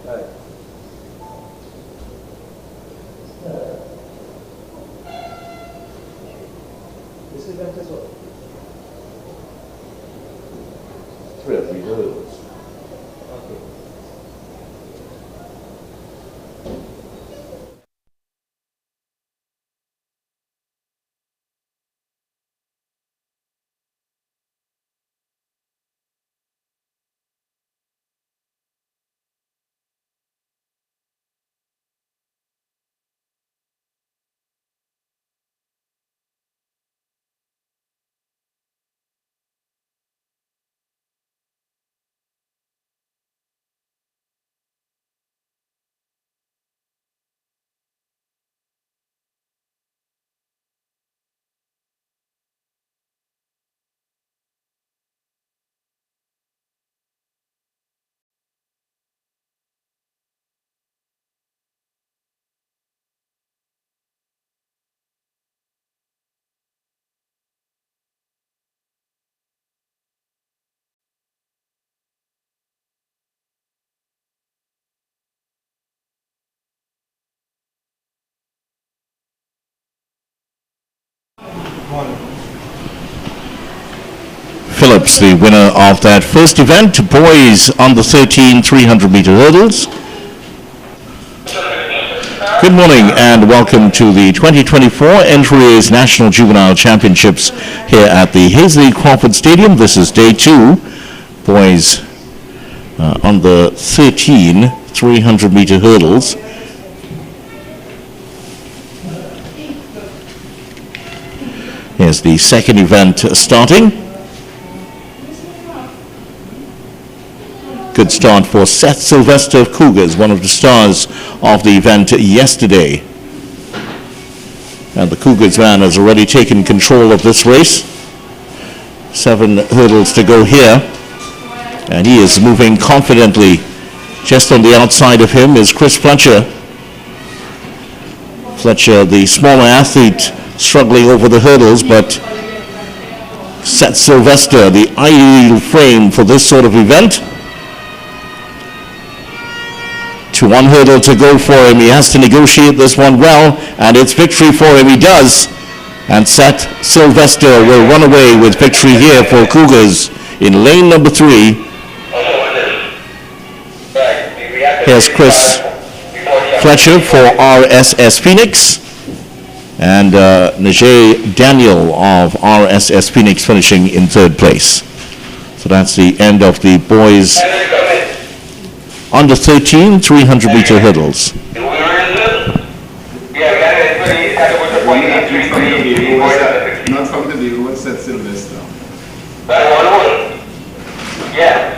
はい。This event is what? 300 meter hurdles. Okay. Phillips, the winner of that first event, boys under 13 300 meter hurdles. Good morning and welcome to the 2024 Entries National Juvenile Championships here at the Hazley Crawford Stadium. This is day 2, boys under 13 300 meter hurdles. Here's the second event starting. Good start for Seth Sylvester of Cougars, one of the stars of the event yesterday. And the Cougars man has already taken control of this race. 7 hurdles to go here. And he is moving confidently. Just on the outside of him is Chris Fletcher. Fletcher, the smaller athlete, struggling over the hurdles, but Seth Sylvester, the ideal frame for this sort of event. To 1 hurdle to go for him. He has to negotiate this one well, and it's victory for him. He does. And Seth Sylvester will run away with victory here for Cougars in lane number 3. Here's Chris Fletcher for RSS Phoenix. And Najee Daniel of RSS Phoenix finishing in 3rd place. So that's the end of the boys under 13 300 meter hurdles. Not from the deal, what's that Sylvester? Yeah.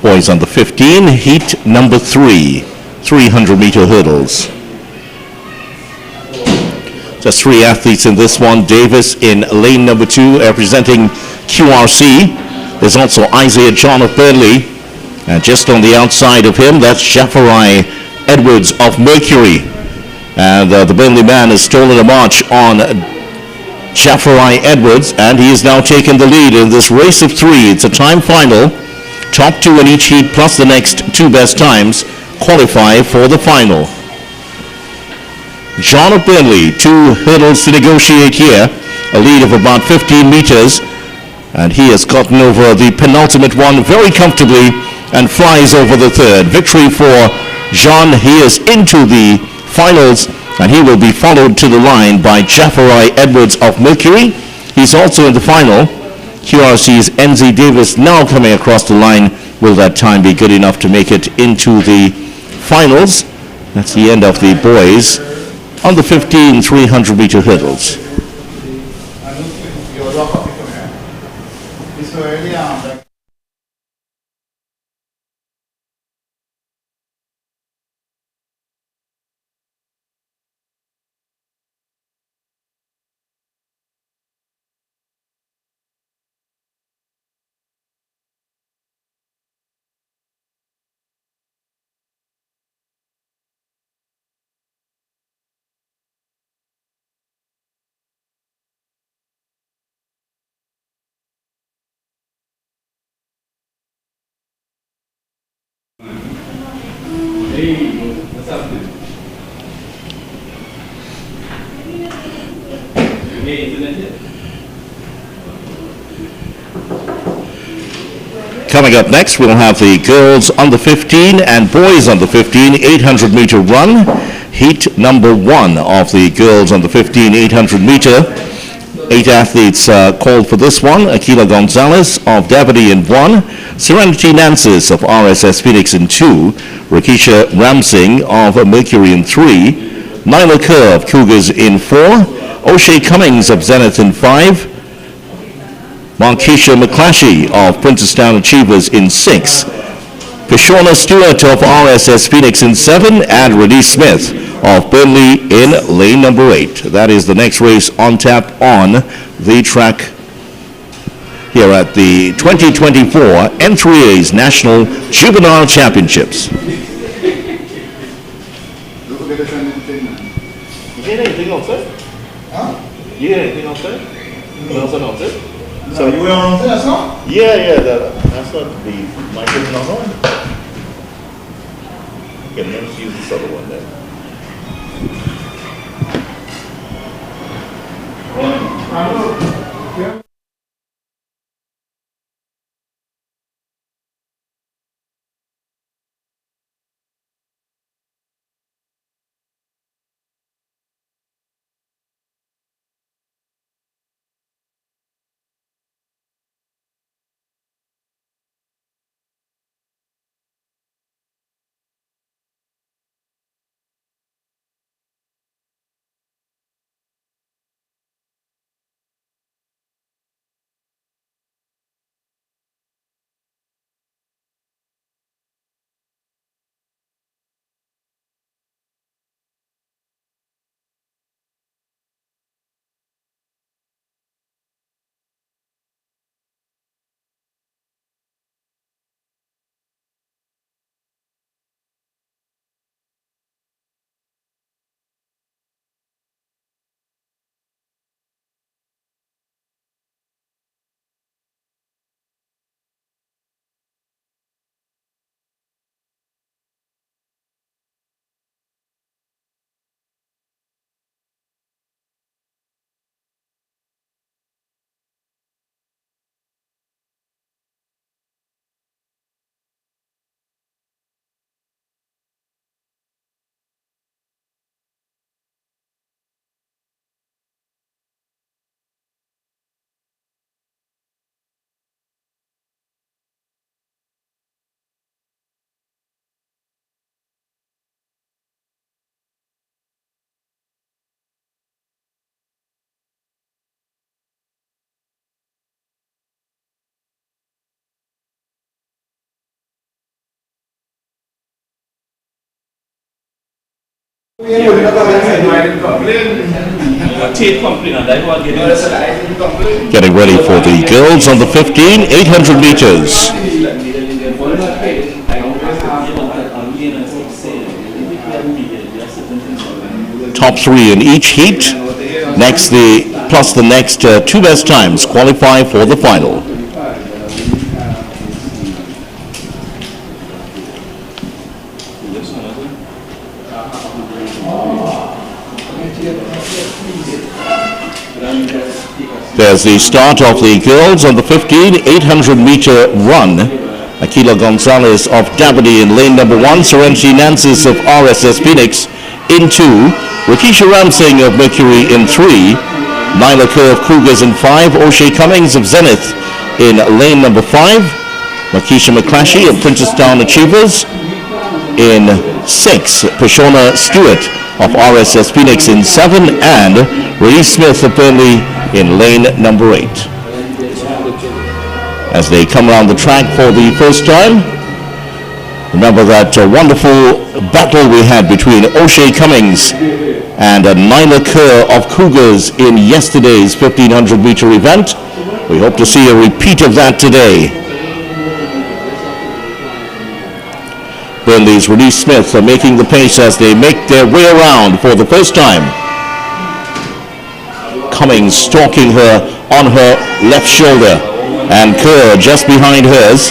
Boys under 15, heat number 3, 300-meter hurdles. Just 3 athletes in this one. Davis in lane number 2, representing QRC. There's also Isaiah John of Burnley. And just on the outside of him, that's Jafari Edwards of Mercury. And the Burnley man has stolen a march on Jafari Edwards, and he has now taken the lead in this race of 3. It's a time final. Top 2 in each heat plus the next 2 best times qualify for the final. John of Burnley, 2 hurdles to negotiate here, a lead of about 15 meters, and he has gotten over the penultimate one very comfortably and flies over the third. Victory for John. He is into the finals, and he will be followed to the line by Jafari Edwards of Mercury. He's also in the final. QRC's NZ Davis now coming across the line. Will that time be good enough to make it into the finals? That's the end of the boys on the 15 300-meter hurdles. Hey, what's up, dude? Hey, isn't it? Coming up next, we'll have the girls under 15 and boys under 15 800-meter run. Heat number 1 of the girls under 15 800-meter. 8 athletes called for this one. Aquila Gonzalez of Davide in 1. Serenity Nances of RSS Phoenix in 2. Rakisha Ramsing of Mercury in 3. Nyla Kerr of Cougars in 4. O'Shea Cummings of Zenith in 5. Markeisha McClashy of Princestown Achievers in 6. Kishona Stewart of RSS Phoenix in 7, and Renee Smith of Burnley in lane number 8. That is the next race on tap on the track here at the 2024 N3A's National Juvenile Championships. Don't forget to send anything, man. You hear anything outside? Huh? You hear anything outside? Outside? So you were on this, huh? Yeah, that's not the mic is not on. Okay, let's use this other one then. Getting ready for the girls on the 15, 800 meters. Top three in each heat. Next, the next two best times qualify for the final. There's the start of the girls on the 15, 800 meter run. Aquila Gonzalez of Dabney in lane number 1, Serenity Nancis of RSS Phoenix in 2, Rakisha Ramsing of Mercury in 3, Nyla Kerr of Cougars in 5, O'Shea Cummings of Zenith in lane number 5, Makisha McClashy of Princestown Achievers in 6, Pashona Stewart of RSS Phoenix in 7, and Ray Smith of Burnley in lane number 8. As they come around the track for the first time, remember that wonderful battle we had between O'Shea Cummings and Nyla Kerr of Cougars in yesterday's 1500 meter event. We hope to see a repeat of that today. Burnley's Renee Smith are making the pace as they make their way around for the first time. Cummings stalking her on her left shoulder, and Kerr just behind hers.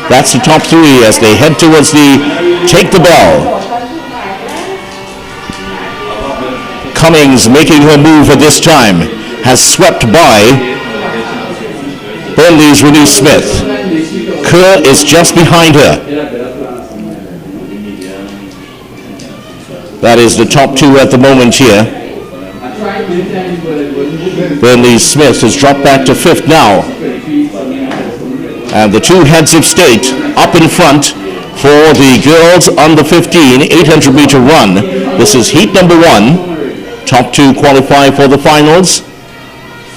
That's the top three as they head towards the Take the Bell. Cummings making her move at this time, has swept by Burnley's Renee Smith. Kerr is just behind her. That is the top two at the moment here. Burnley Smith has dropped back to 5th now. And the two heads of state up in front for the girls under 15 800 meter run. This is heat number 1. Top two qualify for the finals.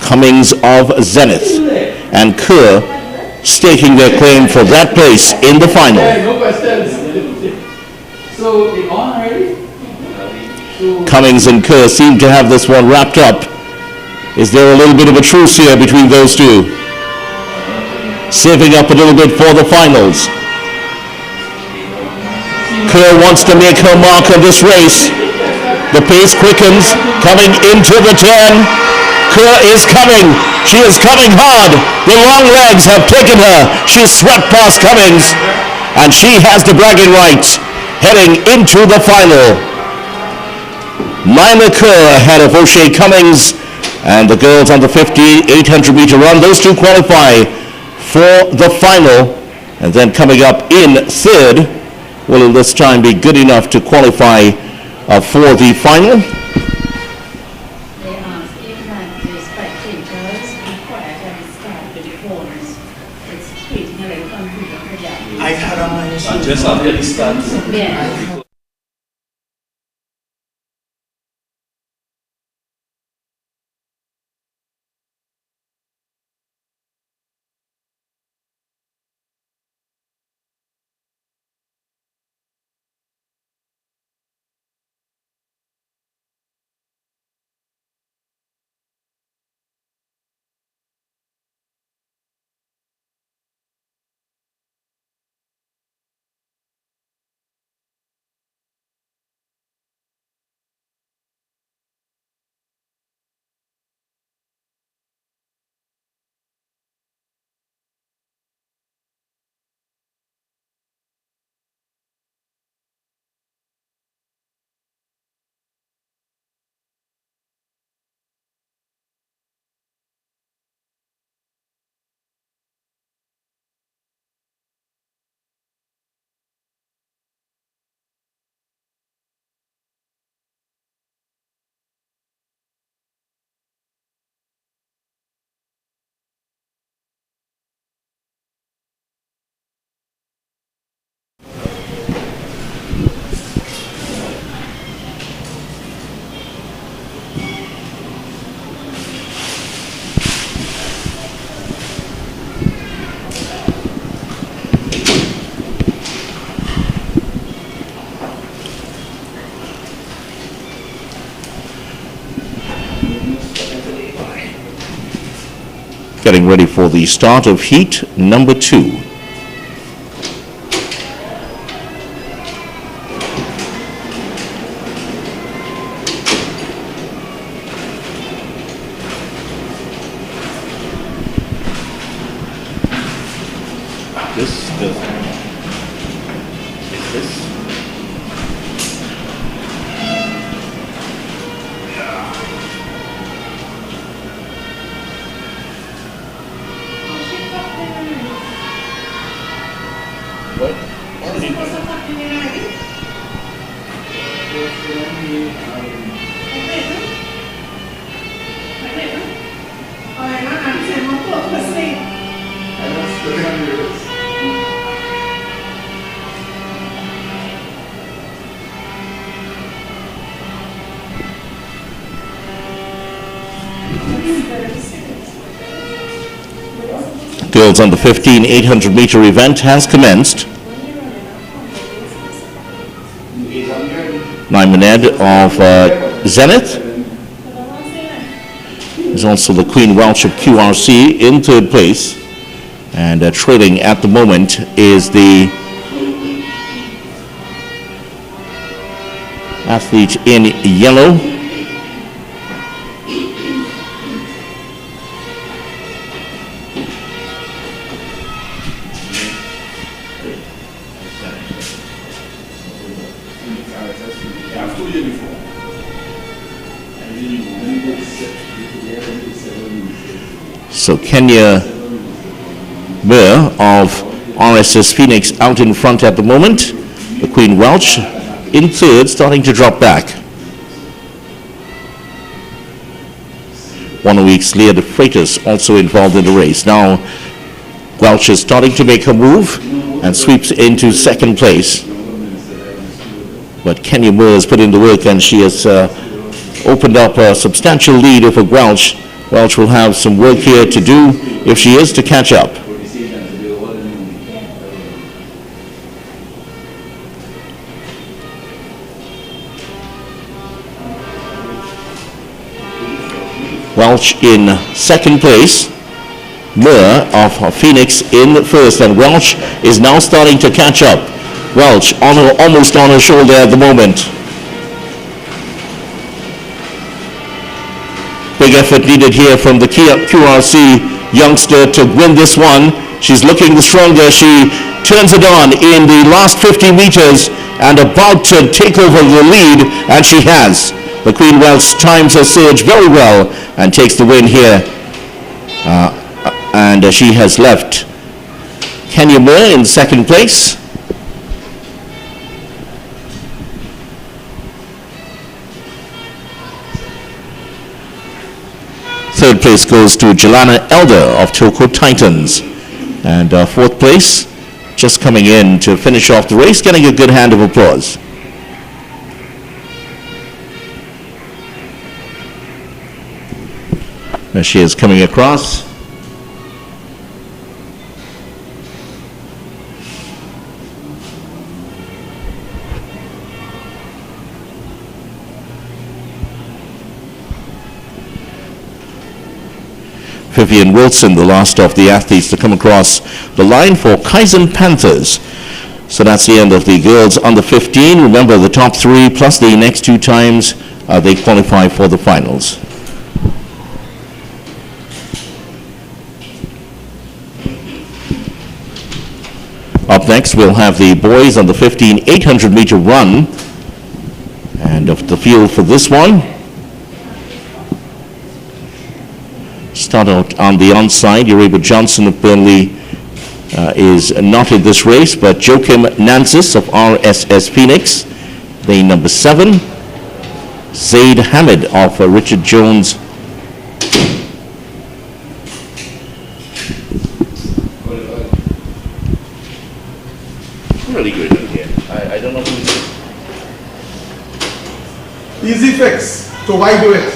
Cummings of Zenith and Kerr staking their claim for that place in the final. Cummings and Kerr seem to have this one wrapped up. Is there a little bit of a truce here between those two? Saving up a little bit for the finals. Kerr wants to make her mark on this race. The pace quickens, coming into the turn. Kerr is coming. She is coming hard. The long legs have taken her. She's swept past Cummings, and she has the bragging rights heading into the final. Nyla Kerr ahead of O'Shea Cummings, and the girls on the 50 800 meter run. Those two qualify for the final, and then coming up in 3rd will this time be good enough to qualify for the final. They ask if that the spectators be quiet and stand with the corners. It's creating a little confusion. I had on my Just on the distance. Yes. getting ready for the start of heat number 2. Girls under 15 800-meter event has commenced. Naimaned of Zenith is also the Queen Welch of QRC in 3rd place, and trailing at the moment is the athlete in yellow, so Kenya Moore of RSS Phoenix out in front at the moment. The Queen Welch in 3rd, starting to drop back. 1 week's Leah de Freitas also involved in the race. Now Welch is starting to make her move and sweeps into 2nd place. But Kenya Moore has put in the work, and she has opened up a substantial lead over Welch. Welch will have some work here to do if she is to catch up. Welch in 2nd place, Moore of Phoenix in 1st, and Welch is now starting to catch up. Welch almost on her shoulder at the moment. Big effort needed here from the QRC youngster to win this one. She's looking the stronger. She turns it on in the last 50 meters and about to take over the lead, and she has. The Queen Welch times her surge very well and takes the win here. And she has left Kenya Moore in 2nd place. Third place goes to Jelana Elder of Toko Titans. And 4th place, just coming in to finish off the race, getting a good hand of applause. There she is coming across. Vivian Wilson, the last of the athletes to come across the line for Kaizen Panthers. So that's the end of the girls under 15. Remember, the top 3 plus the next 2 times they qualify for the finals. Up next, we'll have the boys on the 15 800-meter run. And of the field for this one, start out on the onside. Uribe Johnson of Burnley is not in this race, but Joachim Nansis of RSS Phoenix, the number 7. Zaid Hamid of Richard Jones. Really good here. I don't know who it is. Easy fix. So why do it?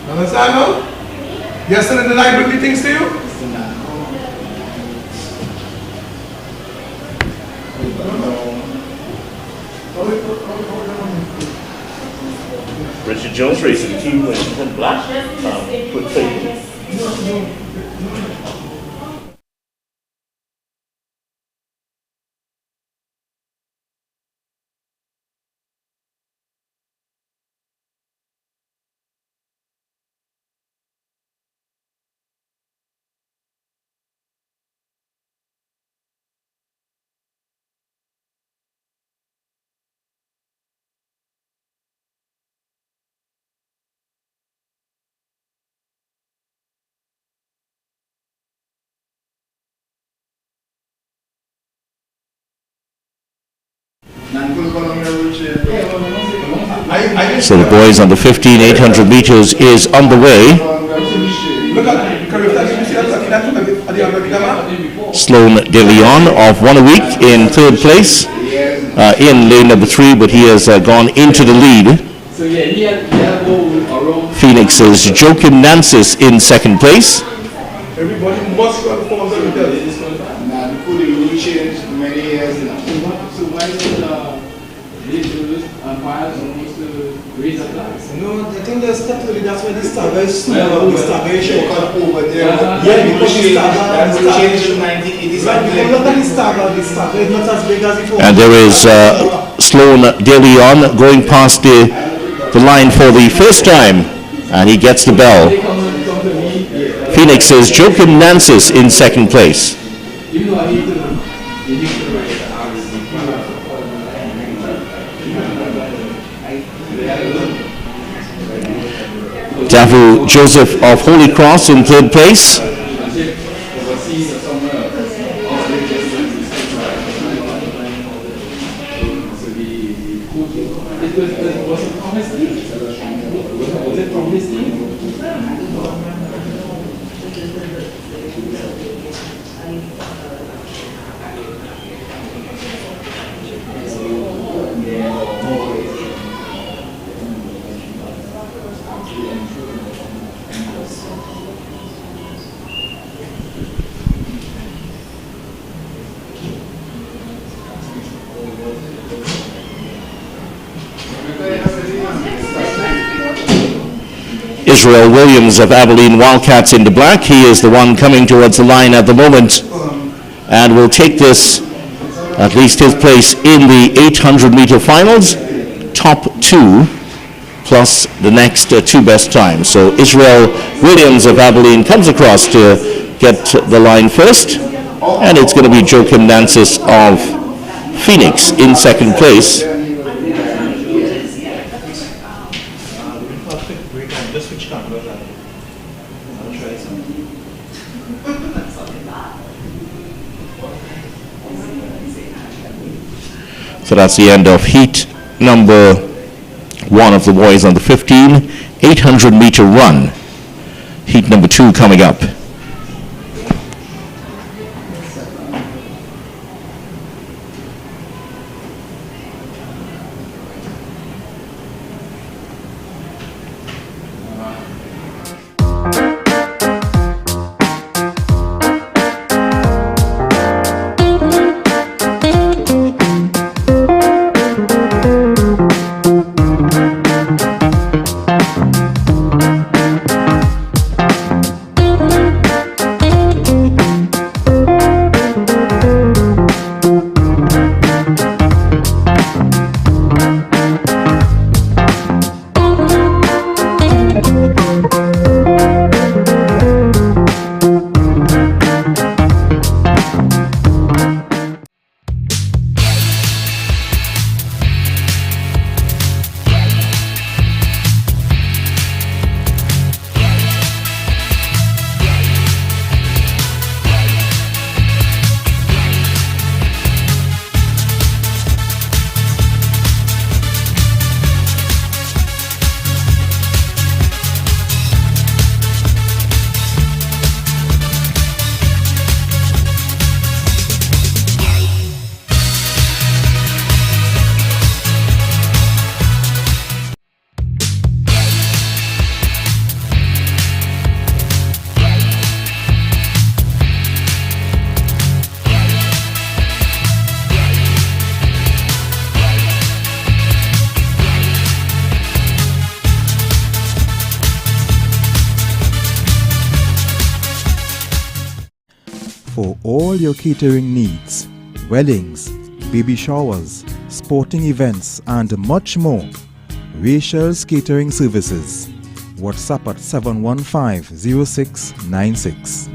Understand now? Yesterday did I bring the things to you? Richard Jones racing team in black. Put faith. So the boys on the 15 800 meters is on the way. Sloan De Leon of 1 a week in third place in lane number 3, but he has gone into the lead. Phoenix's Joachim Nancis in second place. Everybody must run for the now, the rule changed many years now. So why should leaders umpires supposed to raise the flags? No, I think that's totally that's why the starvation over there. Yeah, because the rule changed in 1987. Look at the starver is not as big as before. And there is Sloan De Leon going past the line for the first time, and he gets the bell. Phoenix's Joachim Nancis in second place. You know, I need to write Davu Joseph of Holy Cross in third place. Israel Williams of Abilene Wildcats into black. He is the one coming towards the line at the moment and will take this, at least his place in the 800-meter finals, top 2 plus the next 2 best times. So Israel Williams of Abilene comes across to get the line first, and it's going to be Joachim Nancis of Phoenix in second place. So that's the end of heat number 1 of the boys on the 15 800-meter run. Heat number 2 coming up. For all your catering needs, weddings, baby showers, sporting events and much more, Rachel's Catering Services. WhatsApp at 715-0696.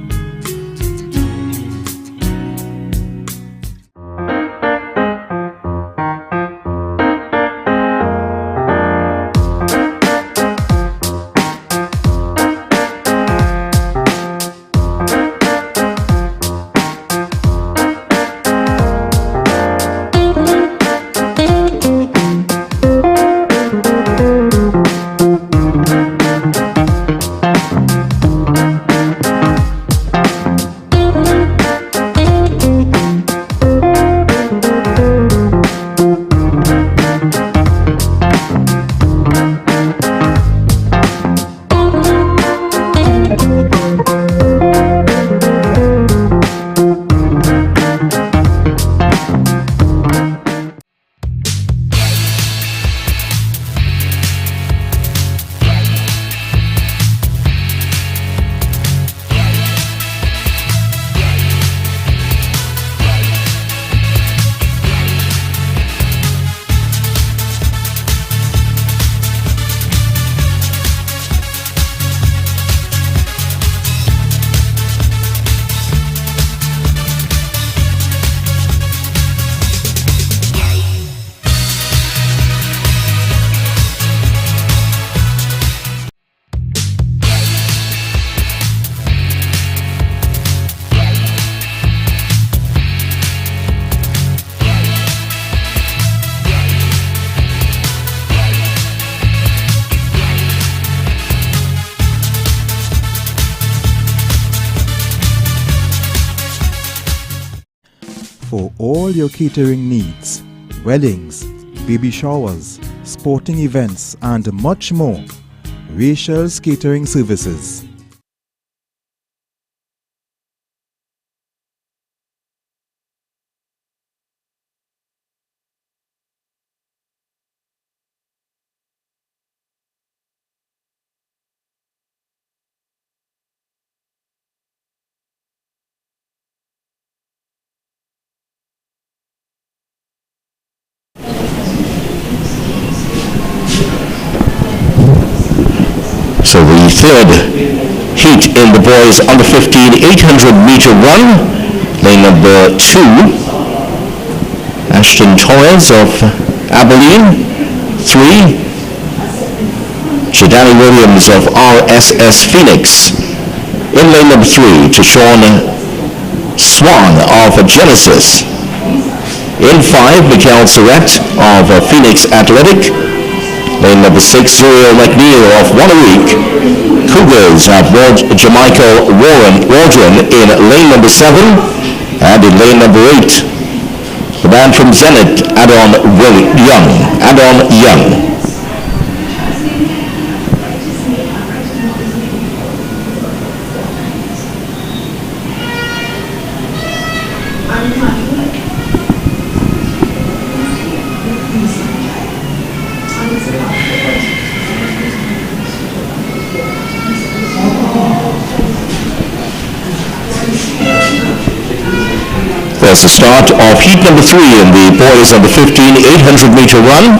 For all your catering needs, weddings, baby showers, sporting events and much more, Rachel's Catering Services. So the third heat in the boys under 15 800-meter run, lane number 2, Ashton Torres of Abilene, 3, Jadani Williams of RSS Phoenix. In lane number 3, Sean Swan of Genesis. In 5, Mikhail Surratt of Phoenix Athletic. Lane number 6, Zuriel McNeil of Wanawake. Cougars have Jamaica Waldron in lane number 7. And in lane number 8, the man from Zenit, Adon Young. There's the start of heat number 3 in the boys under 15 800-meter run.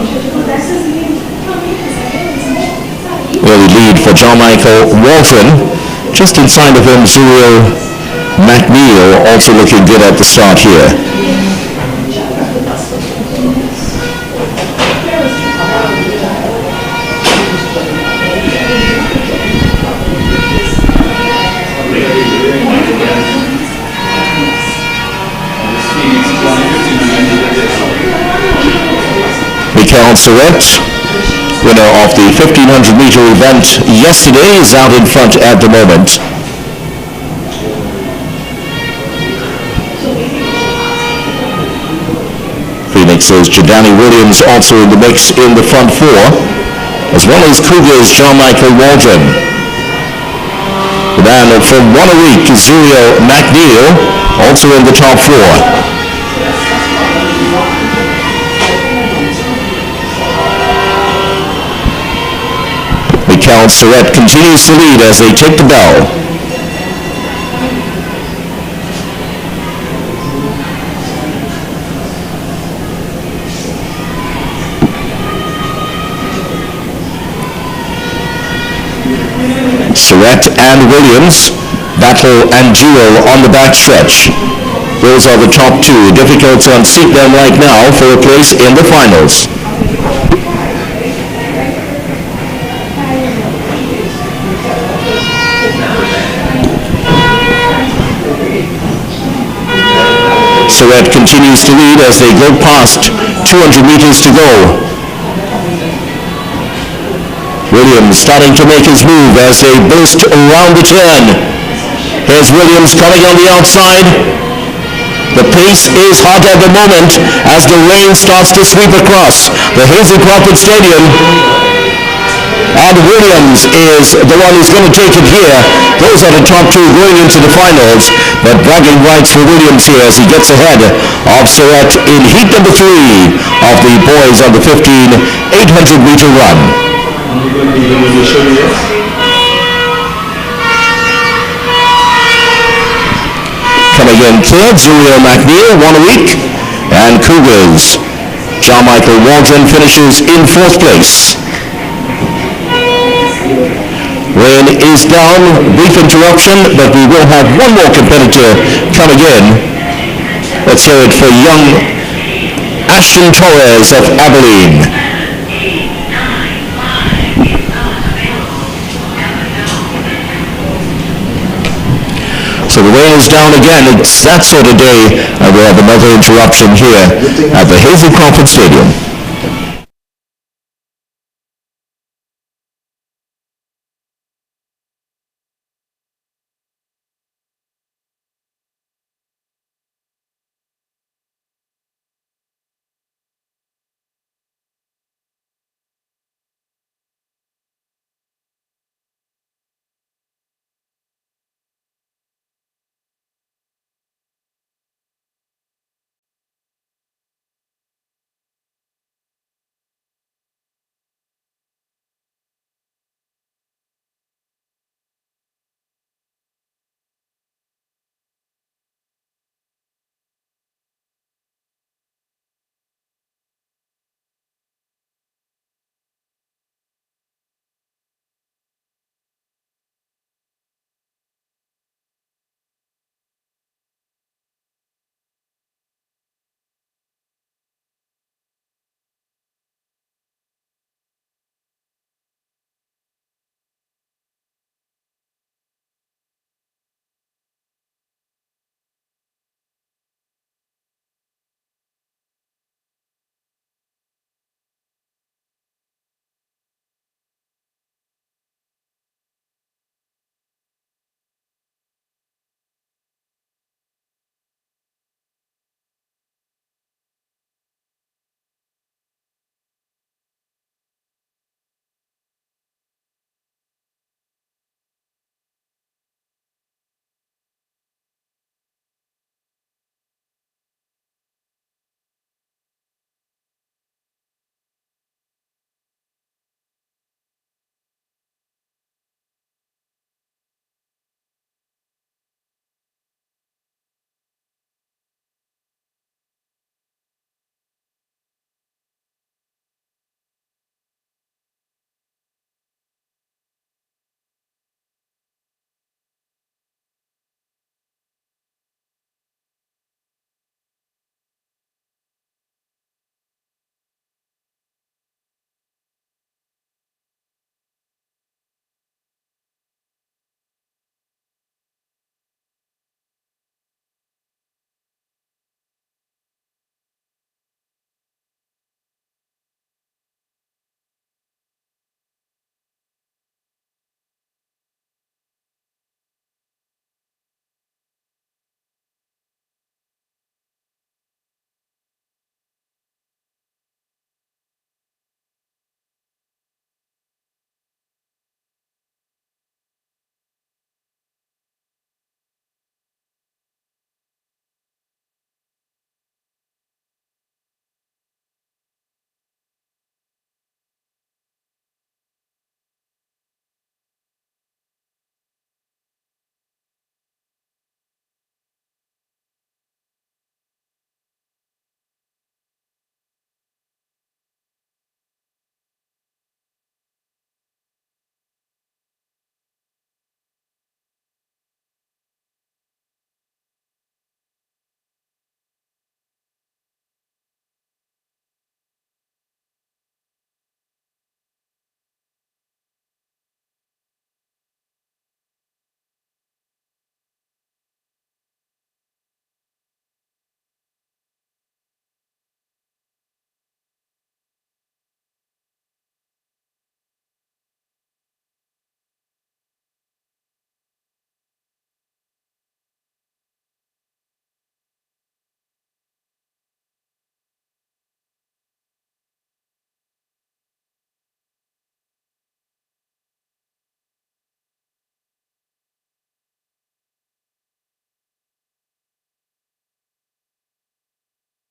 Early lead for John Michael Waldron. Just inside of him, Zuriel McNeil also looking good at the start here. Mikhail Surratt, winner of the 1500-meter event yesterday, is out in front at the moment. Phoenix's Jadani Williams also in the mix in the front 4, as well as Cougars' John Michael Waldron. The man from Wanawake, Zuriel McNeil, also in the top 4. Mikhail Surratt continues to lead as they take the bell. Surratt and Williams battle and duel on the backstretch. Those are the top two. Difficult to unseat them right now for a place in the finals. Surratt continues to lead as they go past 200 meters to go. Williams starting to make his move as they burst around the turn. Here's Williams coming on the outside. The pace is hot at the moment as the rain starts to sweep across the Hazel Crawford Stadium. And Williams is the one who's going to take it here. Those are the top two going into the finals. But bragging rights for Williams here as he gets ahead of Surratt in heat number 3 of the boys on the 800 meter run. Coming in third, Zuriel McNeil, 1 a week. And Cougars, John Michael Waldron finishes in 4th place. Rain is down, brief interruption, but we will have one more competitor coming in. Let's hear it for young Ashton Torres of Abilene. So the rain is down again. It's that sort of day, and we'll have another interruption here at the Hazel Crawford Stadium.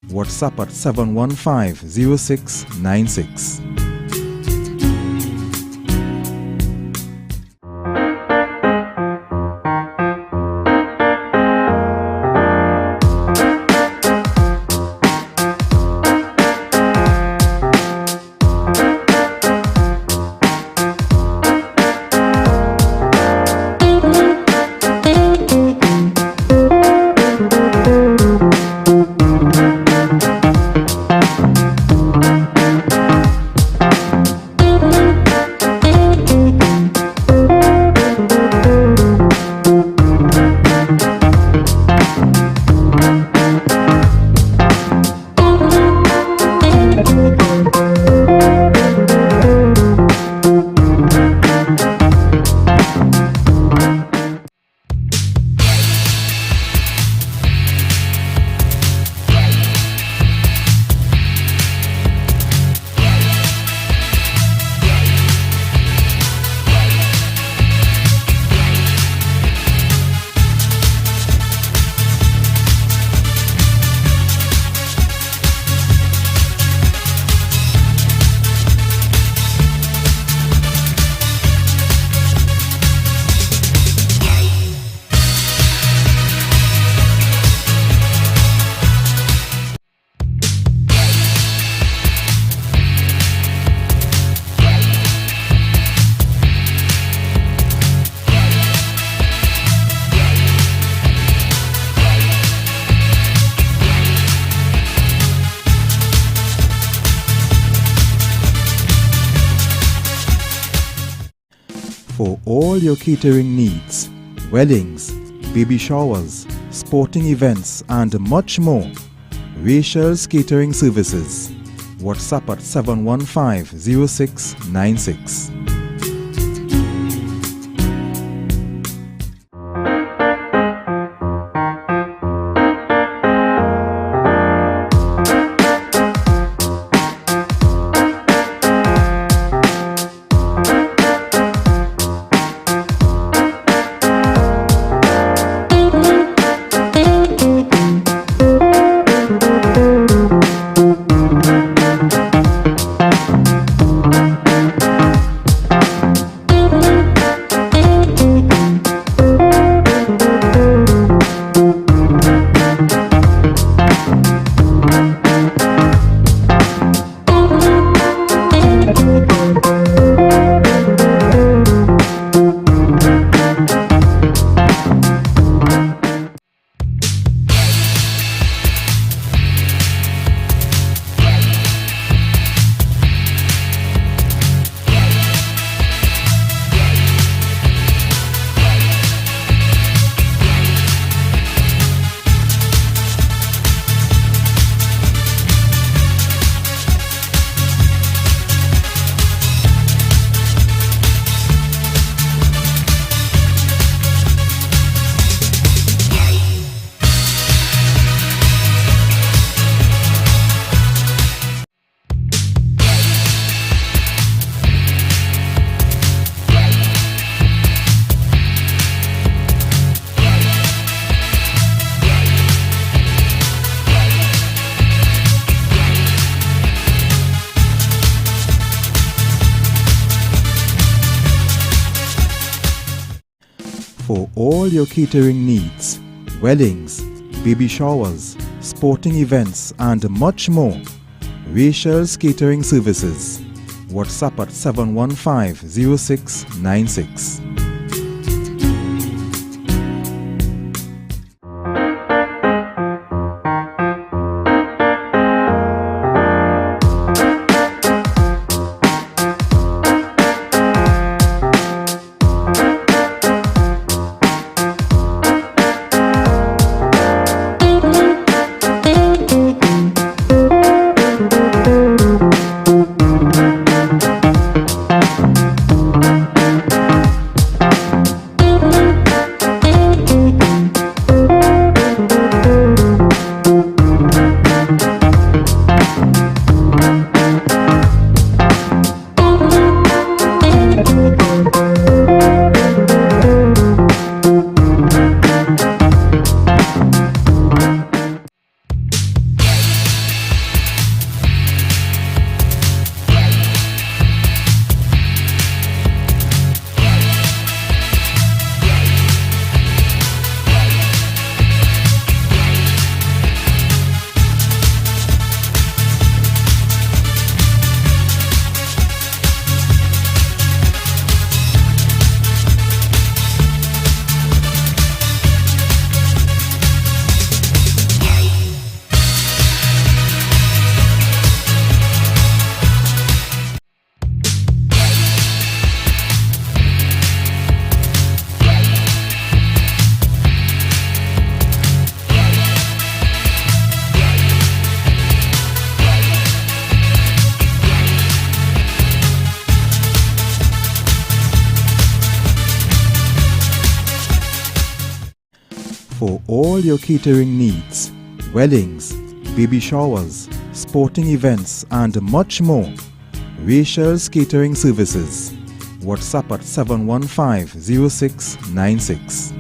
WhatsApp at 715-0696. For all your catering needs, weddings, baby showers, sporting events and much more, Rachel's Catering Services. WhatsApp at 715-0696. For all your catering needs, weddings, baby showers, sporting events and much more, Rachel's Catering Services. WhatsApp at 715-0696. For all your catering needs, weddings, baby showers, sporting events and much more, Rachel's Catering Services. WhatsApp at 715-0696.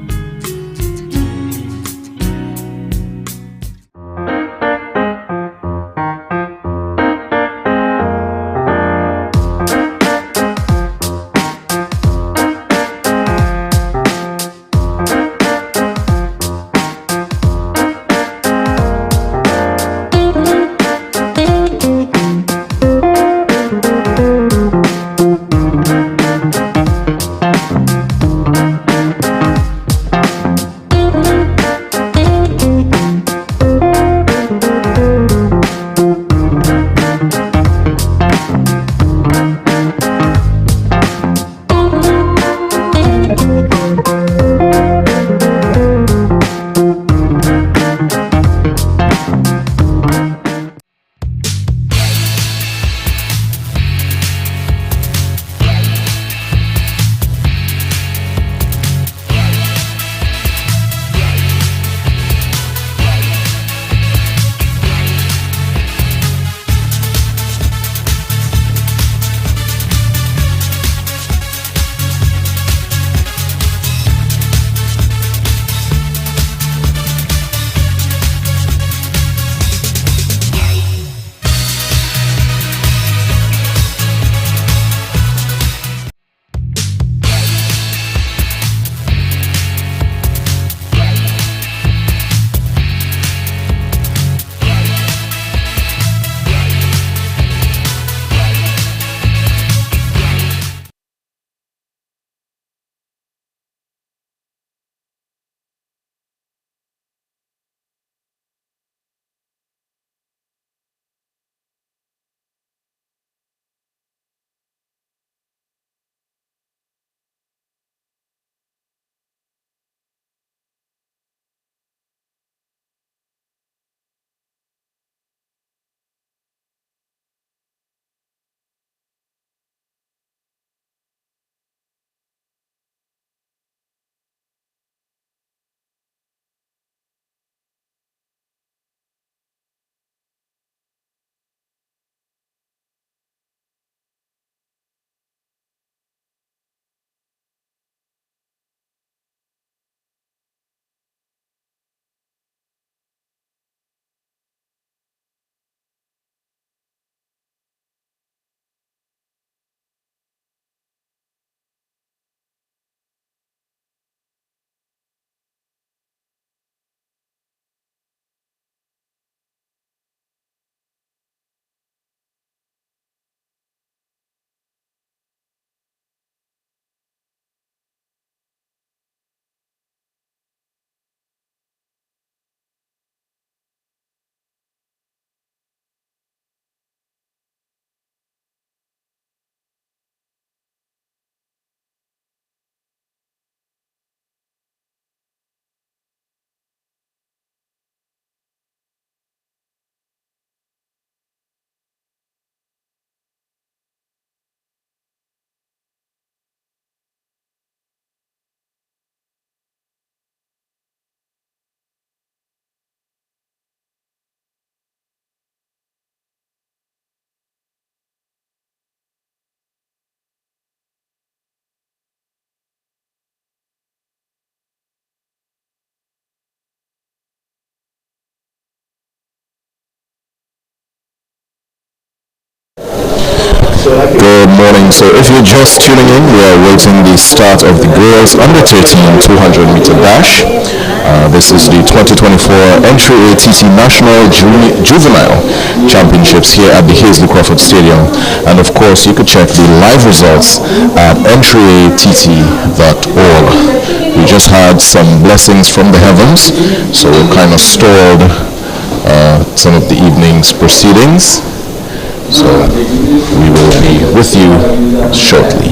Good morning. So if you're just tuning in, we are waiting the start of the girls under 13 200-meter dash. This is the 2024 Entry ATT National Juvenile Championships here at the Hazley Crawford Stadium. And of course, you could check the live results at entryatt.org. We just had some blessings from the heavens, so we kind of stalled some of the evening's proceedings. So we will be with you shortly.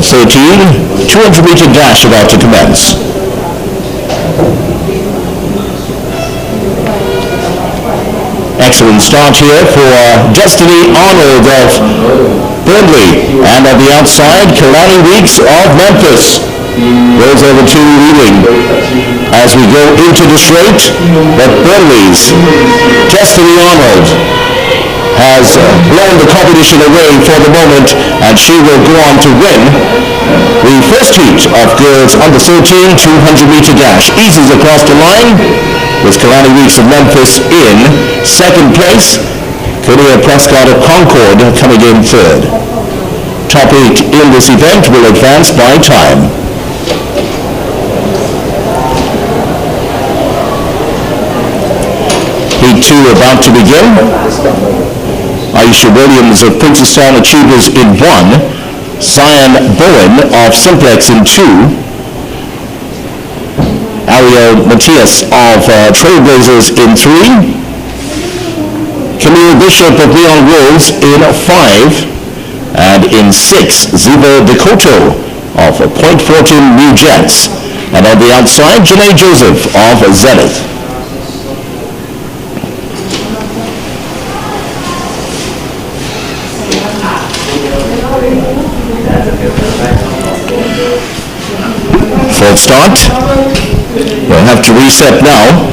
13, 200-meter dash about to commence. Excellent start here for Destiny Arnold of Burnley. And on the outside, Kalani Weeks of Memphis goes over to leading as we go into the straight. But Burnley's Destiny Arnold has blown the competition away for the moment, and she will go on to win the first heat of girls under 13 200-meter dash. Eases across the line with Kalani Weeks of Memphis in second place. Korea Prescott of Concord coming in third. Top 8 in this event will advance by time. Heat 2 about to begin. Aisha Williams of Princeton Achievers in 1. Cyan Bowen of Simplex in 2. Ariel Matias of Trailblazers in 3. Camille Bishop of Leon Wolves in 5. And in 6, Ziva Decoto of Point Fortune New Jets. And on the outside, Janae Joseph of Zenith. Full start. We'll have to reset now.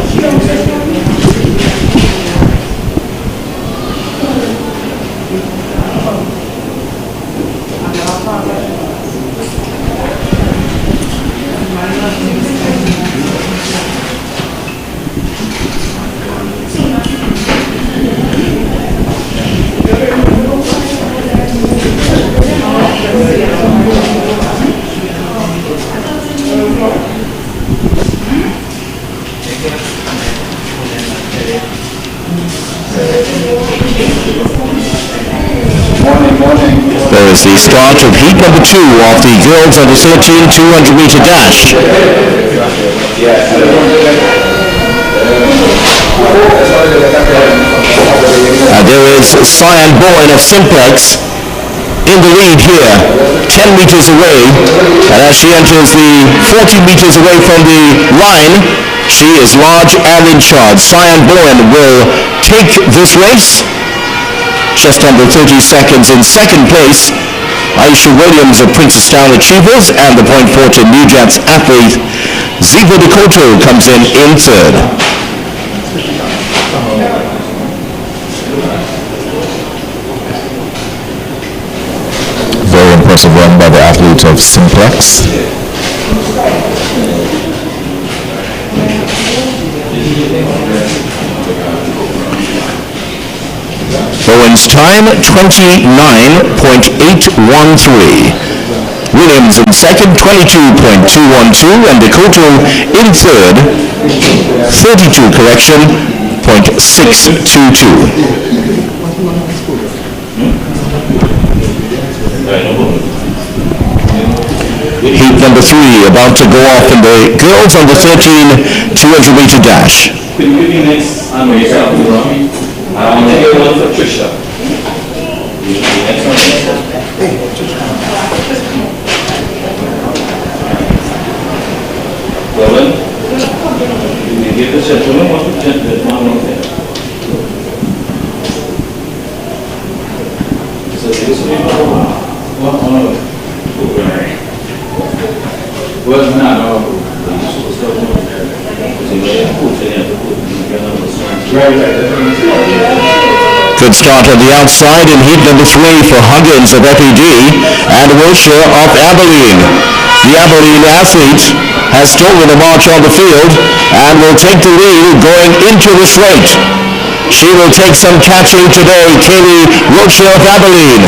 There is the start of heat number 2 of the girls under 13 200-meter dash. There is Cyan Bowen of Simplex in the lead here, 10 meters away, and as she enters the 40 meters away from the line, she is large and in charge. Cyan Bowen will take this race. Just under 30 seconds in second place, Aisha Williams of Princeton Achievers, and the Point Fortune New Jets athlete Ziva Decoto comes in third. Very impressive run by the athlete of Simplex. Bowen's time, 29.813. Williams in second, 22.212, and Decoto in third, 32 correction, .622. Heat number 3 about to go off in the girls under 13 200-meter dash. Could you give me next on yourself, I want to hear one for Trisha. Roland, you give the gentleman one for gentleman there. So this will be one on well, no. Good start on the outside in heat number 3 for Huggins of FED and Wilshire of Abilene. The Abilene athlete has stolen the march on the field and will take the lead going into the straight. She will take some catching today, Kaylee Wilshire of Abilene.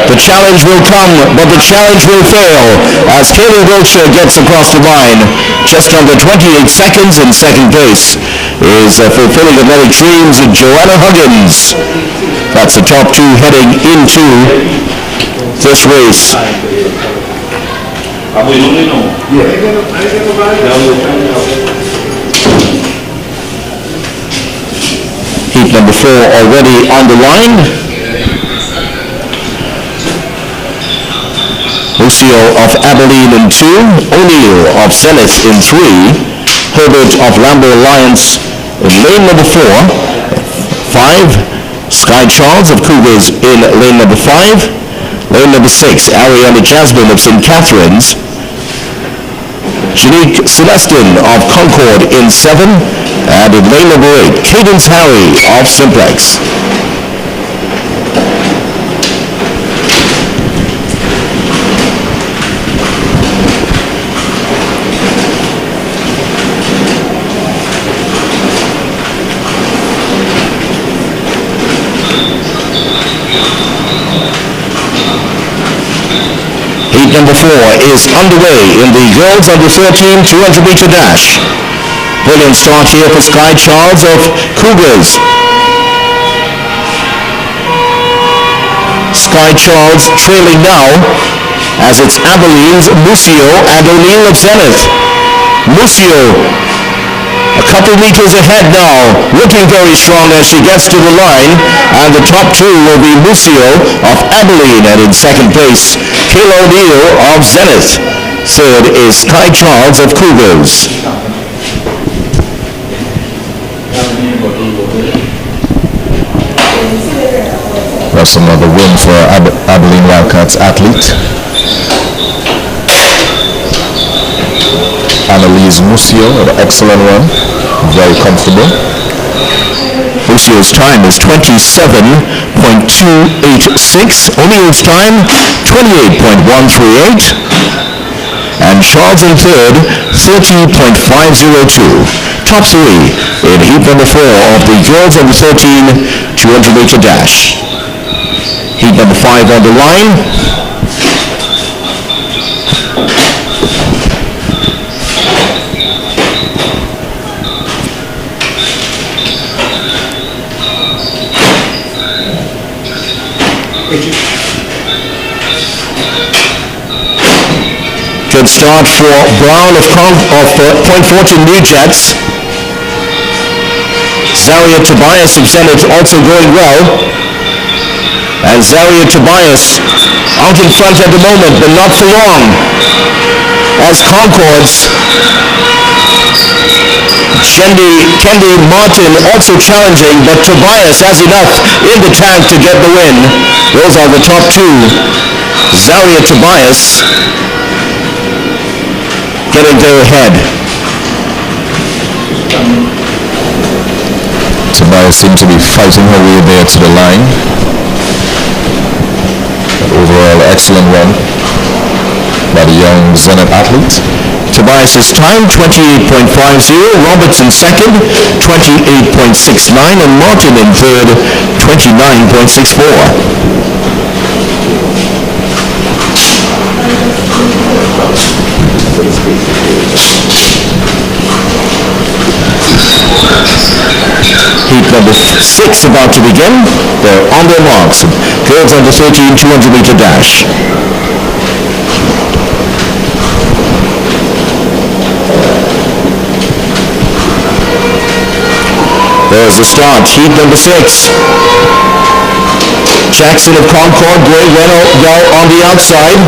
The challenge will come, but the challenge will fail as Kaylee Wilshire gets across the line. Just under 28 seconds in second place is fulfilling athletic dreams of Joanna Huggins. That's the top 2 heading into this race. Heat number 4 already on the line. Lucio of Abilene in 2, O'Neill of Zenith in 3, Herbert of Lambeau Alliance in lane number 4, 5, Sky Charles of Cougars in lane number 5, lane number 6, Ariana Jasmine of St. Catharines, Janique Celestin of Concord in 7, and in lane number 8, Cadence Harry of Simplex. Heat number 4 is underway in the girls under 13 200-meter dash. Brilliant start here for Sky Charles of Cougars. Sky Charles trailing now as it's Abilene's Lucio and O'Neill of Zenith. Lucio a couple meters ahead now, looking very strong as she gets to the line, and the top two will be Lucio of Abilene, and in second place, Kayla O'Neill of Zenith. Third is Sky Charles of Cougars. That's another win for Abilene Wildcats athlete. Annalise Mucio, an excellent run, very comfortable. Lucio's time is 27.286. O'Neill's time, 28.138. And Charles in third, 30.502. Top three in heat number 4 of the girls under 13 200-meter dash. Heat number 5 on the line. Good start for Brown of Point Fortune New Jets. Zaria Tobias of Zenith also going well. And Zaria Tobias out in front at the moment, but not for long. As Concords, Kendi Martin also challenging, but Tobias has enough in the tank to get the win. Those are the top two. Zaria Tobias getting there ahead. Tobias seems to be fighting her way there to the line. Overall, excellent run by the young Zenith athlete. Tobias's time, 28.50. Roberts in second, 28.69. And Martin in third, 29.64. Heat number 6 about to begin. They're on their marks. Girls under 13 200-meter dash. There's the start. Heat number 6. Jackson of Concord going well on the outside.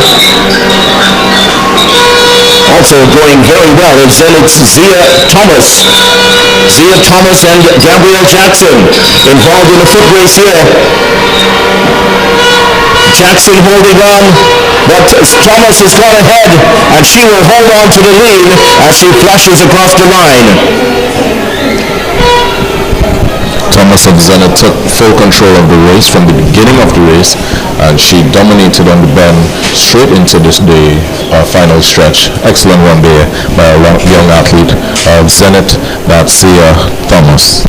Also going very well is Zenith's Zia Thomas. Zia Thomas and Gabrielle Jackson involved in a foot race here. Jackson holding on, but Thomas has gone ahead, and she will hold on to the lead as she flashes across the line. Thomas of Zenith took full control of the race from the beginning of the race, and she dominated on the bend straight into the final stretch. Excellent run there by a young athlete of Zenith, that's Zia Thomas.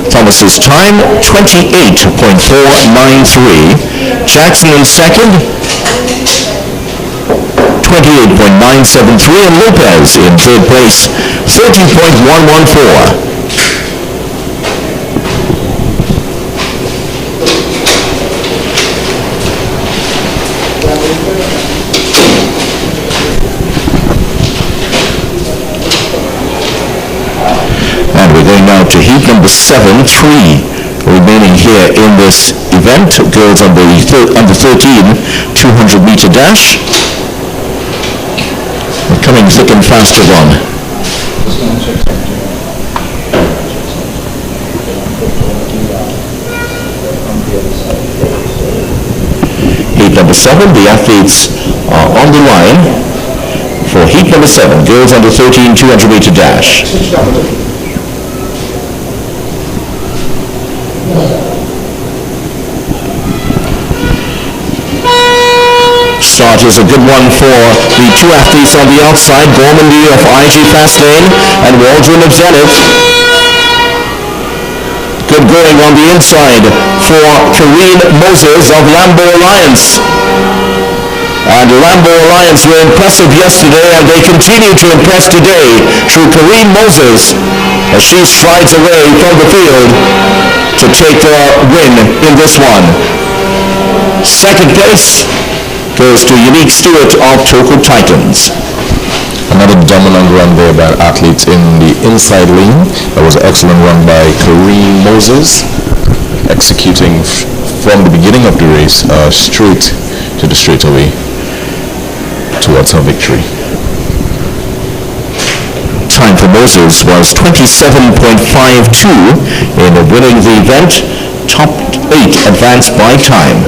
Thomas's time, 28.493. Jackson in second, 28.973, and Lopez in third place, 30.114. And we're going now to heat number 7, 3 remaining heats. here in this event. Girls under 13 200-meter dash. They're coming thick and fast to run. Heat number 7, the athletes are on the line for heat number 7, girls under 13 200-meter dash. Start is a good one for the two athletes on the outside, Gormandy of IG Fastlane and Waldron of Zenith. Good going on the inside for Karine Moses of Lambo Alliance. And Lambo Alliance were impressive yesterday, and they continue to impress today through Karine Moses as she strides away from the field to take the win in this one. Second place goes to Unique Stewart of Toko Titans. Another dominant run there by athletes in the inside lane. That was an excellent run by Karine Moses, executing from the beginning of the race straight to the straightaway towards her victory. Time for Moses was 27.52 in winning the event. Top 8 advanced by time.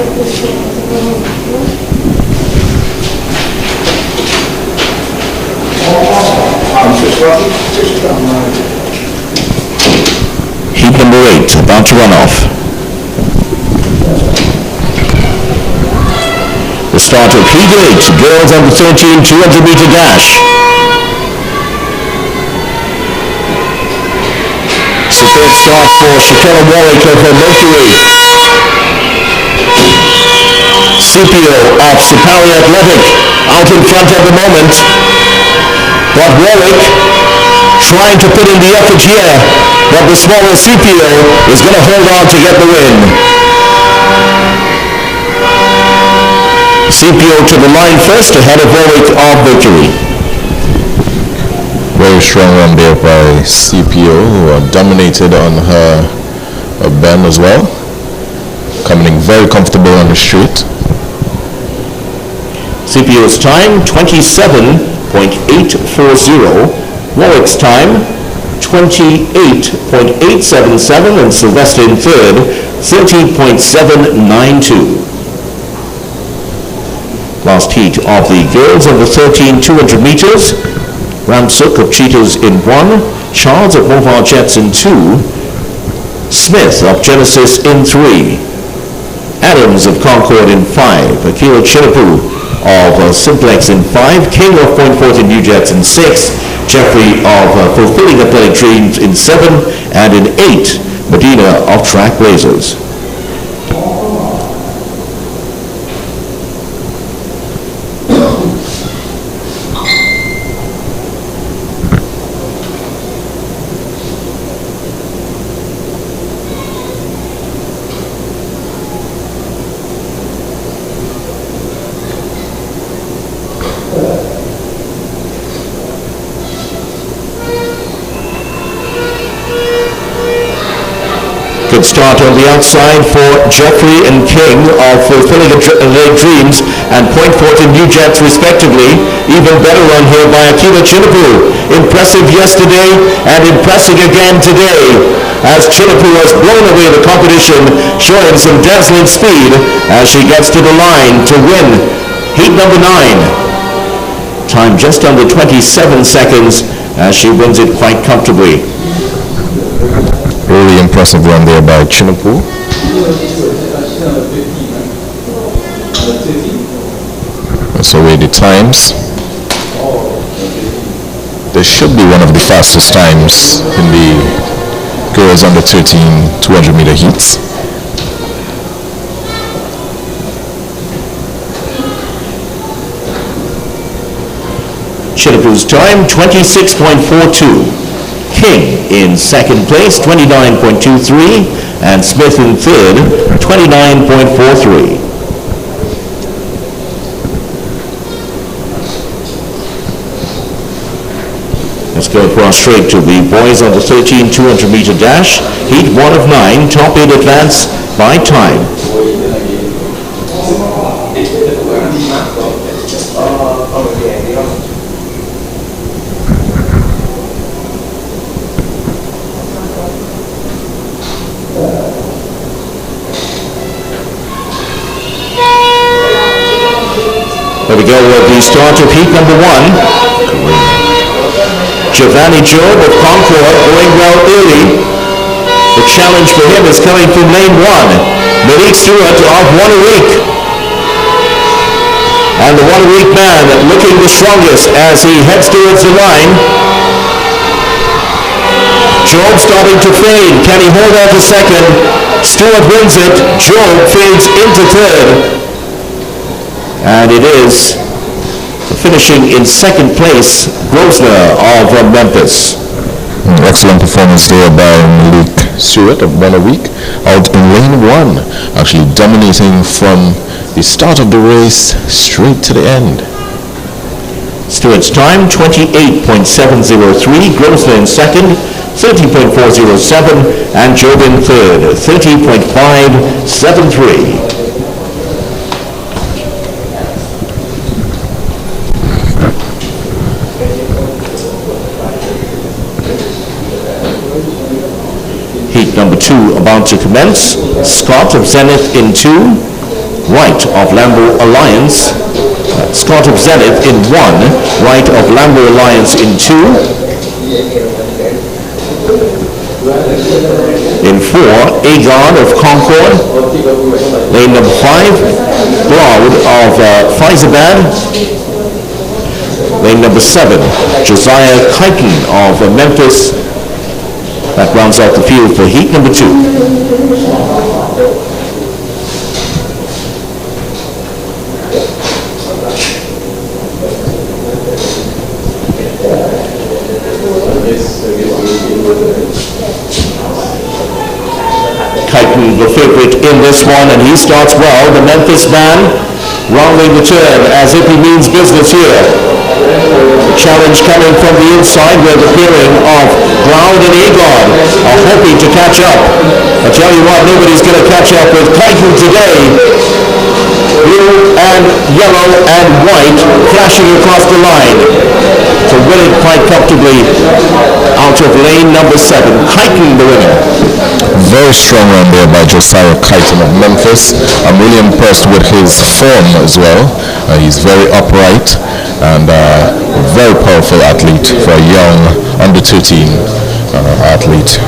Heat number 8 about to run off. The start of heat 8, girls under 13 200-meter dash. Superb start for Shakella Warwick of her Mercury. Scipio of Sapali Athletic out in front at the moment. But Warwick trying to put in the effort here, but the smaller Scipio is going to hold on to get the win. Scipio to the line first ahead of Warwick of Mercury. Very strong run there by Scipio, who dominated on her bend as well, coming in very comfortable on the straight. Scipio's time 27.840. Warwick's time 28.877, and Sylvester in third 30.792. Last heat of the girls over 13 200 meters. Ramsuk of Cheetahs in 1, Charles of Mobile Jets in 2, Smith of Genesis in 3, Adams of Concord in 5, Akira Chinapu of Simplex in 5, King of Point Fortin New Jets in 6, Jeffrey of Fulfilling Athletic Dreams in 7, and in 8, Medina of Track Blazers. Good start on the outside for Jeffrey and King of Fulfilling Athletic Dreams and Point Fortin New Jets respectively. Even better run here by Akila Chinapu. Impressive yesterday and impressing again today as Chinapu has blown away the competition, showing some dazzling speed as she gets to the line to win heat number 9. Time just under 27 seconds as she wins it quite comfortably. Really impressive run there by Chinapu. So away the times. This should be one of the fastest times in the girls under 13 200-meter heats. Chinapu's time 26.42. King in second place, 29.23, and Smith in third, 29.43. Let's go across straight to the boys on the 13 200-meter dash. Heat 1 of 9, top 8 advance by time. Here we go with the start of heat number 1. Giovanni Job of Concord going well early. The challenge for him is coming from lane 1. Malik Stewart of Wanawake. And the Wanawake man looking the strongest as he heads towards the line. Job starting to fade. Can he hold on to second? Stewart wins it. Job fades into third. And it is finishing in second place, Grosvenor of Memphis. Excellent performance there by Malik Stewart of Wanawake out in lane 1, actually dominating from the start of the race straight to the end. Stewart's time 28.703, Grosvenor in second, 30.407, and Job in third, 30.573. Heat number 2 about to commence. Scott of Zenith in 2, White of Lambeau Alliance. Scott of Zenith in 1, White of Lambeau Alliance in 2. In 4, Agon of Concord. Lane number 5, Cloud of Faizabad. Lane number 7, Josiah Kyton of Memphis. That rounds out the field for heat number 2. Kyton, the favorite in this one, and he starts well. The Memphis man rounding the turn as if he means business here. The challenge coming from the inside where the pairing of Ground and Agon are hoping to catch up. I tell you what, nobody's going to catch up with Kyton today. Blue and yellow and white flashing across the line to win it quite comfortably out of lane number 7. Kyton the winner. Very strong run there by Josiah Kyton of Memphis. I'm really impressed with his form as well. He's very upright and a very powerful athlete for a young under 13 athlete.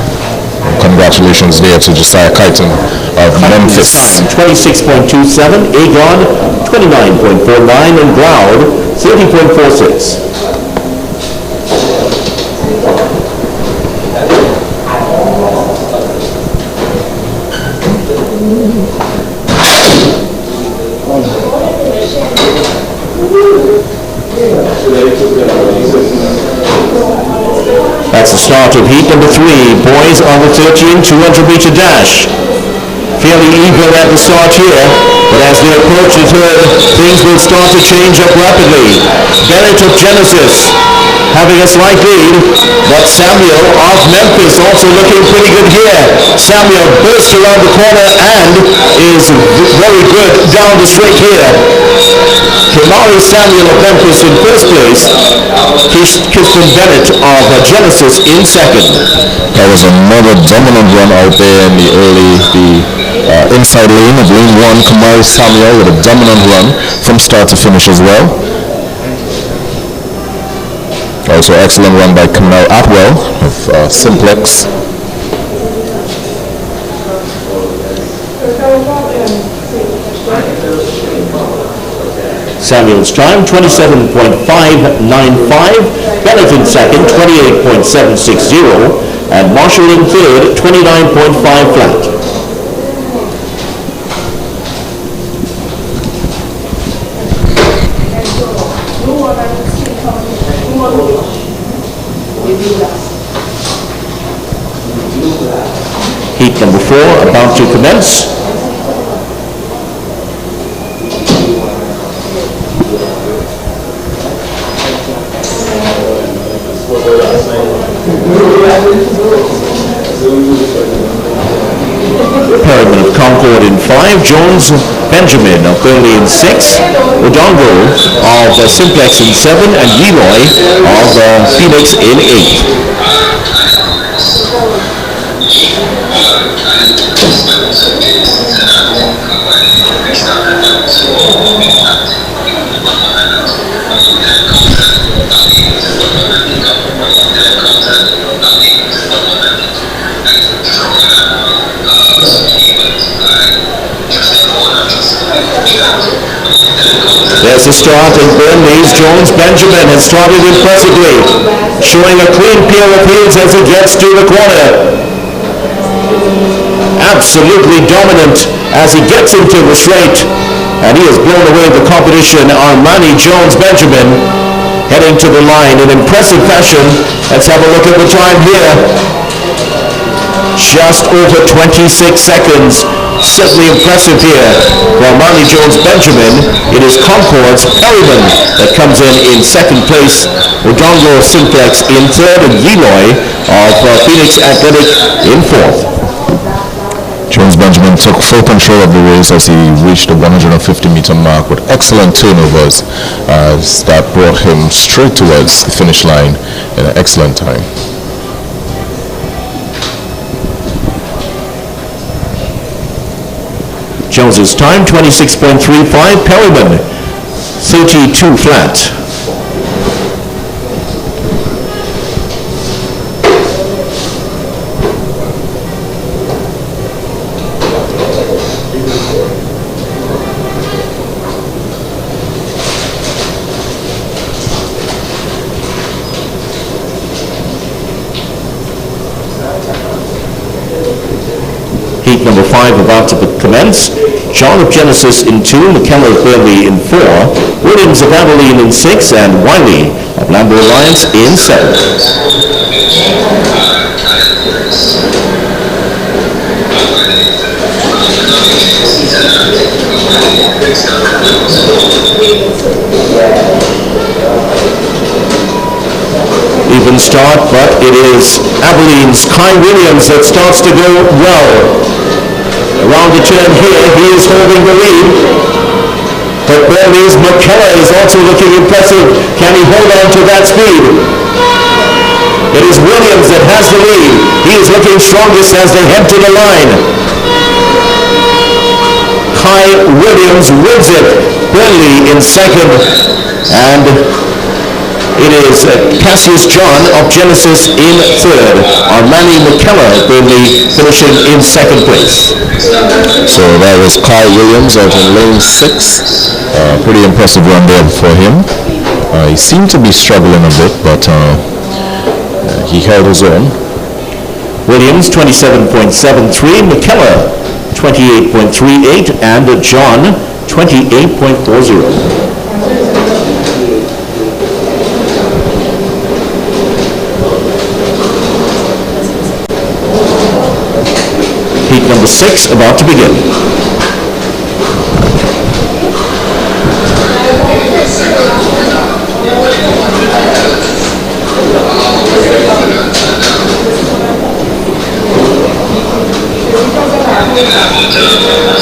Congratulations there to Josiah Kyton of Memphis. Time 26.27, Agon 29.49, and Ground 30.46. That's the start of heat number 3. Boys on the 13 200-meter dash. Fairly even at the start here, but as they approach the turn, things will start to change up rapidly. Bennett of Genesis having a slight lead, but Samuel of Memphis also looking pretty good here. Samuel bursts around the corner and is very good down the straight here. Kamari Samuel of Memphis in first place. Kirsten Bennett of Genesis in second. That was another dominant run out there in the inside lane of lane 1. Kamari Samuel with a dominant run from start to finish as well. Also excellent run by Kamel Atwell of Simplex. Samuel's time 27.595, Bennett in second 28.760, and Marshall in third 29.5 flat. Heat number 4 about to commence. Perryman of Concord Concord in 5, Jones Benjamin of Burnley in 6, Odongo of Simplex in 7, and Leroy of Phoenix in 8. There's a start in Burnley's Jones Benjamin has started impressively, showing a clean pair of heels as he gets to the corner. Absolutely dominant as he gets into the straight, and he has blown away the competition. Armani Jones Benjamin heading to the line in impressive fashion. Let's have a look at the time here. Just over 26 seconds. Certainly impressive here for Armani Jones Benjamin. It is Concord's Perryman that comes in second place. Odongo Simplex in third, and Leroy of Phoenix Athletic in fourth. Jones Benjamin took full control of the race as he reached the 150-meter mark with excellent turnovers that brought him straight towards the finish line in an excellent time. Jones's time 26.35, Perryman 32 flat. Heat number 5 about to commence. John of Genesis in 2, McKellar of Burnley in 4, Williams of Abilene in 6, and Wiley of Lambeau Alliance in 7. Even start, but it is Abilene's Kai Williams that starts to go well. Around the turn here, he is holding the lead. But Burnley's McKellar is also looking impressive. Can he hold on to that speed? It is Williams that has the lead. He is looking strongest as they head to the line. Kai Williams wins it. Burnley in second. And it is Cassius John of Genesis in third. Armani McKellar Burnley finishing in second place. So that was Kai Williams out in lane 6. Pretty impressive run there for him. He seemed to be struggling a bit, but he held his own. Williams 27.73, McKellar 28.38, and John 28.40. Heat number 6 about to begin.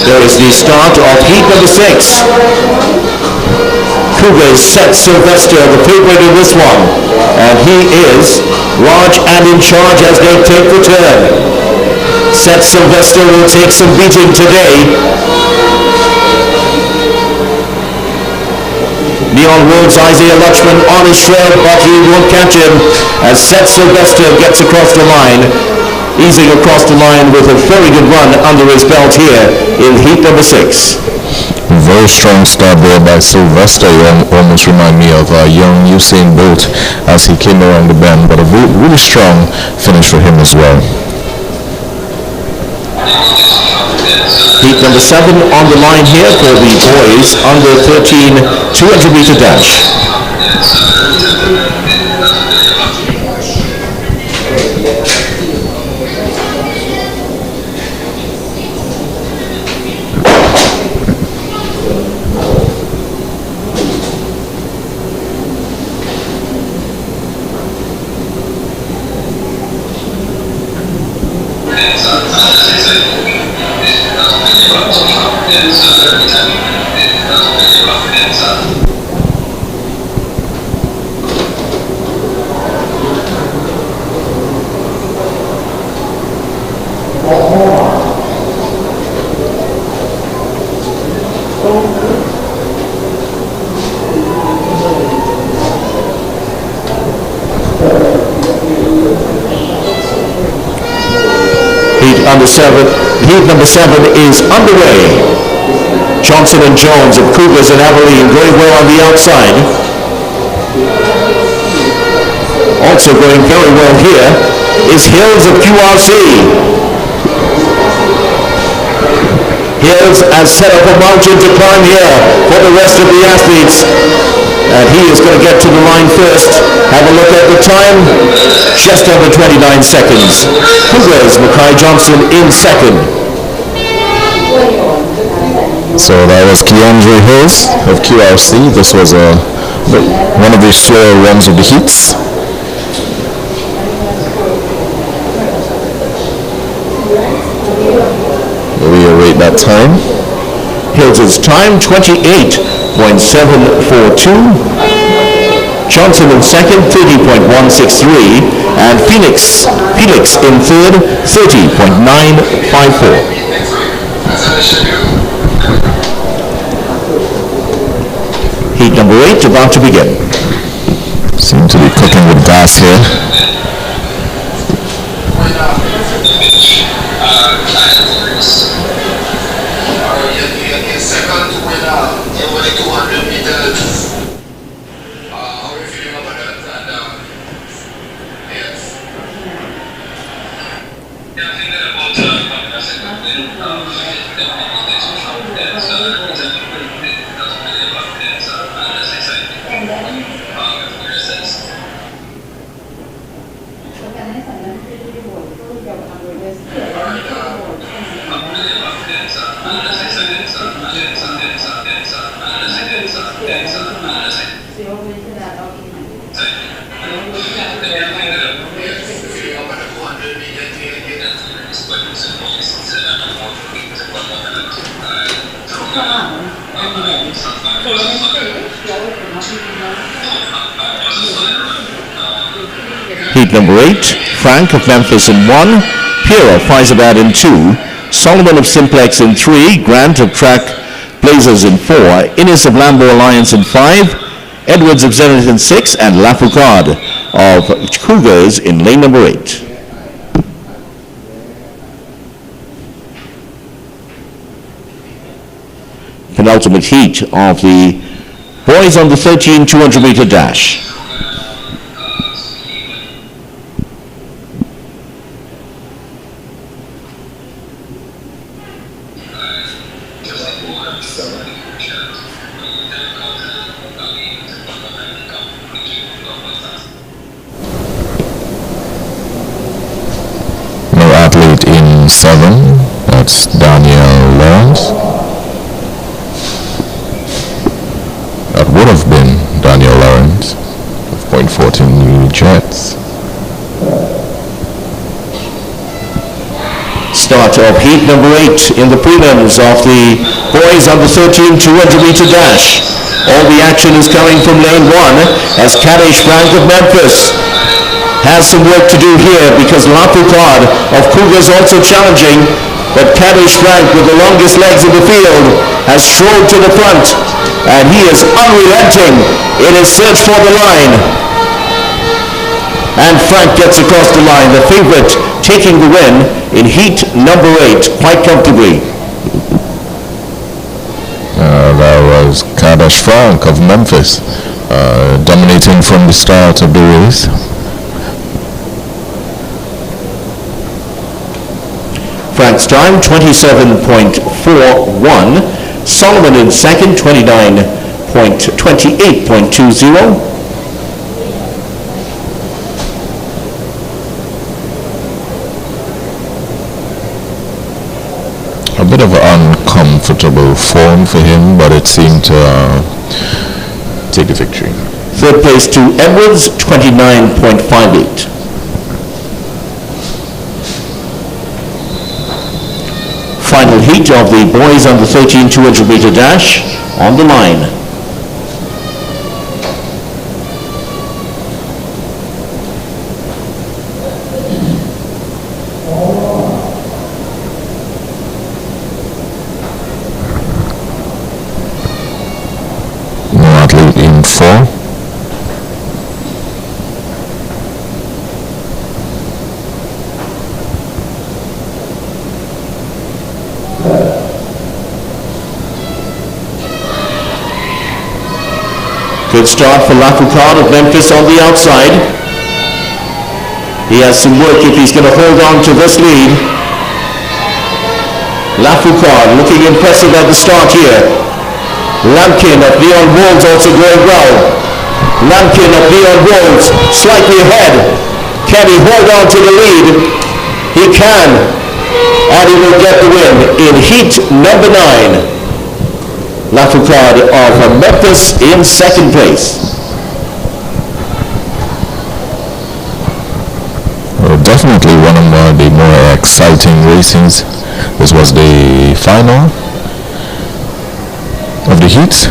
There is the start of heat number 6. Cougars Seth Sylvester, the favorite in this one, and he is large and in charge as they take the turn. Seth Sylvester will take some beating today. Neon Woods, Isaiah Lutchman on his trail, but he won't catch him as Seth Sylvester gets across the line, easing across the line with a very good run under his belt here in heat number 6. Very strong start there by Sylvester. You almost remind me of young Usain Bolt as he came around the bend, but a really strong finish for him as well. Heat number 7 on the line here for the boys under 13 200-meter dash. Heat number 7 is underway. Johnson and Jones of Cougars and Abilene going well on the outside. Also going very well here is Hills of QRC. Hills has set up a mountain to climb here for the rest of the athletes. And he is going to get to the line first. Have a look at the time. Just under 29 seconds. Cougars, Mackay Johnson in second. So that was Keandre Hills of QRC. This was one of the slower runs of the heats. We await that time. Hills' time, 28.742. Johnson in second, 30.163. And Felix in third, 30.954. Heat number 8 about to begin. Seem to be cooking with gas here. Heat number 8, Frank of Memphis in 1, Pierre of Fyzabad in 2, Solomon of Simplex in 3, Grant of Track Blazers in 4, Innes of Lambo Alliance in 5, Edwards of Zenith in 6, and Lafoucade of Cougars in lane number 8. Penultimate heat of the boys on the 13 200-meter dash. No athlete in 7. That's Daniel Lawrence. That would have been Daniel Lawrence of .14 New Jets. Start of heat number 8 in the prelims of the boys on the 13 200-meter dash. All the action is coming from lane 1 as Kadesh Frank of Memphis has some work to do here because Lafoucade of Cougars also challenging, but Kadesh Frank with the longest legs in the field has strode to the front and he is unrelenting in his search for the line. And Frank gets across the line, the favorite taking the win in heat number 8 quite comfortably. That was Kadesh Frank of Memphis dominating from the start of the race. Frank's time, 27.41. Solomon in second, 28.20. A bit of an uncomfortable form for him, but it seemed to take the victory. Third place to Edwards, 29.58. final heat of the boys under 13 200 meter dash on the line. No athlete in 4. Good start for Lafoucard of Memphis on the outside. He has some work if he's going to hold on to this lead. Lafoucard looking impressive at the start here. Lampkin of Leon Wolds also going well. Lampkin of Leon Wolds slightly ahead. Can he hold on to the lead? He can. And he will get the win in heat number 9. Lafoucard of Memphis in second place. Well, definitely one of the more exciting racings. This was the final of the heats.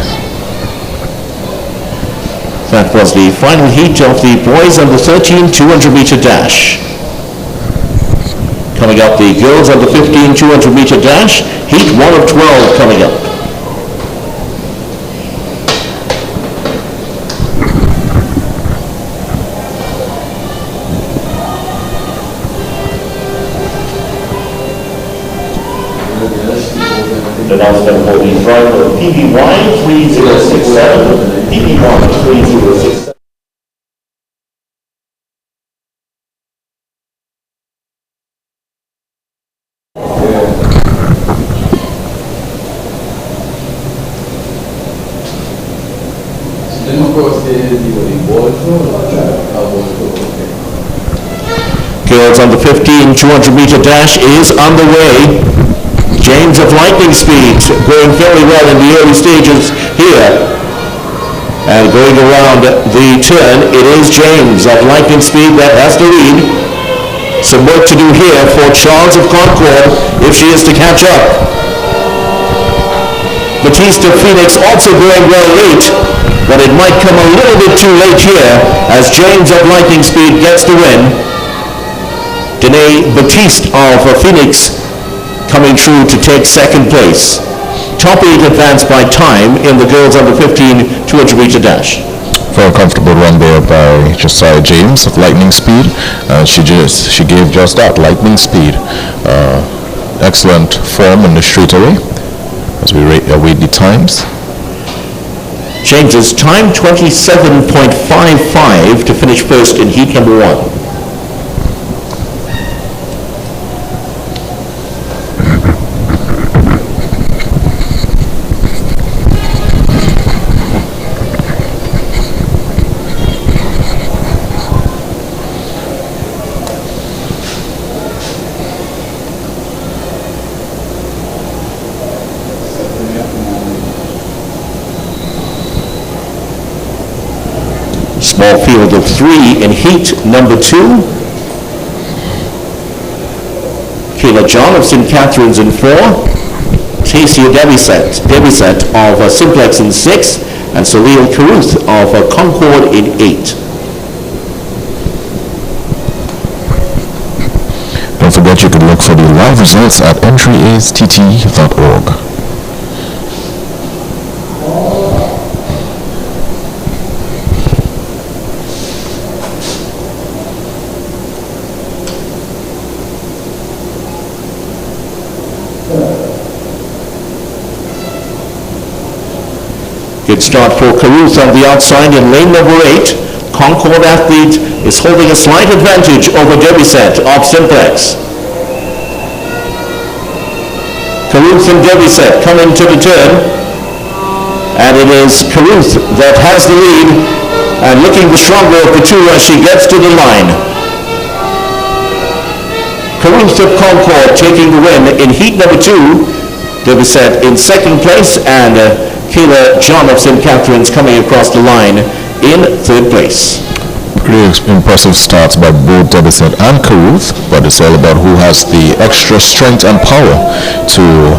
That was the final heat of the boys under 13 200 meter dash. Coming up, the girls under 15 200 meter dash, heat 1 of 12 coming up. Announcement for the driver of PBY 3067, PBY 3067. Then of course the ball Girls under 15 200 meter dash is underway. James of Lightning Speed going very well in the early stages here. And going around the turn, it is James of Lightning Speed that has the lead. Some work to do here for Charles of Concord if she is to catch up. Batista Phoenix also going well late, but it might come a little bit too late here as James of Lightning Speed gets the win. Danae Batiste of Phoenix coming through to take second place. Top 8 advanced by time in the girls under 15 200 meter dash. Very comfortable run there by Josiah James of Lightning Speed. She gave just that, lightning speed. Excellent form in the straightaway as we await the times. James's time 27.55 to finish first in heat number 1. Small field of 3 in heat number 2. Kayla John of St. Catharines in 4. Tasia Debiset of Simplex in 6. And Salil Caruth of Concord in 8. Don't forget you can look for the live results at entryastt.org. Good start for Caruth on the outside in lane number 8. Concord athlete is holding a slight advantage over Debiset of Simplex. Caruth and Debiset coming to the turn. And it is Caruth that has the lead and looking the stronger of the two as she gets to the line. Caruth of Concord taking the win in heat number 2. Debiset in second place and Kayla John of St. Catharines coming across the line in third place. Pretty impressive starts by both Debicet and Caruth, but it's all about who has the extra strength and power to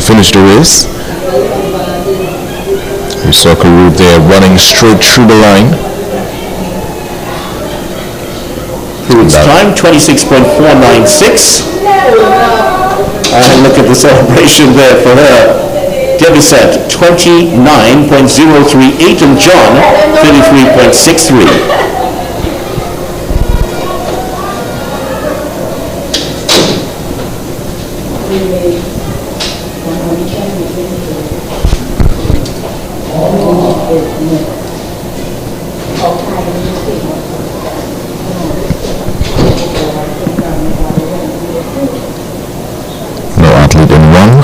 finish the race. We saw Caruth there running straight through the line. Caruth's time 26.496. And look at the celebration there for her. Debicet 29.038 and John 33.63. No athlete in one.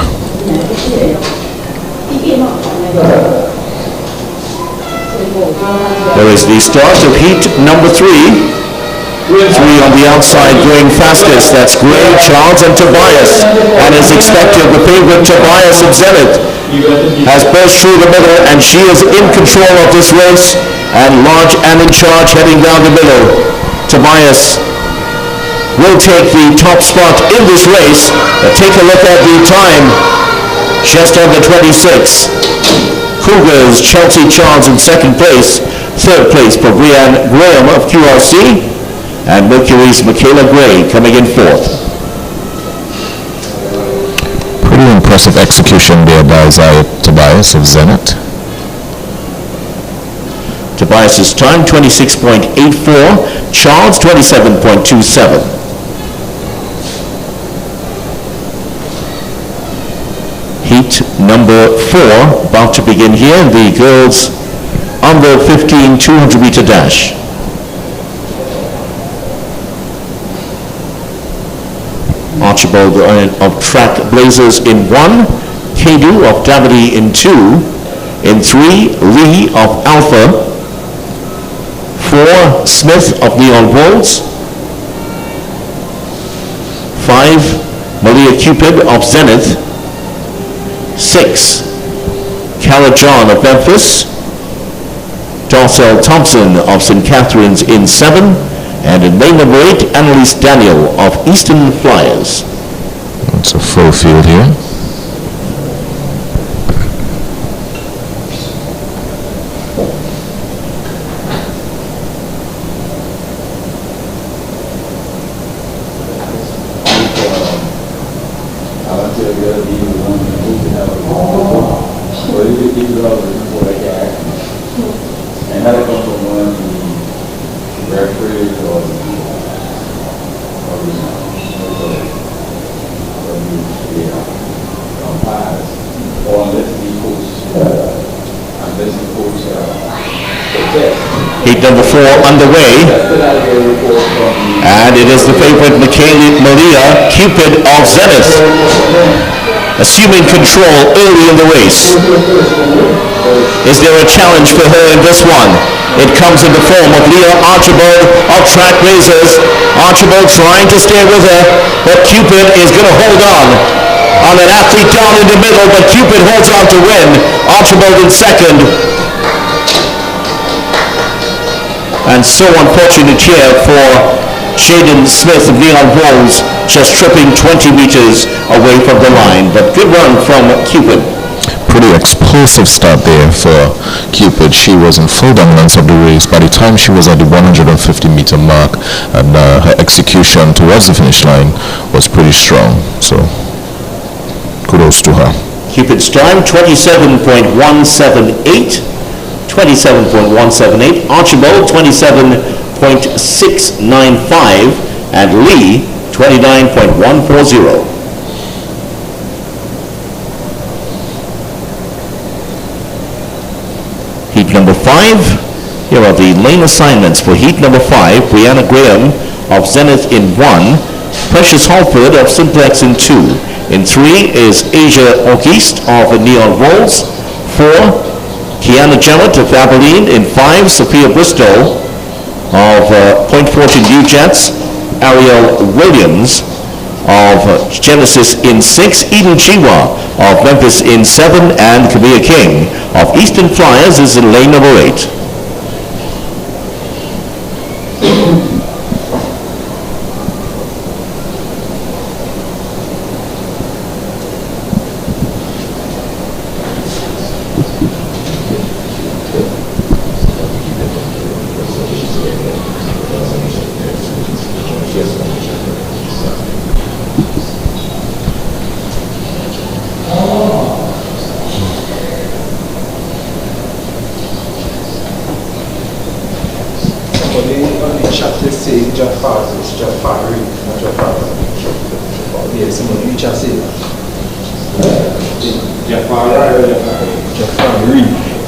There is the start of heat number 3. 3 on the outside going fastest. That's Gray, Charles, and Tobias. And as expected, the favorite Tobias of Zenith has burst through the middle, and she is in control of this race and large and in charge heading down the middle. Tobias will take the top spot in this race. Take a look at the time, just under 26. Cougars, Chelsea Charles in second place. Third place for Brianne Graham of QRC, and Mercury's Michaela Gray coming in fourth. Pretty impressive execution there by Isaiah Tobias of Zenith. Tobias's time 26.84, Charles 27.27. Heat number 4 about to begin here, the girls under 15 200 meter dash. Archibald of Track Blazers in 1, Kadu of Davide in 2, in 3, Lee of Alpha, 4, Smith of Neon Wolves, 5, Malia Cupid of Zenith, 6, Cara John of Memphis, Darcel Thompson of St. Catherine's in 7, and in lane number 8, Annalise Daniel of Eastern Flyers. It's a full field here. Heat number 4 underway, and it is the favorite Malia Cupid of Zenith assuming control early in the race. Is there a challenge for her in this one? It comes in the form of Leah Archibald of Track Blazers. Archibald trying to stay with her, but Cupid is going to hold on an athlete down in the middle, but Cupid holds on to win. Archibald in second. And so unfortunate here for Shaden Smith of Neon Wolves, just tripping 20 meters away from the line. But good run from Cupid. Pretty explosive start there for Cupid. She was in full dominance of the race by the time she was at the 150-meter mark, and her execution towards the finish line was pretty strong. So kudos to her. Cupid's time 27.178. 27.178, Archibald 27.695, and Lee 29.140. Heat number 5. Here are the lane assignments for heat number 5. Brianna Graham of Zenith in 1, Precious Halford of Simplex in 2. In 3 is Asia Auguste of Neon Wolves. 4, Kiana Jarrett of Abilene. In 5, Sophia Bristow of Point Fortune New Jets. Ariel Williams of Genesis in 6, Eden Chiwa of Memphis in 7, and Kabir King of Eastern Flyers is in lane number 8.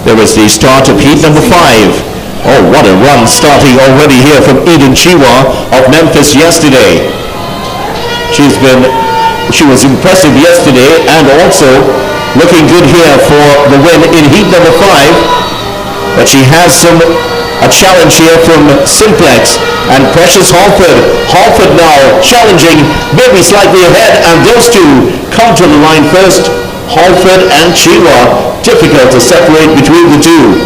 There is the start of heat number 5. Oh, what a run starting already here from Eden Chiwa of Memphis yesterday. She was impressive yesterday and also looking good here for the win in heat number 5. But she has a challenge here from Simplex and Precious Halford. Halford now challenging, maybe slightly ahead, and those two come to the line first. Halford and Chiwa, difficult to separate between the two.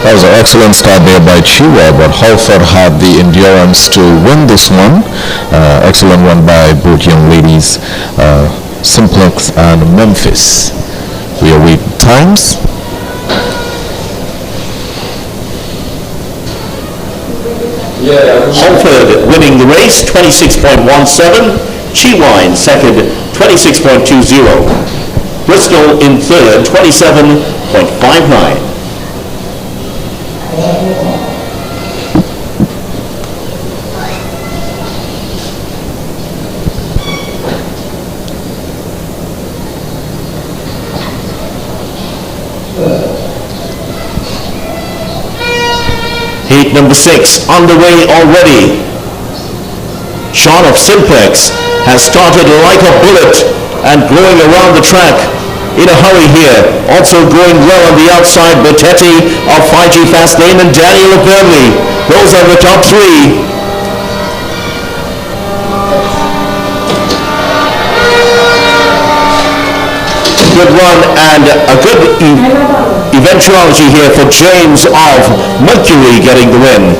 That was an excellent start there by Chiwa, but Halford had the endurance to win this one. Excellent one by both young ladies, Simplex and Memphis. We await times. Halford winning the race, 26.17. Chiwa in second, 26.20. Bristol in third, 27.59. Heat number 6 underway already. Sean of Simplex has started like a bullet and going around the track in a hurry here. Also going well on the outside, Botetti of 5G Fast Lane and Daniel of Burnley. Those are the top 3. Good run and a good eventuality here for James of Mercury getting the win.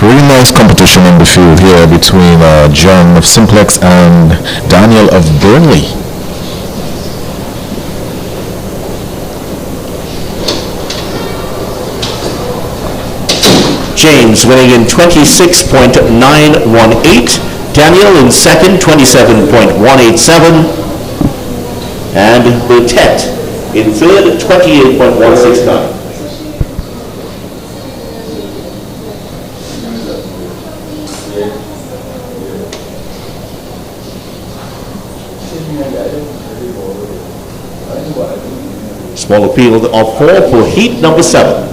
Really nice competition in the field here between John of Simplex and Daniel of Burnley. James winning in 26.918. Daniel in second, 27.187. And Botet in third, 28.169. Small appeal of 4 for heat number 7.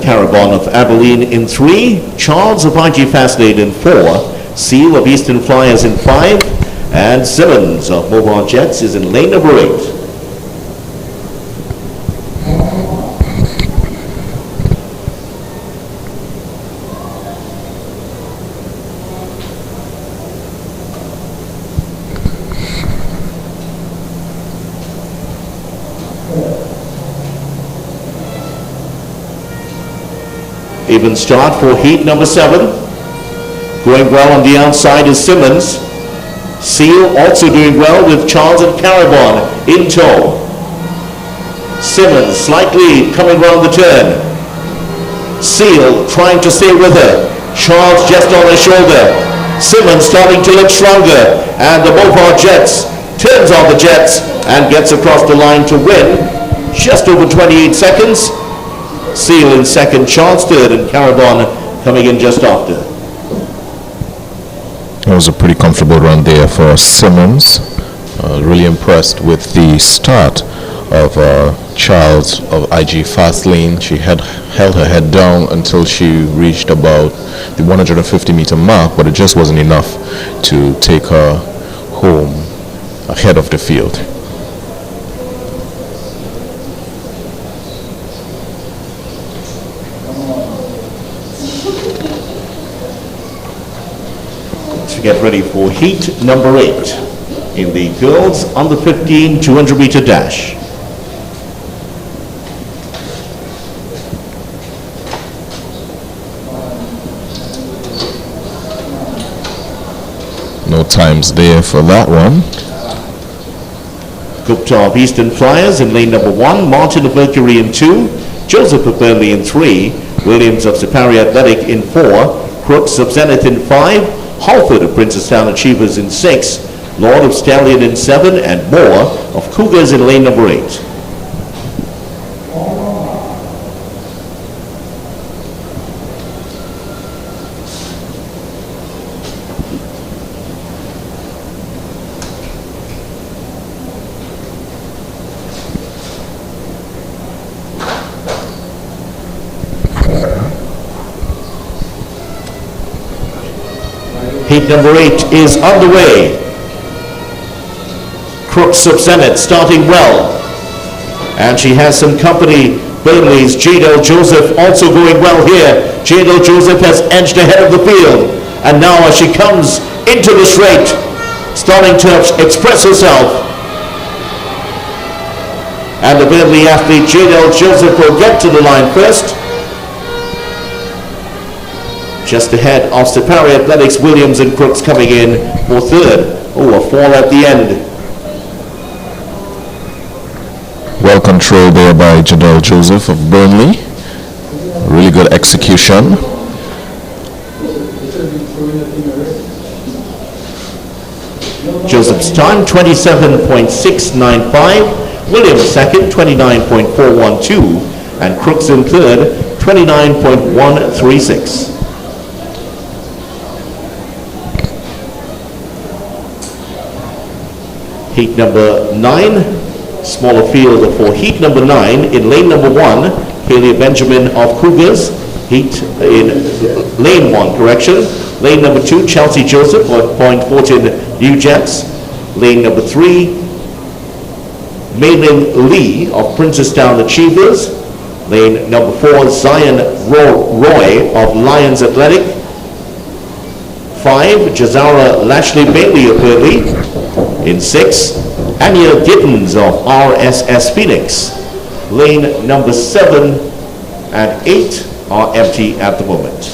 Carabon of Abilene in 3, Charles of IG Fastlane in 4, Seal of Eastern Flyers in 5, and Simmons of Mobile Jets is in lane number 8. Even start for heat number 7. Going well on the outside is Simmons. Seal also doing well with Charles and Carabon in tow. Simmons slightly coming round the turn. Seal trying to stay with her. Charles just on her shoulder. Simmons starting to look stronger, and the Mopar Jets turns on the Jets and gets across the line to win just over 28 seconds. Seal in second, Charles third, and Carabon coming in just after. It was a pretty comfortable run there for Simmons. Really impressed with the start of Charles of IG Fast Lane. She held her head down until she reached about the 150-meter mark, but it just wasn't enough to take her home ahead of the field. To get ready for heat number 8 in the girls under 15 200-meter dash. No times there for that one. Gupta of Eastern Flyers in lane number 1, Martin of Mercury in 2, Joseph of Burnley in 3, Williams of Superior Athletic in 4, Crooks of Zenith in 5, Halford of Princestown Achievers in 6, Lord of Stallion in 7, and Moore of Cougars in lane number 8. Heat number 8 is underway. Crooks of Zenith starting well. And she has some company. Burnley's Jadel Joseph also going well here. Jadel Joseph has edged ahead of the field. And now as she comes into the straight, starting to express herself. And the Burnley athlete Jadel Joseph will get to the line first. Just ahead of Superior Athletics, Williams and Crooks coming in for third. Oh, a fall at the end. Well controlled there by Jadel Joseph of Burnley. Really good execution. Joseph's time 27.695. Williams second 29.412. And Crooks in third 29.136. Heat number 9, smaller field for heat number 9 in lane number 1, Haley Benjamin of Cougars. Heat in lane 1, correction. Lane number 2, Chelsea Joseph of Point Fortin New Jets. Lane number 3, Mei-Ling Lee of Princestown Achievers. Lane number 4, Zion Roy of Lions Athletic. 5, Jazara Lashley Bailey of Burnley. In 6, Anya Gittins of RSS Phoenix. Lane number 7 and 8 are empty at the moment.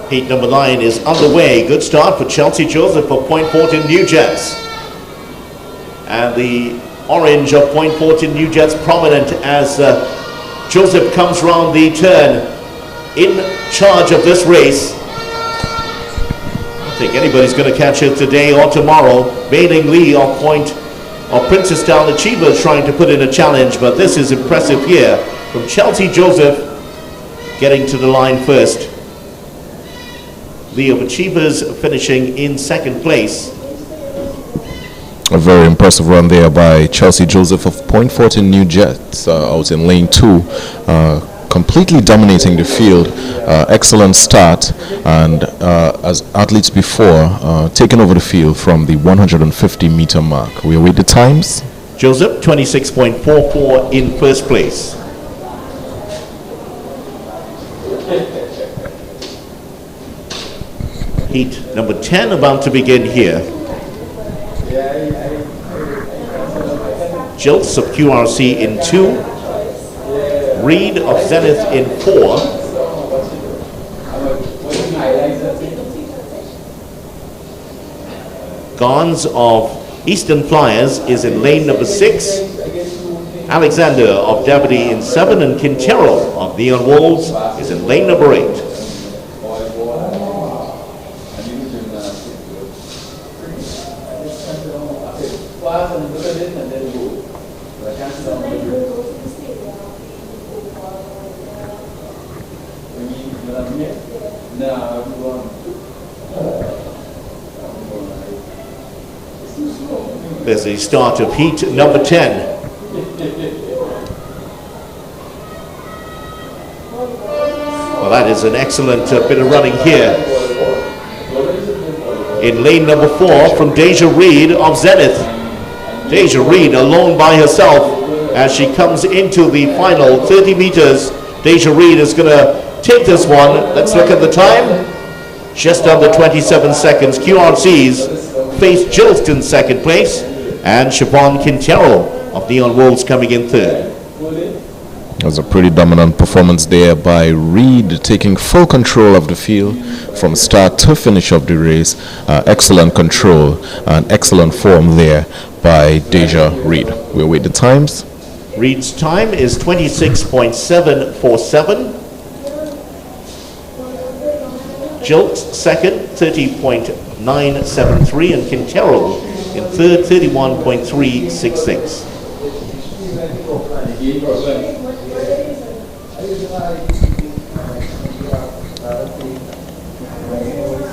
Heat number 9 is underway. Good start for Chelsea Joseph of Point Fortin New Jets. And the orange of Point Fortin New Jets prominent as Joseph comes round the turn in charge of this race. I don't think anybody's going to catch it today or tomorrow. Mei-Ling Lee of Princestown Achievers trying to put in a challenge, but this is impressive here from Chelsea Joseph getting to the line first. Lee of Achievers finishing in second place. A very impressive run there by Chelsea Joseph of Point Fortin New Jets out in lane 2, completely dominating the field. Excellent start, and as athletes before, taking over the field from the 150-meter mark. We await the times. Joseph 26.44 in first place. Heat number 10 about to begin here. Jilts of QRC in 2. Reed of Zenith in 4. Gons of Eastern Flyers is in lane number 6. Alexander of Davide in 7, and Quintero of Neon Wolves is in lane number 8. There's the start of heat number 10. Well, that is an excellent bit of running here. In lane number 4 from Deja Reed of Zenith. Deja Reed alone by herself as she comes into the final 30 meters. Deja Reed is going to take this one. Let's look at the time. Just under 27 seconds. QRC's Faith Jilt in second place, and Siobhan Quintero of Neon Wolves coming in third. It was a pretty dominant performance there by Reed, taking full control of the field from start to finish of the race. Excellent control and excellent form there by Deja Reed. We'll wait the times. Reed's time is 26.747. Jilt second, 30.973, and Quintero in third, 31.366.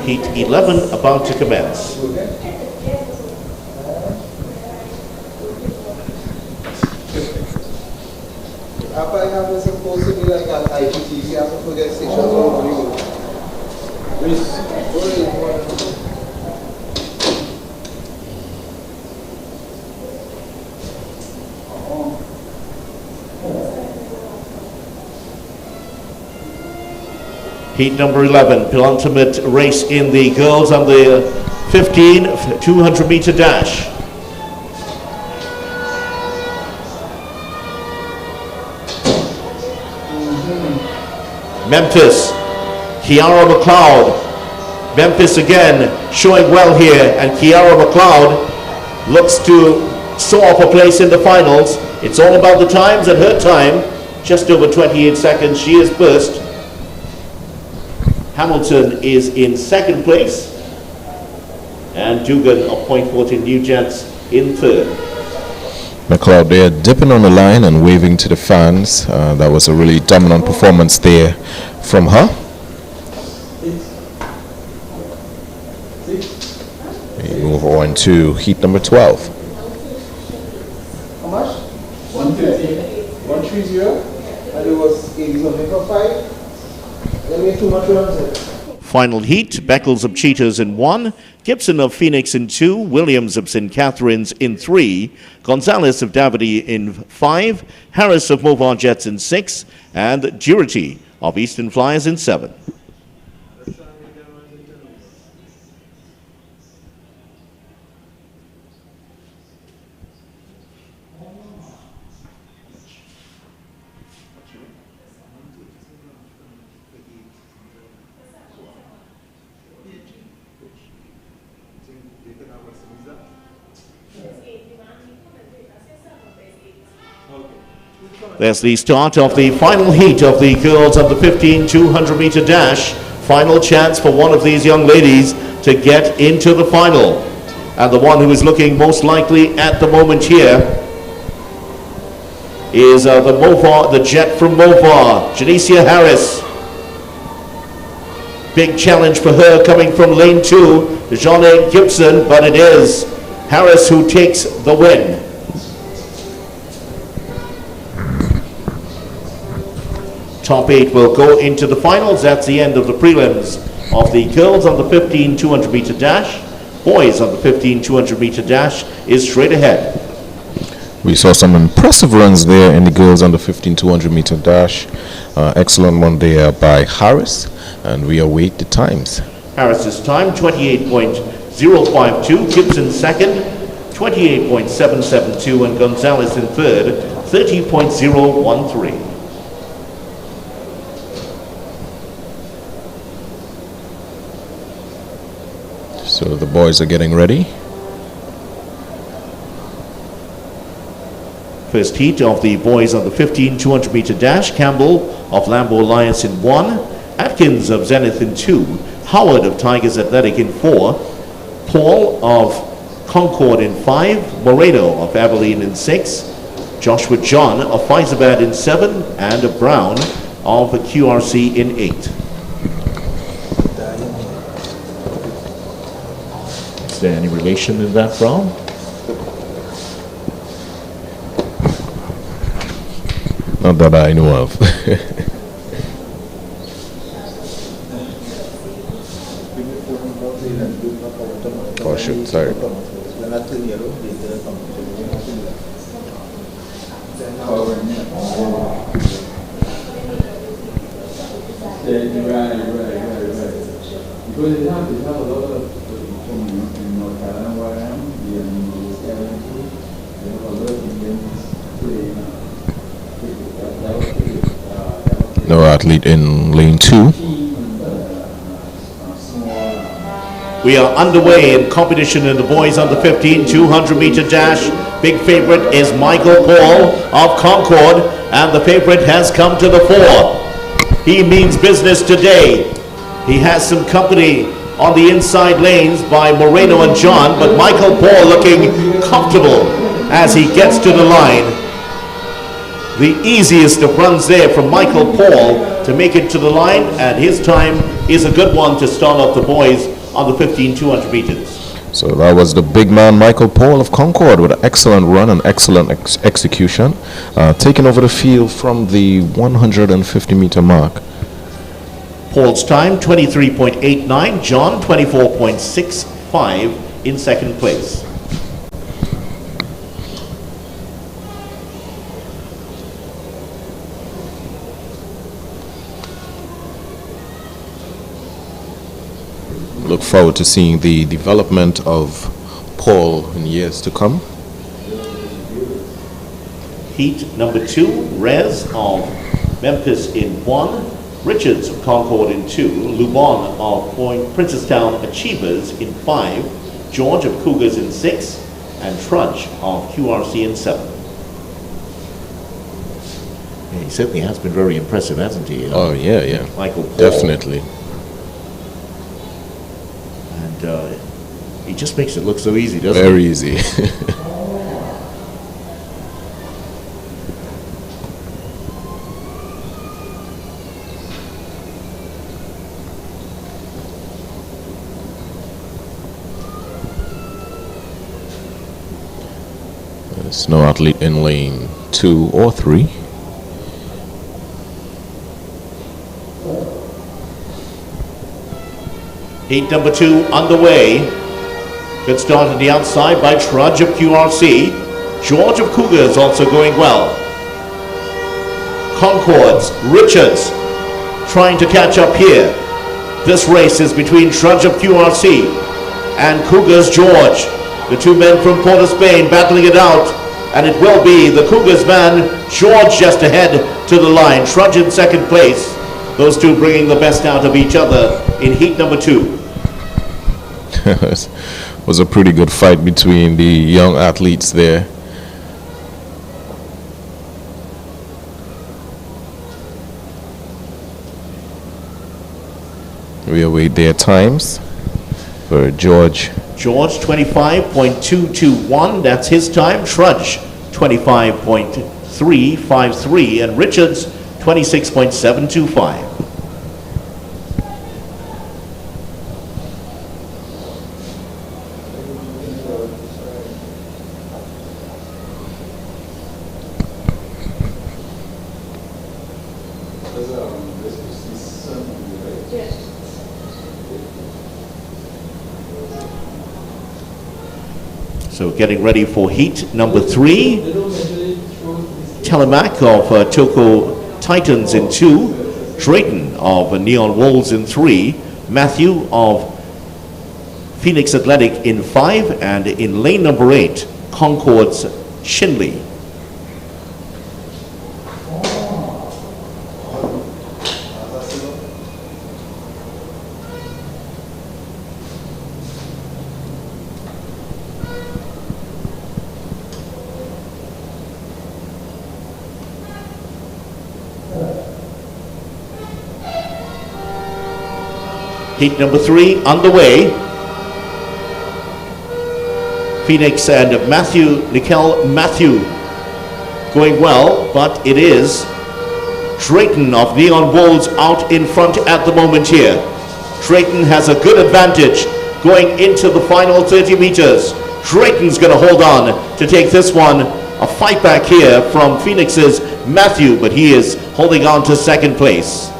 Heat 11 about to commence. After I have this supposed to be like an IPTV, I have to forget sections of you. Heat number 11, penultimate race in the girls on the 15 200 meter dash. Memphis, Kiara McLeod. Memphis again showing well here, and Kiara McLeod looks to saw off a place in the finals. It's all about the times, and her time, just over 28 seconds. She is first. Hamilton is in second place, and Dugan of Point Fortin Nugents in third. McLeod there dipping on the line and waving to the fans. That was a really dominant performance there from her. We move on to heat number 12. How much? 130. 130. And it was 80 something for 5. Let me too much runs. Final heat, Beckles of Cheetahs in 1, Gibson of Phoenix in 2, Williams of St. Catharines in 3, Gonzalez of Davide in 5, Harris of Movar Jets in 6, and Durity of Eastern Flyers in 7. There's the start of the final heat of the girls of the 15 200 meter dash. Final chance for one of these young ladies to get into the final. And the one who is looking most likely at the moment here is the jet from Movar, Janicia Harris. Big challenge for her coming from lane 2, Jeanne Gibson, but it is Harris who takes the win. Top 8 will go into the finals. That's the end of the prelims of the girls on the 15 200 meter dash. Boys on the 15 200 meter dash is straight ahead. We saw some impressive runs there in the girls on the 15 200 meter dash. Excellent one there by Harris, and we await the times. Harris's time 28.052, Gibson second 28.772, and Gonzalez in third, 30.013. So the boys are getting ready. First heat of the boys on the 200 meter dash. Campbell of Lambeau Alliance in 1, Atkins of Zenith in 2, Howard of Tigers Athletic in 4, Paul of Concord in 5, Moreno of Abilene in 6, Joshua John of Pfizerbad in 7, and Brown of the QRC in 8. Is there any relation in that, Brown? Not that I know of. Oh shoot, sorry. Right. Because it have a lot of, from in North Carolina where I am, they have a lot of Indians playing. No athlete in lane 2. We are underway in competition in the boys under 200 meter dash. Big favorite is Michael Paul of Concord, and the favorite has come to the fore. He means business today. He has some company on the inside lanes by Moreno and John, but Michael Paul looking comfortable as he gets to the line. The easiest of runs there from Michael Paul to make it to the line, and his time is a good one to start off the boys on the 200 meters. So that was the big man Michael Paul of Concord with an excellent run and excellent execution, taking over the field from the 150 meter mark. Paul's time 23.89, John 24.65 in second place. Look forward to seeing the development of Paul in years to come. Heat number 2, Rez of Memphis in 1, Richards of Concord in 2, Lubon of Princestown Achievers in 5, George of Cougars in 6, and Trudge of QRC in 7. Yeah, he certainly has been very impressive, hasn't he? Oh yeah. Michael Paul. Definitely. He just makes it look so easy, doesn't Very he? easy. There's no athlete in lane 2 or 3. Heat number 2 underway. Good start at the outside by Trudge of QRC. George of Cougars also going well. Concord's Richards trying to catch up here. This race is between Trudge of QRC and Cougars George. The two men from Port of Spain battling it out, and it will be the Cougars man, George, just ahead to the line. Trudge in second place. Those two bringing the best out of each other in heat number 2. It was a pretty good fight between the young athletes there. We await their times for George. George 25.221, that's his time. Trudge 25.353, and Richards 26.725. So getting ready for heat number 3. Telemac of Toko Titans in 2. Drayton of Neon Wolves in 3. Matthew of Phoenix Athletic in 5, and in lane number 8, Concord's Shinley. Heat number 3 underway. Phoenix and Matthew going well, but it is Drayton of Neon Wolves out in front at the moment here. Drayton has a good advantage going into the final 30 meters. Drayton's going to hold on to take this one. A fight back here from Phoenix's Matthew, but he is holding on to second place.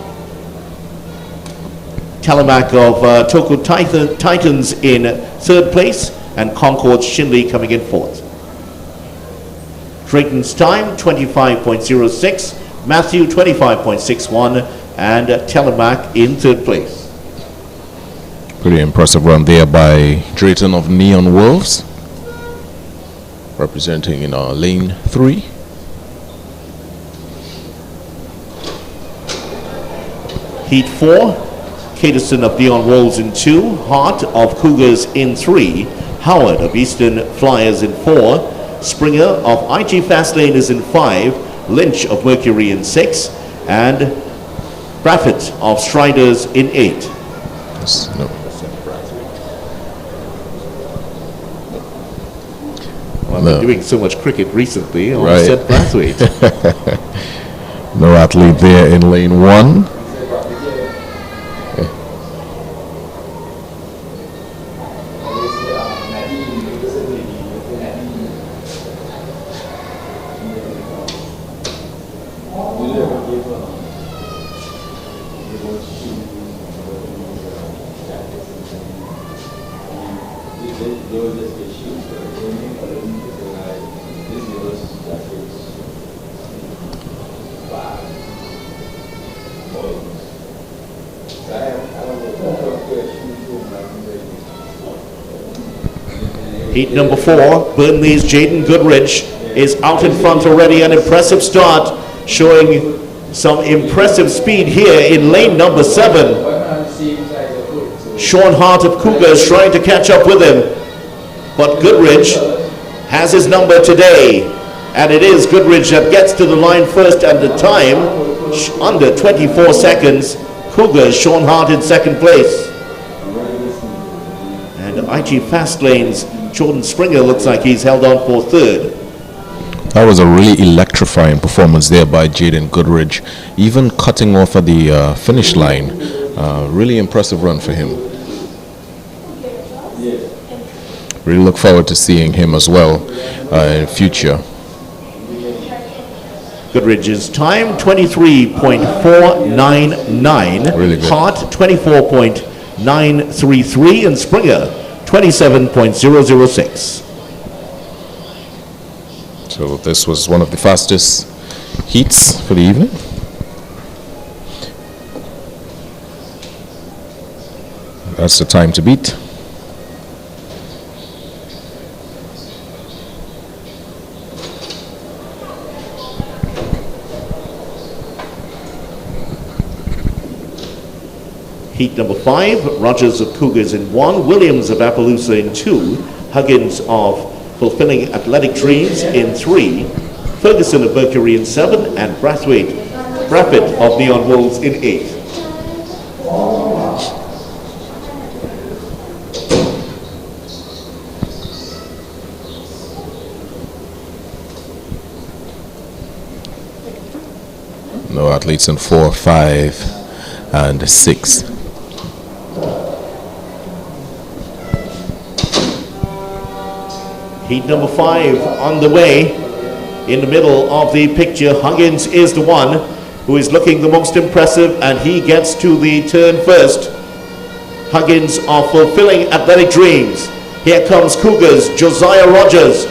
Telemac of Toko Titans in third place, and Concord's Shinley coming in fourth. Drayton's time 25.06, Matthew 25.61, and Telemac in third place. Pretty impressive run there by Drayton of Neon Wolves, representing in lane 3. Heat 4. Caterson of Neon Wolves in 2, Hart of Cougars in 3, Howard of Eastern Flyers in 4, Springer of IG Fastlane is in 5, Lynch of Mercury in 6, and Braffett of Striders in 8. No. Well, I've been doing so much cricket recently, I Right. said Brathwaite. No athlete there in lane 1. Heat number 4, Burnley's Jaden Goodrich is out in front already. An impressive start, showing some impressive speed here in lane number 7. Sean Hart of Cougars trying to catch up with him, but Goodrich has his number today, and it is Goodrich that gets to the line first, and the time under 24 seconds. Cougars, Sean Hart in second place, and IG Fastlane's Jordan Springer looks like he's held on for third. That was a really electrifying performance there by Jaden Goodrich, even cutting off at the finish line. Really impressive run for him. Really look forward to seeing him as well in future. Goodrich's time 23.499, Really good. Hart 24.933, and Springer 27.006. So this was one of the fastest heats for the evening. That's the time to beat. Heat number 5, Rogers of Cougars in 1, Williams of Appaloosa in 2, Huggins of Fulfilling Athletic Dreams in 3, Ferguson of Mercury in 7, and Brathwaite of Neon Wolves in 8. No athletes in 4, 5, and 6. Heat number 5 on the way. In the middle of the picture, Huggins is the one who is looking the most impressive, and he gets to the turn first. Huggins of Fulfilling Athletic Dreams. Here comes Cougars, Josiah Rogers.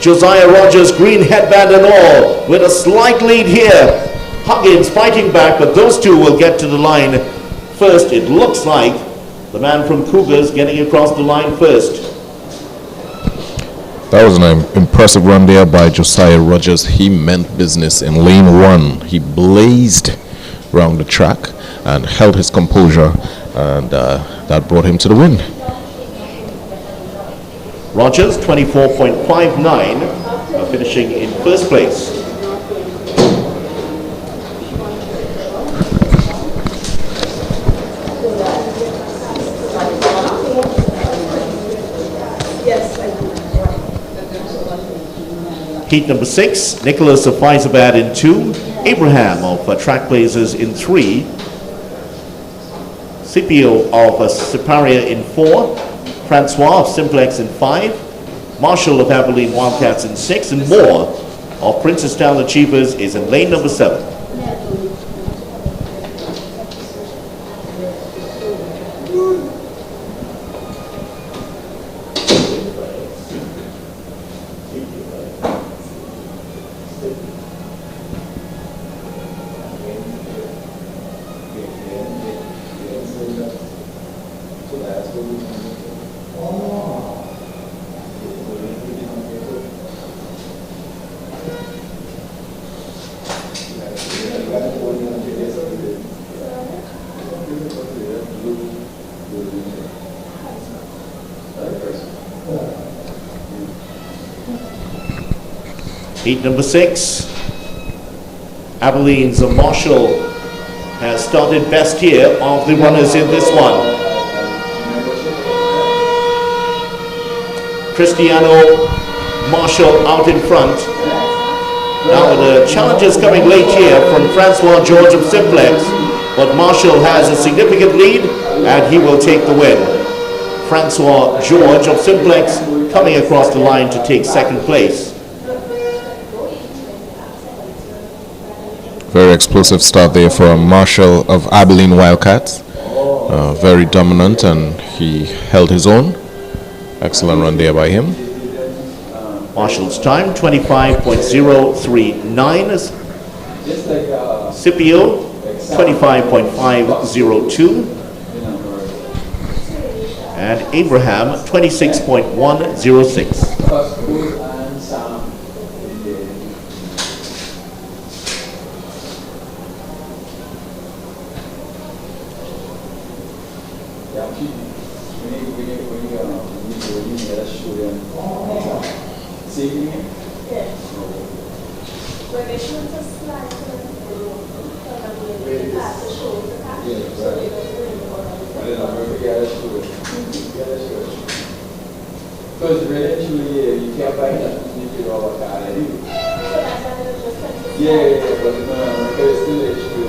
Josiah Rogers, green headband and all, with a slight lead here. Huggins fighting back, but those two will get to the line first, it looks like. The man from Cougars getting across the line first. That was an impressive run there by Josiah Rogers. He meant business in lane 1. He blazed around the track and held his composure, and that brought him to the win. Rogers, 24.59, finishing in first place. Heat number 6, Nicholas of Faizabad in 2, Abraham of Track Blazers in 3, Scipio of Siparia in 4, Francois of Simplex in 5, Marshall of Abilene Wildcats in 6, and Moore of Princess Town Achievers is in lane number 7. Heat number 6, Abilene's Marshall has started best here of the runners in this one. Cristiano Marshall out in front. Now the challenges coming late here from Francois George of Simplex, but Marshall has a significant lead and he will take the win. Francois George of Simplex coming across the line to take second place. Very explosive start there from Marshall of Abilene Wildcats. Very dominant, and he held his own. Excellent run there by him. Marshall's time, 25.039. Scipio, 25.502. And Abraham, 26.106.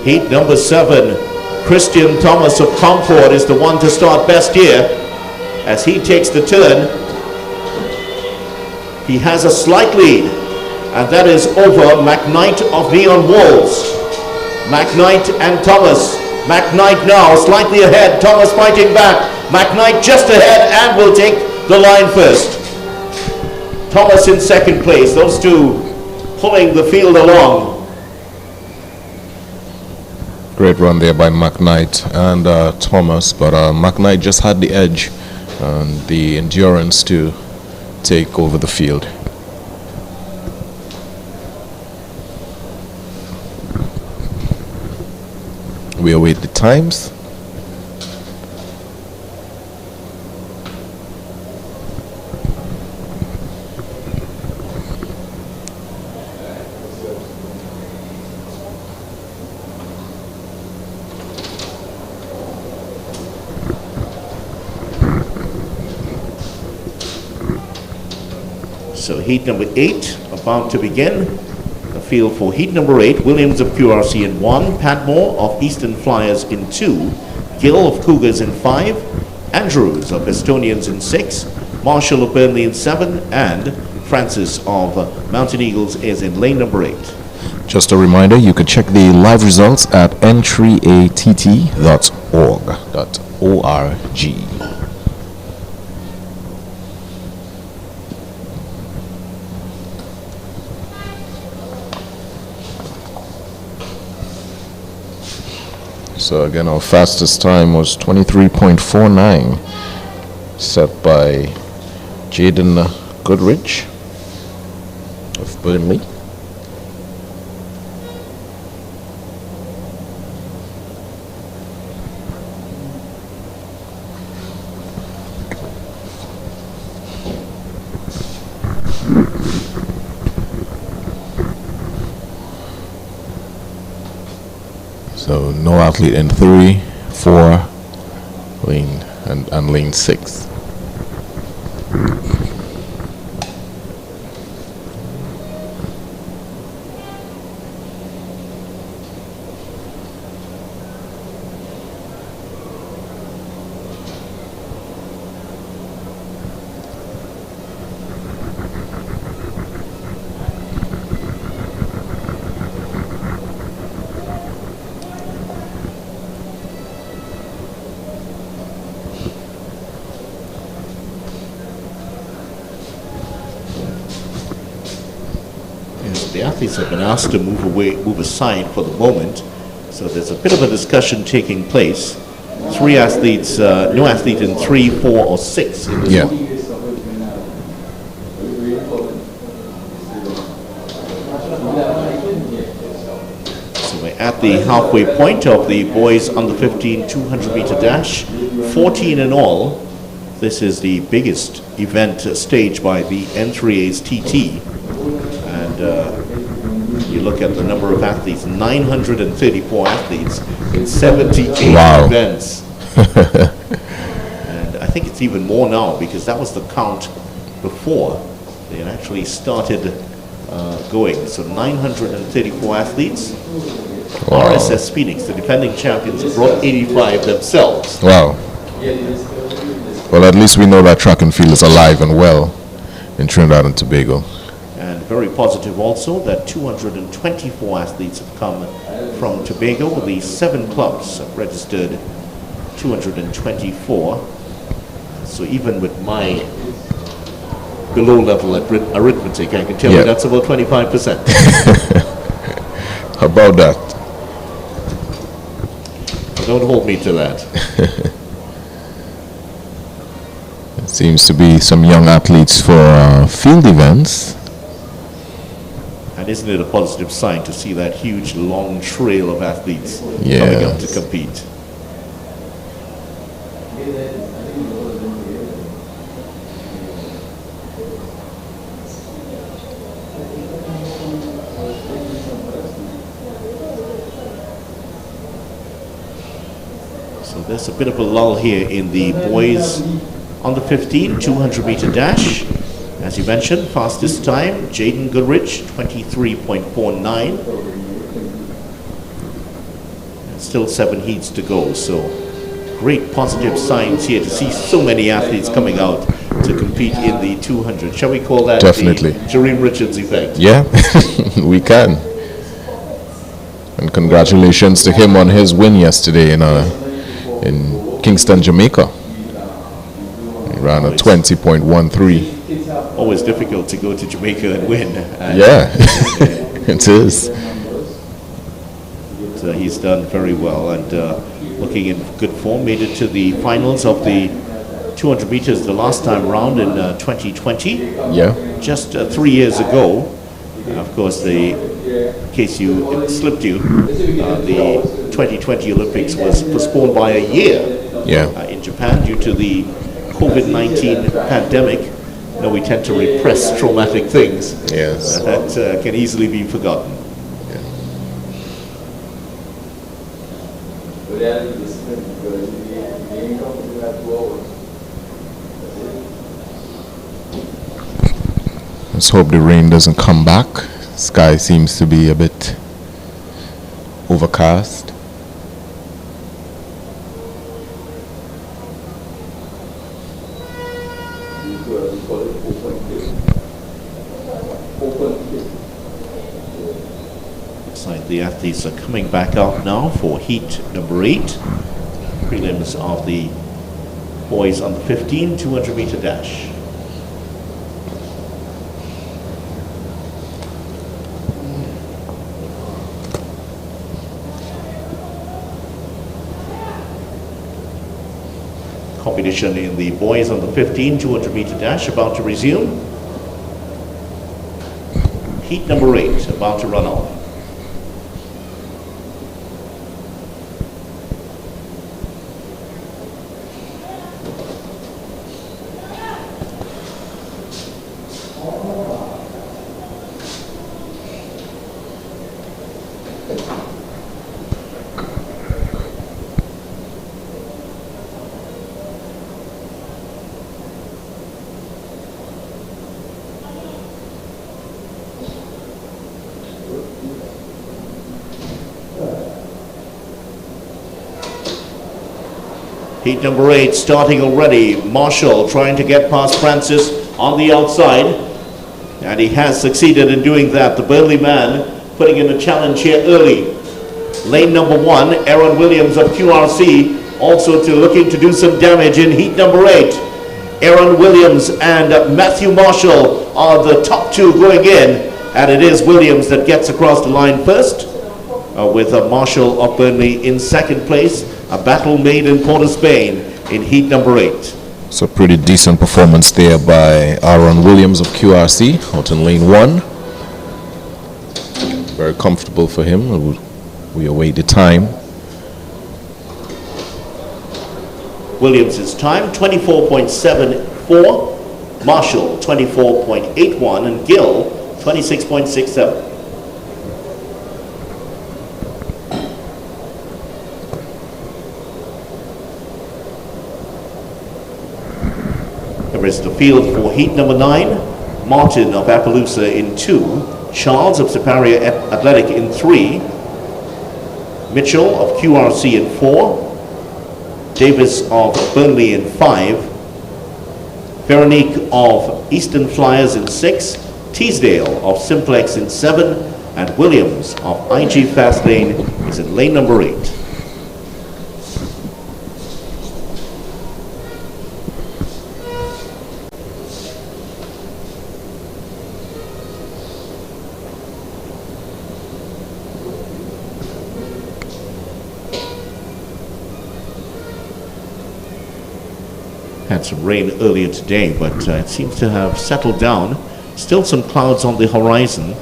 Heat number 7, Christian Thomas of Concord is the one to start best here. As he takes the turn, he has a slight lead, and that is over McKnight of Neon Wolves. McKnight and Thomas. McKnight now slightly ahead, Thomas fighting back. McKnight just ahead and will take the line first. Thomas in second place, those two pulling the field along. Great run there by McKnight and Thomas, but McKnight just had the edge and the endurance to take over the field. We await the times. So heat number 8 about to begin. The field for heat number 8, Williams of QRC in 1, Padmore of Eastern Flyers in 2, Gill of Cougars in 5, Andrews of Estonians in 6, Marshall of Burnley in 7, and Francis of Mountain Eagles is in lane number 8. Just a reminder, you can check the live results at n3att.org. So again, our fastest time was 23.49, set by Jaden Goodrich of Burnley. So no athlete in 3, 4, lane and lane 6. The athletes have been asked to move aside for the moment, so there's a bit of a discussion taking place. 3 athletes, no athlete in 3, 4, or 6 in this one. So we're at the halfway point of the boys under 15 200 meter dash, 14 in all. This is the biggest event staged by the N3A's TT. You look at the number of athletes, 934 athletes in 78 events. And I think it's even more now because that was the count before they had actually started going. So 934 athletes. Wow. RSS Phoenix, the defending champions, brought 85 themselves. Wow. Well, at least we know that track and field is alive and well in Trinidad and Tobago. And very positive also that 224 athletes have come from Tobago. The 7 clubs have registered 224. So even with my below level arithmetic, I can tell you that's about 25%. How about that? Don't hold me to that. It seems to be some young athletes for field events. And isn't it a positive sign to see that huge, long trail of athletes coming up to compete? So there's a bit of a lull here in the boys under 15 200 meter dash. As you mentioned, fastest time, Jaden Goodrich, 23.49. And still 7 heats to go, so great positive signs here to see so many athletes coming out to compete in the 200. Shall we call that Definitely the Jareem Richards effect? Yeah, we can. And congratulations to him on his win yesterday in Kingston, Jamaica. He ran a 20.13. Always difficult to go to Jamaica and win. Yeah, it is. So he's done very well and looking in good form. Made it to the finals of the 200 meters the last time round in 2020. Yeah. Just 3 years ago. Of course, in case it slipped you, the 2020 Olympics was postponed by a year in Japan due to the COVID-19 pandemic. We tend to repress traumatic things that can easily be forgotten. Let's hope the rain doesn't come back. Sky seems to be a bit overcast. Looks like the athletes are coming back out now for heat number 8. Prelims of the boys under 15 200 meter dash. competition in the boys on the 15 200-meter dash about to resume. Heat number 8 about to run off. Heat number 8 starting already. Marshall trying to get past Francis on the outside, and he has succeeded in doing that. The Burnley man putting in a challenge here early. Lane number 1, Aaron Williams of QRC, also looking to do some damage in heat number 8. Aaron Williams and Matthew Marshall are the top 2 going in, and it is Williams that gets across the line first, with Marshall of Burnley in second place. A battle made in Port of Spain in heat number 8. So pretty decent performance there by Aaron Williams of QRC out in lane 1. Very comfortable for him. We await the time. Williams' time 24.74, Marshall 24.81, and Gill 26.67. Here is the field for heat number 9. Martin of Appaloosa in 2, Charles of Superior Athletic in 3, Mitchell of QRC in 4, Davis of Burnley in 5, Veronique of Eastern Flyers in 6, Teesdale of Simplex in 7, and Williams of IG Fastlane is in lane number 8. Had some rain earlier today, but it seems to have settled down. Still some clouds on the horizon,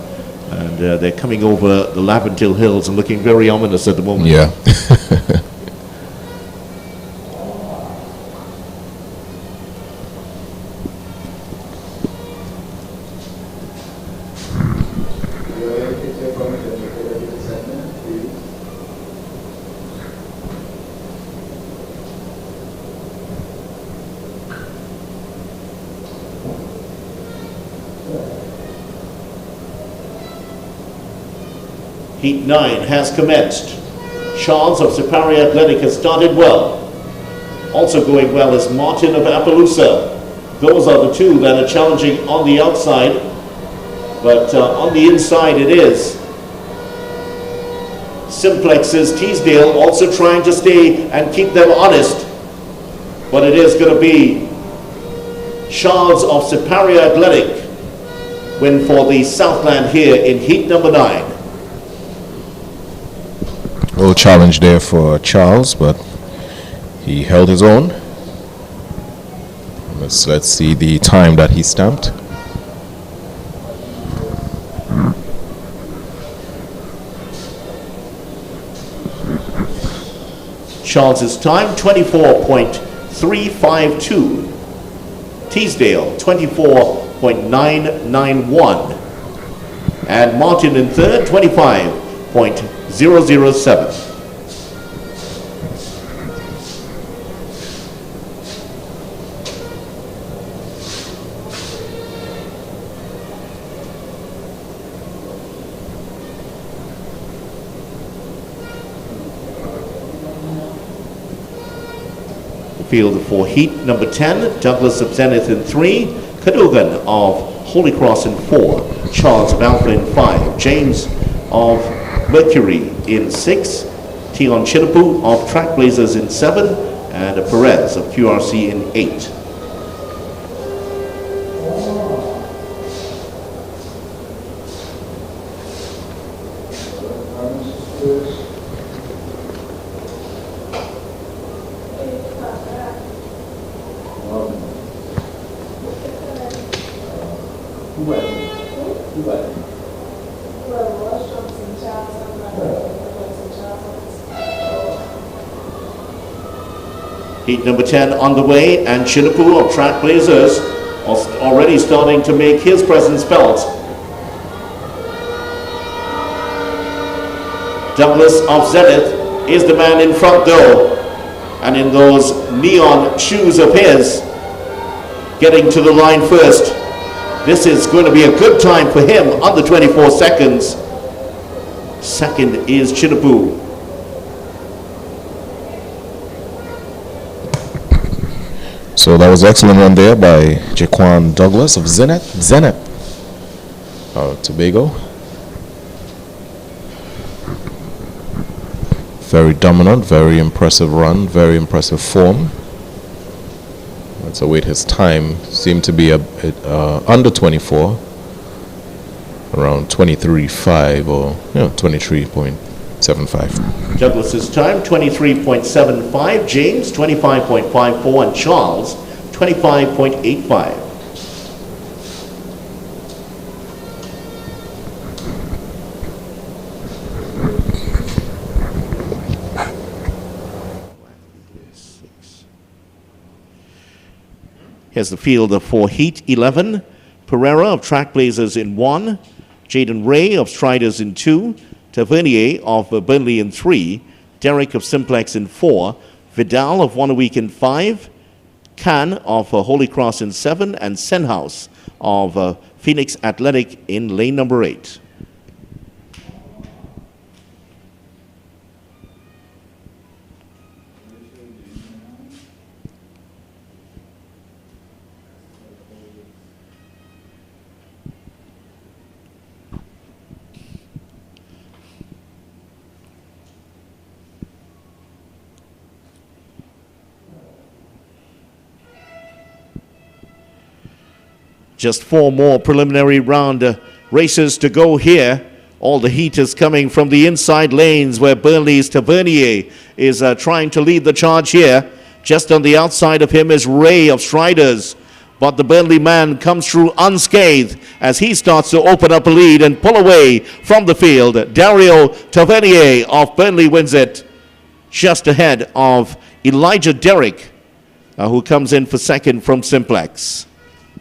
and they're coming over the Laventille Hills and looking very ominous at the moment. Yeah. Heat 9 has commenced. Charles of Superior Athletic has started well. Also going well is Martin of Appaloosa. Those are the 2 that are challenging on the outside, but on the inside it is Simplex's Teesdale also trying to stay and keep them honest, but it is going to be Charles of Superior Athletic win for the Southland here in heat number 9. Little challenge there for Charles, but he held his own. Let's see the time that he stamped. Charles's time 24.352. Teesdale 24.991. And Martin in third 25.007. Field for heat number 10, Douglas of Zenith in 3, Cadogan of Holy Cross in 4, Charles of Alpha in 5, James of Mercury in 6, Tion Chinapu of Trackblazers in 7, and Perez of QRC in 8. Heat number 10 underway, and Chinapu of Trailblazers already starting to make his presence felt. Douglas of Zenith is the man in front though, and in those neon shoes of his, getting to the line first. This is going to be a good time for him, under 24 seconds. Second is Chinapu. So that was an excellent run there by Jaquan Douglas of Zenith, Tobago. Very dominant, very impressive run, very impressive form. Let's await his time. Seemed to be a bit under 24, around 23.5 or 23.75. Douglas's time 23.75, James 25.54, and Charles 25.85. Here's the field for Heat 11. Pereira of Trailblazers in 1, Jaden Ray of Striders in 2, Tavernier of Burnley in 3, Derek of Simplex in 4, Vidal of Wanawake in 5, Khan of Holy Cross in 7, and Senhouse of Phoenix Athletic in lane number 8. Just 4 more preliminary round races to go here. All the heat is coming from the inside lanes where Burnley's Tavernier is trying to lead the charge here. Just on the outside of him is Ray of Striders. But the Burnley man comes through unscathed as he starts to open up a lead and pull away from the field. Dario Tavernier of Burnley wins it, just ahead of Elijah Derrick, who comes in for second from Simplex.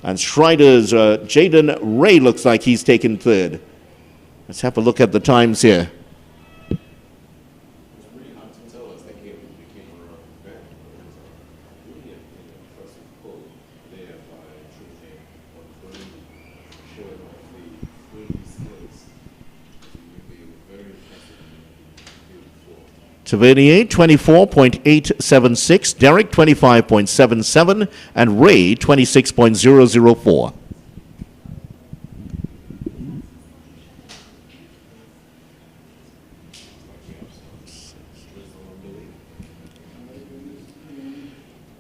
And Strider's Jaden Ray looks like he's taken third. Let's have a look at the times here. Tavernier 24.876, Derek 25.77, and Ray 26.004.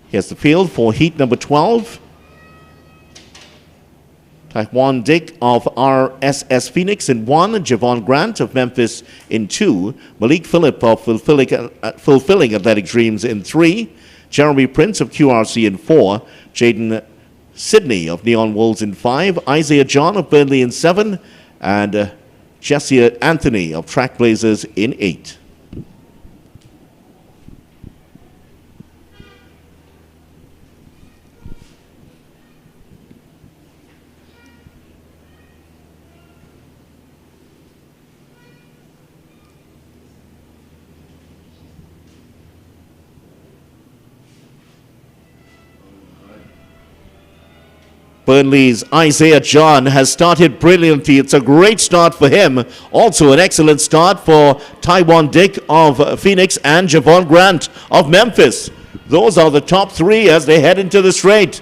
Here's the field for heat number 12. Taekwon Dick of RSS Phoenix in 1, Javon Grant of Memphis in 2, Malik Phillip of Fulfilling Athletic Dreams in 3, Jeremy Prince of QRC in 4, Jaden Sidney of Neon Wolves in 5, Isaiah John of Burnley in 7, and Jesse Anthony of Trailblazers in 8. Burnley's Isaiah John has started brilliantly. It's a great start for him. Also an excellent start for Taekwon Dick of Phoenix and Javon Grant of Memphis. Those are the top 3 as they head into the straight.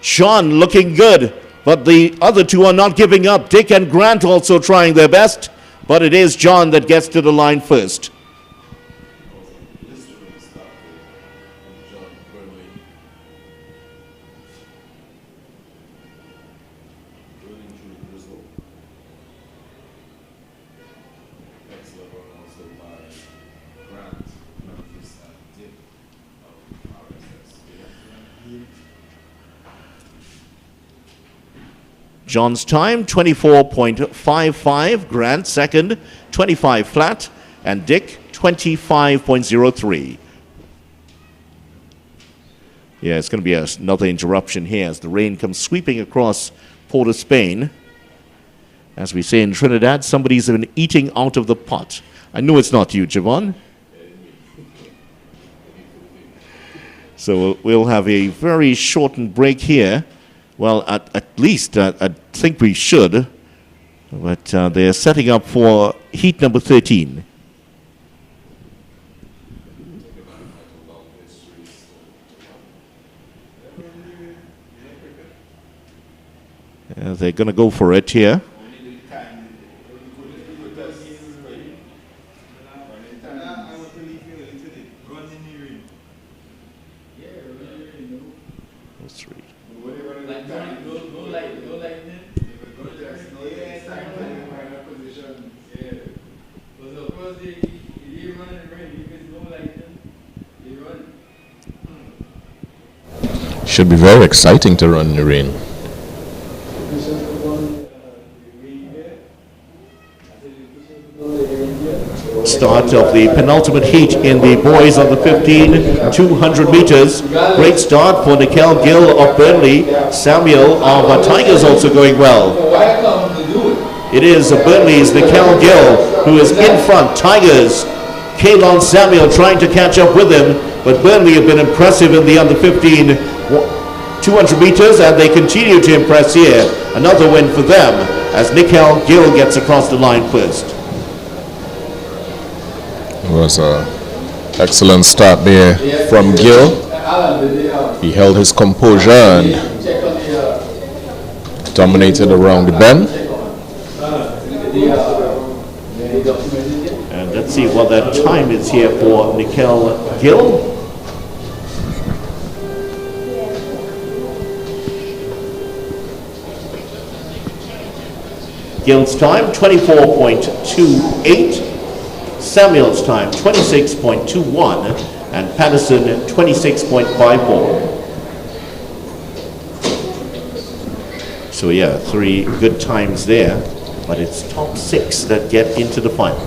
John looking good, but the other 2 are not giving up. Dick and Grant also trying their best, but it is John that gets to the line first. John's time 24.55, Grant second 25 flat, and Dick 25.03. Yeah, it's going to be another interruption here as the rain comes sweeping across Port of Spain. As we say in Trinidad, somebody's been eating out of the pot. I know it's not you, Javon. So we'll have a very shortened break here. Well, at least I think we should. But they're setting up for heat number 13. They're going to go for it here. Should be very exciting to run in the rain. Start of the penultimate heat in the boys on the 15, 200 meters. Great start for Nikhil Gill of Burnley. Samuel of Tigers also going well. It is Burnley's Nikhil Gill who is in front. Tigers, Kalon Samuel trying to catch up with him, but Burnley have been impressive in the under 15 200 meters, and they continue to impress here. Another win for them as Nikhil Gill gets across the line first. It was an excellent start there from Gill. He held his composure and dominated around the bend. And let's see what that time is here for Nikhil Gill. Gill's time, 24.28. Samuel's time, 26.21. And Patterson, 26.54. So yeah, 3 good times there. But it's top 6 that get into the final.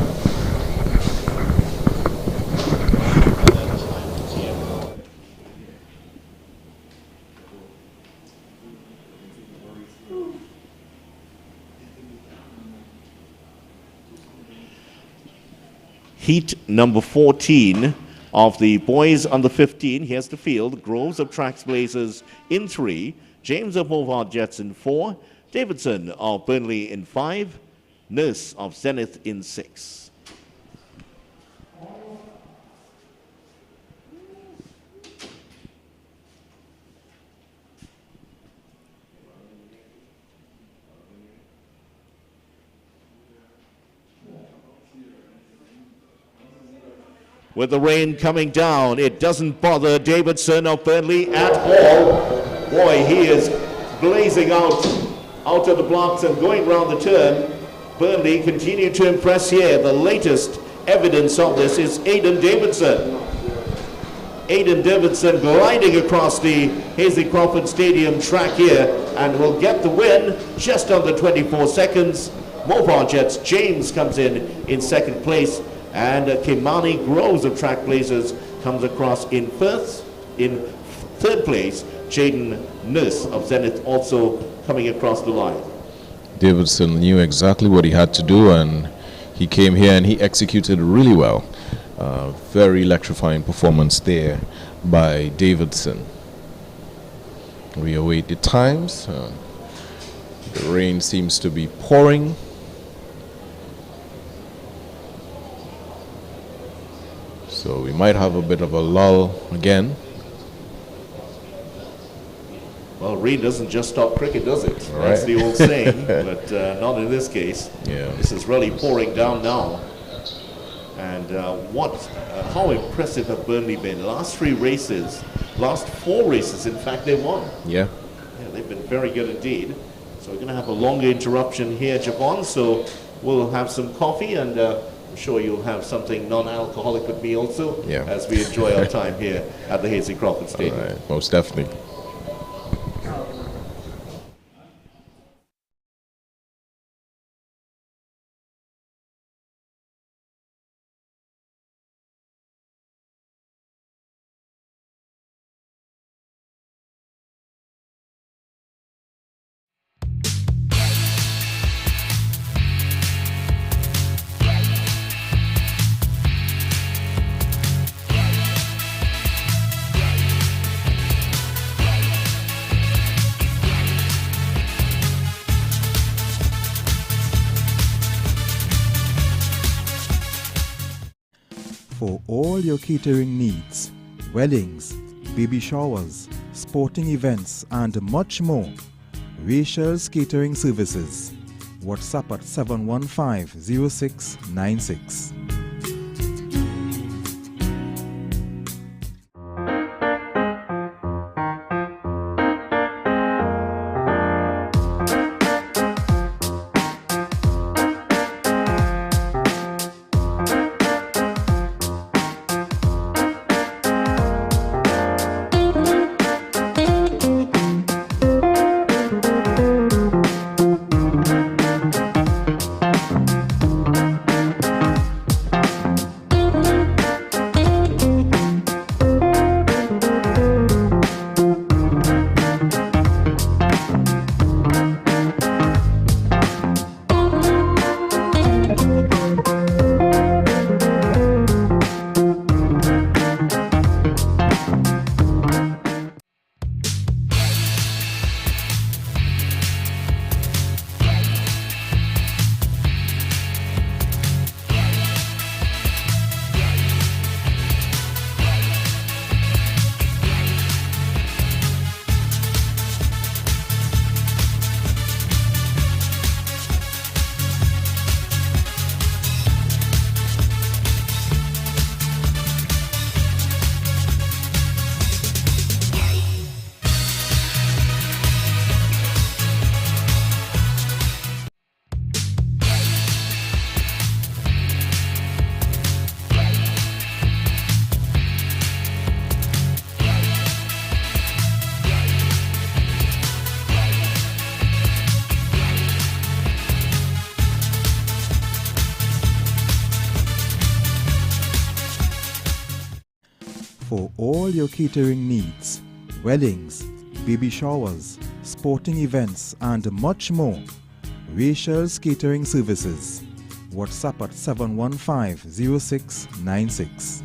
Heat number 14 of the boys under 15. Here's the field. Groves of Traxblazers in 3. James of Movard Jets in 4. Davidson of Burnley in 5. Nurse of Zenith in 6. With the rain coming down, it doesn't bother Davidson of Burnley at all. Boy, he is blazing out of the blocks and going round the turn. Burnley continue to impress here. The latest evidence of this is Aidan Davidson. Aidan Davidson gliding across the Hasely Crawford Stadium track here and will get the win just under 24 seconds. Movard Jets James comes in second place. And Kimani Groves of Trackblazers comes across in first. In third place, Jaden Nurse of Zenith also coming across the line. Davidson knew exactly what he had to do, and he came here and he executed really well. Very electrifying performance there by Davidson. We await the times. The rain seems to be pouring. So we might have a bit of a lull again. Well, rain doesn't just stop cricket, does it? Right. That's the old saying, but not in this case. Yeah. This is really pouring down now. And how impressive have Burnley been? Last 4 races, in fact, they won. Yeah. Yeah, they've been very good indeed. So we're going to have a longer interruption here, Javon. So we'll have some coffee, and I'm sure you'll have something non-alcoholic with me also, as we enjoy our time here at the Hasely Crawford Stadium. All right. Most definitely. For all your catering needs, weddings, baby showers, sporting events, and much more, Rachel's Catering Services. WhatsApp at 715-0696. For all your catering needs, weddings, baby showers, sporting events, and much more, Rachel's Catering Services. WhatsApp at 715-0696.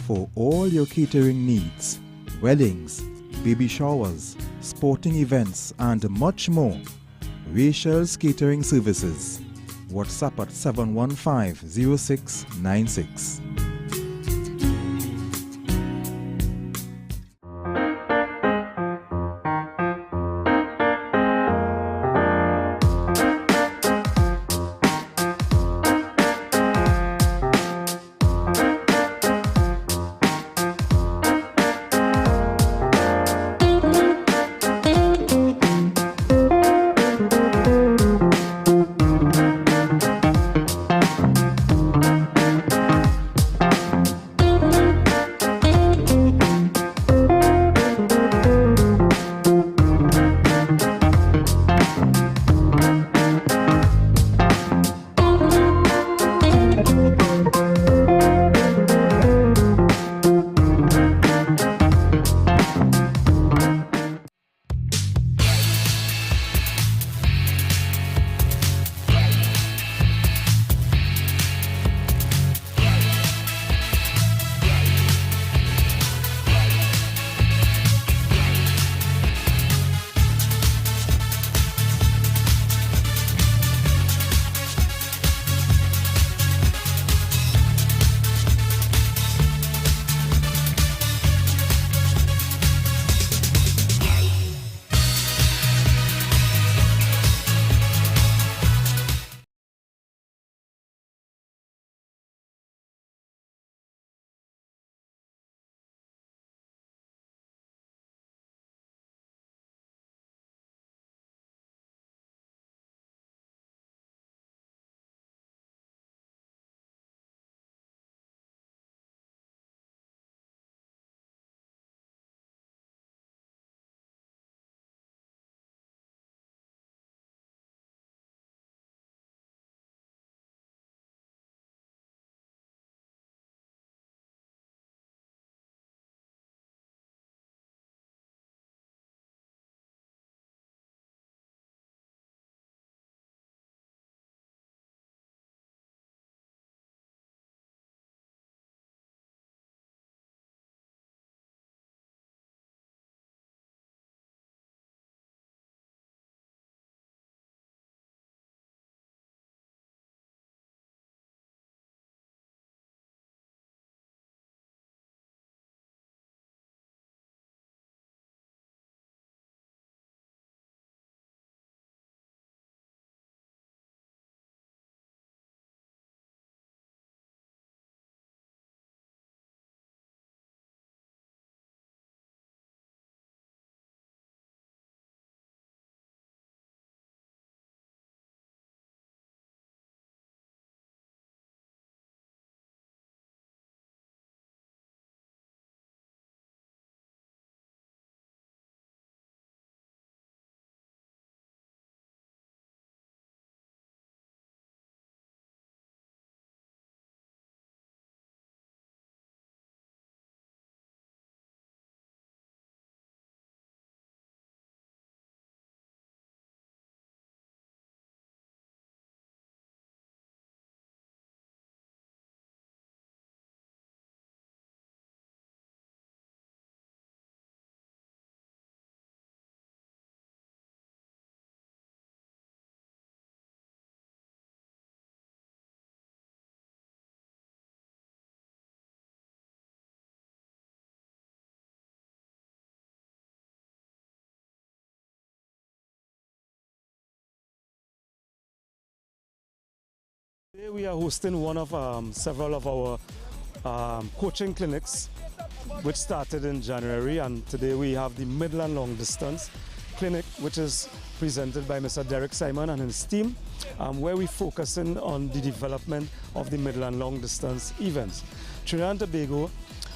For all your catering needs, weddings, baby showers, sporting events, and much more, Rachel's Catering Services. WhatsApp at 715-0696. Today we are hosting one of several of our coaching clinics which started in January, and today we have the middle and long distance clinic which is presented by Mr. Derek Simon and his team, where we focusing on the development of the middle and long distance events. Trinidad and Tobago,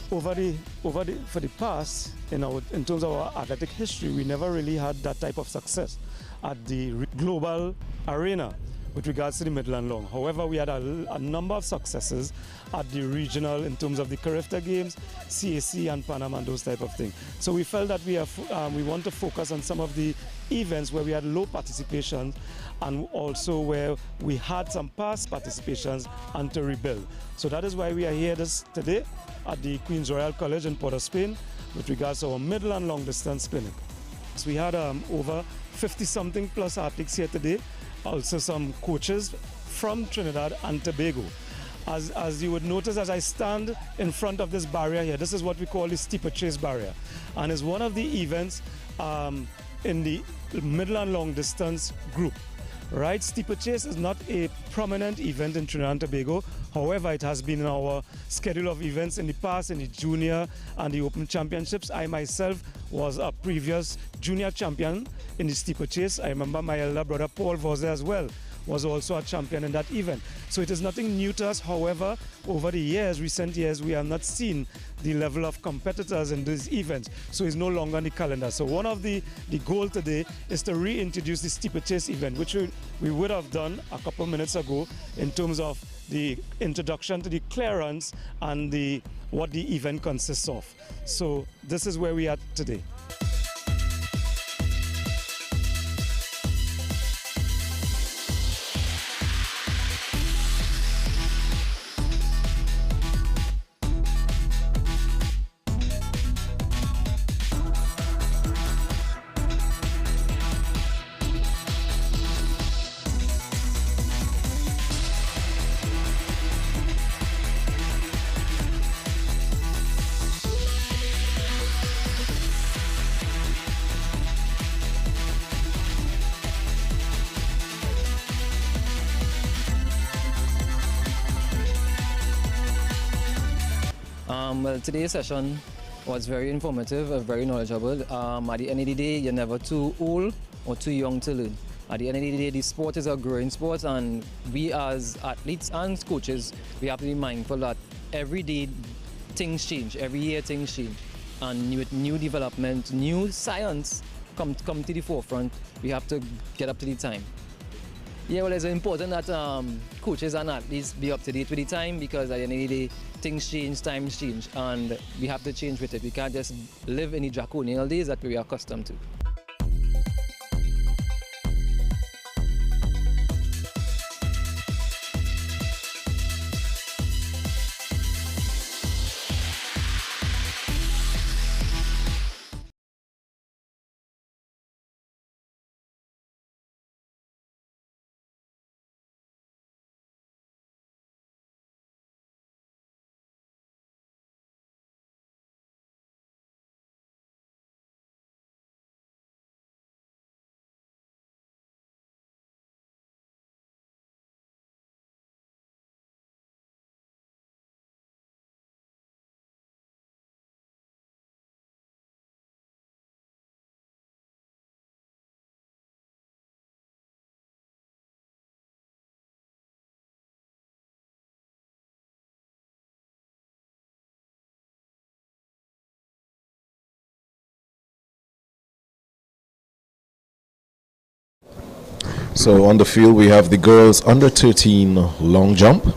for the past, in terms of our athletic history, we never really had that type of success at the global arena with regards to the middle and long. However, we had a number of successes at the regional in terms of the Carifta Games, CAC and Panama and those type of things. So we felt that we want to focus on some of the events where we had low participation and also where we had some past participations and to rebuild. So that is why we are here today at the Queen's Royal College in Port of Spain with regards to our middle and long distance clinic. So we had over 50-something plus athletes here today, also some coaches from Trinidad and Tobago. As you would notice, as I stand in front of this barrier here, this is what we call the steeplechase barrier, and is one of the events in the middle and long distance group. Right, steeplechase is not a prominent event in Trinidad and Tobago. However, it has been in our schedule of events in the past, in the junior and the open championships. I myself was a previous junior champion in the steeplechase. I remember my elder brother Paul Voze as well was also a champion in that event. So it is nothing new to us. However, over the years, recent years, we have not seen the level of competitors in these events. So it's no longer on the calendar. So one of the goal today is to reintroduce the steeplechase event, which we would have done a couple minutes ago in terms of the introduction to the clearance and what the event consists of. So this is where we are today. Well, today's session was very informative, very knowledgeable. At the end of the day, you're never too old or too young to learn. At the end of the day, the sport is a growing sport, and we as athletes and coaches, we have to be mindful that every day things change, every year things change. And with new development, new science come to the forefront, we have to get up to the time. Yeah, well, it's important that coaches and athletes be up to date with the time, because at the end of the day, things change, times change, and we have to change with it. We can't just live in the draconian days that we are accustomed to. So on the field we have the girls under 13 long jump.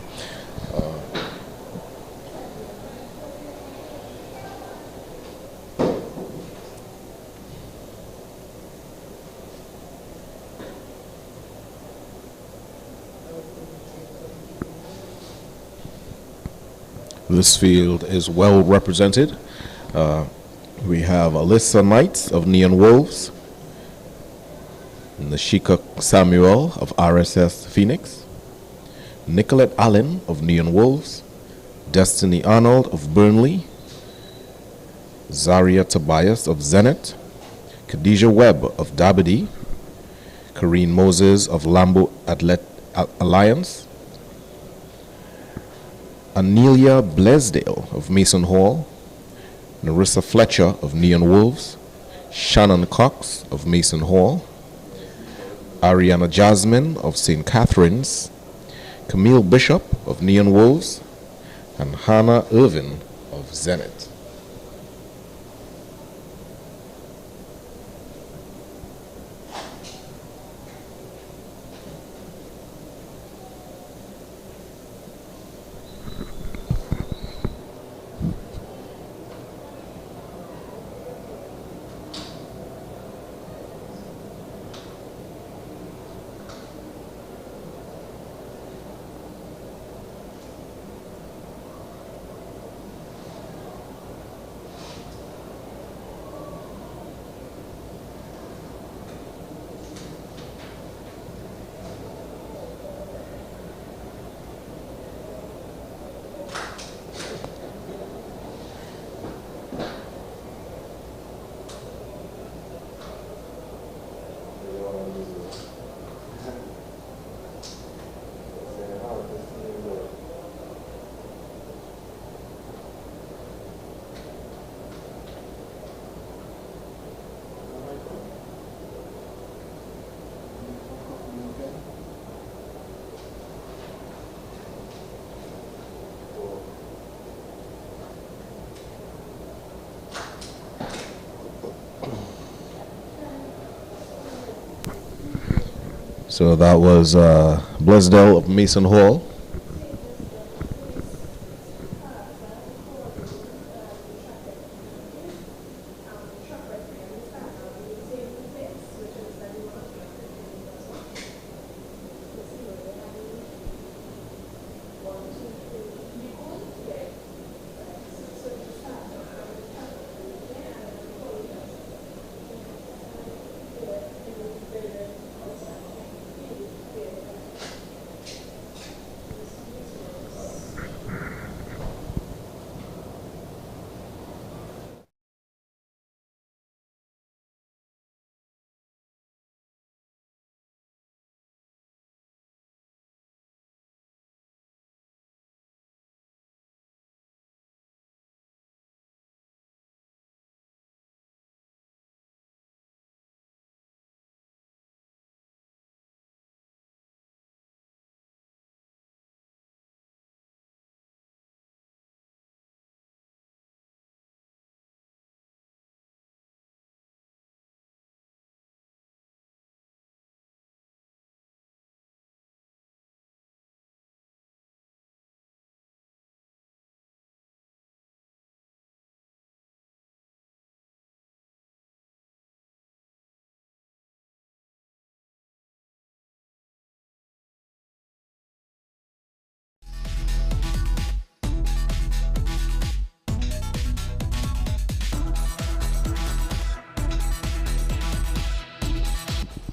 This field is well represented. We have Alyssa Knight of Neon Wolves, Nashika Samuel of RSS Phoenix, Nicolette Allen of Neon Wolves, Destiny Arnold of Burnley, Zaria Tobias of Zenit, Khadijah Webb of Dabadi, Karine Moses of Lambo Alliance, Anelia Blaisdell of Mason Hall, Narissa Fletcher of Neon Wolves, Shannon Cox of Mason Hall, Ariana Jasmine of St. Catherine's, Camille Bishop of Neon Wolves, and Hannah Irvin of Zenith. So that was Blaisdell of Mason Hall.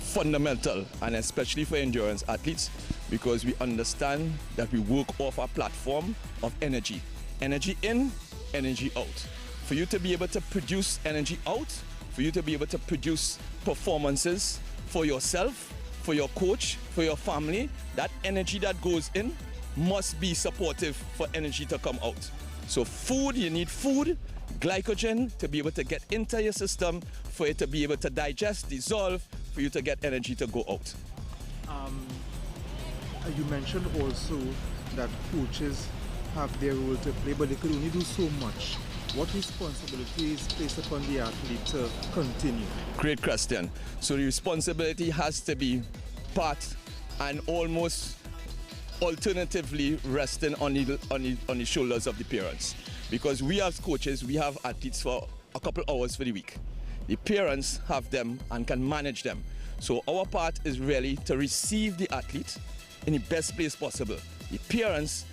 Fundamental, and especially for endurance athletes, because we understand that we work off a platform of energy. Energy in, energy out. For you to be able to produce energy out, for you to be able to produce performances for yourself, for your coach, for your family, that energy that goes in must be supportive for energy to come out. So food, you need food, glycogen to be able to get into your system, for it to be able to digest, dissolve, for you to get energy to go out. You mentioned also that coaches have their role to play, but they could only do so much. What responsibility is placed upon the athlete to continue? Great question. So the responsibility has to be part and almost alternatively resting on the shoulders of the parents. Because we as coaches, we have athletes for a couple hours for the week. The parents have them and can manage them. So our part is really to receive the athlete in the best place possible. The parents'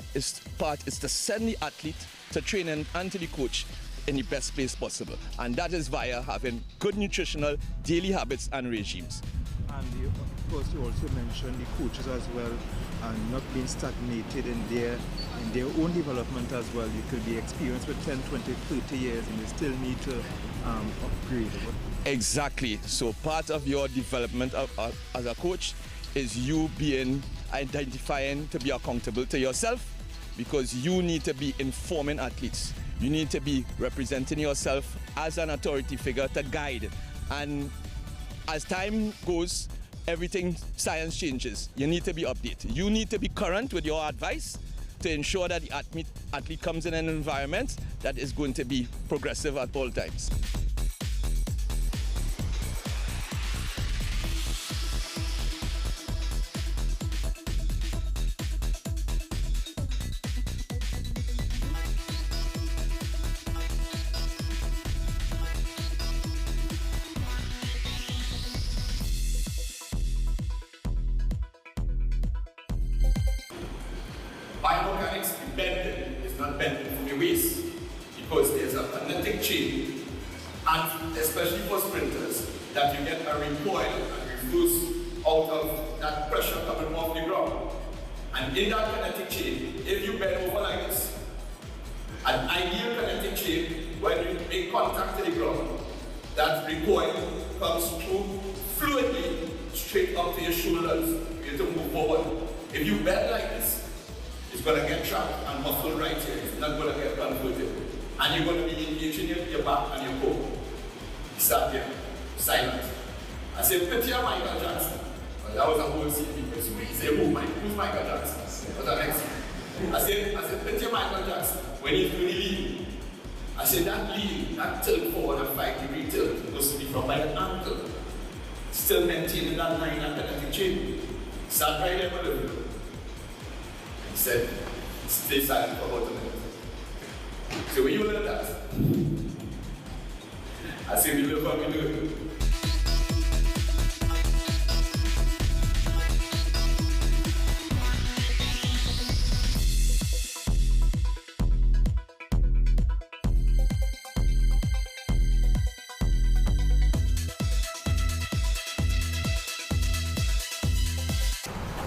part is to send the athlete to training and to the coach in the best place possible. And that is via having good nutritional daily habits and regimes. And of course you also mentioned the coaches as well, and not being stagnated in their own development as well. You could be experienced with 10, 20, 30 years and you still need to upgrade. Exactly. So part of your development as a coach is you identifying to be accountable to yourself, because you need to be informing athletes. You need to be representing yourself as an authority figure to guide. And as time goes, everything, science changes. You need to be updated. You need to be current with your advice to ensure that the athlete comes in an environment that is going to be progressive at all times. Biomechanics, the bending is not bending from your waist because there's a kinetic chain, and especially for sprinters, that you get a recoil and reverse out of that pressure coming off the ground. And in that kinetic chain, if you bend over like this, an ideal kinetic chain, when you make contact to the ground, that recoil comes through fluidly straight up to your shoulders. You have to move forward. If you bend like this, it's going to get trapped and muscle right here. It's not going to get converted. And you're going to be engaging your back and your core. Start here, silent. I say, picture Michael Jackson. Well, that was a whole scene because we say, who's Michael Jackson? What's the next scene? I said, picture Michael Jackson when he's doing lean. I said, that lean, that tilt forward, a 5-degree tilt, goes to be from my ankle. Still maintaining that line and kinetic chain. Start right there with the He said, stay silent for about a minute. So when you learn that, I said, we look how we do it.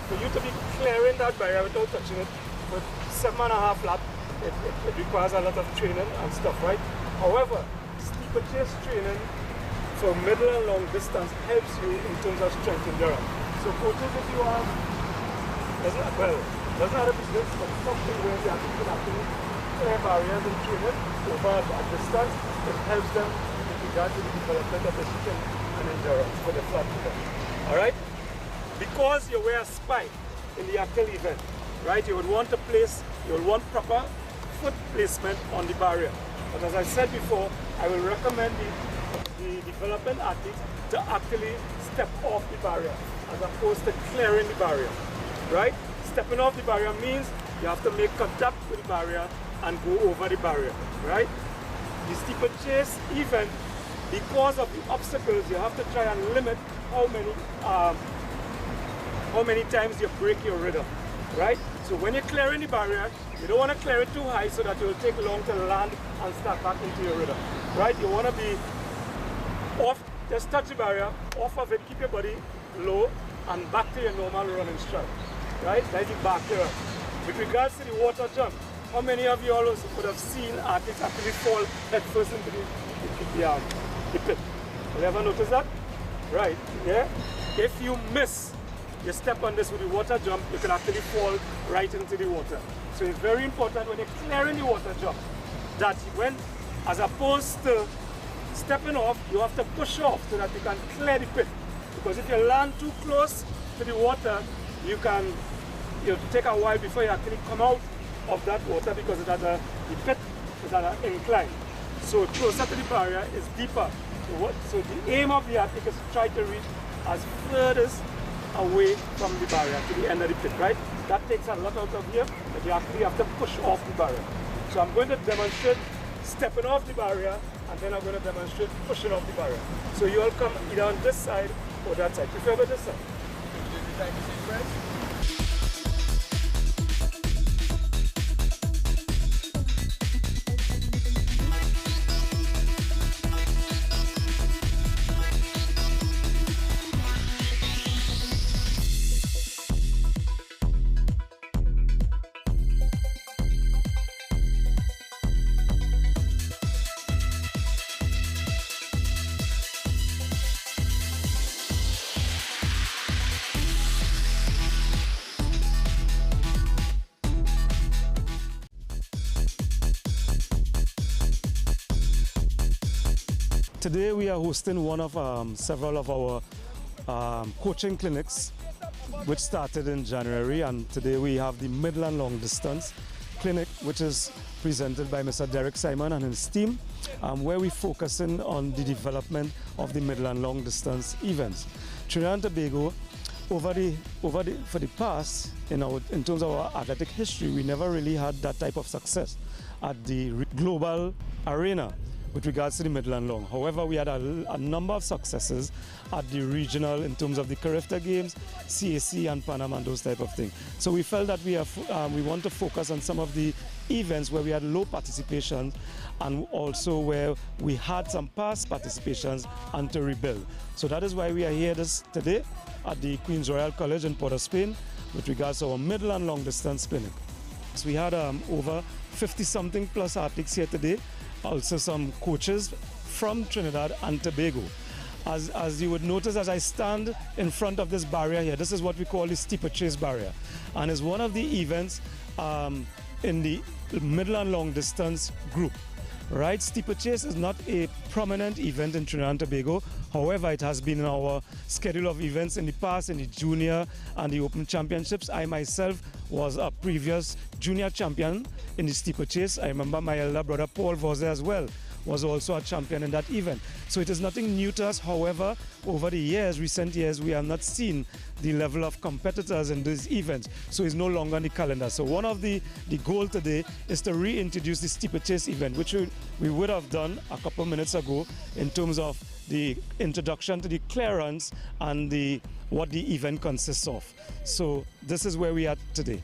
For you to be clearing that barrier without touching it with 7.5 laps, it requires a lot of training and stuff, right? However, steeplechase training for middle and long distance helps you in terms of strength endurance. So coaches, if you have, doesn't have a business, but something where they can actually clear barriers in training over a distance, it helps them with regard to the development of the strength and endurance for the flat event. Alright? Because you wear a spike in the actual event, right? You would want proper foot placement on the barrier. But as I said before, I will recommend the development athletes to actually step off the barrier as opposed to clearing the barrier, right? Stepping off the barrier means you have to make contact with the barrier and go over the barrier, right? The steeplechase event, because of the obstacles, you have to try and limit how many times you break your rhythm, right? So when you're clearing the barrier, you don't want to clear it too high so that it will take long to land and start back into your rhythm, right? You want to be off, just touch the barrier, off of it, keep your body low and back to your normal running stride, right? That's the back here. With regards to the water jump, how many of you all would have seen athletes actually fall head first into the pit? Have you ever noticed that? Right, yeah? If you miss, you step on this with the water jump, you can actually fall right into the water. So it's very important when you're clearing the water jump that when, as opposed to stepping off, you have to push off so that you can clear the pit. Because if you land too close to the water, it'll take a while before you actually come out of that water because the pit is at an incline. So closer to the barrier is deeper. So the aim of the athlete is to try to reach as furthest away from the barrier to the end of the pit, right? That takes a lot out of here, but you actually have to push off the barrier. So I'm going to demonstrate stepping off the barrier, and then I'm going to demonstrate pushing off the barrier. So you all come either on this side or that side. Prefer go this side. Today we are hosting one of several of our coaching clinics which started in January, and today we have the middle and long distance clinic which is presented by Mr. Derek Simon and his team, where we're focusing on the development of the middle and long distance events. Trinidad and Tobago, for the past, in terms of our athletic history, we never really had that type of success at the global arena with regards to the middle and long. However, we had a number of successes at the regional in terms of the Carifta Games, CAC and Panama and those type of things. So we felt that we want to focus on some of the events where we had low participation and also where we had some past participations and to rebuild. So that is why we are here today at the Queen's Royal College in Port of Spain with regards to our middle and long distance clinic. So we had over 50-something plus athletes here today, also some coaches from Trinidad and Tobago. As you would notice, as I stand in front of this barrier here, this is what we call the steeplechase barrier, and is one of the events in the middle and long distance group. Right, steeplechase is not a prominent event in Trinidad and Tobago. However, it has been in our schedule of events in the past, in the junior and the open championships. I myself was a previous junior champion in the steeplechase. I remember my elder brother Paul Voze as well was also a champion in that event. So it is nothing new to us. However, over the years, recent years, we have not seen the level of competitors in these events. So it's no longer on the calendar. So one of the goal today is to reintroduce the steeplechase event, which we would have done a couple of minutes ago in terms of the introduction to the clearance and what the event consists of. So this is where we are today.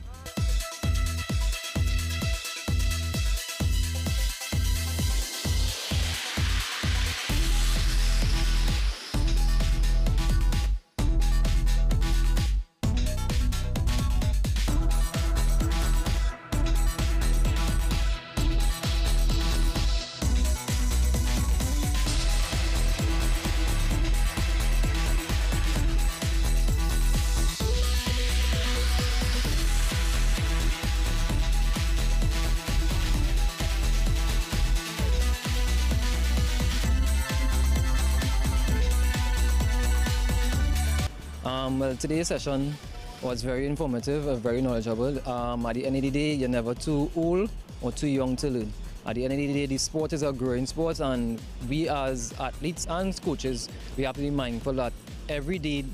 Well, today's session was very informative, very knowledgeable. At the end of the day, you're never too old or too young to learn. At the end of the day, the sport is a growing sport, and we as athletes and coaches, we have to be mindful that every day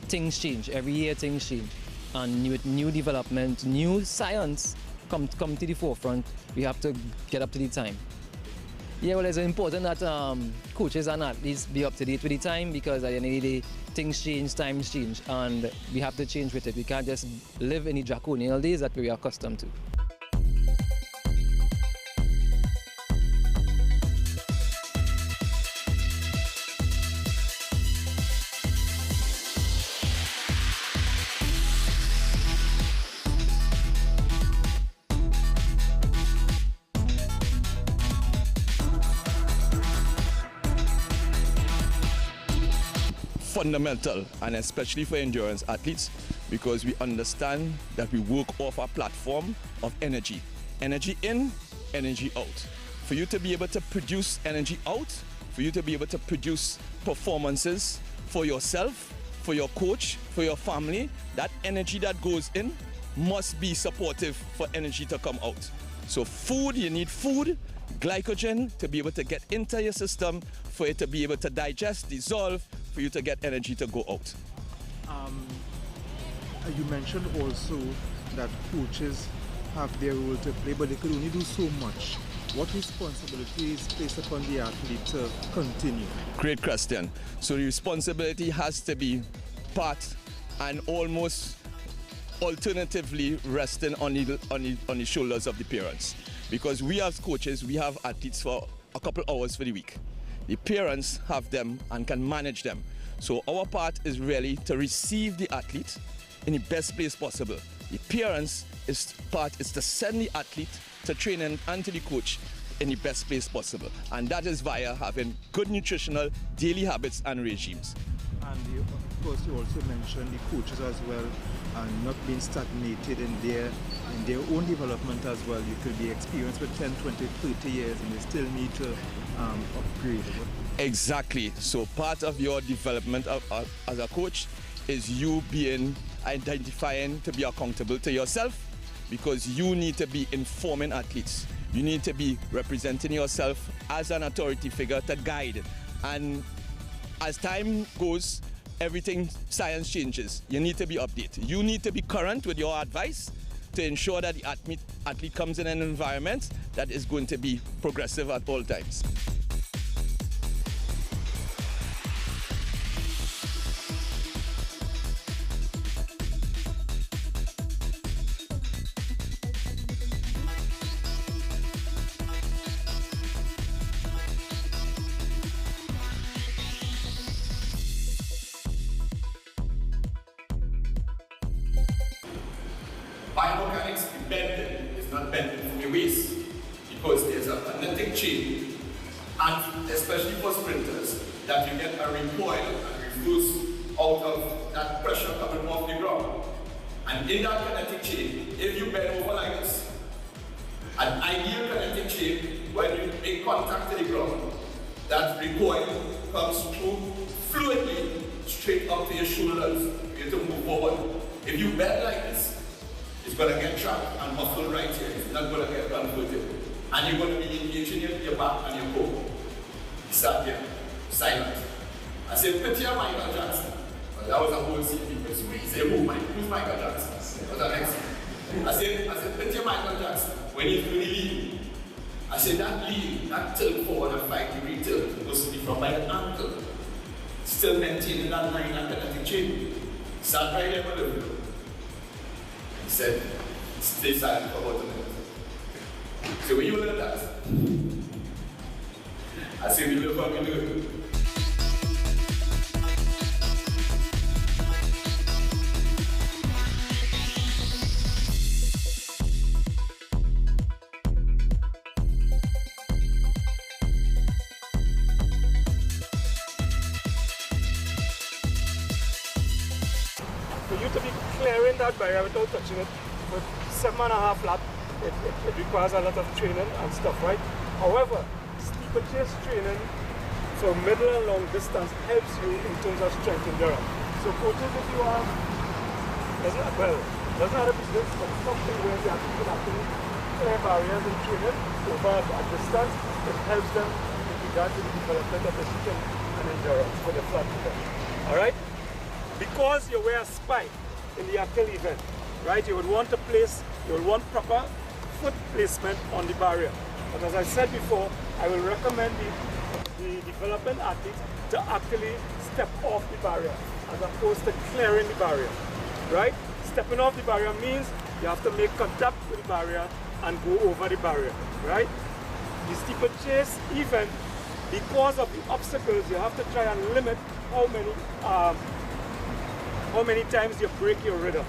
things change, every year things change. And with new development, new science come to the forefront, we have to get up to the time. Yeah, well, it's important that coaches and athletes be up to date with the time, because at the end of the day, things change, times change, and we have to change with it. We can't just live in the draconian days that we are accustomed to. Fundamental, and especially for endurance athletes, because we understand that we work off a platform of energy in, energy out. For you to be able to produce energy out, for you to be able to produce performances for yourself, for your coach, for your family, that energy that goes in must be supportive for energy to come out. So food, you need food, glycogen to be able to get into your system, for it to be able to digest, dissolve, for you to get energy to go out. You mentioned also that coaches have their role to play, but they could only do so much. What responsibility is placed upon the athlete to continue? Great question. So the responsibility has to be part and almost alternatively resting on the shoulders of the parents. Because we as coaches, we have athletes for a couple hours for the week. The parents have them and can manage them. So our part is really to receive the athlete in the best place possible. The parents' part is to send the athlete to training and to the coach in the best place possible. And that is via having good nutritional daily habits and regimes. And of course you also mentioned the coaches as well, and not being stagnated in their in their own development as well. You could be experienced with 10, 20, 30 years and you still need to upgrade. Exactly. So part of your development as a coach is you identifying to be accountable to yourself, because you need to be informing athletes. You need to be representing yourself as an authority figure to guide. And as time goes, science changes. You need to be updated. You need to be current with your advice to ensure that the athlete comes in an environment that is going to be progressive at all times. Biomechanics bending is not bending from your waist, because there's a magnetic chain, and especially for sprinters, that you get a recoil and reverse out of that pressure coming off the ground. And in that kinetic chain, if you bend over like this, an ideal kinetic chain, when you make contact to the ground, that recoil comes through fluidly straight up to your shoulders for you to move forward. If you bend like this, it's going to get trapped and muffled right here. It's not going to get converted. And you're going to be engaging your back and your core. Start here, silent. I said, picture Michael Jackson. Well, that was a whole scene. People say, who's Michael Jackson? What's the next thing? I said, picture Michael Jackson when he's doing the lean. I said, that lean, that tilt forward, a 5-degree tilt, goes to be from my ankle. Still maintaining that line and kinetic chain. Start right there with the video. He said, stay silent for about a minute. So when you learn that, I said, you learn what you do. For you to be clearing that barrier without touching it for 7.5 laps, it requires a lot of training and stuff, right? However, steeplechase training for middle and long distance helps you in terms of strength endurance. So coaches, if you are, doesn't have to be this, but something where they can actually clear barriers in training over a distance, it helps them with regard to the development of the strength and endurance for the flat footer. Alright? Because you wear a spike in the Achilles event, right? You would want proper foot placement on the barrier. But as I said before, I will recommend the development athletes to actually step off the barrier as opposed to clearing the barrier, right? Stepping off the barrier means you have to make contact with the barrier and go over the barrier, right? The steeplechase event, because of the obstacles, you have to try and limit how many times you break your rhythm,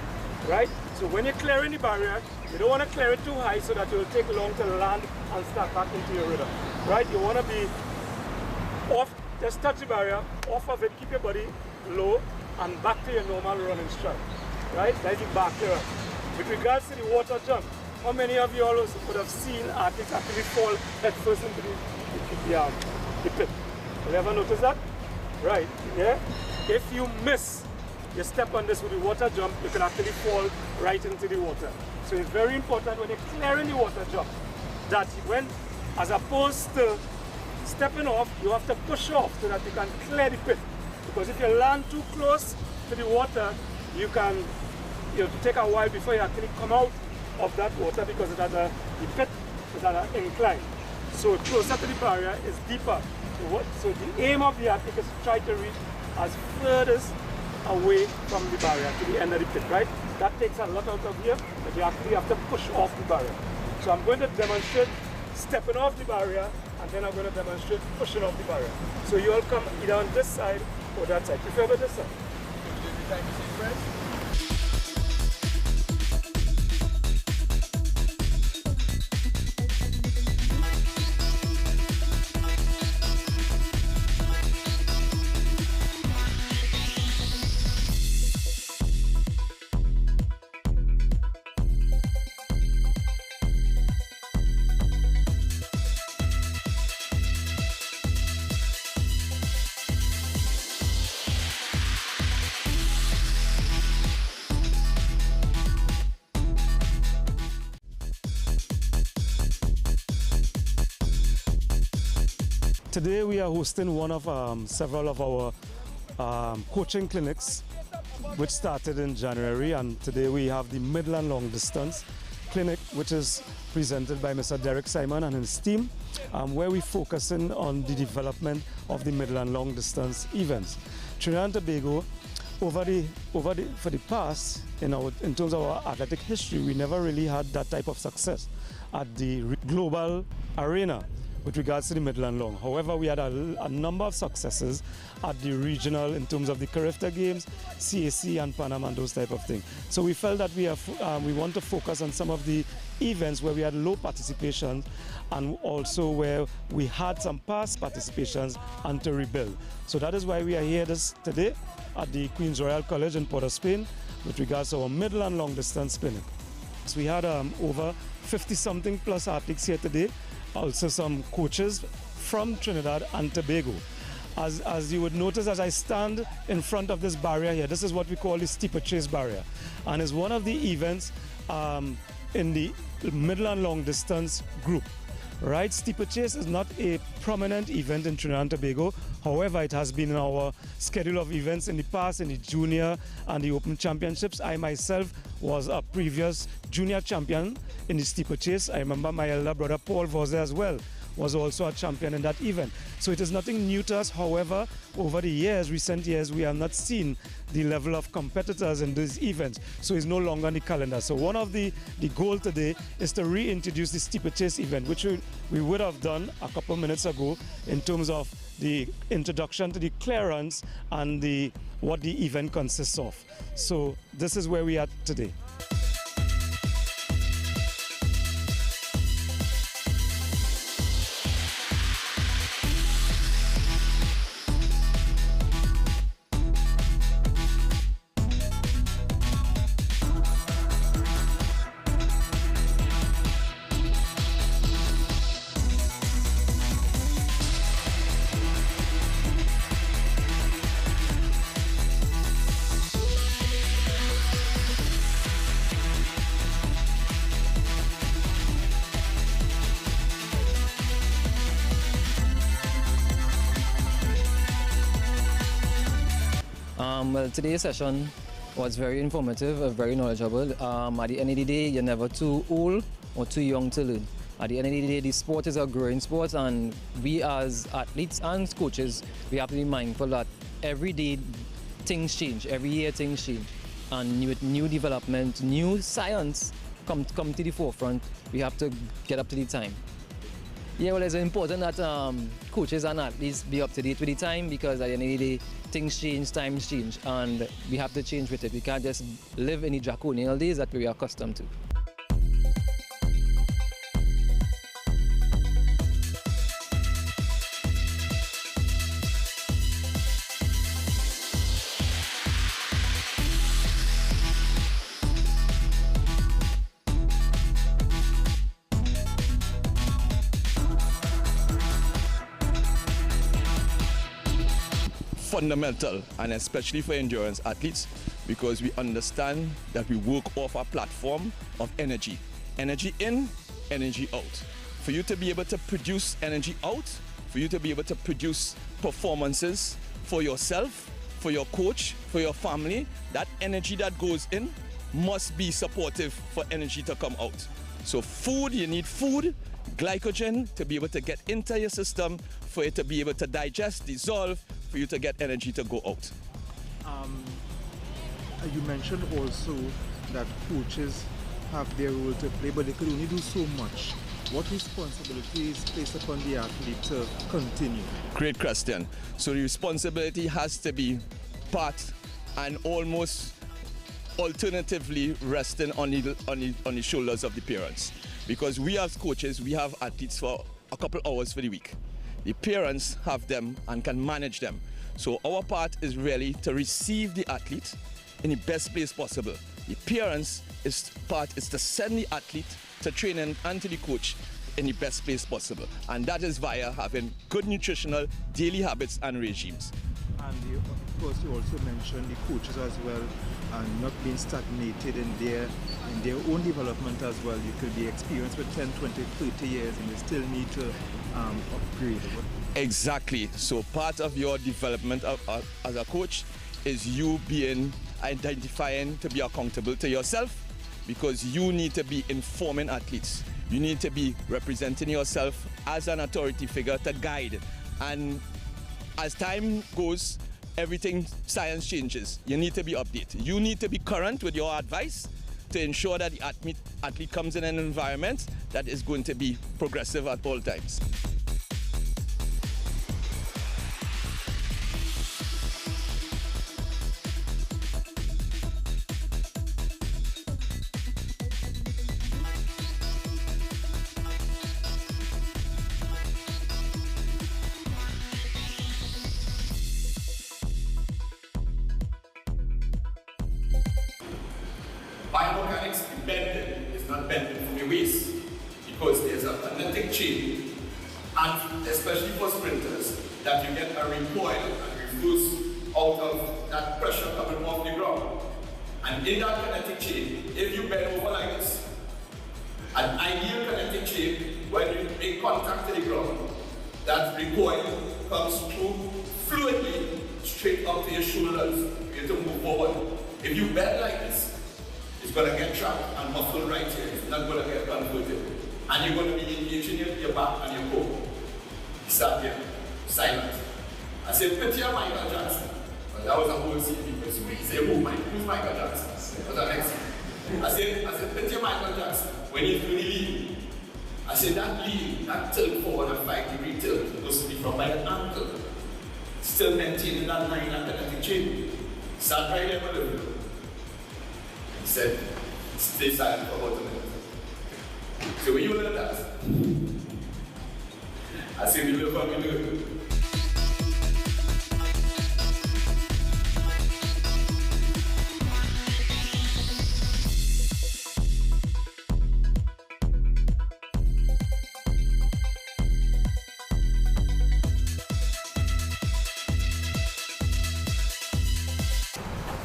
right? So when you're clearing the barrier, you don't want to clear it too high so that it will take long to land and start back into your rhythm, right? You want to be off, just touch the barrier, off of it, keep your body low and back to your normal running stride, right? That's the back here. With regards to the water jump, how many of you all would have seen athletes actually fall headfirst into the pit? Have you ever noticed that? Right, yeah? If you miss you step on this with the water jump, you can actually fall right into the water. So it's very important when you're clearing the water jump that when, as opposed to stepping off, you have to push off so that you can clear the pit. Because if you land too close to the water, it'll take a while before you actually come out of that water because the pit is at an incline. So closer to the barrier is deeper. So the aim of the athlete is to try to reach as furthest away from the barrier to the end of the pit, right? That takes a lot out of here, but you actually have to push off the barrier. So I'm going to demonstrate stepping off the barrier, and then I'm going to demonstrate pushing off the barrier. So you all come either on this side or that side. Prefer over this side. Time to say press. Today we are hosting one of several of our coaching clinics which started in January, and today we have the middle and long distance clinic which is presented by Mr. Derek Simon and his team, where we're focusing on the development of the middle and long distance events. Trinidad and Tobago, for the past, in terms of our athletic history, we never really had that type of success at the global arena with regards to the middle and long. However, we had a number of successes at the regional in terms of the Carifta Games, CAC and Panama and those type of things. So we felt that we want to focus on some of the events where we had low participation and also where we had some past participations and to rebuild. So that is why we are here today at the Queen's Royal College in Port of Spain with regards to our middle and long distance clinic. So we had over 50-something plus athletes here today, also some coaches from Trinidad and Tobago. As you would notice, as I stand in front of this barrier here, this is what we call the steeplechase barrier, and is one of the events in the middle and long distance group. Right, steeplechase is not a prominent event in Trinidad and Tobago. However, it has been in our schedule of events in the past, in the junior and the open championships. I myself was a previous junior champion in the steeplechase. I remember my elder brother Paul was there as well, was also a champion in that event. So it is nothing new to us. However, over the years, recent years, we have not seen the level of competitors in these events. So it's no longer on the calendar. So one of the goal today is to reintroduce the steeplechase event, which we would have done a couple minutes ago in terms of the introduction to the clearance and what the event consists of. So this is where we are today. Well, today's session was very informative, very knowledgeable. At the end of the day, you're never too old or too young to learn. At the end of the day, the sport is a growing sport, and we as athletes and coaches, we have to be mindful that every day things change, every year things change. And with new development, new science come to the forefront, we have to get up to the time. Yeah, well, it's important that coaches and athletes be up to date with the time, because at the end of the day, things change, times change, and we have to change with it. We can't just live in the draconian days that we are accustomed to. Fundamental, and especially for endurance athletes, because we understand that we work off a platform of energy. Energy in, energy out. For you to be able to produce energy out, for you to be able to produce performances for yourself, for your coach, for your family, that energy that goes in must be supportive for energy to come out. So food, you need food, glycogen to be able to get into your system, for it to be able to digest, dissolve, for you to get energy to go out. You mentioned also that coaches have their role to play, but they could only do so much. What responsibility is placed upon the athlete to continue? Great question. So the responsibility has to be part and almost alternatively resting on the shoulders of the parents, because we as coaches, we have athletes for a couple hours for the week. The parents have them and can manage them. So our part is really to receive the athlete in the best place possible. The parents' part is to send the athlete to training and to the coach in the best place possible. And that is via having good nutritional daily habits and regimes. And of course, you also mentioned the coaches as well, and not being stagnated in their own development as well. You could be experienced with 10, 20, 30 years and you still need to upgrade. Exactly. So part of your development as a coach is you identifying to be accountable to yourself, because you need to be informing athletes. You need to be representing yourself as an authority figure to guide. And as time goes, science changes. You need to be updated. You need to be current with your advice to ensure that the athlete comes in an environment that is going to be progressive at all times. Biomechanics bending is not bending from your waist, because there's a magnetic chain, and especially for sprinters, that you get a recoil and reverse out of that pressure coming off the ground. And in that kinetic chain, if you bend over like this, an ideal kinetic chain, when you make contact to the ground, that recoil comes through fluidly straight up to your shoulders for you to move forward. If you bend like this, it's going to get trapped and muffled right here. It's not going to get converted. And you're going to be engaging your back and your core. Start here, silent. I said, picture Michael Jackson. But that was a whole scene because we say, who's Michael Jackson? That's the next scene. I said, picture Michael Jackson when he's doing the lean. I said, that lean, that tilt forward, a 5-degree tilt, goes to be from by the ankle. Still maintaining that line and kinetic chain. Start right there with the He said, stay silent for about a minute. So when you learn that, I said, you look how you do it.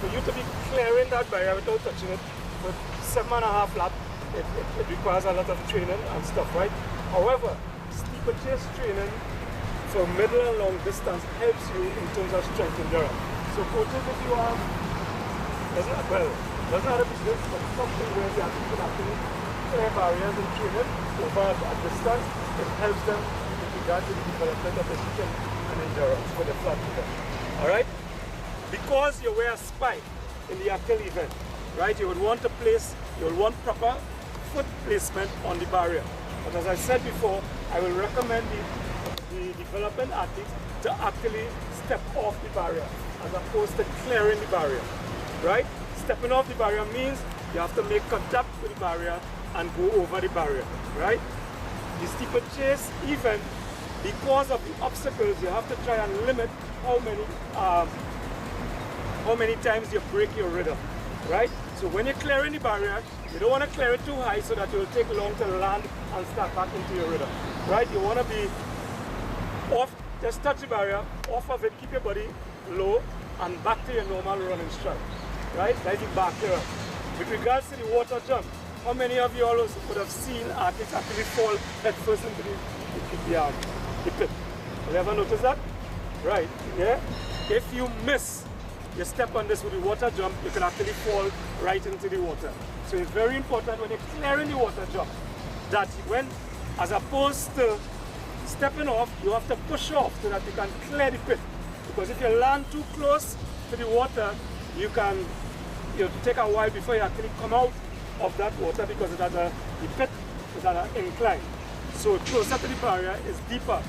For you to be clearing that barrier without touching it for 7.5 laps, it requires a lot of training and stuff, right? However, steeplechase training for middle and long distance helps you in terms of strength endurance. So coaches, if you are, doesn't have a business, but something where they actually can actually clear barriers in training over a distance, it helps them with regard to the development of the strength and endurance for the flat figure. Alright? Because you wear a spike in the Achilles event, right? You would want proper foot placement on the barrier. But as I said before, I will recommend the development athletes to actually step off the barrier as opposed to clearing the barrier, right? Stepping off the barrier means you have to make contact with the barrier and go over the barrier, right? The steeplechase event, because of the obstacles, you have to try and limit how many times you break your rhythm, right? So when you're clearing the barrier, you don't want to clear it too high so that it will take long to land and start back into your rhythm, right? You want to be off, just touch the barrier, off of it, keep your body low and back to your normal running stride, right? Like the back here. With regards to the water jump, how many of you all would have seen athletes actually fall headfirst into the pit? Have you ever noticed that? Right, yeah? If you miss, you step on this with the water jump, you can actually fall right into the water. So it's very important when you're clearing the water jump that when, as opposed to stepping off, you have to push off so that you can clear the pit. Because if you land too close to the water, you'll take a while before you actually come out of that water because the pit is at an incline. So closer to the barrier is deeper.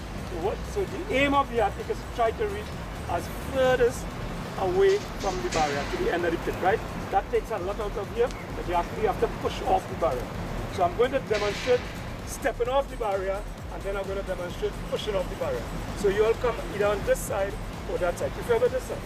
So the aim of the athlete is to try to reach as furthest away from the barrier to the end of the pit, right? That takes a lot out of here, but you actually have to push off the barrier. So I'm going to demonstrate stepping off the barrier, and then I'm going to demonstrate pushing off the barrier. So you all come either on this side or that side. Prefer over this side.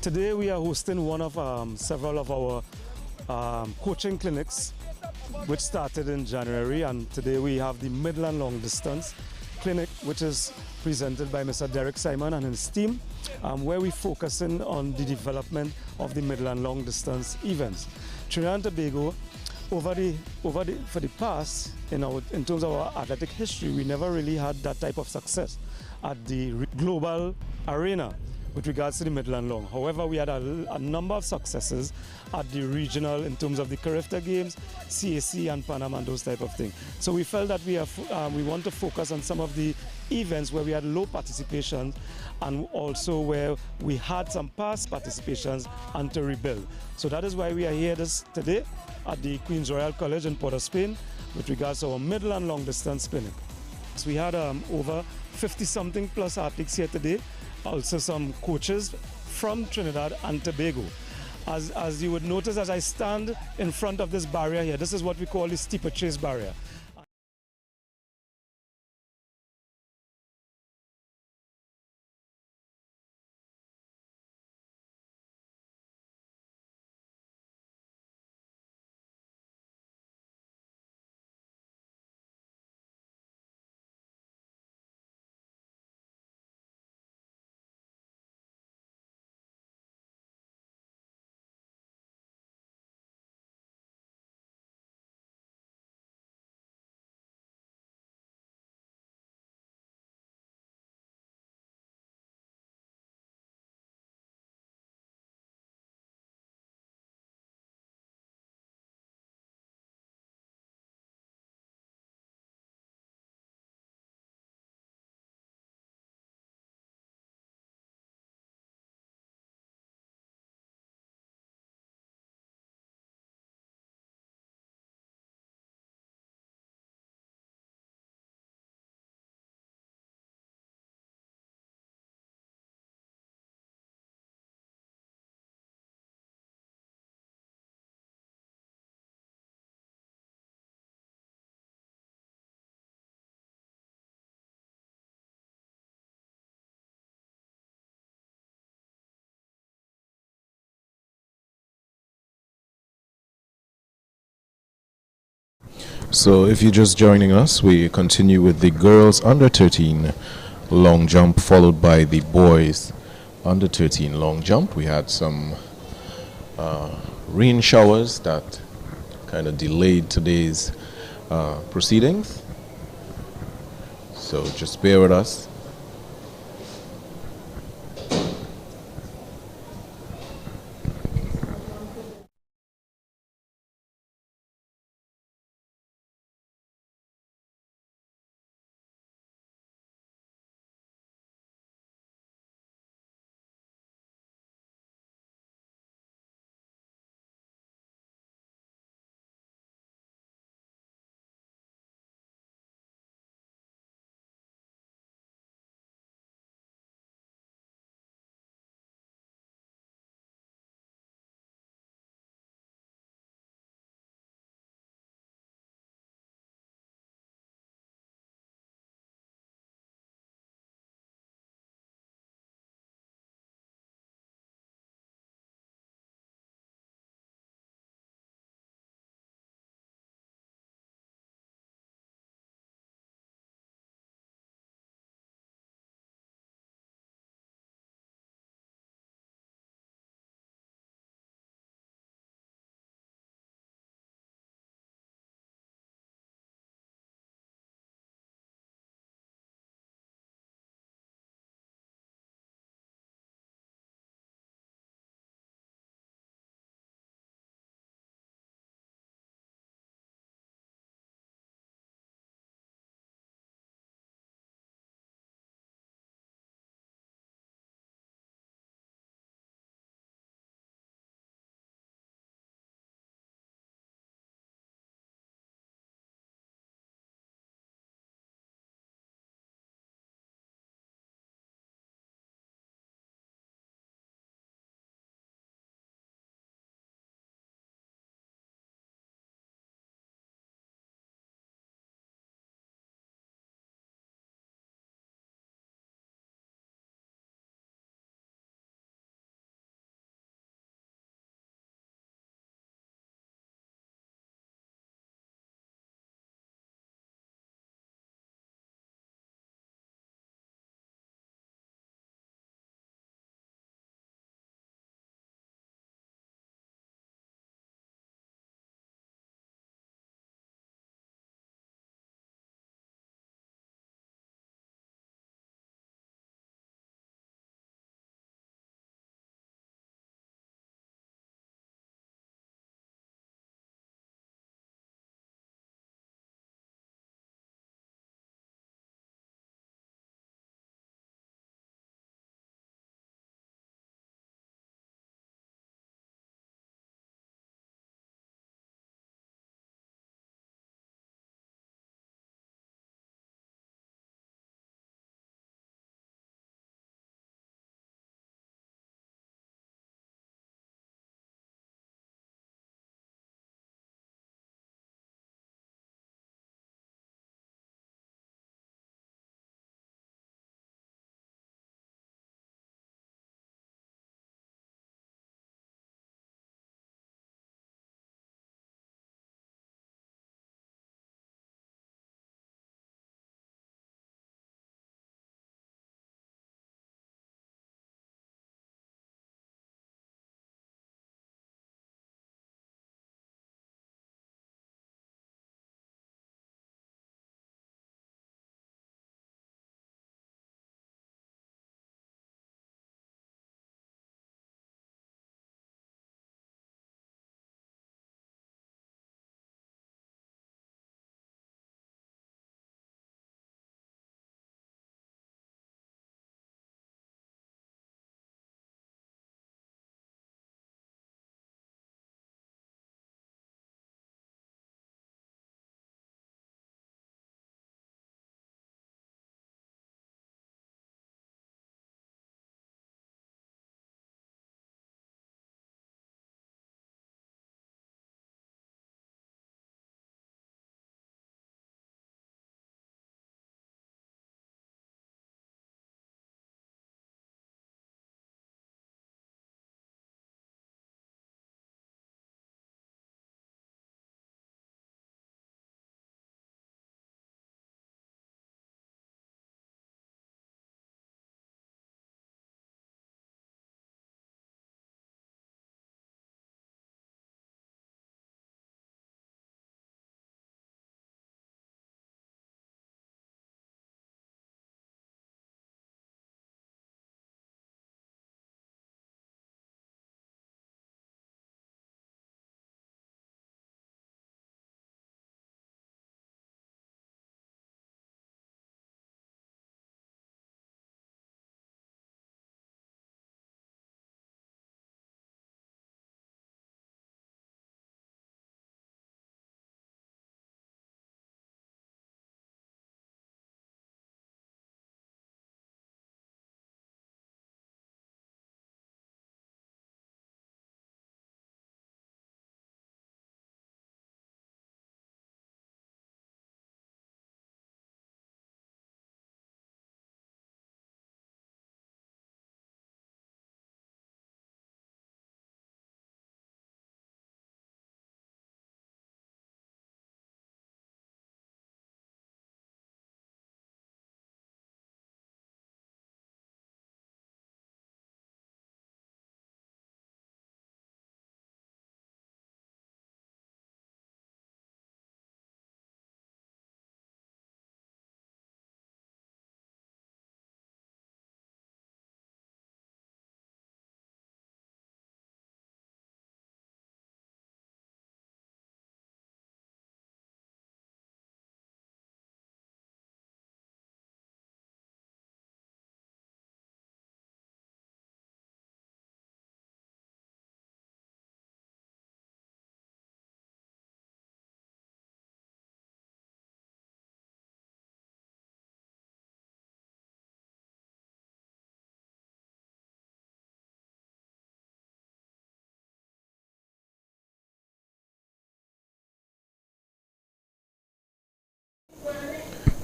Today we are hosting one of several of our coaching clinics which started in January, and today we have the middle and long distance clinic which is presented by Mr. Derek Simon and his team, where we're focusing on the development of the middle and long distance events. Trinidad and Tobago, for the past, in terms of our athletic history, we never really had that type of success at the global arena with regards to the middle and long. However, we had a number of successes at the regional in terms of the Carifta Games, CAC and Panama and those type of things. So we felt that we want to focus on some of the events where we had low participation and also where we had some past participations and to rebuild. So that is why we are here today at the Queen's Royal College in Port of Spain with regards to our middle and long distance clinic. So we had over 50-something plus athletes here today, also some coaches from Trinidad and Tobago. As you would notice, as I stand in front of this barrier here, this is what we call the steeplechase barrier. So if you're just joining us, we continue with the girls under 13 long jump, followed by the boys under 13 long jump. We had some rain showers that kind of delayed today's proceedings, so just bear with us.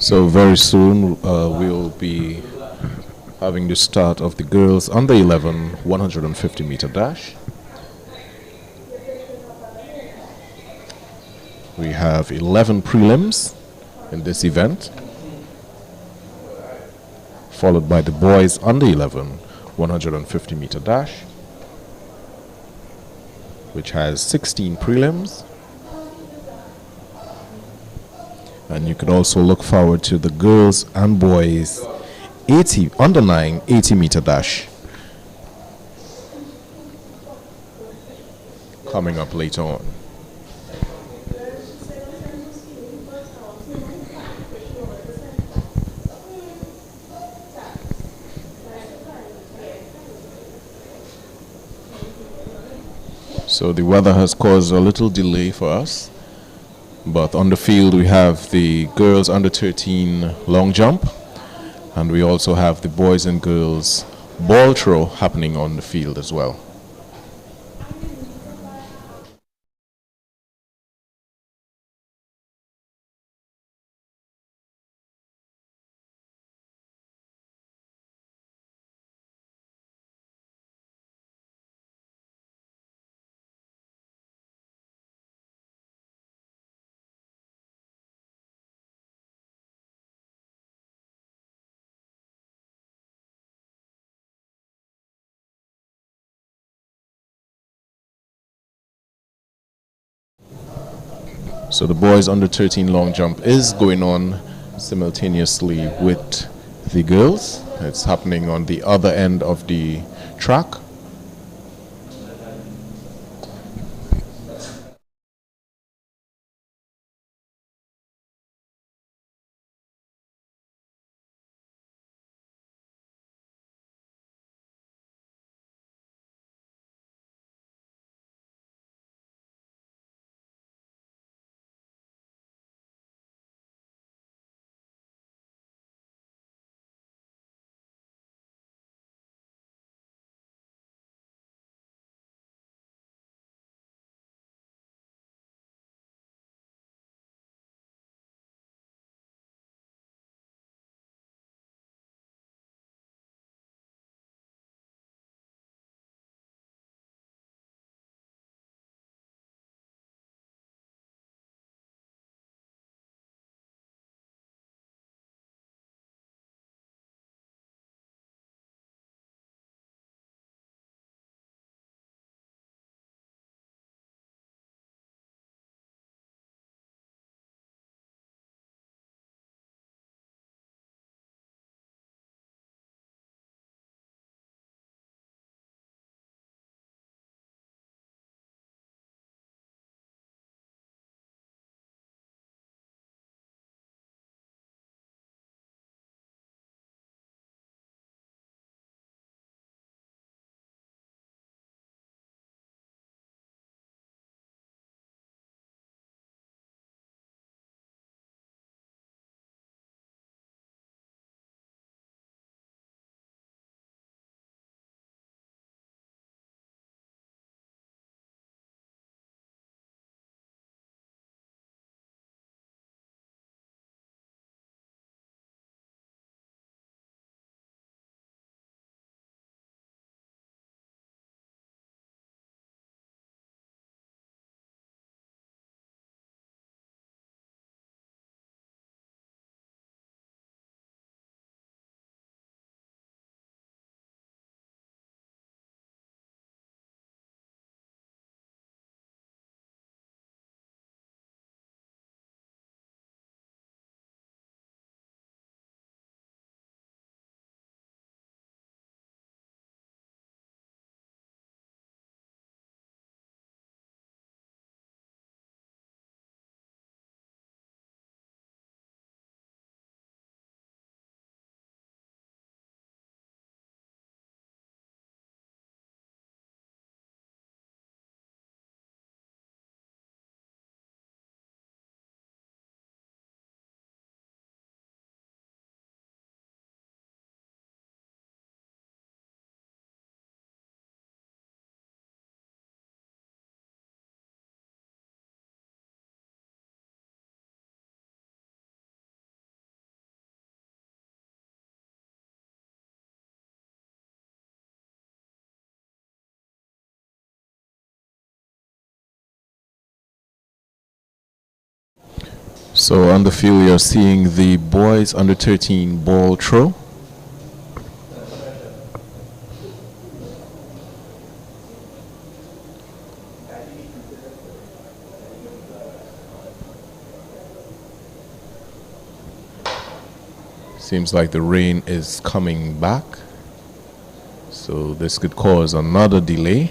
So very soon we'll be having the start of the girls under 11 150 meter dash. We have 11 prelims in this event, followed by the boys under 11 150 meter dash, which has 16 prelims. And you could also look forward to the girls and boys under 9 80 meter dash coming up later on. So the weather has caused a little delay for us, but on the field we have the girls under 13 long jump, and we also have the boys and girls ball throw happening on the field as well. So the boys under 13 long jump is going on simultaneously with the girls. It's happening on the other end of the track. So on the field, you're seeing the boys under 13 ball throw. Seems like the rain is coming back, so this could cause another delay.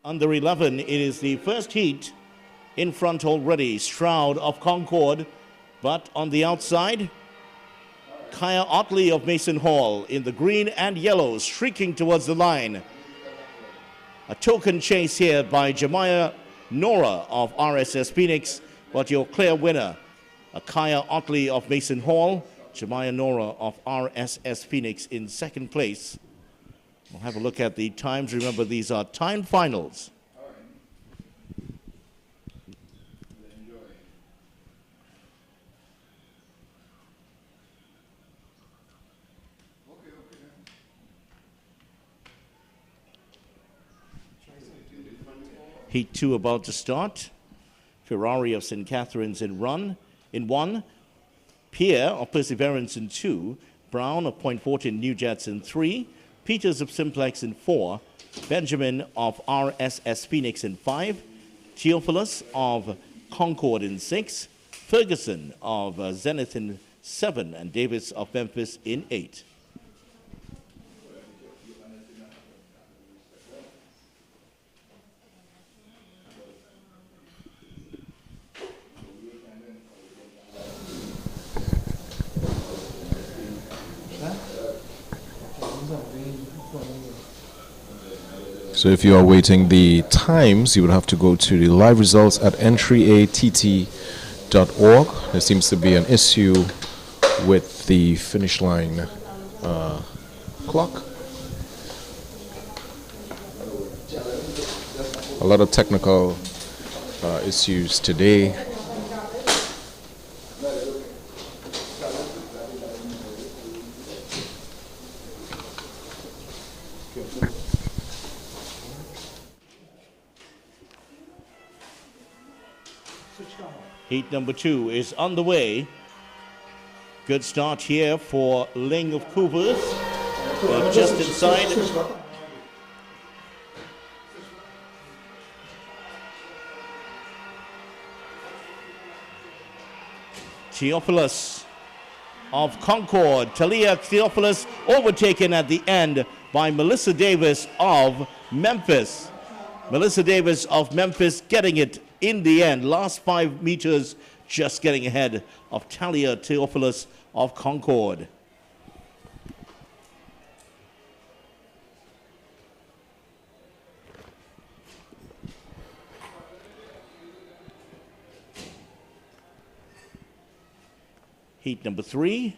Under 11, it is the first heat. In front already, Stroud of Concord, but on the outside, Kaya Otley of Mason Hall in the green and yellow, streaking towards the line. A token chase here by Jemiah Nora of RSS Phoenix, but your clear winner, Kaya Otley of Mason Hall, Jemiah Nora of RSS Phoenix in second place. We'll have a look at the times. Remember, these are timed finals. Heat 2 about to start. Ferrari of St. Catherine's in one. Pierre of Perseverance in 2. Brown of Point Fortin New Jets in 3. Peters of Simplex in 4. Benjamin of RSS Phoenix in 5. Theophilus of Concord in 6. Ferguson of Zenith in 7. And Davis of Memphis in 8. So if you are waiting the times, you would have to go to the live results at entryATT.org. There seems to be an issue with the finish line clock. A lot of technical issues today. Heat number 2 is on the way. Good start here for Ling of Cougars. Just inside. Theophilus of Concord. Talia Theophilus overtaken at the end by Melissa Davis of Memphis. Melissa Davis of Memphis getting it in the end. Last 5 meters just getting ahead of Talia Theophilus of Concord. Heat number 3.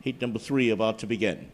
Heat number 3 about to begin.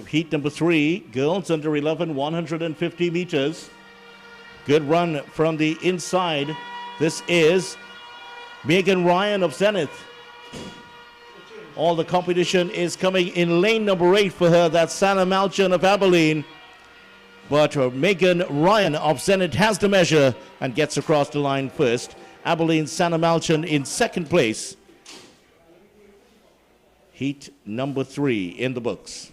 Heat number 3, girls under 11, 150 meters. Good run from the inside. This is Megan Ryan of Zenith. All the competition is coming in lane number 8 for her. That's Santa Malchin of Abilene. But Megan Ryan of Zenit has the measure and gets across the line first. Abilene Santa Malchan in second place. Heat number 3 in the books.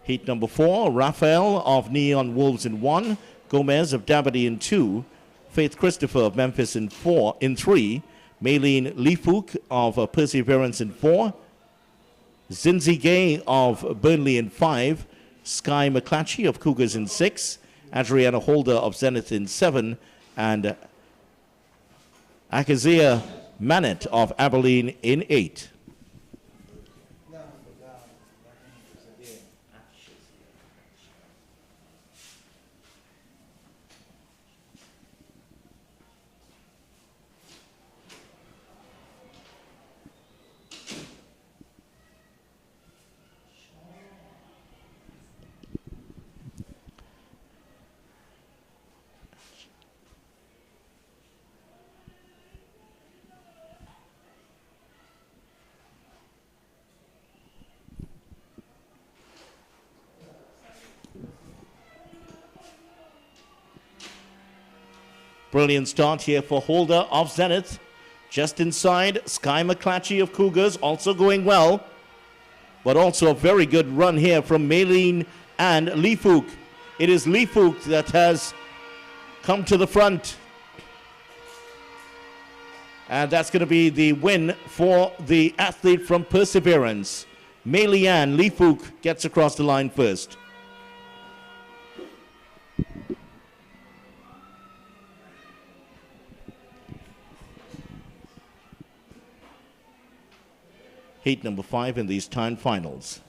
Heat number 4, Raphael of Neon Wolves in 1, Gomez of Dabadi in 2, Faith Christopher of Memphis in 3, Maylene Leafook of Perseverance in 4, Zinzi Gay of Burnley in 5, Sky McClatchy of Cougars in 6, Adriana Holder of Zenith in 7, and Akazia Manet of Abilene in 8. Brilliant start here for Holder of Zenith. Just inside, Sky McClatchy of Cougars also going well. But also a very good run here from Maylene and Leafook. It is Leafook that has come to the front. And that's going to be the win for the athlete from Perseverance. Maylene Leafook gets across the line first. Heat number 5 in these time finals.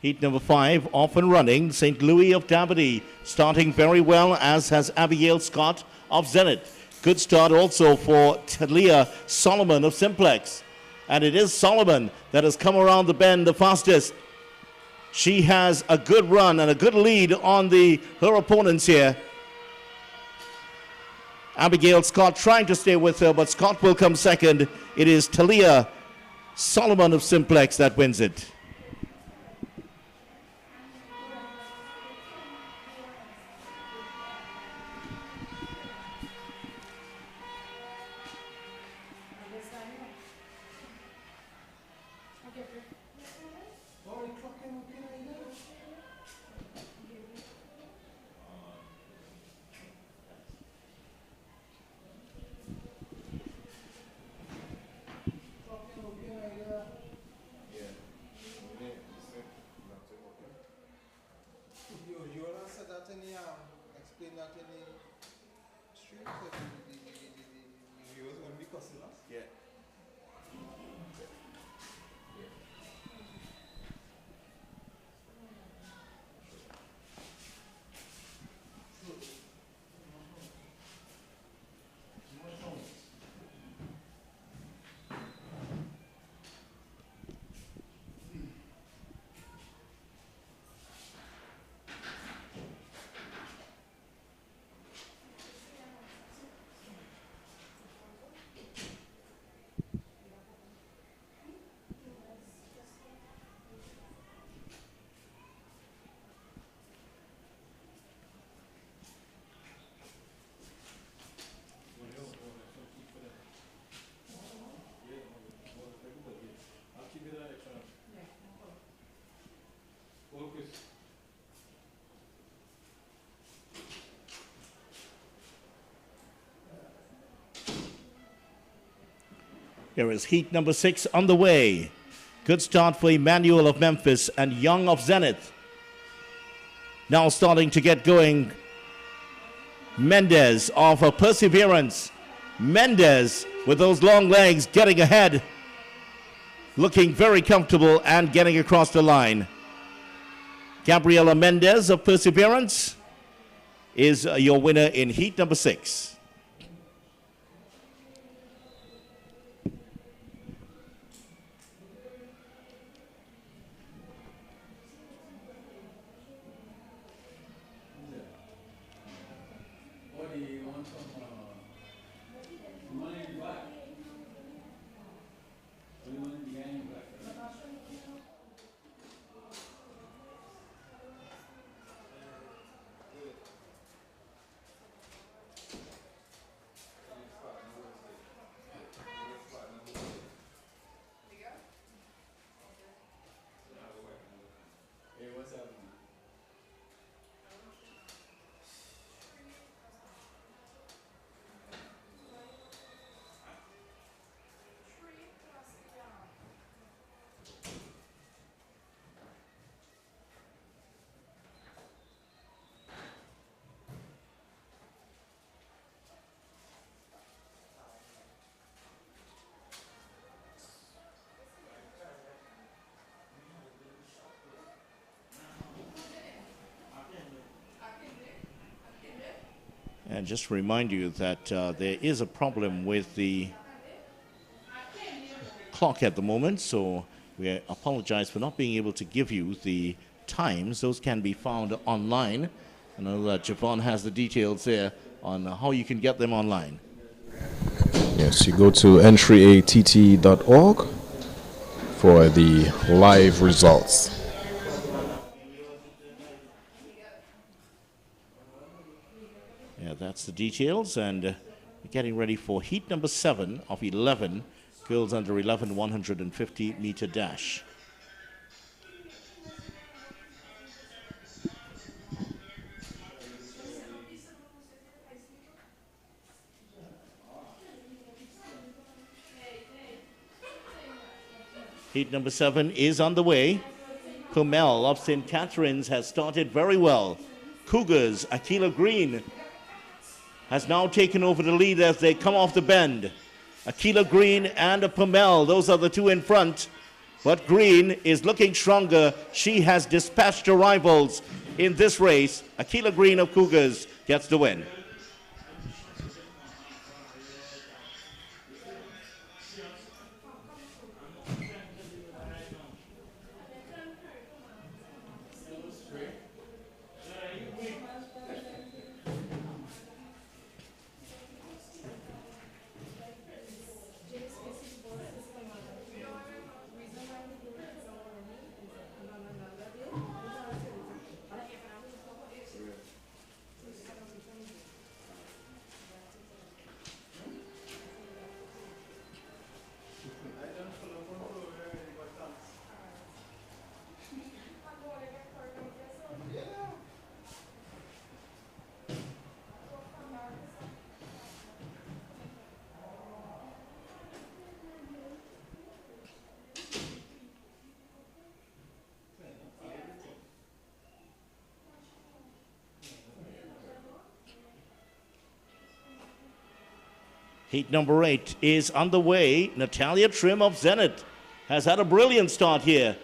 Heat number 5 off and running. St. Louis of Dabadi starting very well, as has Abigail Scott of Zenith. Good start also for Talia Solomon of Simplex. And it is Solomon that has come around the bend the fastest. She has a good run and a good lead on her opponents here. Abigail Scott trying to stay with her, but Scott will come second. It is Talia Solomon of Simplex that wins it. Here is heat number 6 on the way. Good start for Emmanuel of Memphis and Young of Zenith. Now starting to get going, Mendez of Perseverance. Mendez with those long legs getting ahead, looking very comfortable and getting across the line. Gabriela Mendez of Perseverance is your winner in heat number 6. And just to remind you that there is a problem with the clock at the moment, so we apologize for not being able to give you the times. Those can be found online. I know that Javon has the details there on how you can get them online. Yes, you go to entryatt.org for the live results. Yeah, that's the details, and getting ready for heat number 7 of 11, girls under 11 150-meter dash. Heat number 7 is on the way. Pumel of St. Catherine's has started very well. Cougars, Akila Green has now taken over the lead as they come off the bend. Akila Green and Pumel, those are the two in front. But Green is looking stronger. She has dispatched her rivals in this race. Akila Green of Cougars gets the win. Heat number 8 is underway. Natalia Trim of Zenith has had a brilliant start here.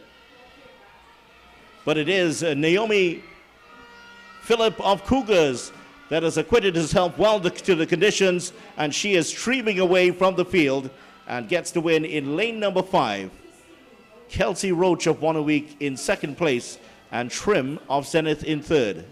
But it is Naomi Phillip of Cougars that has acquitted herself well to the conditions, and she is streaming away from the field and gets the win in lane number 5. Kelsey Roach of Wanawake in second place and Trim of Zenith in third.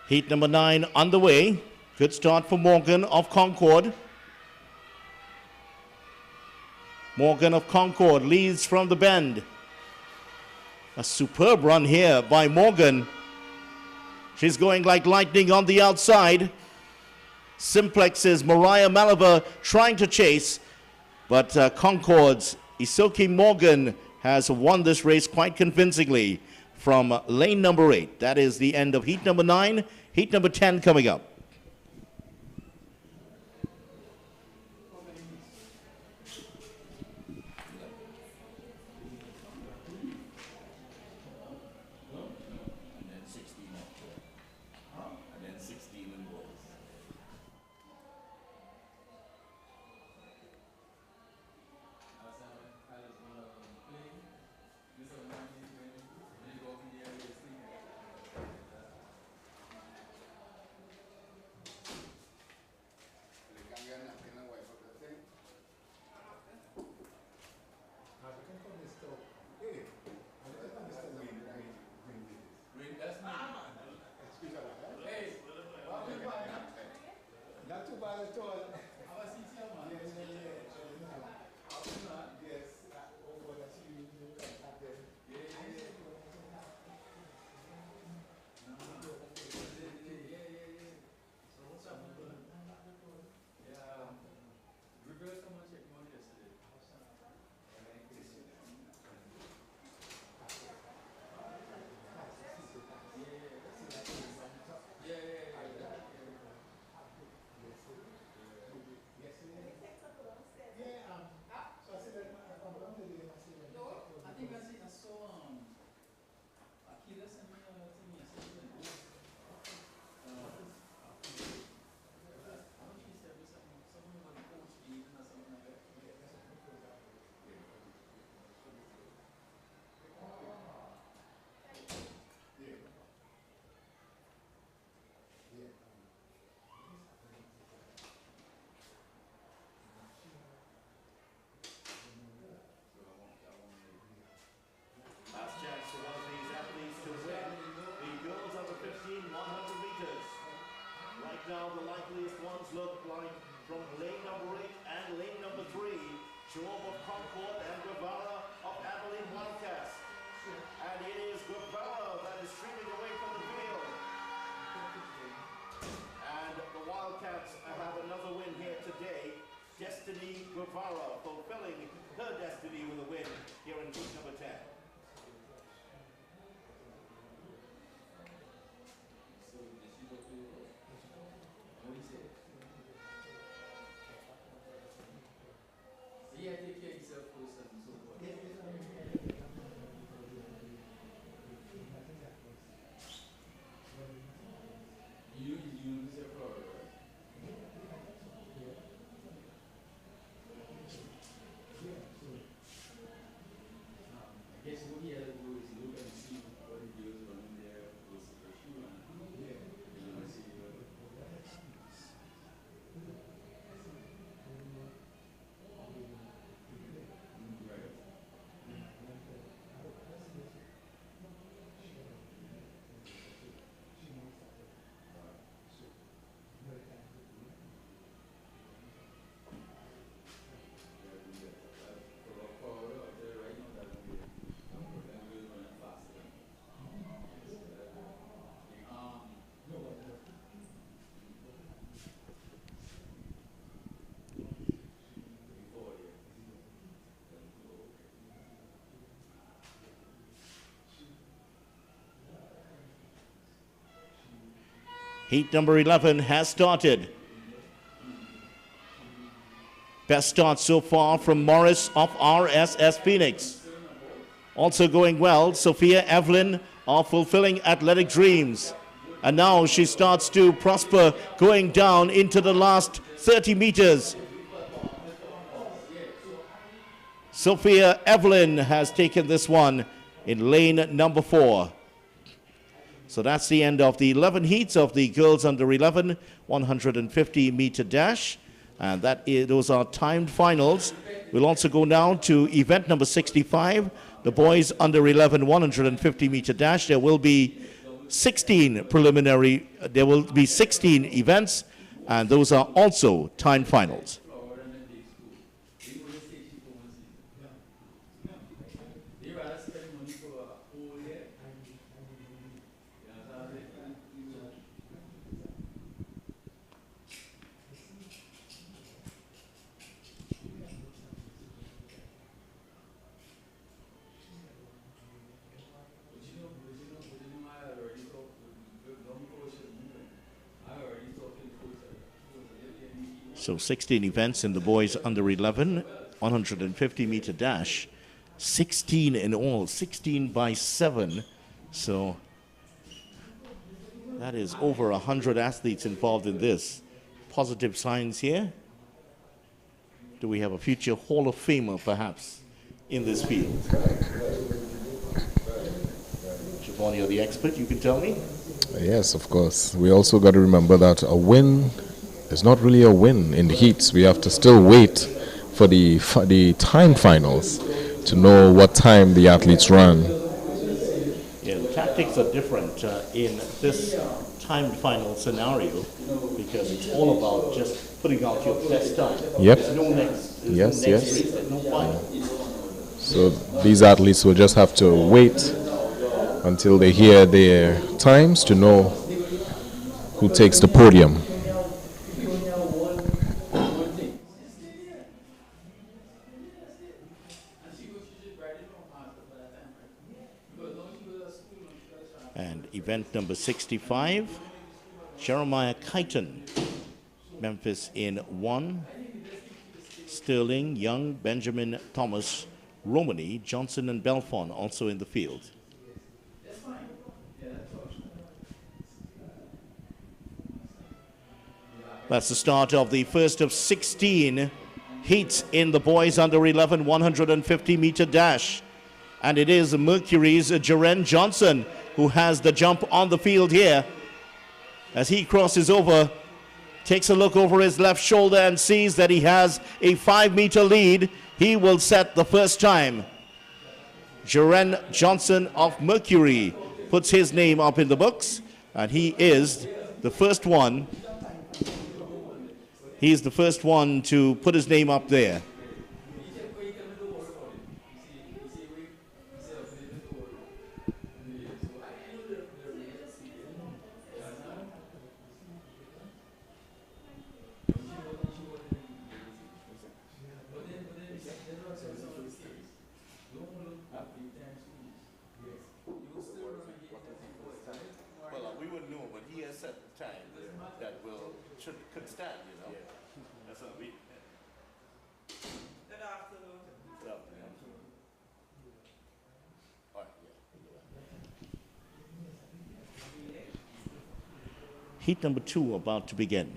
Heat number 9 underway. Good start for Morgan of Concord. Morgan of Concord leads from the bend. A superb run here by Morgan. She's going like lightning on the outside. Simplex's Mariah Malaver trying to chase, but Concord's Isoki Morgan has won this race quite convincingly from lane number 8. That is the end of heat number 9. Heat number 10 coming up. Not too bad at all. Yes. Last chance for one of these athletes to win the girls under 15 100 meters. Right now, the likeliest ones look like from lane number 8 and lane number 3, Job of Concord and Guevara of Abilene Wildcats. And it is Guevara that is streaming away from the field. And the Wildcats have another win here today. Destiny Guevara fulfilling her destiny with a win here in heat number 10. Yeah, take care of yourself first and so forth. You use your power, right? I guess what he has to do is look and see what he does running there with the shoe and you know, see Heat number 11 has started. Best start so far from Morris of RSS Phoenix. Also going well, Sophia Evelyn of Fulfilling Athletic Dreams. And now she starts to prosper going down into the last 30 meters. Sophia Evelyn has taken this one in lane number 4. So that's the end of the 11 heats of the girls under 11 150 meter dash. And those are timed finals. We'll also go now to event number 65, the boys under 11 150 meter dash. There will be 16 preliminary, there will be 16 events, and those are also timed finals. So 16 events in the boys under 11, 150-meter dash, 16 in all, 16 by 7. So that is over 100 athletes involved in this. Positive signs here. Do we have a future Hall of Famer, perhaps, in this field? Giovanni, you're the expert, you can tell me? Yes, of course. We also got to remember that a win is not really a win in the heats. We have to still wait for the time finals to know what time the athletes run. Yeah, the tactics are different in this timed final scenario because it's all about just putting out your best time. Yep. There's no next, Yes, no next yes. race, there's no final. So these athletes will just have to wait until they hear their times to know who takes the podium. And event number 65, Jeremiah Kyton, Memphis in 1, Sterling, Young, Benjamin, Thomas, Romani, Johnson, and Belfon also in the field. That's the start of the first of 16 heats in the boys under 11 150-meter dash. And it is Mercury's Jaren Johnson who has the jump on the field here. As he crosses over, takes a look over his left shoulder and sees that he has a 5-meter lead. He will set the first time. Jaren Johnson of Mercury puts his name up in the books, and he is the first one. He's the first one to put his name up there. Could stand, you know. That's what we. Good afternoon. Good afternoon. All right, yeah. Heat number 2 about to begin.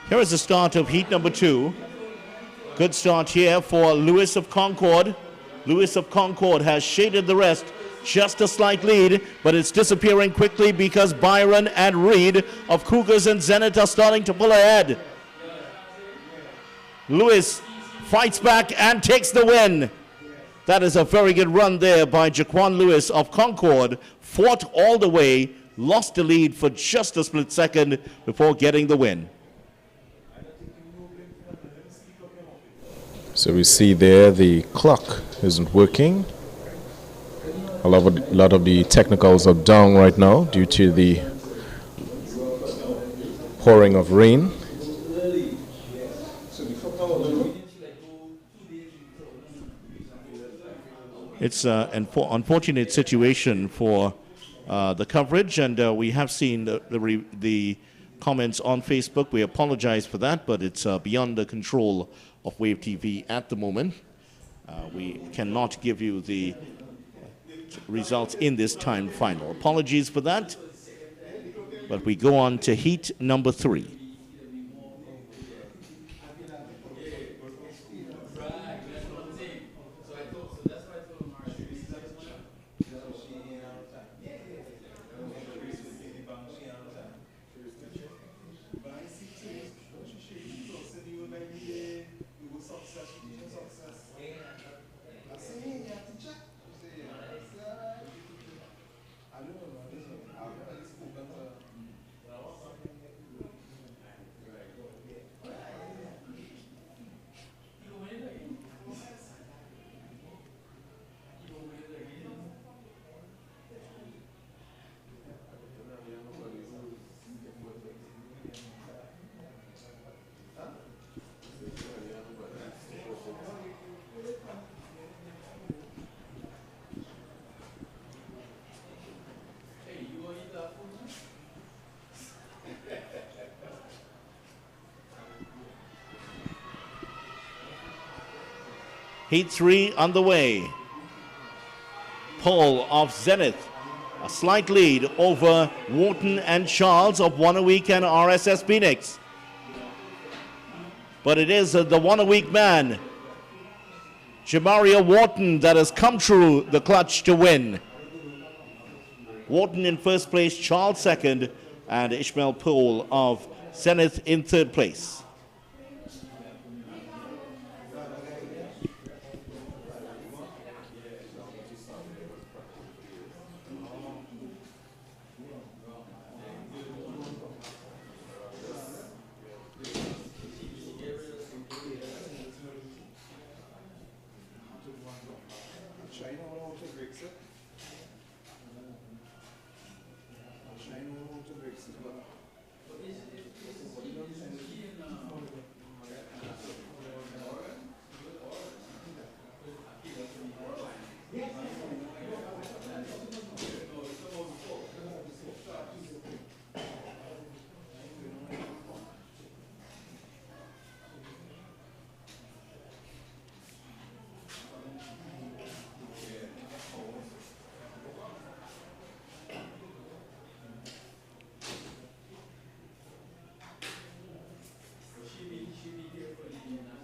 Here is the start of heat number 2. Good start here for Lewis of Concord. Lewis of Concord has shaded the rest, just a slight lead, but it's disappearing quickly because Byron and Reed of Cougars and Zenit are starting to pull ahead. Lewis fights back and takes the win. That is a very good run there by Jaquan Lewis of Concord. Fought all the way lost the lead for just a split second before getting the win. So we see there the clock isn't working. A lot of the technicals are down right now due to the pouring of rain. It's an unfortunate situation for the coverage, and we have seen the comments on Facebook. We apologize for that, but it's beyond the control of Wave TV at the moment. We cannot give you the results in this time final. Apologies for that, but we go on to heat number 3. Heat 3 underway. Pole of Zenith, a slight lead over Wharton and Charles of One-A-Week and RSS Phoenix. But it is the one-a-week man, Jamaria Wharton, that has come through the clutch to win. Wharton in first place, Charles second, and Ishmael Pole of Zenith in third place.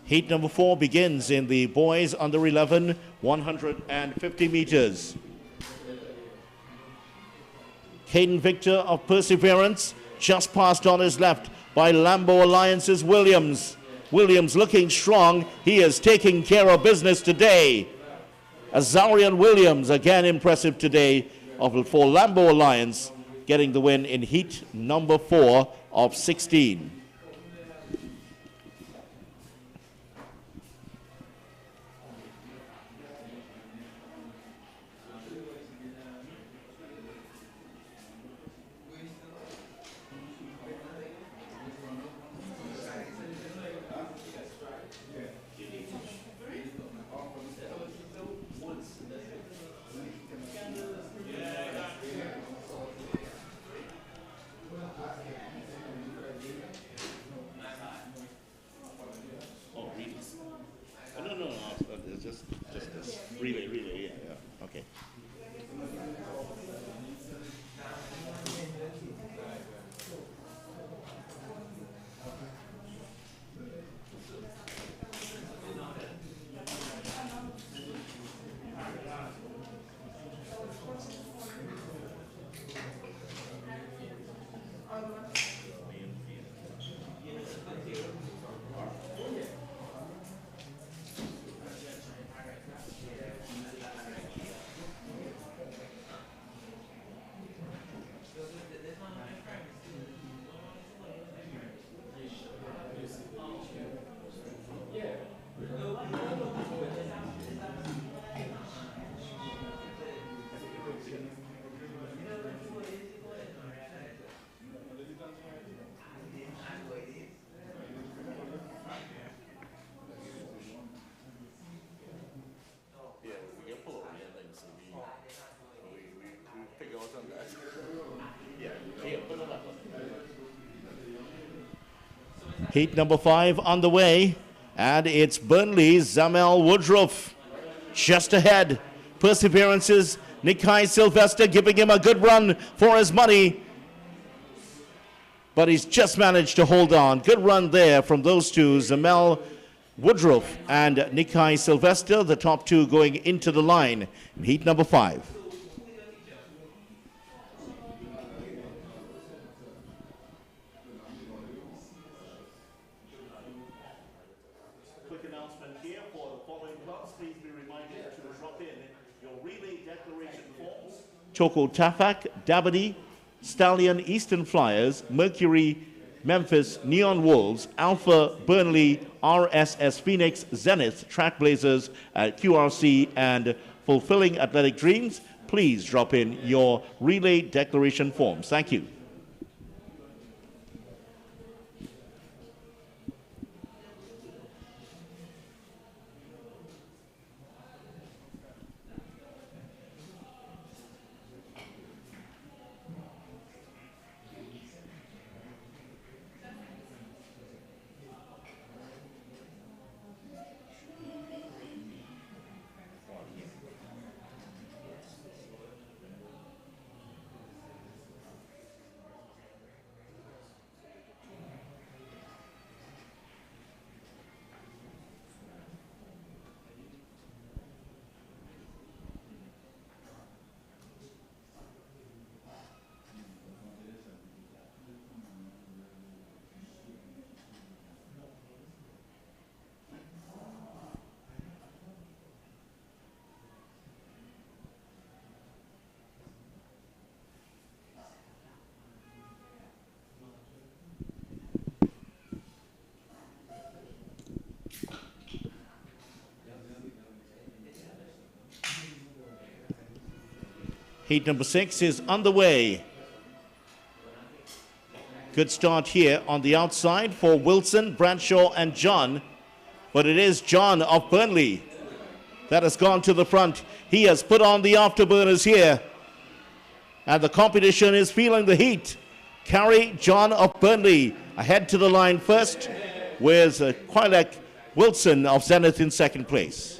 Heat number 4 begins in the boys under 11, 150 meters. Caden Victor of Perseverance just passed on his left by Lambo Alliance's Williams. Williams looking strong. He is taking care of business today. Azarian Williams, again impressive today for Lambo Alliance, getting the win in heat number 4 of 16. Yeah, we get pull over and things, so we figure out on that. Yeah, put it up. Heat number 5 on the way, and it's Burnley's Zamel Woodruff just ahead. Perseverance's Nikai Sylvester giving him a good run for his money, but he's just managed to hold on. Good run there from those two, Zamel Woodruff and Nikai Sylvester, the top two going into the line in heat number 5. Quick announcement here for the following clubs. Please be reminded to drop in your relay declaration forms. Choco Tafak, Dabadi, Stallion Eastern Flyers, Mercury, Memphis, Neon Wolves, Alpha, Burnley, RSS Phoenix, Zenith, Trackblazers, QRC, and Fulfilling Athletic Dreams. Please drop in your relay declaration forms. Thank you. Heat number 6 is underway. Good start here on the outside for Wilson, Bradshaw, and John. But it is John of Burnley that has gone to the front. He has put on the afterburners here. And the competition is feeling the heat. Carry John of Burnley ahead to the line first, with Quilek Wilson of Zenith in second place.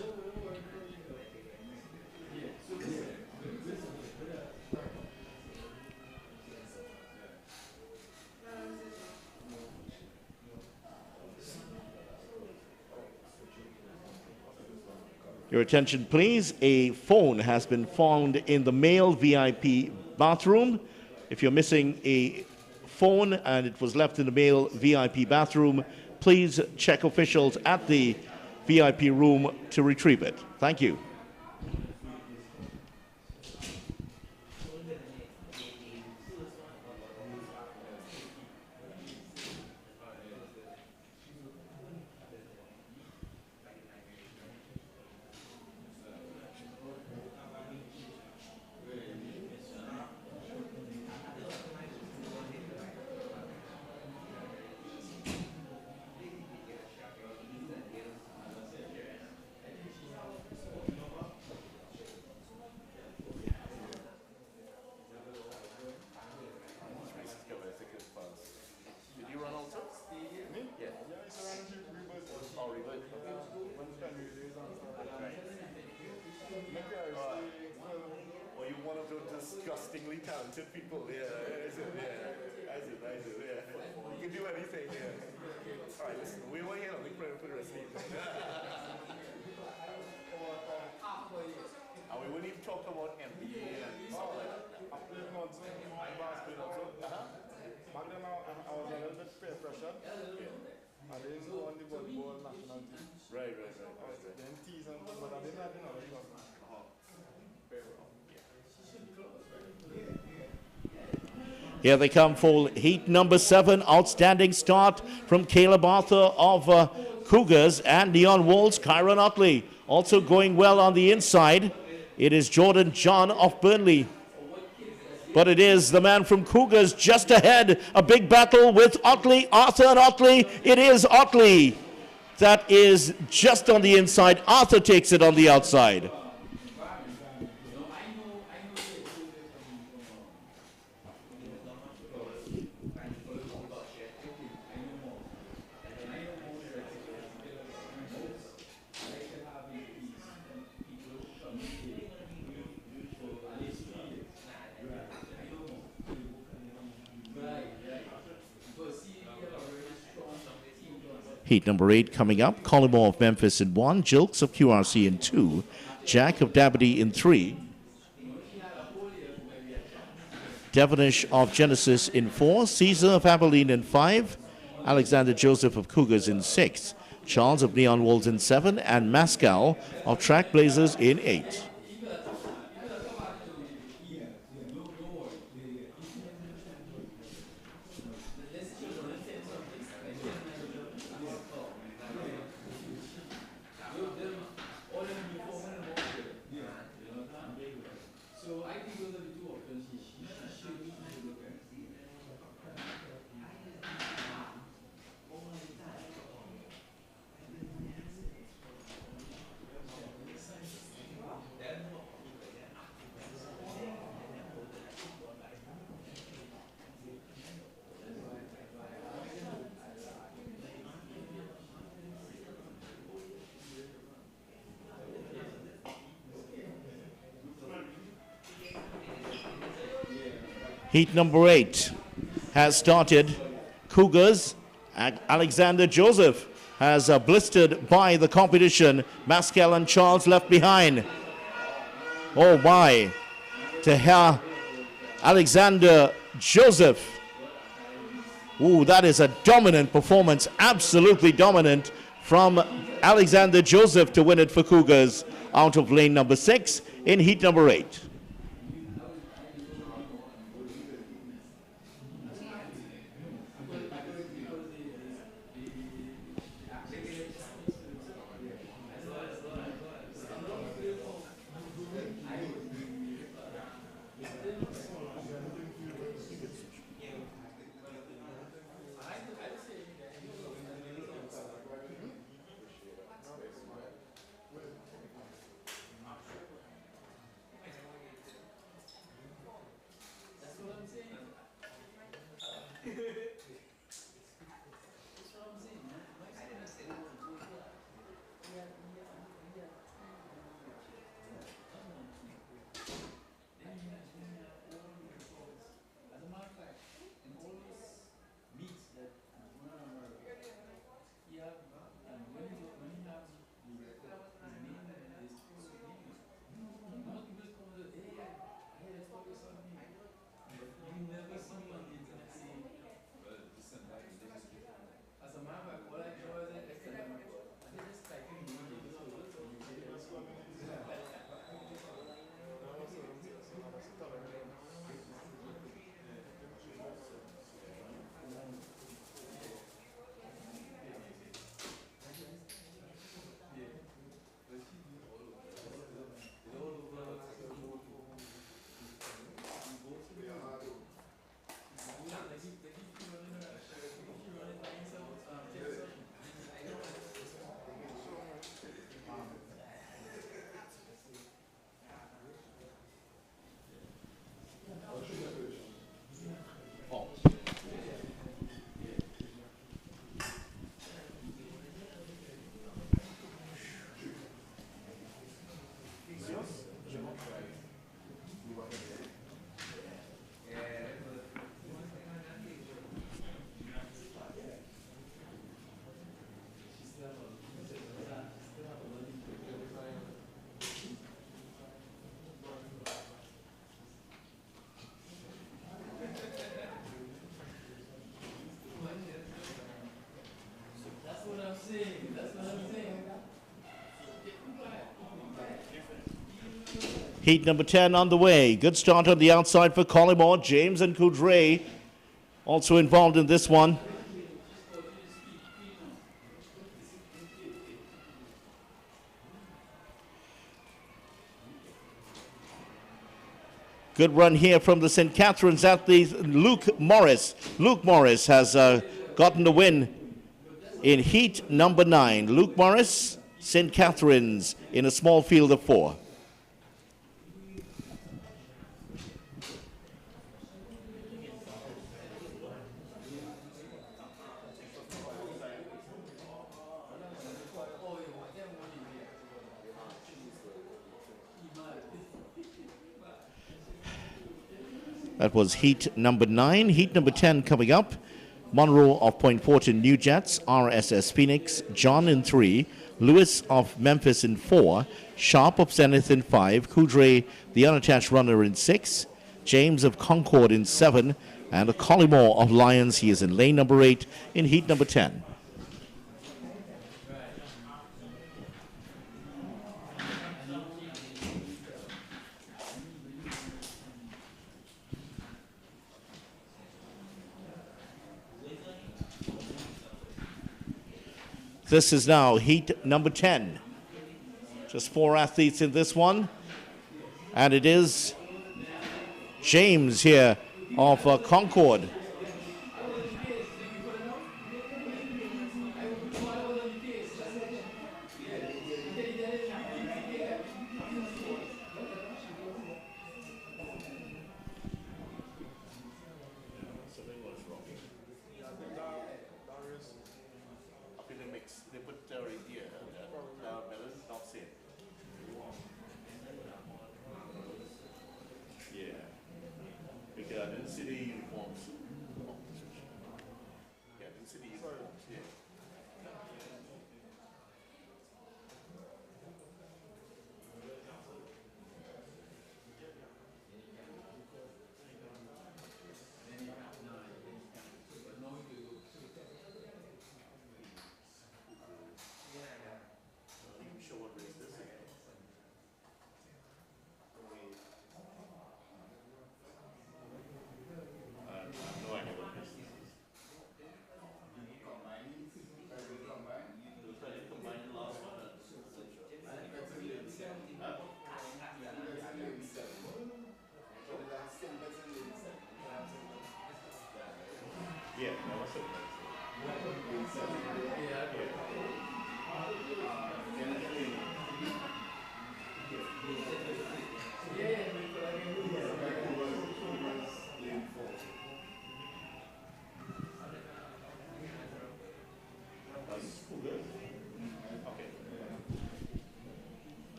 Your attention, please. A phone has been found in the male VIP bathroom. If you're missing a phone and it was left in the male VIP bathroom, please check officials at the VIP room to retrieve it. Thank you. Did you run also? Me? Yeah. Oh, reverse. Or you one of those disgustingly talented people? Yeah, is it? Yeah, is it? Yeah. You can do anything. Yeah. All right, listen. We were here on the put the rest and we wouldn't even talk about NBA and stuff like that. I played also, basketball also. Back then I was a little bit peer pressure. I didn't go on the volleyball national team. Right. Then tease and but I didn't have Here they come for heat number 7. Outstanding start from Caleb Arthur of Cougars and Neon Wolves. Kyron Otley also going well on the inside. It is Jordan John of Burnley but it is the man from Cougars just ahead. A big battle with Otley, Arthur and Otley. It is Otley that is just on the inside. Arthur takes it on the outside. Heat number 8 coming up. Collymore of Memphis in 1, Jilks of QRC in 2, Jack of Dabadie in 3, Devonish of Genesis in 4, Caesar of Abilene in 5, Alexander Joseph of Cougars in 6, Charles of Neon Wolves in 7, and Mascal of Trackblazers in 8. Heat number 8 has started. Cougars, Alexander Joseph has blistered by the competition. Mascal and Charles left behind. Oh my, to hear Alexander Joseph. Ooh, that is a dominant performance, absolutely dominant from Alexander Joseph to win it for Cougars out of lane number 6 in heat number 8. Heat number 10 on the way. Good start on the outside for Collymore. James and Coudray also involved in this one. Good run here from the St. Catherine's athlete, Luke Morris. Luke Morris has gotten the win in heat number 9. Luke Morris, St. Catherine's in a small field of 4. That was heat number 9. Heat number 10 coming up. Monroe of Point Fortin New Jets, RSS Phoenix, John in 3, Lewis of Memphis in 4, Sharp of Zenith in 5, Kudre, the unattached runner, in 6, James of Concord in 7, and Collymore of Lions. He is in lane number 8 in heat number 10. This is now heat number 10. Just 4 athletes in this one. And it is James here of Concord.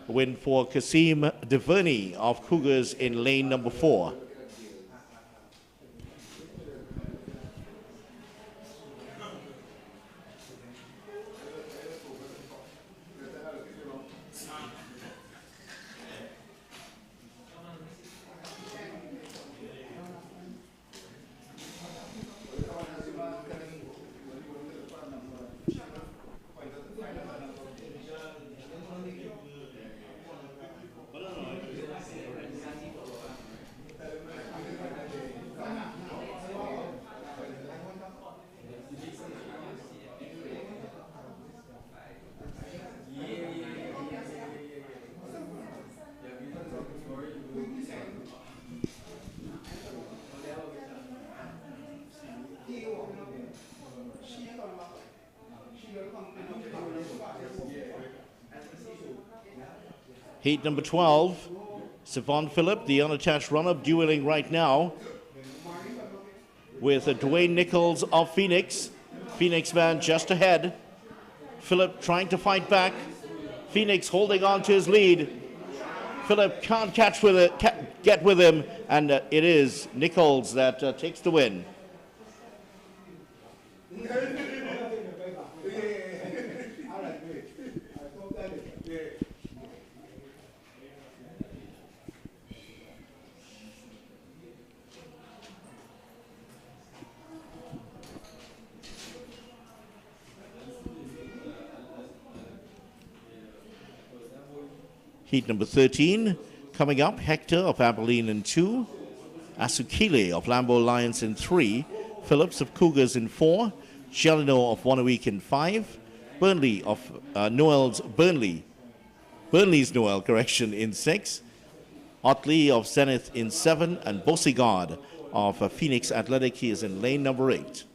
Win for Kasim DeVerney of Cougars in lane number 4. Heat number 12, Savon Phillip, the unattached runner, dueling right now with Dwayne Nichols of Phoenix. Phoenix man just ahead. Phillip trying to fight back. Phoenix holding on to his lead. Phillip can't get with him, and it is Nichols that takes the win. Heat number 13, coming up, Hector of Abilene in 2, Asukile of Lambeau Lions in 3, Phillips of Cougars in 4, Gialino of Wanaweke in 5, Burnley of Noel's Burnley Burnley's Noel, correction, in 6. Otley of Zenith in 7. And Bosigard of Phoenix Athletic, he is in lane number 8.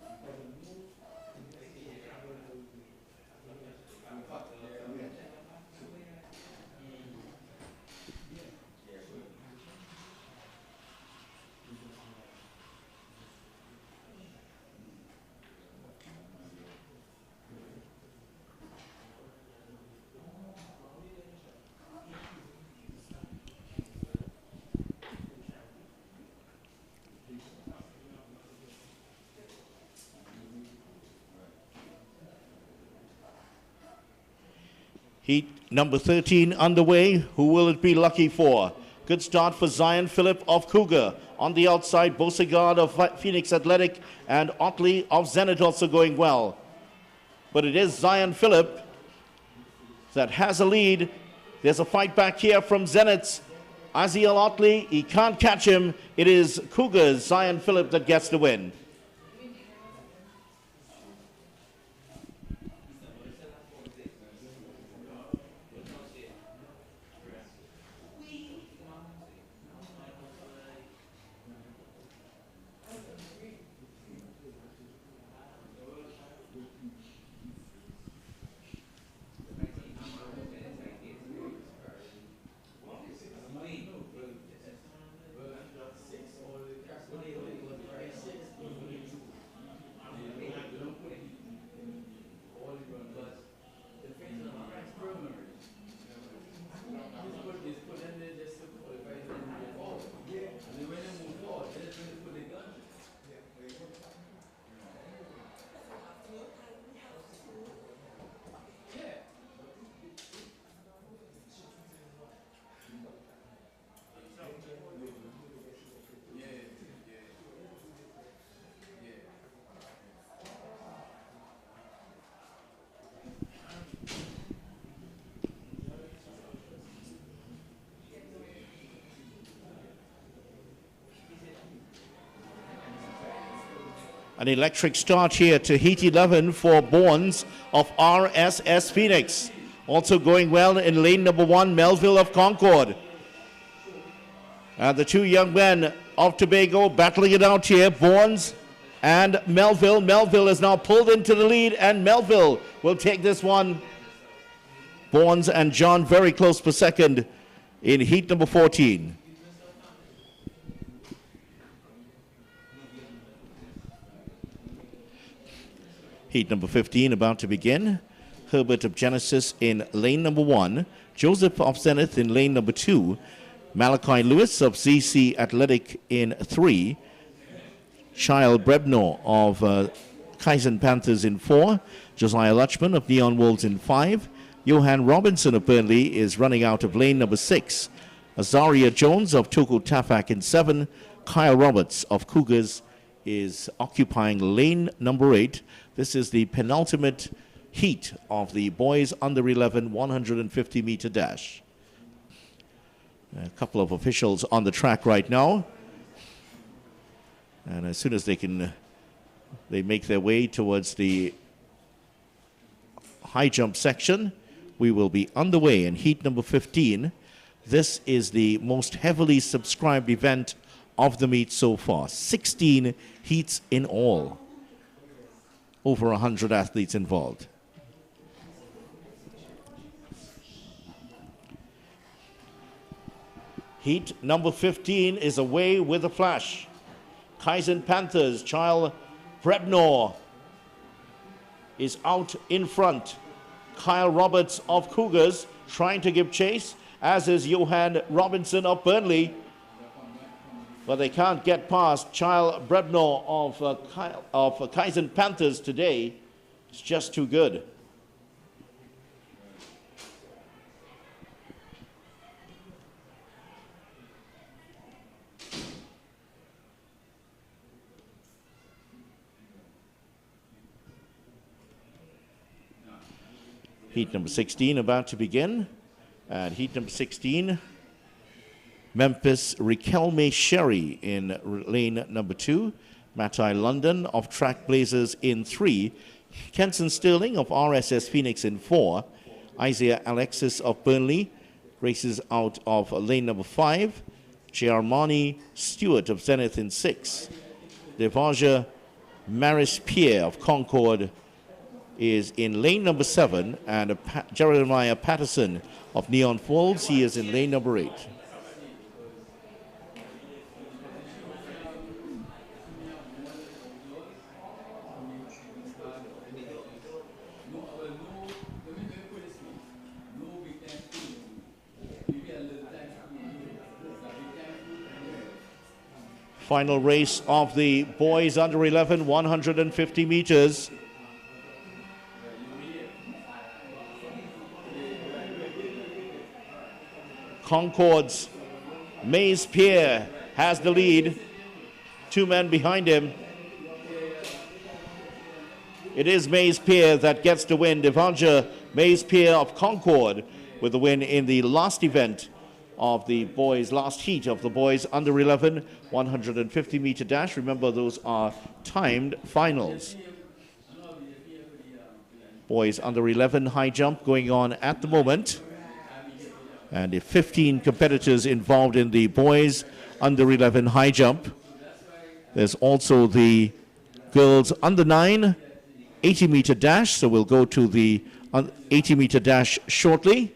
Heat number 13 underway. Who will it be lucky for? Good start for Zion Phillip of Cougar. On the outside, Bosigard of Phoenix Athletic and Otley of Zenith also going well. But it is Zion Phillip that has a lead. There's a fight back here from Zenith. Aziel Otley, he can't catch him. It is Cougars, Zion Phillip, that gets the win. An electric start here to Heat 11 for Bournes of RSS Phoenix. Also going well in lane number 1, Melville of Concord. And the two young men of Tobago battling it out here, Bournes and Melville. Melville is now pulled into the lead, and Melville will take this one. Bournes and John very close for second in heat number 14. Heat number 15 about to begin. Herbert of Genesis in lane number 1. Joseph of Zenith in lane number 2. Malachi Lewis of ZC Athletic in 3. Child Brebnor of Kaizen Panthers in 4. Josiah Lutchman of Neon Wolves in 5. Johan Robinson of Burnley is running out of lane number 6. Azaria Jones of Toko Tafak in 7. Kyle Roberts of Cougars is occupying lane number 8. This is the penultimate heat of the boys under 11 150-meter dash. A couple of officials on the track right now. And as soon as they make their way towards the high jump section, we will be underway in heat number 15. This is the most heavily subscribed event of the meet so far. 16 heats in all. Over 100 athletes involved. Heat number 15 is away with a flash. Kaizen Panthers, Child Brebnor is out in front. Kyle Roberts of Cougars trying to give chase, as is Johan Robinson of Burnley. But they can't get past Child Brebnor of Kaizen Panthers today. It's just too good. Heat number 16 about to begin. And heat number 16, Memphis Riquelme Sherry in lane number 2. Matai London of Track Blazers in 3. Kenson Sterling of RSS Phoenix in 4. Isaiah Alexis of Burnley. races out of lane number 5. Chiarmani Stewart of Zenith in 6. Devaja Maris Pierre of Concord is in lane number 7, and Jeremiah Patterson of Neon Falls, he is in lane number 8. Final race of the boys under 11, 150 meters. Concord's Maze Pierre has the lead. 2 men behind him. It is Maze Pierre that gets the win. Devanja Maze Pierre of Concord with the win in the last event of the boys, last heat of the boys under 11, 150 meter dash. Remember, those are timed finals. Boys under 11 high jump going on at the moment. And the 15 competitors involved in the boys under 11 high jump. There's also the girls under 9 80 meter dash. So we'll go to the 80 meter dash shortly.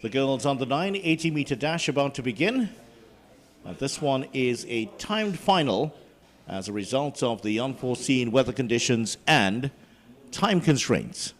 The girls on the 9 80-meter dash about to begin. This one is a timed final as a result of the unforeseen weather conditions and time constraints.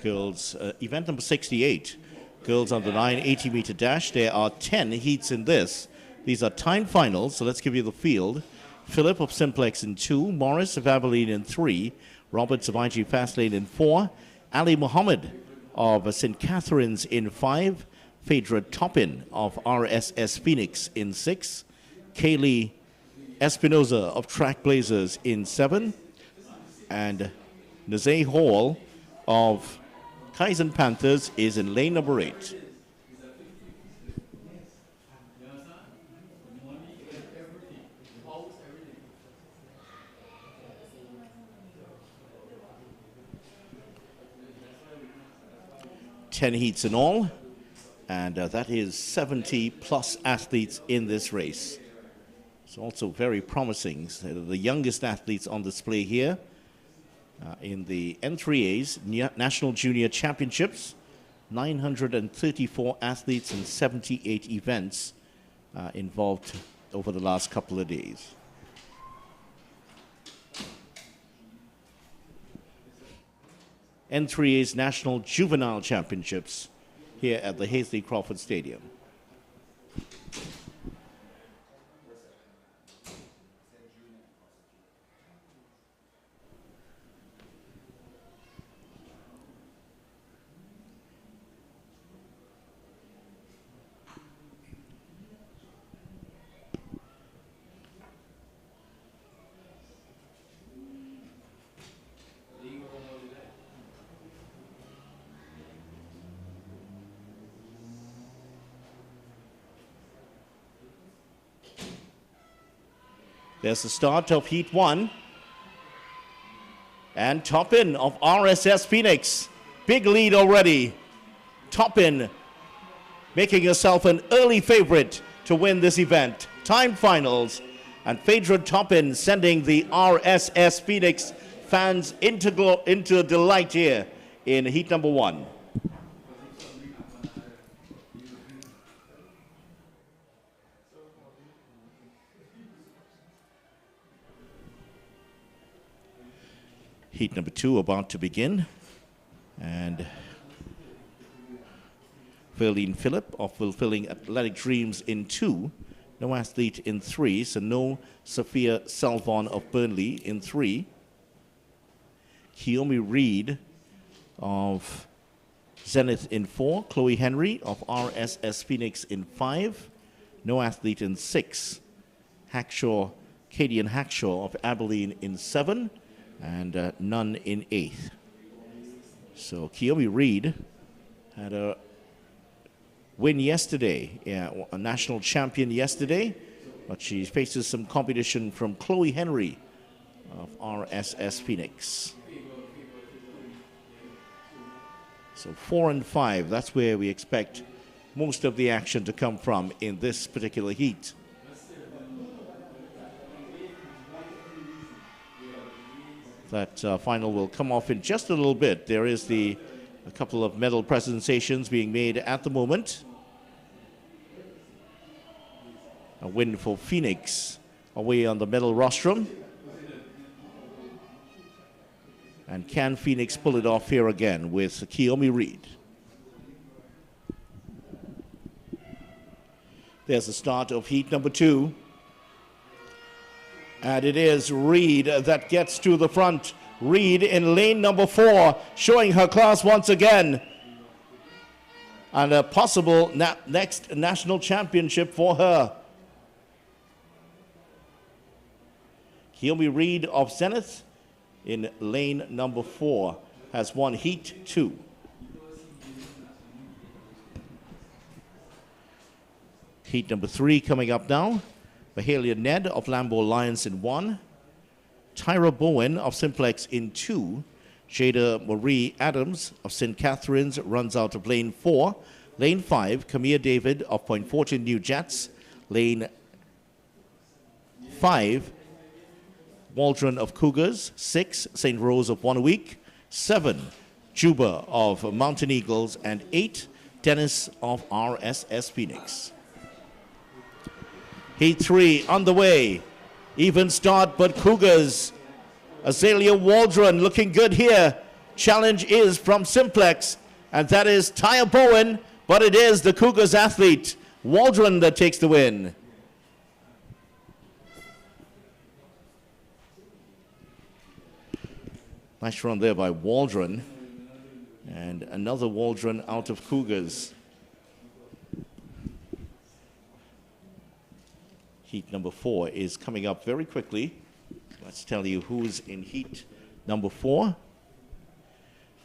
Girls, event number 68, girls on the 9 80-meter dash. There are 10 heats in this. These are timed finals, so let's give you the field. Philip of Simplex in 2, Morris of Abilene in 3, Roberts of IG Fastlane in 4, Ali Muhammad of St. Catherine's in 5, Phaedra Toppin of RSS Phoenix in 6, Kaylee Espinoza of Track Blazers in 7, and Nazay Hall of Kaizen Panthers is in lane number 8. Ten heats in all, and that is 70 plus athletes in this race. It's also very promising. So the youngest athletes on display here. In the N3A's National Junior Championships, 934 athletes and 78 events involved over the last couple of days. N3A's National Juvenile Championships here at the Hazley Crawford Stadium. There's the start of Heat 1. And Toppin of RSS Phoenix. Big lead already. Toppin making herself an early favorite to win this event. Time finals. And Phaedra Toppin sending the RSS Phoenix fans into delight here in Heat number 1. Heat number 2 about to begin. And Verlene Phillip of Fulfilling Athletic Dreams in 2. No athlete in 3, so no Sophia Salvon of Burnley in 3. Kiyomi Reed of Zenith in 4. Chloe Henry of RSS Phoenix in 5. No athlete in 6. Hackshaw, Cadian Hackshaw of Abilene in 7. And none in 8th. So Kiyomi Reed had a win yesterday, a national champion yesterday, but she faces some competition from Chloe Henry of RSS Phoenix. So 4 and 5, that's where we expect most of the action to come from in this particular heat. That final will come off in just a little bit. There is a couple of medal presentations being made at the moment. A win for Phoenix away on the medal rostrum. And can Phoenix pull it off here again with Kiyomi Reed? There's the start of heat number 2. And it is Reed that gets to the front. Reed in lane number 4, showing her class once again. And a possible next national championship for her. Kiyomi Reed of Zenith in lane number 4 has won heat 2. Heat number 3 coming up now. Mahalia Ned of Lambo Lions in 1. Tyra Bowen of Simplex in 2. Jada Marie Adams of St. Catherine's runs out of lane 4. Lane 5, Kamia David of Point Fortune New Jets. Lane 5, Waldron of Cougars. 6, St. Rose of Wanawake. 7, Juba of Mountain Eagles. And 8, Dennis of RSS Phoenix. Heat 3 on the way. Even start, but Cougars. Azalea Waldron looking good here. Challenge is from Simplex, and that is Tyra Bowen, but it is the Cougars athlete, Waldron, that takes the win. Nice run there by Waldron. And another Waldron out of Cougars. Heat number 4 is coming up very quickly. Let's tell you who's in heat number 4.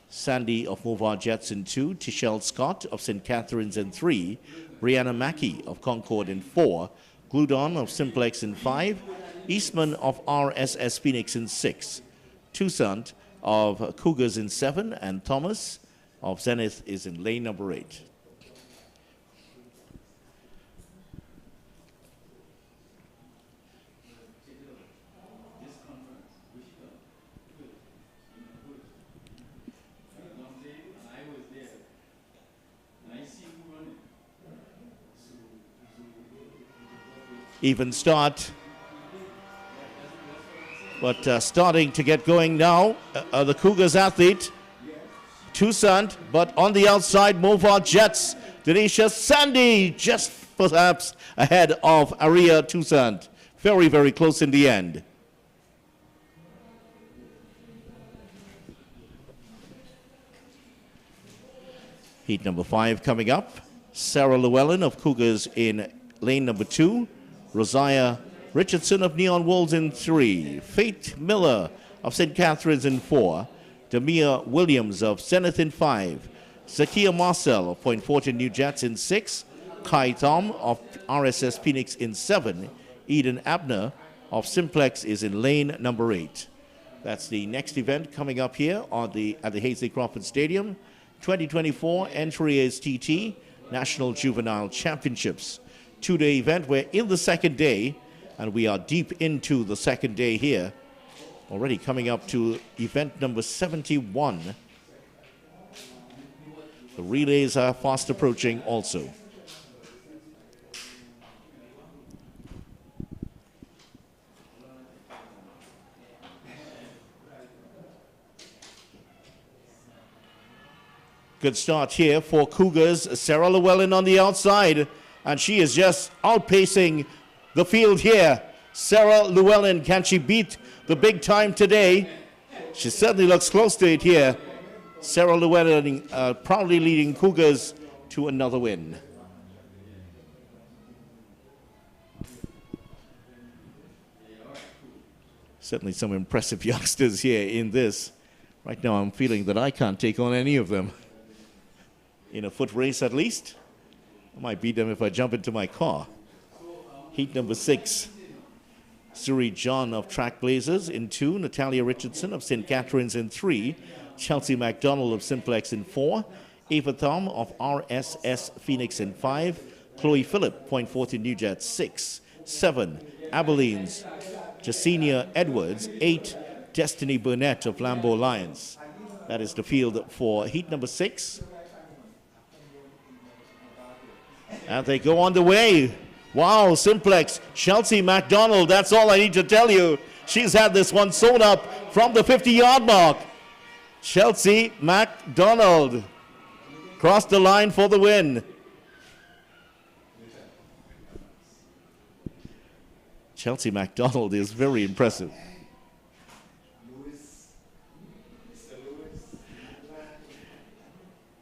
Sandy of Movar Jets in 2. Tichelle Scott of St. Catherine's in 3. Brianna Mackey of Concord in 4. Gludon of Simplex in 5. Eastman of RSS Phoenix in 6. Toussaint of Cougars in 7. And Thomas of Zenith is in lane number 8. Even start, but starting to get going now. The Cougars athlete, Toussaint, but on the outside, Movar Jets. Denisha Sandy just perhaps ahead of Aria Toussaint. Very, very close in the end. Heat number 5 coming up. Sarah Llewellyn of Cougars in lane number 2. Rosiah Richardson of Neon Wolves in 3. Faith Miller of St. Catherine's in 4. Demia Williams of Zenith in 5. Zakia Marcel of Point Fortune New Jets in 6. Kai Tom of RSS Phoenix in 7. Eden Abner of Simplex is in lane number 8. That's the next event coming up here at the Hazley Crawford Stadium. 2024 entry is TT, National Juvenile Championships. 2-day event. We're in the second day, and we are deep into the second day here. Already coming up to event number 71. The relays are fast approaching also. Good start here for Cougars. Sarah Llewellyn on the outside, and she is just outpacing the field here. Sarah Llewellyn, can she beat the big time today? She certainly looks close to it here. Sarah Llewellyn proudly leading Cougars to another win. Certainly some impressive youngsters here in this. Right now I'm feeling that I can't take on any of them. In a foot race at least. I might beat them if I jump into my car. Heat number 6. Suri John of Track Blazers in 2. Natalia Richardson of St. Catherine's in 3. Chelsea McDonald of Simplex in 4. Ava Thom of RSS Phoenix in 5. Chloe Phillip, Point Fortune New Jets, 6. 7. Abilene's Jasenia Edwards. 8. Destiny Burnett of Lambo Lions. That is the field for heat number 6. And they go on the way. Wow, Simplex, Chelsea McDonald, that's all I need to tell you. She's had this one sewn up from the 50-yard mark. Chelsea McDonald crossed the line for the win. Chelsea McDonald is very impressive.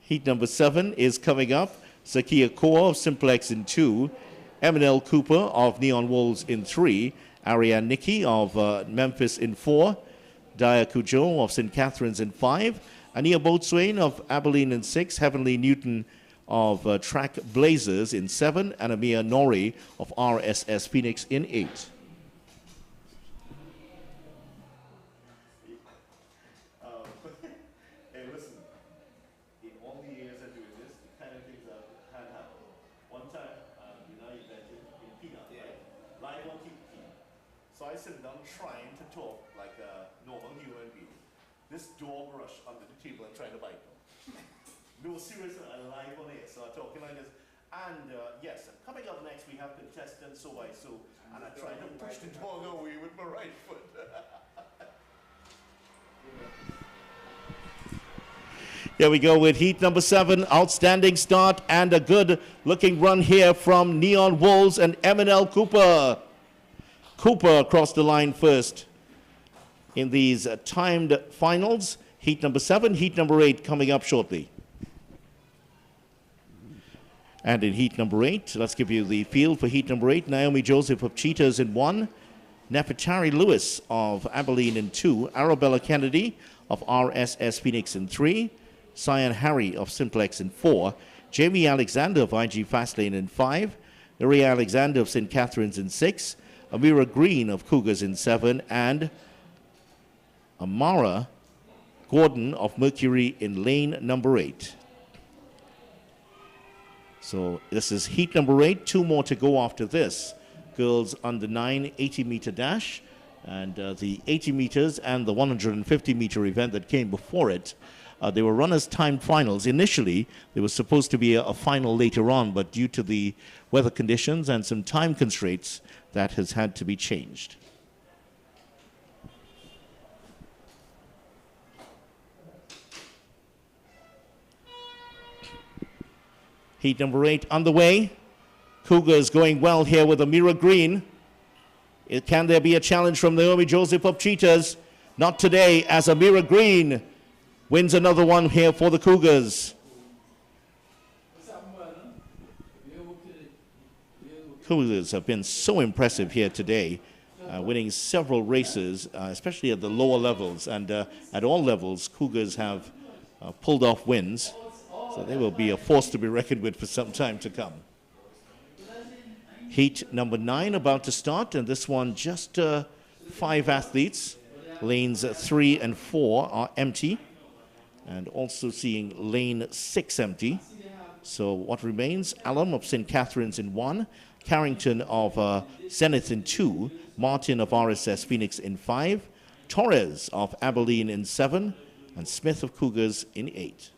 Heat number 7 is coming up. Zakia Kaur of Simplex in 2. Eminel Cooper of Neon Wolves in 3. Ariane Nikki of Memphis in 4. Dia Kujo of St. Catherine's in 5. Ania Boatswain of Abilene in 6. Heavenly Newton of Track Blazers in 7, and Amir Nori of RSS Phoenix in 8. Hey, listen, in all the years of doing this, the kind of things that had happened. One time, you know, you mentioned in Peanut, right? Live on TV. So I sit down trying to talk like a normal human being. This dog rushed under the table and tried to bite me. No, seriously, I'm live on air, so I'm talking like this. And yes, and coming up next, we have contestant so by so, and I tried to push the dog away with my right foot. Here we go with heat number 7. Outstanding start and a good looking run here from Neon Wolves and M&L Cooper. Cooper across the line first in these timed finals. Heat number 7, heat number 8 coming up shortly. And in heat number 8, let's give you the field for heat number 8. Naomi Joseph of Cheetahs in 1. Nefertari Lewis of Abilene in 2. Arabella Kennedy of RSS Phoenix in 3. Cyan Harry of Simplex in 4. Jamie Alexander of IG Fastlane in 5. Maria Alexander of St. Catharines in 6. Amira Green of Cougars in 7. And Amara Gordon of Mercury in lane number 8. So this is heat number 8. 2 more to go after this. Girls under 9 80-meter dash. And the 80 meters and the 150-meter event that came before it, they were run as timed finals. Initially, there was supposed to be a final later on, but due to the weather conditions and some time constraints, that has had to be changed. Heat number 8 underway. Cougars going well here with Amira Green. Can there be a challenge from Naomi Joseph of Cheetahs? Not today, as Amira Green wins another one here for the Cougars. Cougars have been so impressive here today, winning several races, especially at the lower levels. And at all levels, Cougars have pulled off wins. So they will be a force to be reckoned with for some time to come. Heat number 9 about to start, and this one just 5 athletes. Lanes 3 and 4 are empty, and also seeing lane 6 empty. So what remains? Alum of St. Catharines in 1, Carrington of Zenith in 2, Martin of RSS Phoenix in 5, Torres of Abilene in 7, and Smith of Cougars in 8.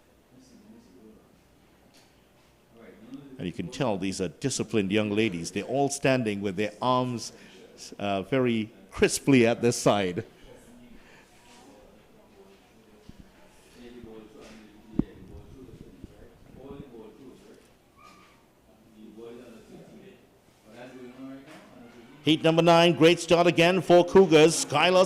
And you can tell these are disciplined young ladies. They're all standing with their arms very crisply at their side. Heat number 9, great start again for Cougars. Skylar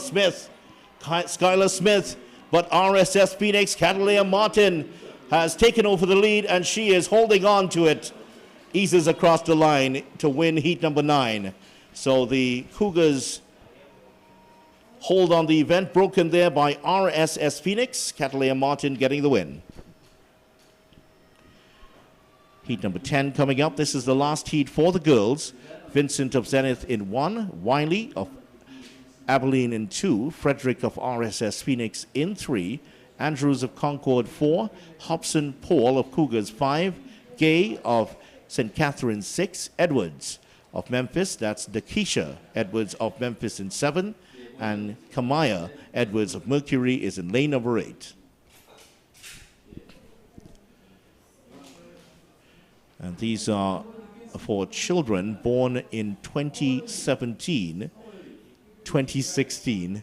Smith, but RSS Phoenix, Catalina Martin has taken over the lead, and she is holding on to it. Eases across the line to win heat number 9. So the Cougars hold on the event, broken there by RSS Phoenix. Catalina Martin getting the win. Heat number 10 coming up. This is the last heat for the girls. Vincent of Zenith in 1, Wiley of Abilene in 2, Frederick of RSS Phoenix in 3, Andrews of Concord 4, Hobson Paul of Cougars 5, Gay of St. Catharines 6, Edwards of Memphis, that's Dakisha Edwards of Memphis in 7, and Kamaya Edwards of Mercury is in lane number 8. And these are for children born in 2017, 2016.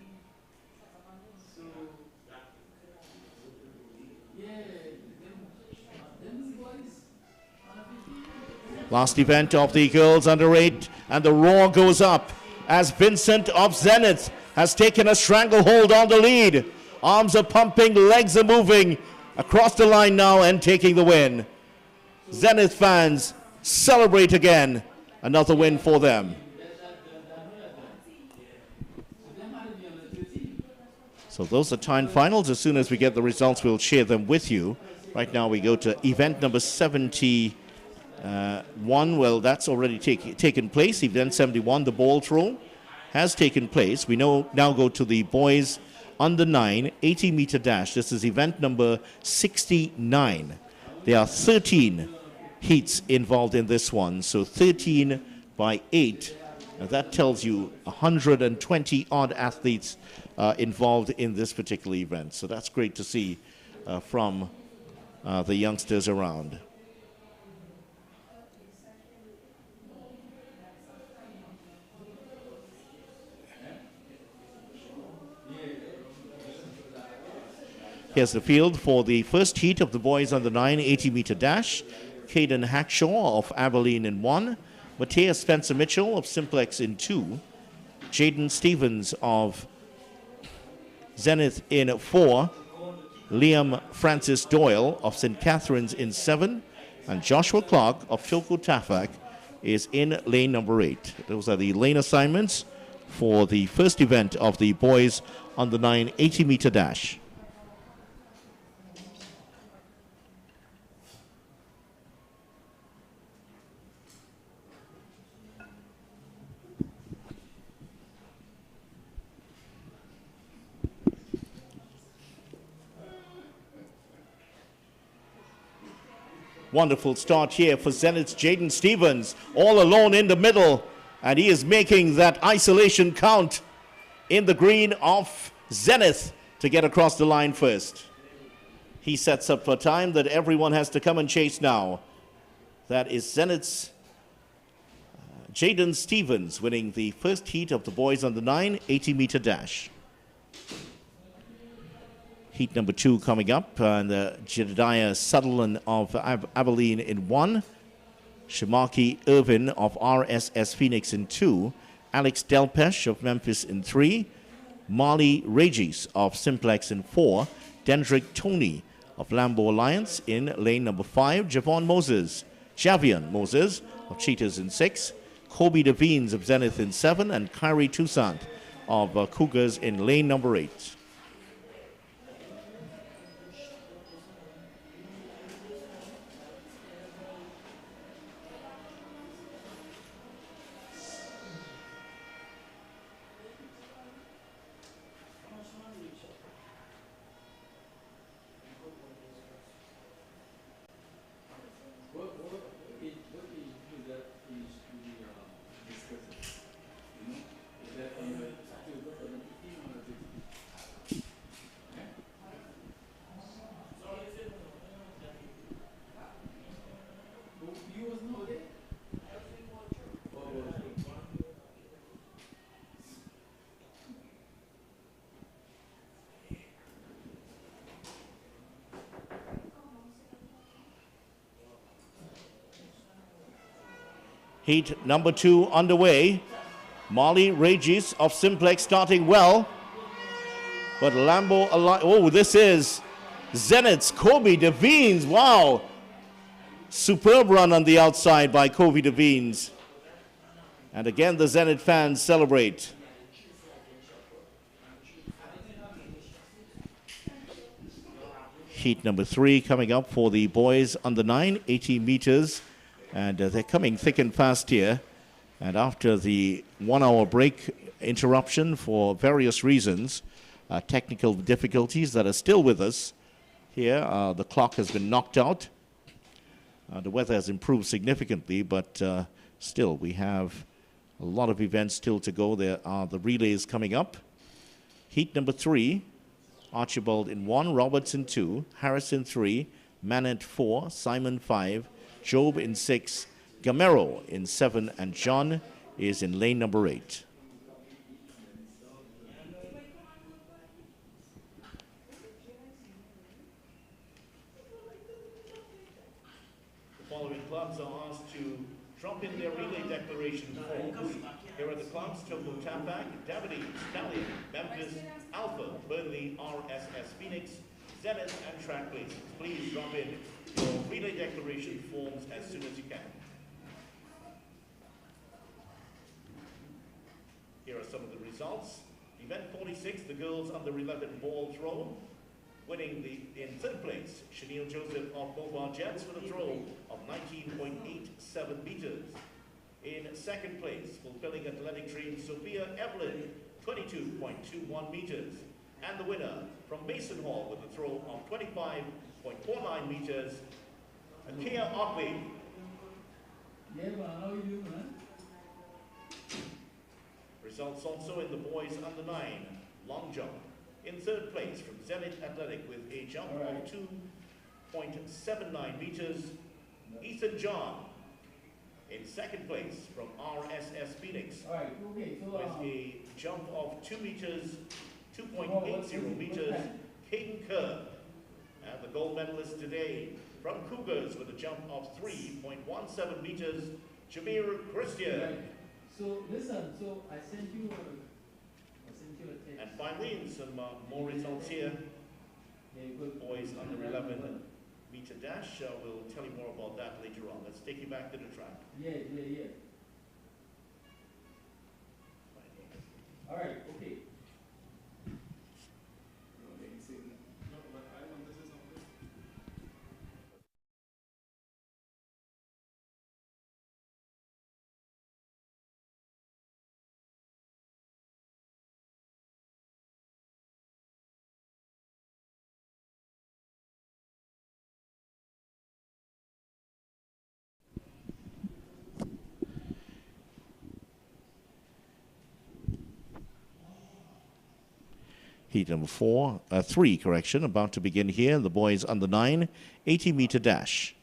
Last event of the girls under 8, and the roar goes up as Vincent of Zenith has taken a stranglehold on the lead. Arms are pumping, legs are moving across the line now and taking the win. Zenith fans celebrate again. Another win for them. So those are timed finals. As soon as we get the results, we'll share them with you. Right now we go to event number 71. Well, that's already taken place. Event 71, the ball throw, has taken place. We now go to the boys under 9 80-meter dash. This is event number 69. There are 13 heats involved in this one, so 13 by 8. That tells you 120 odd athletes involved in this particular event. So that's great to see from the youngsters around. Here's the field for the first heat of the boys under 9 80-meter dash. Caden Hackshaw of Abilene in 1. Matthias Spencer Mitchell of Simplex in 2. Jaden Stevens of Zenith in 4. Liam Francis Doyle of St. Catherine's in 7. And Joshua Clark of Toko Tafak is in lane number 8. Those are the lane assignments for the first event of the boys under 9 80-meter dash. Wonderful start here for Zenith's Jaden Stevens, all alone in the middle, and he is making that isolation count in the green of Zenith to get across the line first. He sets up for time that everyone has to come and chase now. That is Zenith's Jaden Stevens winning the first heat of the boys under 9 80-meter dash. Heat number 2 coming up, and Jedediah Sutherland of Abilene in 1. Shamaki Irvin of RSS Phoenix in 2. Alex Delpesh of Memphis in 3. Marley Regis of Simplex in 4. Dendrick Tony of Lambo Alliance in lane number 5. Javion Moses of Cheetahs in 6. Kobe Devines of Zenith in 7. And Kyrie Toussaint of Cougars in lane number 8. Heat number 2 underway. Marley Regis of Simplex starting well. But Lambo, oh, this is Zenith's Kobe Devines. Wow. Superb run on the outside by Kobe Devines. And again, the Zenith fans celebrate. Heat number 3 coming up for the boys under 9, 80 meters. And they're coming thick and fast here. And after the 1-hour break interruption for various reasons, technical difficulties that are still with us here, the clock has been knocked out. The weather has improved significantly, but still we have a lot of events still to go. There are the relays coming up. Heat number 3, Archibald in 1, Roberts in 2, Harris in 3, Manet 4, Simon 5, Job in 6, Gamero in 7, and John is in lane number 8. The following clubs are asked to drop in their relay declaration forms. Here are the clubs: Toko Tapak, Davide, Stallion, Memphis, Alpha, Burnley, RSS Phoenix, Zenith, and Track Places. Please drop in your relay declaration forms as soon as you can. Here are some of the results. Event 46, the girls under 11 ball throw. Winning in third place, Chanel Joseph of Mobile Jets with a throw of 19.87 meters. In second place, fulfilling athletic dream, Sophia Evelyn, 22.21 meters. And the winner from Mason Hall with a throw of 25.49 meters, Akia Otley. Results also in the boys under 9 long jump. In third place from Zenith Athletic with a jump of 2.79 meters, Ethan John. In second place from RSS Phoenix with a jump of 2 meters, 2.80 meters, Caden Kerr. And the gold medalist today from Cougars with a jump of 3.17 meters, Jameer Christian. So listen, so I sent you a text. And finally, in some more results here, boys under 11 meter dash. We'll tell you more about that later on. Let's take you back to the track. Yeah. All right, okay. Heat number 3, about to begin here. The boys under 9, 80-meter dash.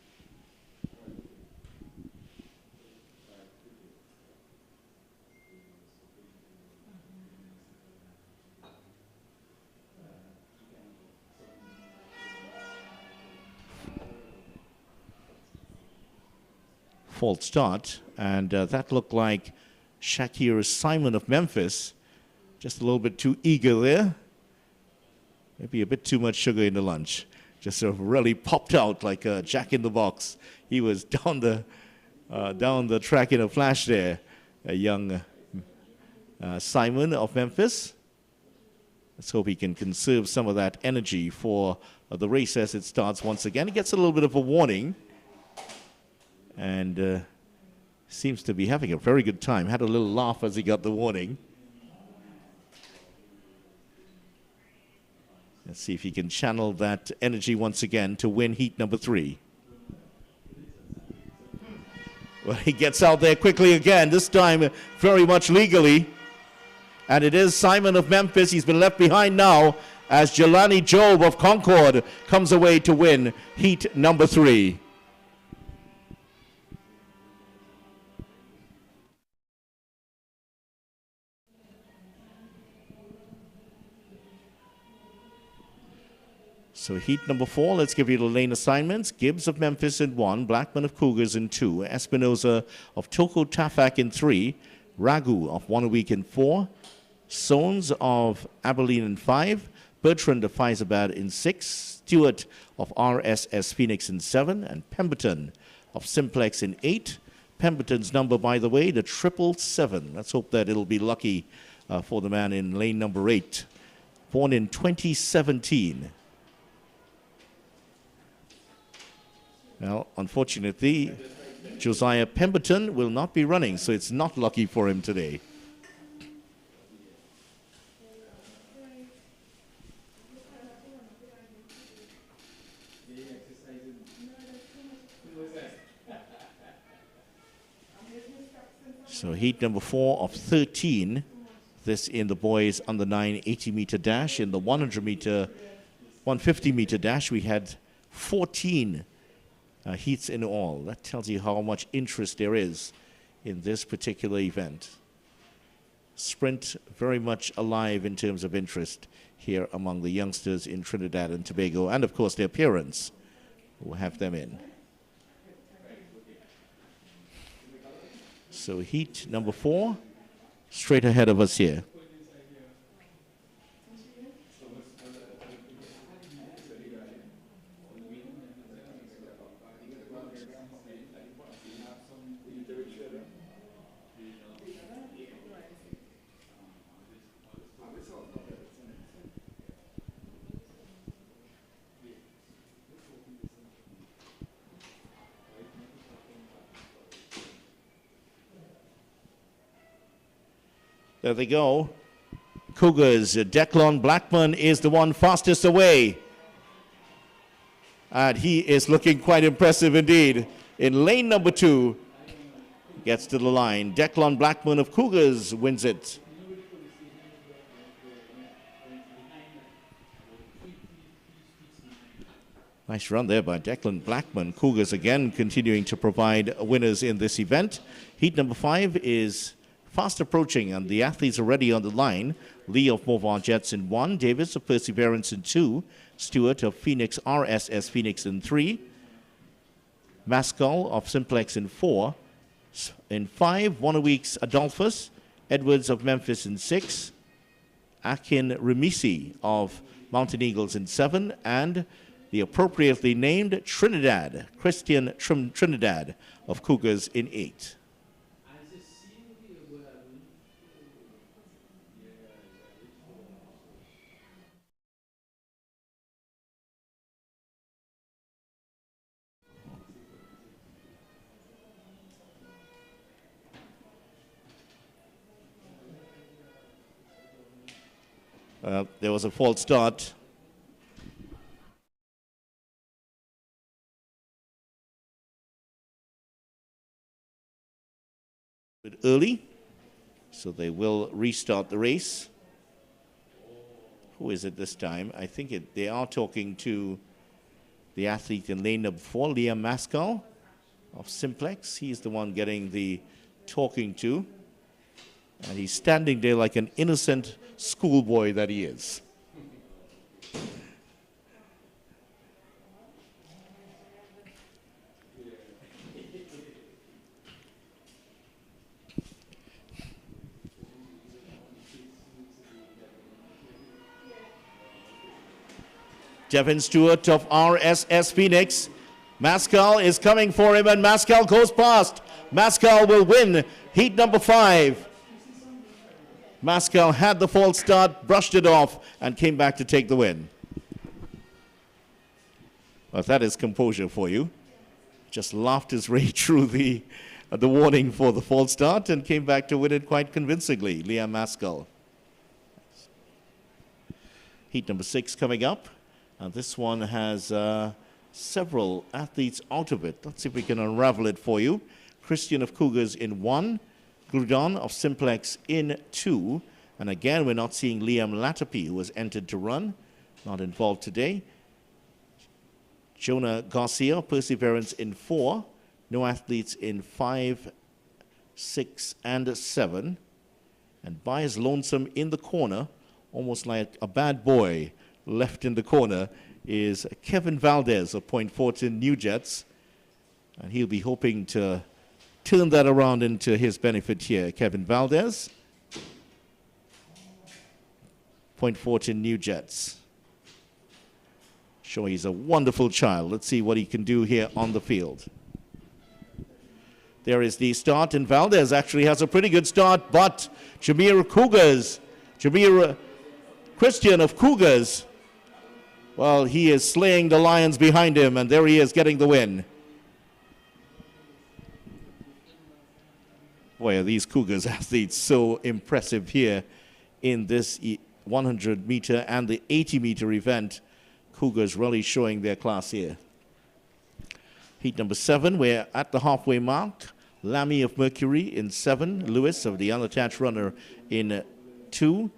False start, and that looked like Shakir Simon of Memphis. Just a little bit too eager there. Maybe a bit too much sugar in the lunch. Just sort of really popped out like a jack in the box. He was down the track in a flash there. A young Simon of Memphis. Let's hope he can conserve some of that energy for the race as it starts once again. He gets a little bit of a warning. And seems to be having a very good time. Had a little laugh as he got the warning. Let's see if he can channel that energy once again to win heat number 3. Well, he gets out there quickly again, this time very much legally. And it is Simon of Memphis. He's been left behind now as Jelani Job of Concord comes away to win heat number 3. So heat number 4, let's give you the lane assignments. Gibbs of Memphis in 1, Blackman of Cougars in 2, Espinoza of Toko Tafak in 3, Ragu of Wanawik in 4, Sones of Abilene in 5, Bertrand of Faizabad in 6, Stewart of RSS Phoenix in 7, and Pemberton of Simplex in 8. Pemberton's number, by the way, the 777. Let's hope that it'll be lucky for the man in lane number 8. Born in 2017. Well, unfortunately, Josiah Pemberton will not be running, so it's not lucky for him today. So heat number 4 of 13. This in the boys under 9 80-meter dash. In the 150-meter dash, we had 14 heats in all. That tells you how much interest there is in this particular event. Sprint very much alive in terms of interest here among the youngsters in Trinidad and Tobago, and of course their parents who have them in. So heat number 4, straight ahead of us here. There they go. Cougars, Declan Blackman is the one fastest away. And he is looking quite impressive indeed. In lane number 2, gets to the line. Declan Blackman of Cougars wins it. Nice run there by Declan Blackman. Cougars again continuing to provide winners in this event. Heat number 5 is fast approaching, and the athletes are already on the line. Lee of Movar Jets in 1, Davis of Perseverance in 2, Stewart of Phoenix RSS Phoenix in 3, Mascal of Simplex in 4, in 5, Wannaweeks Adolphus, Edwards of Memphis in 6, Akin Remisi of Mountain Eagles in 7, and the appropriately named Trinidad, Christian Trinidad of Cougars in 8. There was a false start. Early, so they will restart the race. Who is it this time? I think they are talking to the athlete in lane number 4, Liam Mascal of Simplex. He's the one getting the talking to, and he's standing there like an innocent schoolboy that he is. Devin Stewart of RSS Phoenix. Mascal is coming for him, and Mascal goes past. Mascal will win heat number 5. Mascal had the false start, brushed it off, and came back to take the win. Well, that is composure for you. Just laughed his way through the warning for the false start and came back to win it quite convincingly, Liam Mascal. Heat number 6 coming up. And this one has several athletes out of it. Let's see if we can unravel it for you. Christian of Cougars in 1, Grudon of Simplex in 2. And again, we're not seeing Liam Latapi, who was entered to run, not involved today. Jonah Garcia, Perseverance in 4. No athletes in 5, 6, and 7. And by his lonesome in the corner, almost like a bad boy, left in the corner is Kevin Valdez of Point Fortin New Jets, and he'll be hoping to turn that around into his benefit here. Kevin Valdez, Point Fortin New Jets. Sure, he's a wonderful child. Let's see what he can do here on the field. There is the start, and Valdez actually has a pretty good start, but Jamir Christian of Cougars, well, he is slaying the lions behind him, and there he is getting the win. Boy, are these Cougars athletes so impressive here in this 100-meter and the 80-meter event. Cougars really showing their class here. Heat number 7, we're at the halfway mark. Lammy of Mercury in 7, Lewis of the unattached runner in 2,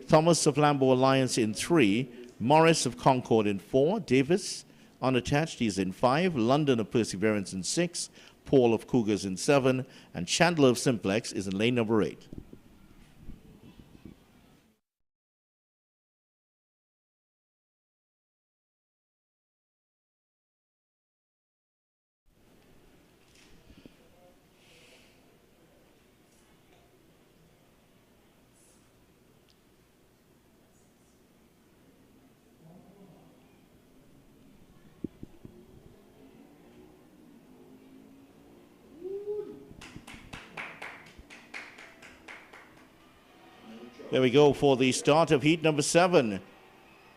Thomas of Lambeau Alliance in 3, Morris of Concord in 4, Davis, unattached, he's in 5, London of Perseverance in 6, Paul of Cougars in 7, and Chandler of Simplex is in lane number 8. There we go for the start of heat number 7.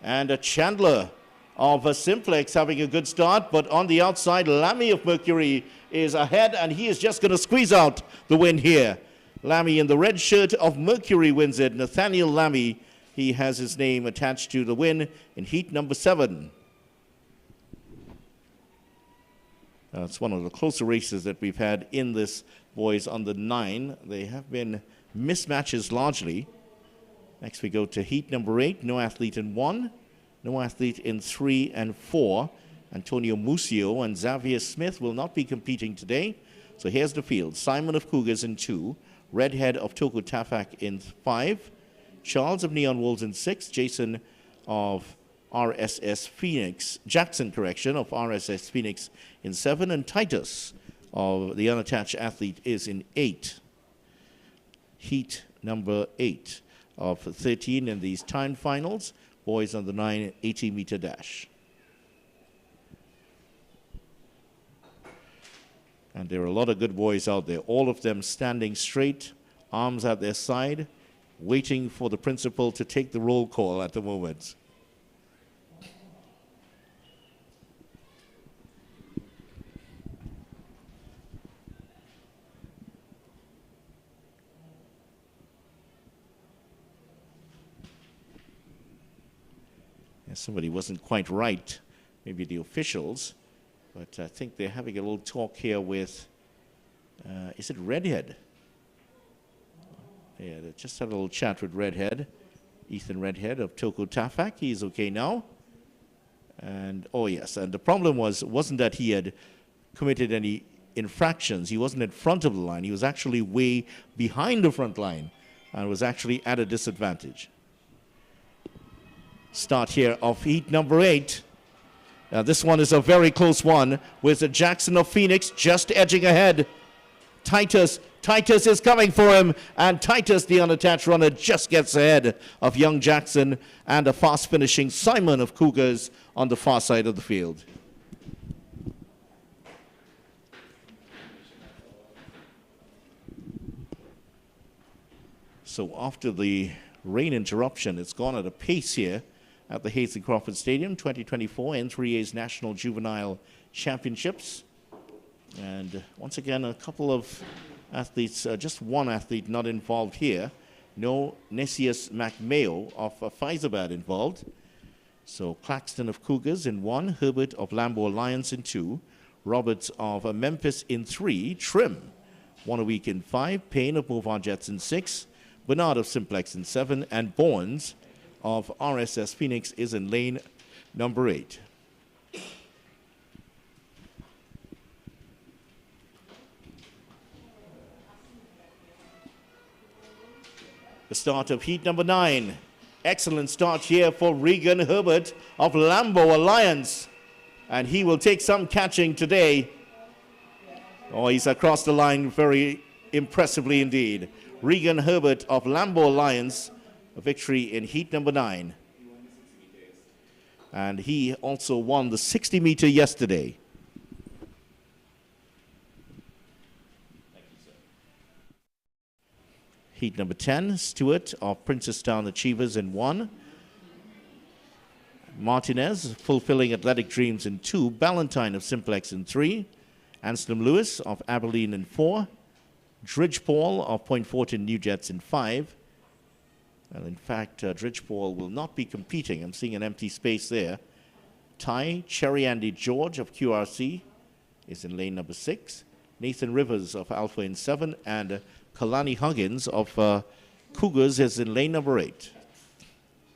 And a Chandler of Simplex having a good start, but on the outside, Lammy of Mercury is ahead, and he is just going to squeeze out the win here. Lammy in the red shirt of Mercury wins it. Nathaniel Lammy, he has his name attached to the win in heat number 7. It's one of the closer races that we've had in this boys under 9. They have been mismatches largely. Next we go to heat number 8. No athlete in 1. No athlete in 3 and 4. Antonio Musio and Xavier Smith will not be competing today. So here's the field. Simon of Cougars in 2. Redhead of Toko Tafak in 5. Charles of Neon Wolves in 6. Jason of RSS Phoenix, Jackson, correction, of RSS Phoenix in 7. And Titus of the unattached athlete is in 8. Heat number 8 of 13 in these time finals. Boys on the 9 80-meter dash. And there are a lot of good boys out there, all of them standing straight, arms at their side, waiting for the principal to take the roll call at the moment. Somebody wasn't quite right, maybe the officials, but I think they're having a little talk here with, is it Redhead? Yeah, they just had a little chat with Redhead, Ethan Redhead of Toko Tafak. He's okay now. And, oh yes, and the problem wasn't that he had committed any infractions. He wasn't in front of the line. He was actually way behind the front line and was actually at a disadvantage. Start here of heat number 8. Now this one is a very close one with the Jackson of Phoenix just edging ahead. Titus is coming for him, and Titus, the unattached runner, just gets ahead of young Jackson and a fast finishing Simon of Cougars on the far side of the field. So after the rain interruption, it's gone at a pace here at the Hazley Crawford Stadium, 2024 N3A's National Juvenile Championships. And once again, a couple of athletes, just one athlete not involved here. No Nesius McMayo of Pfizerbat involved. So Claxton of Cougars in 1, Herbert of Lambo Alliance in 2, Roberts of Memphis in 3, Trim, 1 a week in 5, Payne of Movar Jets in 6, Bernard of Simplex in 7, and Bournes of RSS Phoenix is in lane number 8. The start of heat number 9. Excellent start here for Regan Herbert of Lambo Alliance. And he will take some catching today. Oh, he's across the line very impressively indeed. Regan Herbert of Lambo Alliance, a victory in heat number 9. And he also won the 60-meter yesterday. Heat number 10, Stewart of Princestown Achievers in 1. Martinez, Fulfilling Athletic Dreams in 2. Ballantyne of Simplex in 3. Anselm Lewis of Abilene in 4. Dridge-Paul of Point Fortin New Jets in 5. Well, in fact, Dridge-Paul will not be competing. I'm seeing an empty space there. Cherry Andy George of QRC is in lane number 6. Nathan Rivers of Alpha in 7. And Kalani Huggins of Cougars is in lane number 8.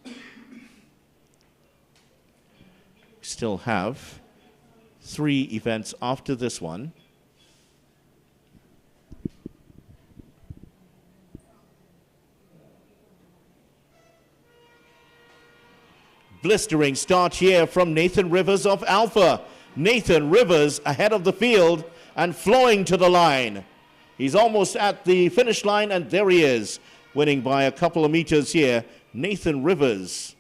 We still have 3 events after this one. Blistering start here from Nathan Rivers of Alpha. Nathan Rivers ahead of the field and flowing to the line. He's almost at the finish line, and there he is, winning by a couple of meters here. Nathan Rivers.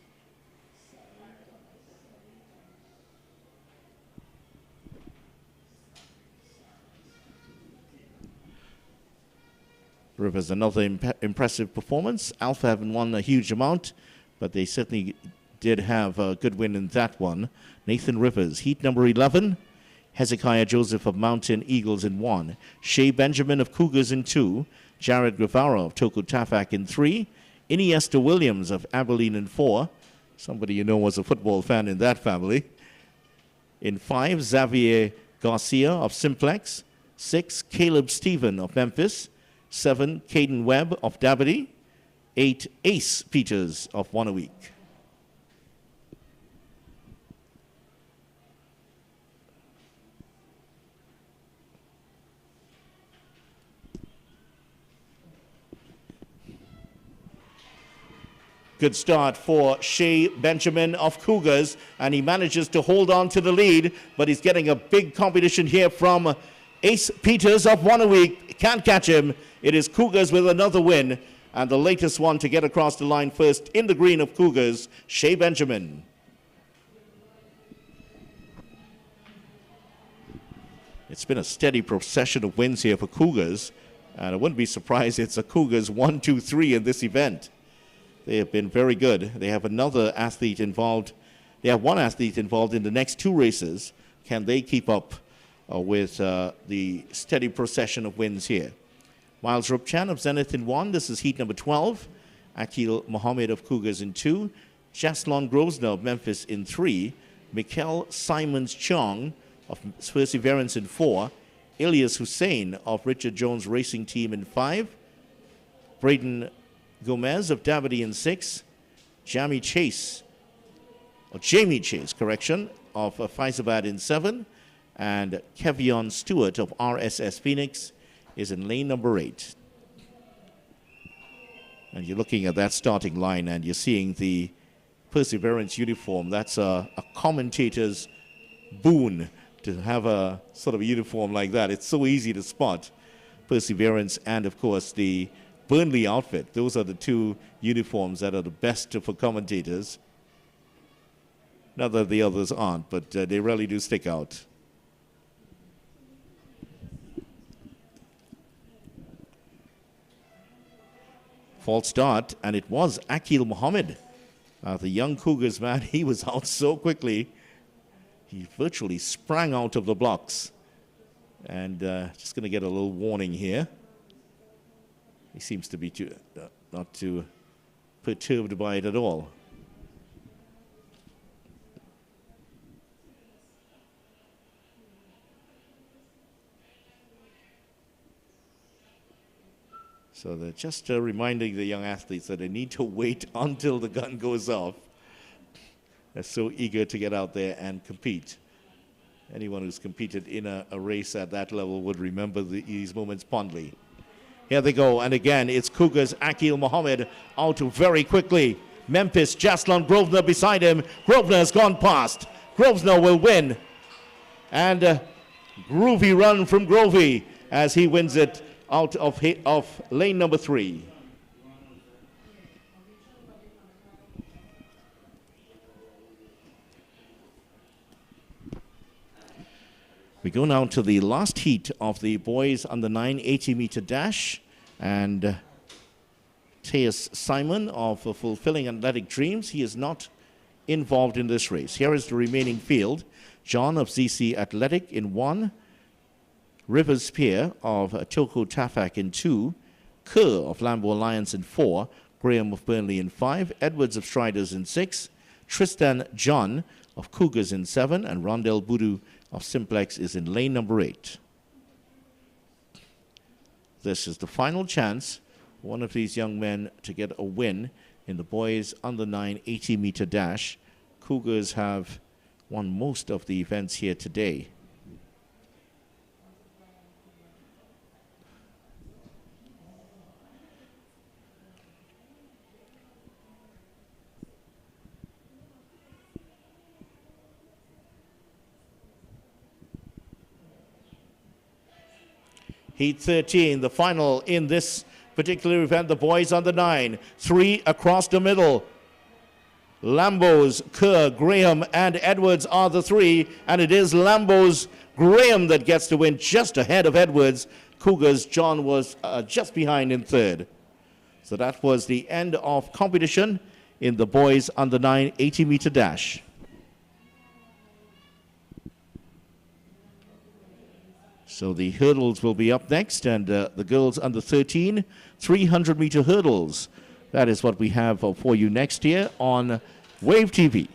Rivers, another impressive performance. Alpha haven't won a huge amount, but they certainly did have a good win in that one. Nathan Rivers, heat number 11. Hezekiah Joseph of Mountain Eagles in 1. Shea Benjamin of Cougars in 2. Jared Guevara of Toku Tafak in 3. Iniesta Williams of Abilene in 4. Somebody you know was a football fan in that family. In 5, Xavier Garcia of Simplex. 6, Caleb Stephen of Memphis. 7, Caden Webb of Dabity. 8, Ace Peters of Wanawek. Good start for Shea Benjamin of Cougars, and he manages to hold on to the lead, but he's getting a big competition here from Ace Peters of Wanawek. Can't catch him. It is Cougars with another win, and the latest one to get across the line first in the green of Cougars, Shea Benjamin. It's been a steady procession of wins here for Cougars, and I wouldn't be surprised it's a Cougars 1, 2, 3 in this event. They have been very good. They have another athlete involved. They have one athlete involved in the next 2 races. Can they keep up with the steady procession of wins here? Miles Rupchan of Zenith in 1. This is heat number 12. Akil Mohammed of Cougars in 2. Jaslon Grosner of Memphis in 3. Mikkel Simons Chong of Perseverance in 4. Ilyas Hussein of Richard Jones Racing Team in 5. Braden Gomez of Davide in 6, Jamie Chase, of Faizabad in 7, and Kevion Stewart of RSS Phoenix is in lane number 8. And you're looking at that starting line and you're seeing the Perseverance uniform. That's a commentator's boon to have a sort of uniform like that. It's so easy to spot. Perseverance and, of course, the Burnley outfit. Those are the 2 uniforms that are the best for commentators. Not that the others aren't, but they really do stick out. False start, and it was Akil Mohammed. The young Cougars man, he was out so quickly. He virtually sprang out of the blocks. And just going to get a little warning here. He seems to be not too perturbed by it at all. So they're just reminding the young athletes that they need to wait until the gun goes off. They're so eager to get out there and compete. Anyone who's competed in a race at that level would remember these moments fondly. Here they go, and again, it's Cougars' Akil Mohammed out very quickly. Memphis, Jaslon Grosner beside him. Grosner has gone past. Grosner will win. And groovy run from Grovey as he wins it out of lane number 3. We go now to the last heat of the boys under 9 80-meter dash, and Teus Simon of Fulfilling Athletic Dreams, he is not involved in this race. Here is the remaining field. John of ZC Athletic in 1, Rivers Pier of Toku Tafak in 2, Kerr of Lambo Alliance in 4, Graham of Burnley in 5, Edwards of Striders in 6, Tristan John of Cougars in 7, and Rondell Budu of Simplex is in lane number 8. This is the final chance for one of these young men to get a win in the boys under 9 80-meter dash. Cougars have won most of the events here today. Heat 13, the final in this particular event, the boys under 9. 3 across the middle. Lambos, Kerr, Graham, and Edwards are the 3, and it is Lambos Graham that gets the win just ahead of Edwards. Cougars, John was just behind in 3rd. So that was the end of competition in the boys under 9 80-meter dash. So the hurdles will be up next, and the girls under 13, 300-meter hurdles. That is what we have for you next year on Wave TV.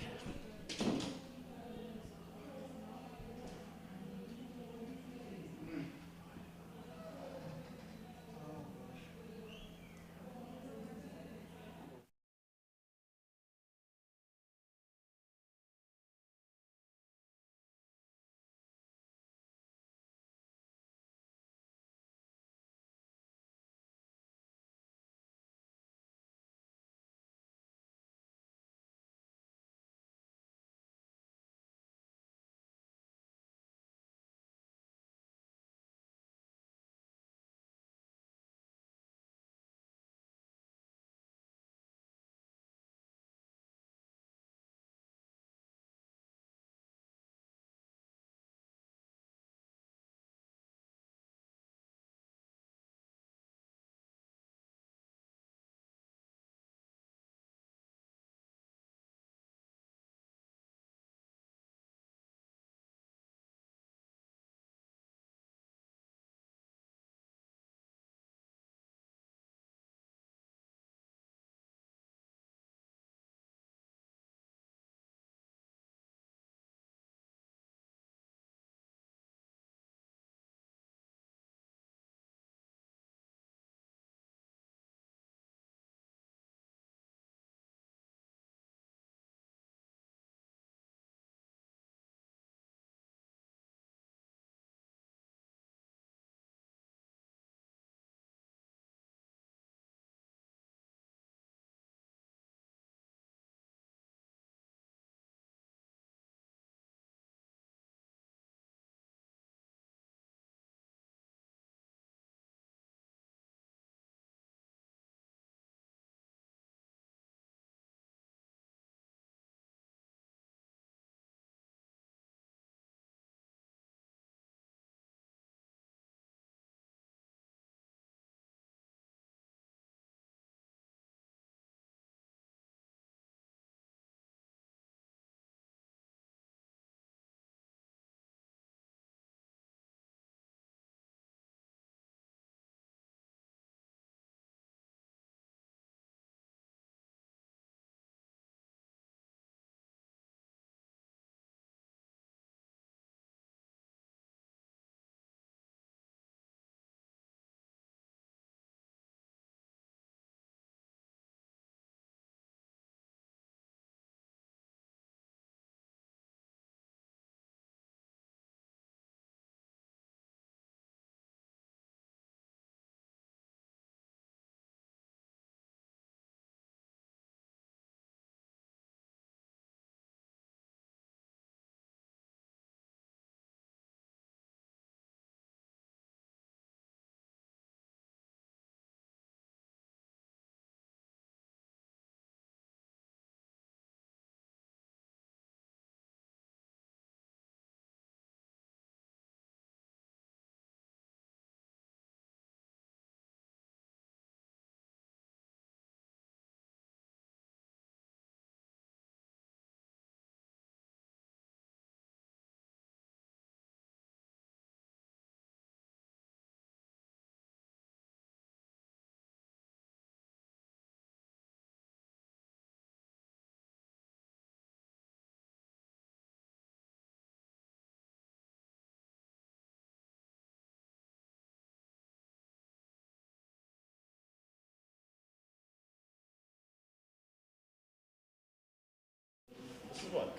This is what?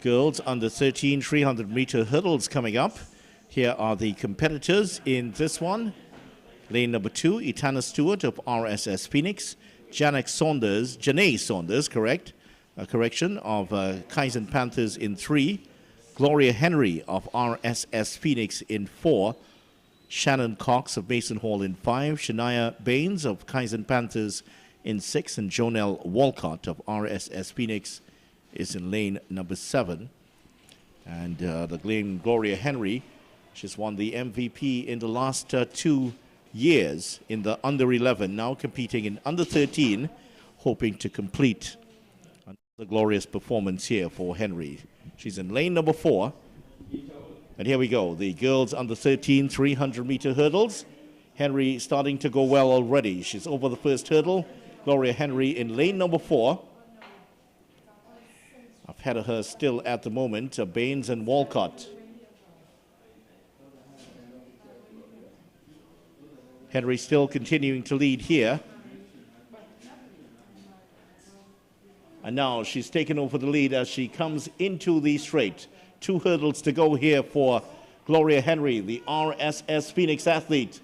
Girls under 13 300-meter hurdles coming up. Here are the competitors in this one. Lane number 2, Etana Stewart of RSS Phoenix. Janae Saunders, correction, of Kaizen Panthers in 3. Gloria Henry of RSS Phoenix in 4. Shannon Cox of Mason Hall in 5. Shania Baines of Kaizen Panthers in 6. And Jonelle Walcott of RSS Phoenix is in lane number 7. And the Gloria Henry, she's won the MVP in the last 2 years in the under 11, now competing in under 13, hoping to complete the glorious performance here for Henry. She's in lane number 4. And here we go, the girls under 13 300-meter hurdles. Henry starting to go well already. She's over the first hurdle. Gloria Henry in lane number 4. Ahead of her still at the moment, Baines and Walcott. Henry still continuing to lead here. And now she's taken over the lead as she comes into the straight. 2 hurdles to go here for Gloria Henry, the RSS Phoenix athlete,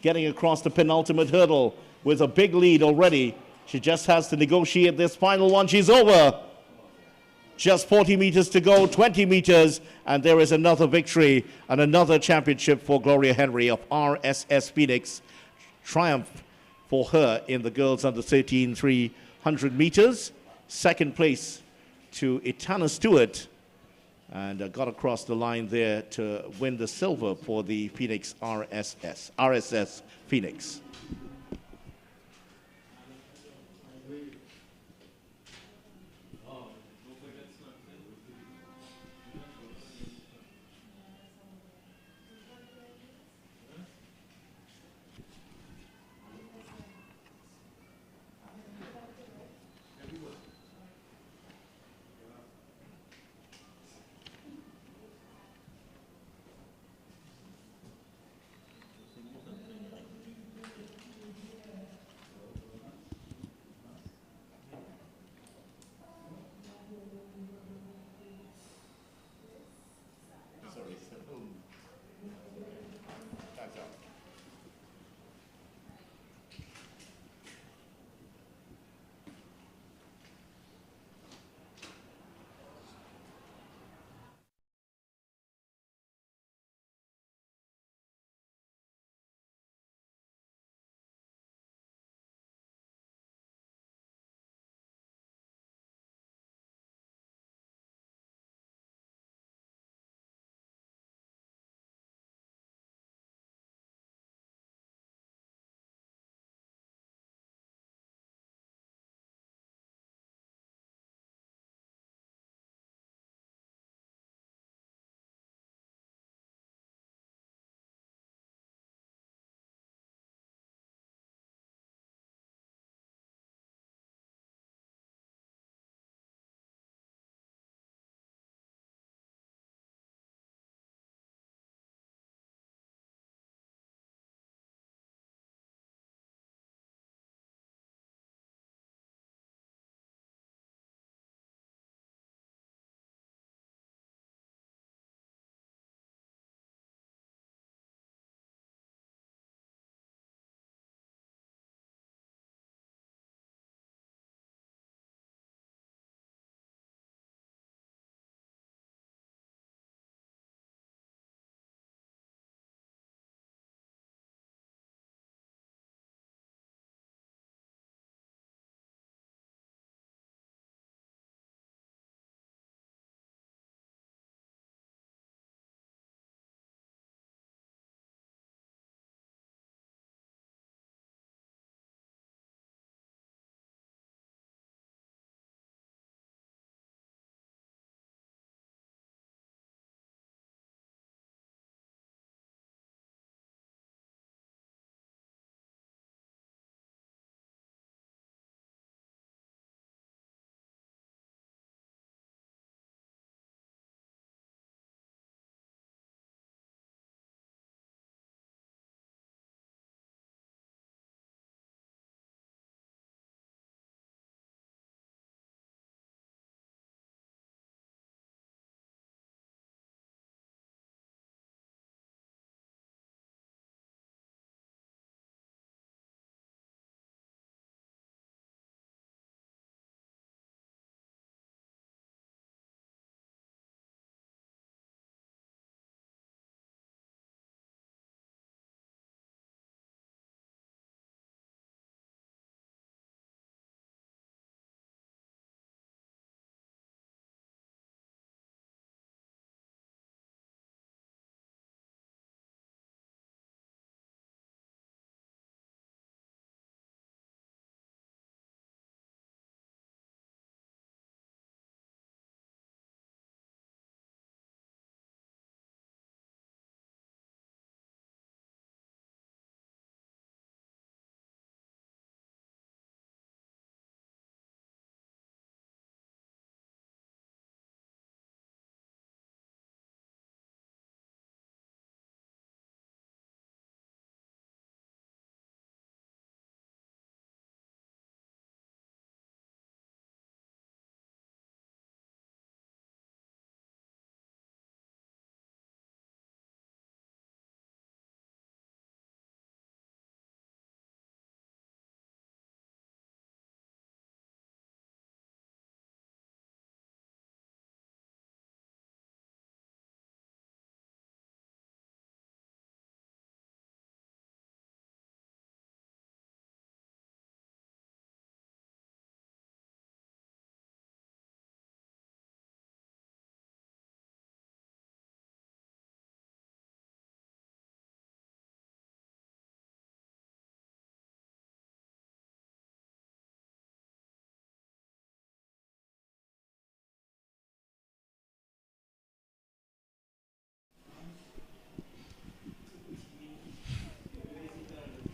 getting across the penultimate hurdle with a big lead already. She just has to negotiate this final one. She's over. Just 40 meters to go, 20 meters, and there is another victory and another championship for Gloria Henry of RSS Phoenix. Triumph for her in the girls under 13 300 meters. Second place to Etana Stewart, and got across the line there to win the silver for the Phoenix RSS Phoenix.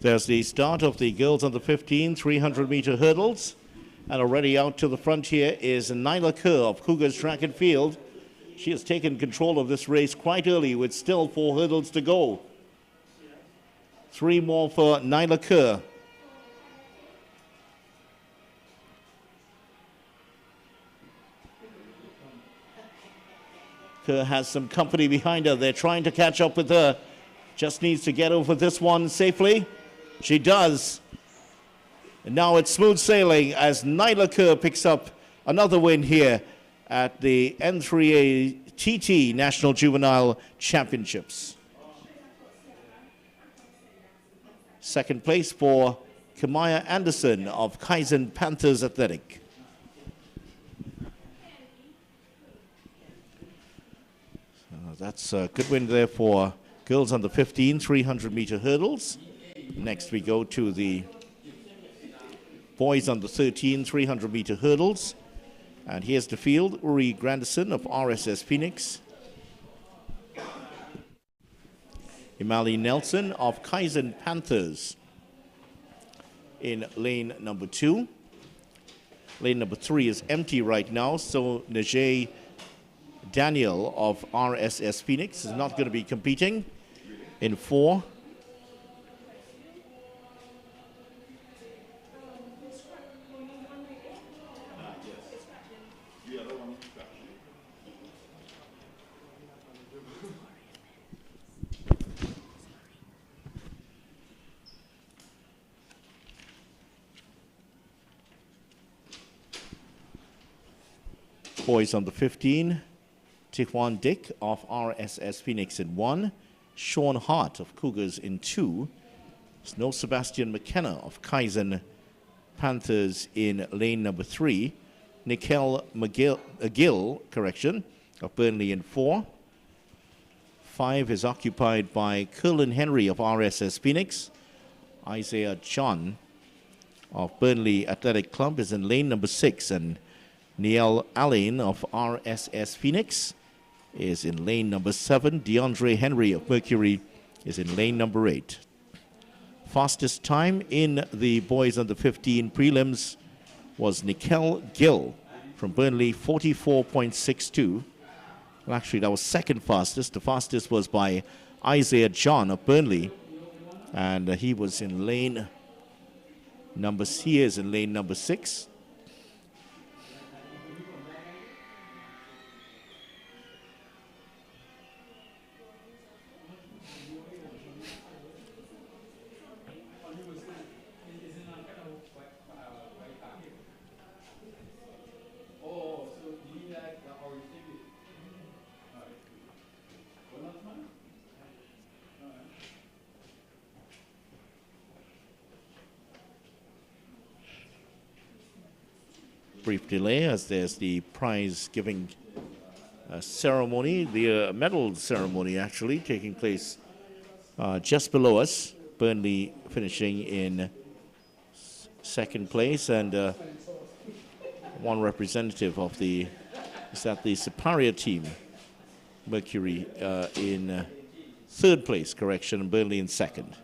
There's the start of the girls under 15 300-meter hurdles. And already out to the front here is Nyla Kerr of Cougars Track and Field. She has taken control of this race quite early with still 4 hurdles to go. 3 more for Nyla Kerr. Kerr has some company behind her. They're trying to catch up with her. Just needs to get over this one safely. She does. And now it's smooth sailing as Nyla Kerr picks up another win here at the N3A TT National Juvenile Championships. Second place for Kamaya Anderson of Kaizen Panthers Athletic. That's a good win there for girls under 15 300-meter hurdles. Next we go to the boys under 13 300-meter hurdles. And here's the field. Uri Grandison of RSS Phoenix. Imali Nelson of Kaizen Panthers in lane number 2. Lane number 3 is empty right now, so Najee Daniel of RSS Phoenix is not going to be competing in 4. Boys on the 15, Tijuan Dick of RSS Phoenix in 1, Sean Hart of Cougars in 2, Snow Sebastian McKenna of Kaizen Panthers in lane number 3, Nikhil McGill, of Burnley in 4. 5 is occupied by Curlin Henry of RSS Phoenix. Isaiah John of Burnley Athletic Club is in lane number 6, and Neil Allen of RSS Phoenix is in lane number 7. DeAndre Henry of Mercury is in lane number 8. Fastest time in the boys under 15 prelims was Nikhil Gill from Burnley, 44.62. Well, actually, that was second fastest. The fastest was by Isaiah John of Burnley, and he was in lane number, he is in lane number 6. Brief delay as there's the prize giving ceremony, the medal ceremony actually taking place just below us. Burnley finishing in second place, and one representative of the superior team, Mercury, in third place, and Burnley in second.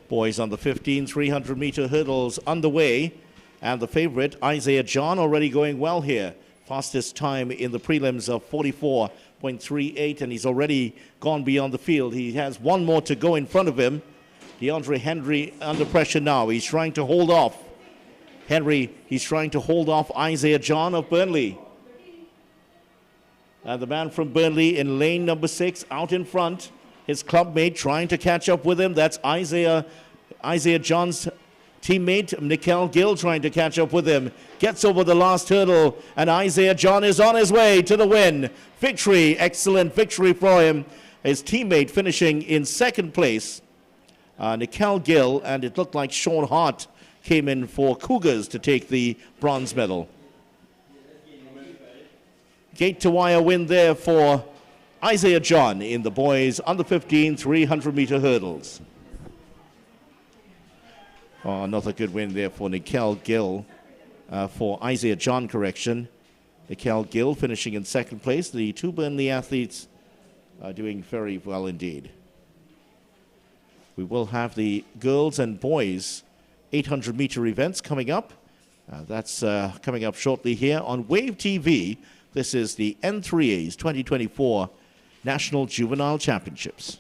Boys on the 15 300-meter hurdles underway, and the favorite, Isaiah John, already going well here. Fastest time in the prelims of 44.38, and he's already gone beyond the field. He has one more to go in front of him. DeAndre Henry under pressure now. He's trying to hold off. He's trying to hold off Isaiah John of Burnley. And the man from Burnley in lane number 6 out in front. His clubmate trying to catch up with him. That's Isaiah John's teammate, Nikhil Gill, trying to catch up with him. Gets over the last hurdle, and Isaiah John is on his way to the win. Victory, excellent victory for him. His teammate finishing in second place, Nikhil Gill, and it looked like Sean Hart came in for Cougars to take the bronze medal. Gate-to-wire win there for Isaiah John in the boys under 15 300-meter hurdles. Oh, another good win there for Nikhil Gill, for Isaiah John, Mikhail Gill finishing in second place. The two Burnley athletes are doing very well indeed. We will have the girls and boys 800-meter events coming up. That's coming up shortly here on Wave TV. This is the N3A's 2024 National Juvenile Championships.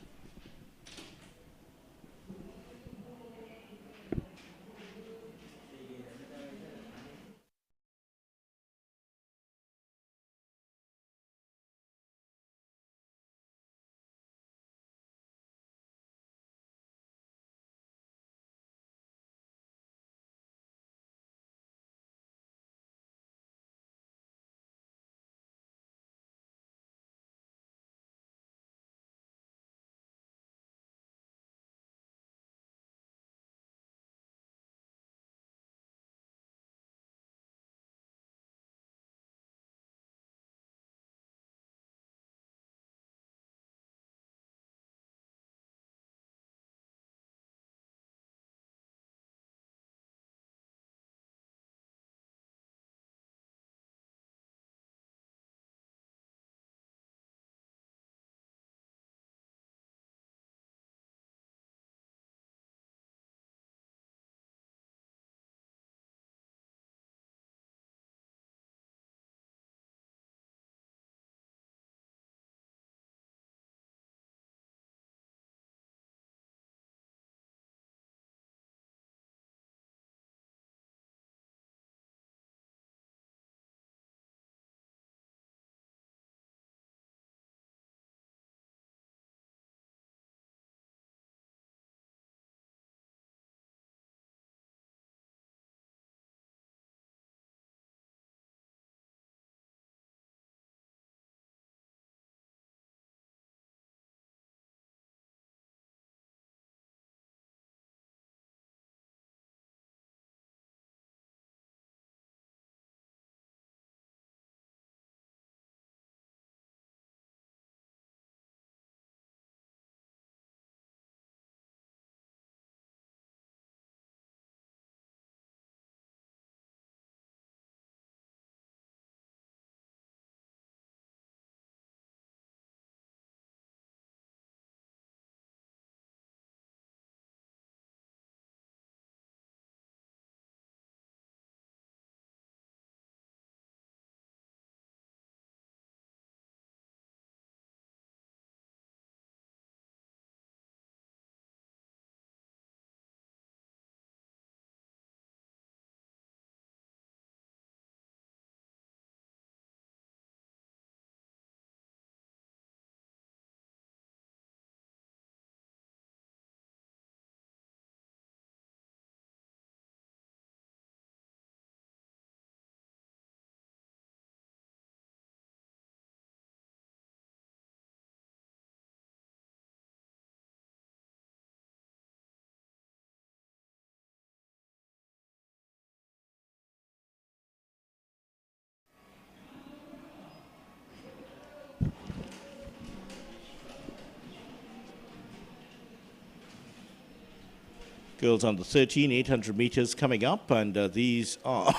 Girls under 13, 800 meters coming up, and these are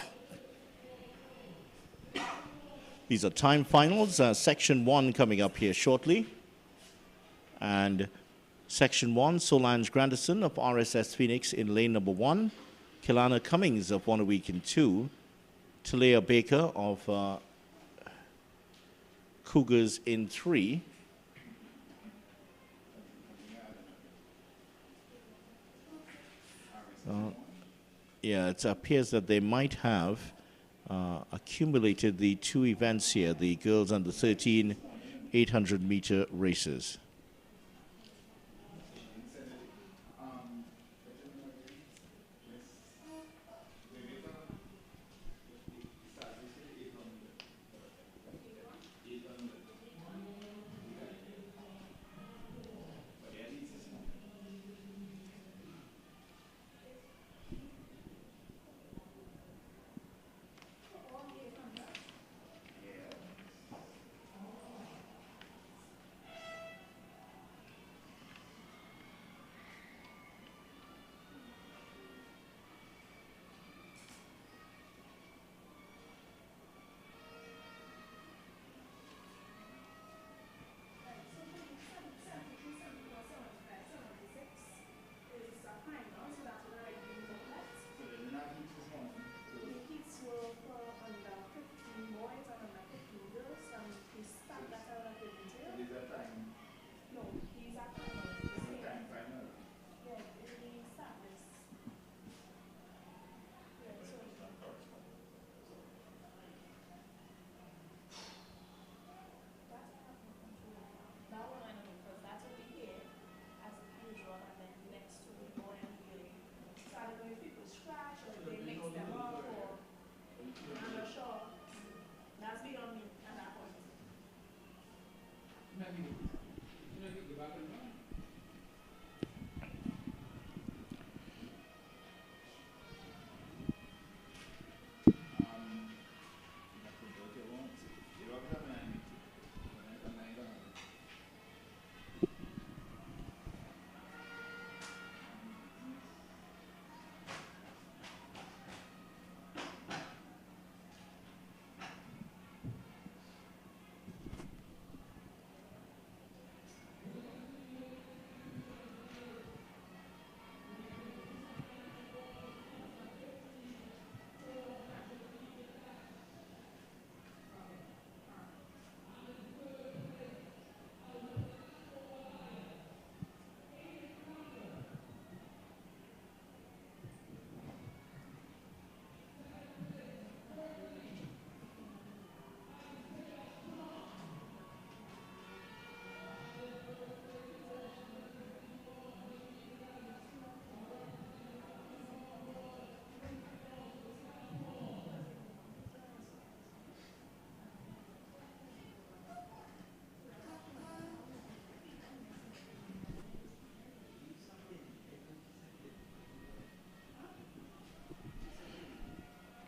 time finals. Section 1 coming up here shortly. And Section 1, Solange Grandison of RSS Phoenix in lane number 1. Kilana Cummings of Wanawake in 2. Talea Baker of Cougars in 3. Yeah, it appears that they might have accumulated the two events here, the girls under 13 800-meter races.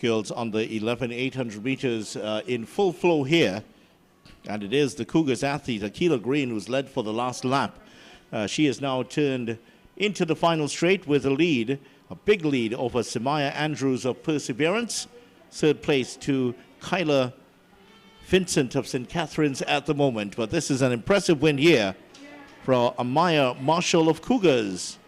Girls on the 11,800 meters in full flow here. And it is the Cougars athlete, Akila Green, who's led for the last lap. She has now turned into the final straight with a lead, a big lead over Samaya Andrews of Perseverance. Third place to Kyla Vincent of St. Catharines at the moment. But this is an impressive win here for Amaya Marshall of Cougars.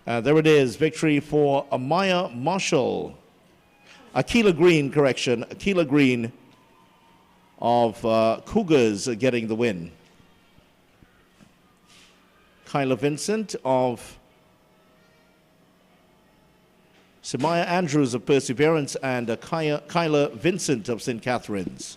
There it is, victory for Amaya Marshall. Akila Green, correction, Akila Green of Cougars getting the win. Kyla Vincent of Samaya Andrews of Perseverance and Kyla Vincent of St. Catharines.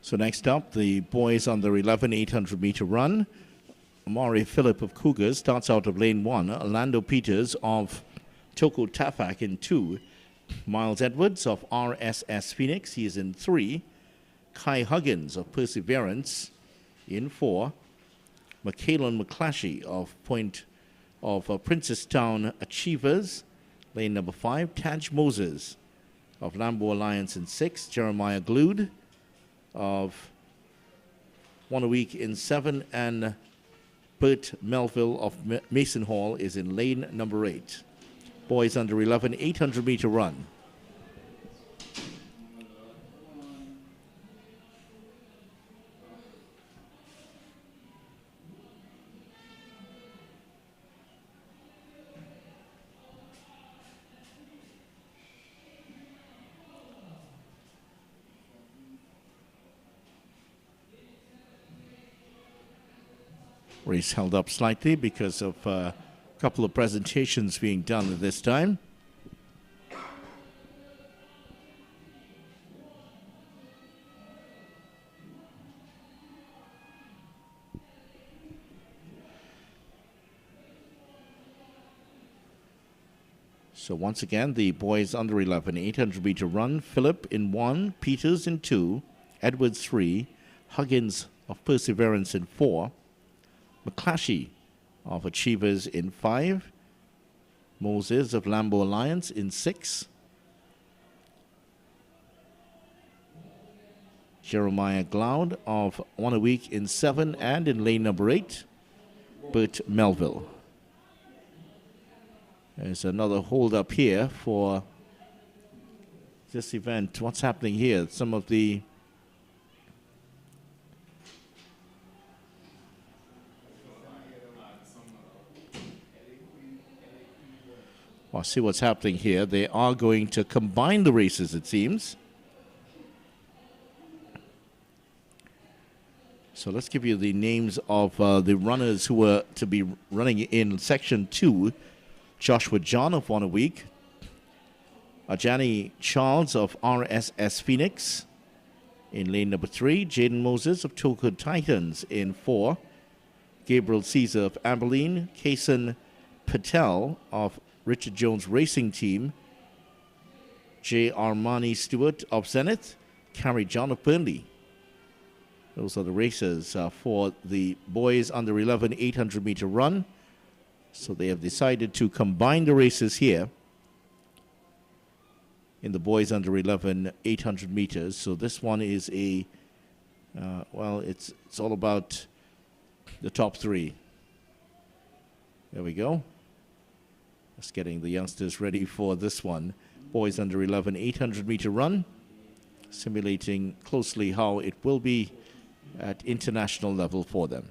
So next up, the boys on their 11,800 meter run. Amari Phillip of Cougars starts out of lane 1. Orlando Peters of Toko Tafak in 2. Miles Edwards of RSS Phoenix, he is in 3. Kai Huggins of Perseverance in 4. Michaelan McClashy of Princestown Achievers, lane number 5. Taj Moses of Lambo Alliance in 6. Jeremiah Glued of One a Week in 7, and Bert Melville of Mason Hall is in lane number 8. Boys under 11, 800 meter run. Race held up slightly because of a couple of presentations being done at this time. So once again, the boys under 11, 800 meter run. Phillip in 1, Peters in 2, Edwards 3, Huggins of Perseverance in 4, McClashy of Achievers in 5, Moses of Lambo Alliance in 6, Jeremiah Gloud of One a Week in 7, and in lane number 8, Bert Melville. There's another hold up here for this event. What's happening here? Some of the I'll see what's happening here. They are going to combine the races, it seems. So let's give you the names of the runners who were to be running in Section 2. Joshua John of One a Week. Ajani Charles of RSS Phoenix in lane number 3. Jaden Moses of Toko Titans in 4. Gabriel Caesar of Abilene. Kason Patel of Richard Jones Racing Team. J. Armani Stewart of Zenith. Carrie John of Burnley. Those are the racers for the boys under 11 800-meter run. So they have decided to combine the races here in the boys under 11 800 meters. So this one is a, well, it's all about the top 3. There we go. Just getting the youngsters ready for this one. Boys under 11 800-meter run, simulating closely how it will be at international level for them.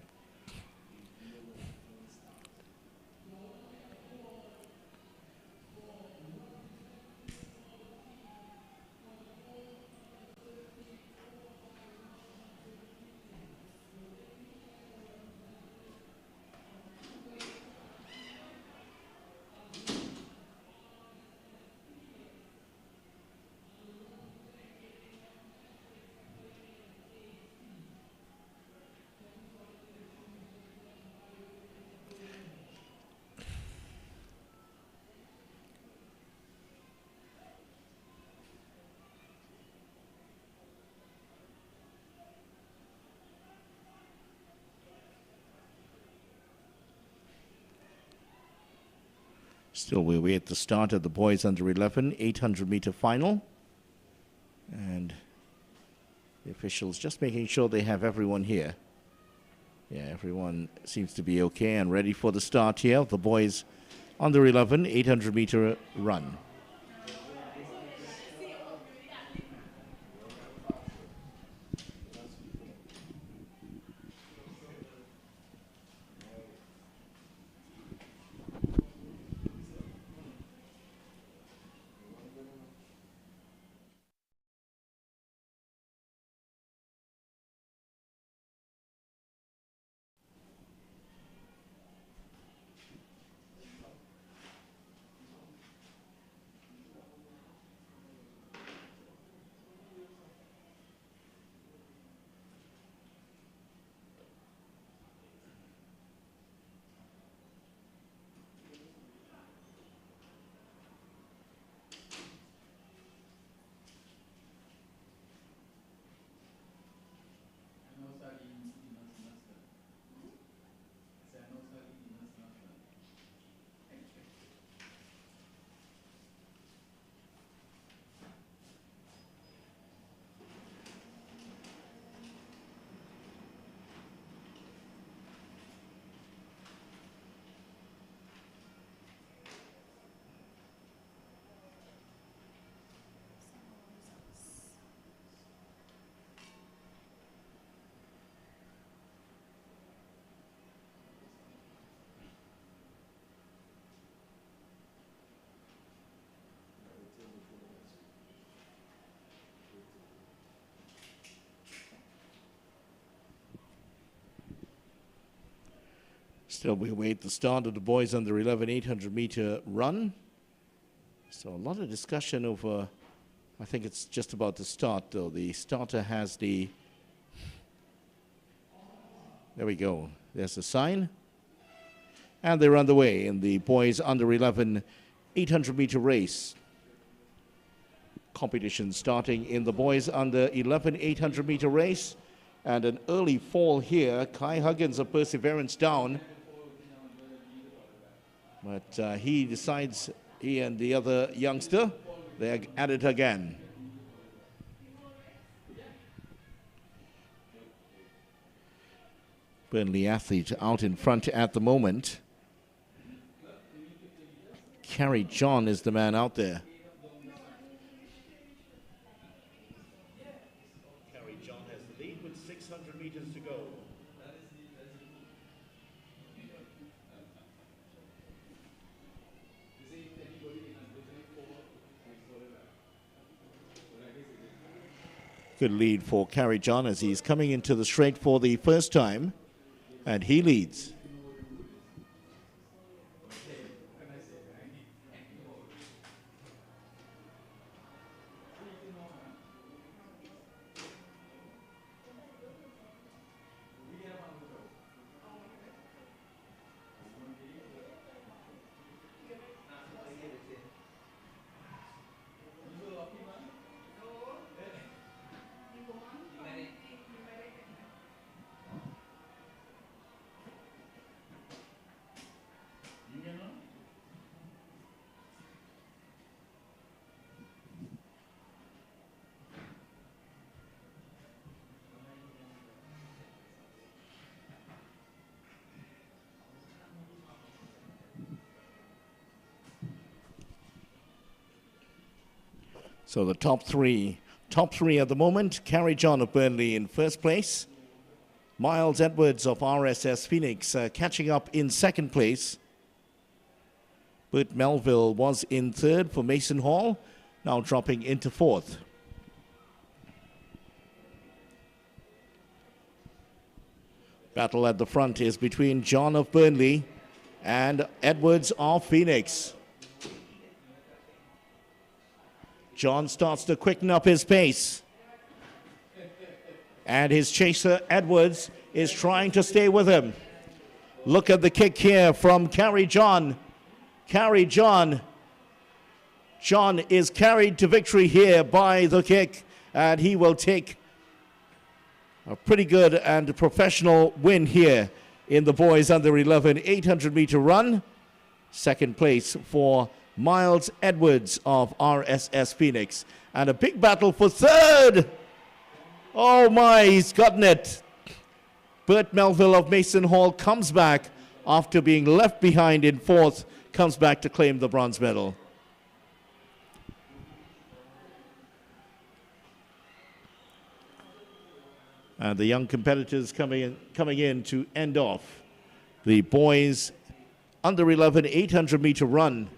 Still, we wait the start of the boys under 11 800-meter final. And the officials just making sure they have everyone here. Yeah, everyone seems to be okay and ready for the start here of the boys under 11 800-meter run. Still, we wait the start of the boys under 11 800-meter run. So a lot of discussion over, I think it's just about to start, though. The starter has the, there we go. There's the sign. And they're underway in the boys under 11 800-meter race. Competition starting in the boys under 11 800-meter race. And an early fall here. Kai Huggins of Perseverance down. But he decides, he and the other youngster, they're at it again. Burnley athlete out in front at the moment. Carrie John is the man out there. Carrie John has the lead with 600 meters to go. Good lead for Carrie John as he's coming into the straight for the first time, and he leads. So the top three at the moment, Carrie John of Burnley in first place. Miles Edwards of RSS Phoenix catching up in second place. Bert Melville was in third for Mason Hall, now dropping into fourth. Battle at the front is between John of Burnley and Edwards of Phoenix. John starts to quicken up his pace. And his chaser, Edwards, is trying to stay with him. Look at the kick here from Carrie John. Carrie John. John is carried to victory here by the kick, and he will take a pretty good and professional win here in the boys under 11 800-meter run. Second place for Miles Edwards of RSS Phoenix. And a big battle for third. Oh my, he's gotten it. Bert Melville of Mason Hall comes back after being left behind in fourth, comes back to claim the bronze medal. And the young competitors coming in to end off the boys under 11 800-meter run.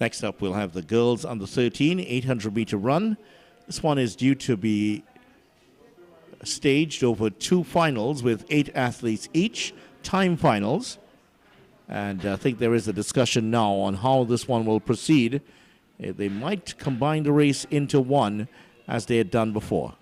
Next up, we'll have the girls under 13 800-meter run. This one is due to be staged over two finals with 8 athletes each, time finals. And I think there is a discussion now on how this one will proceed. They might combine the race into one as they had done before.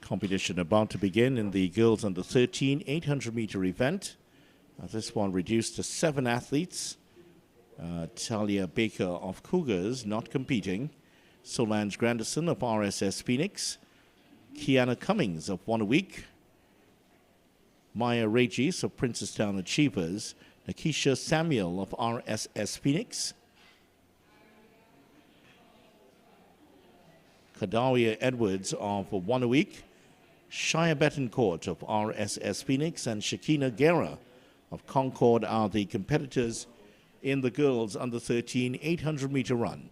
Competition about to begin in the girls under 13 800-meter event. This one reduced to 7 athletes. Talia Baker of Cougars not competing. Solange Granderson of RSS Phoenix. Kiana Cummings of One a Week. Maya Regis of Princestown Achievers. Nakisha Samuel of RSS Phoenix. Kadawia Edwards of One a Week. Shia Betancourt of RSS Phoenix and Shakina Guerra of Concord are the competitors in the girls under 13 800-meter run.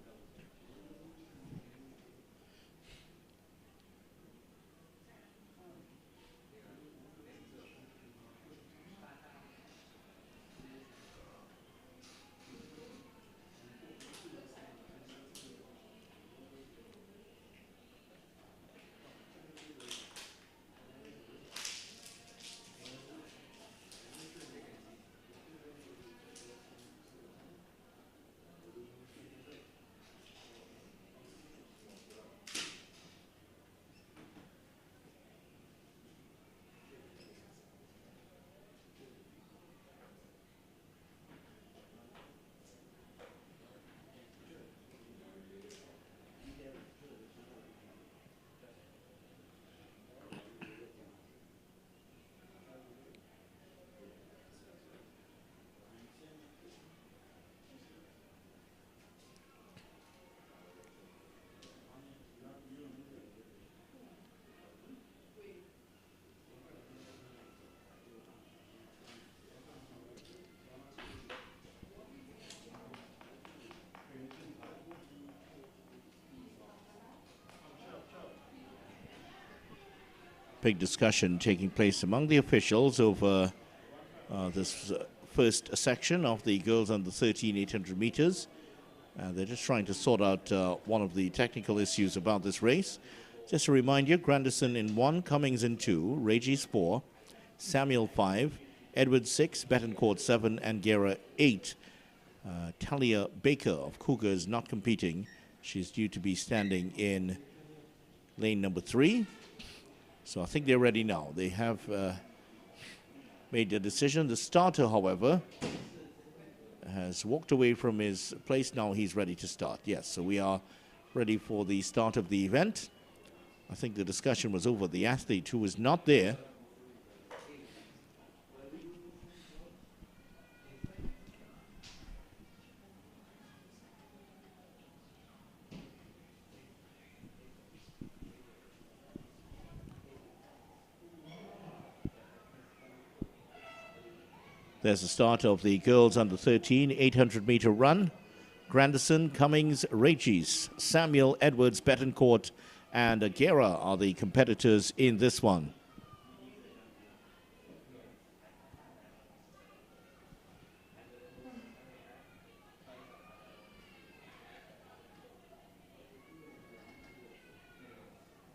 Big discussion taking place among the officials over this first section of the girls under 13 800 meters. They're just trying to sort out one of the technical issues about this race. Just to remind you, Grandison in 1, Cummings in 2, Regis 4, Samuel 5, Edward 6, Betancourt 7, and Guerra 8. Talia Baker of Cougars not competing. She's due to be standing in lane number 3. So I think they're ready now. They have made their decision. The starter, however, has walked away from his place. Now he's ready to start. Yes, so we are ready for the start of the event. I think the discussion was over. The athlete who was not there There's the start of the girls under 13 800-meter run. Grandison, Cummings, Regis, Samuel, Edwards, Betancourt, and Guerra are the competitors in this one.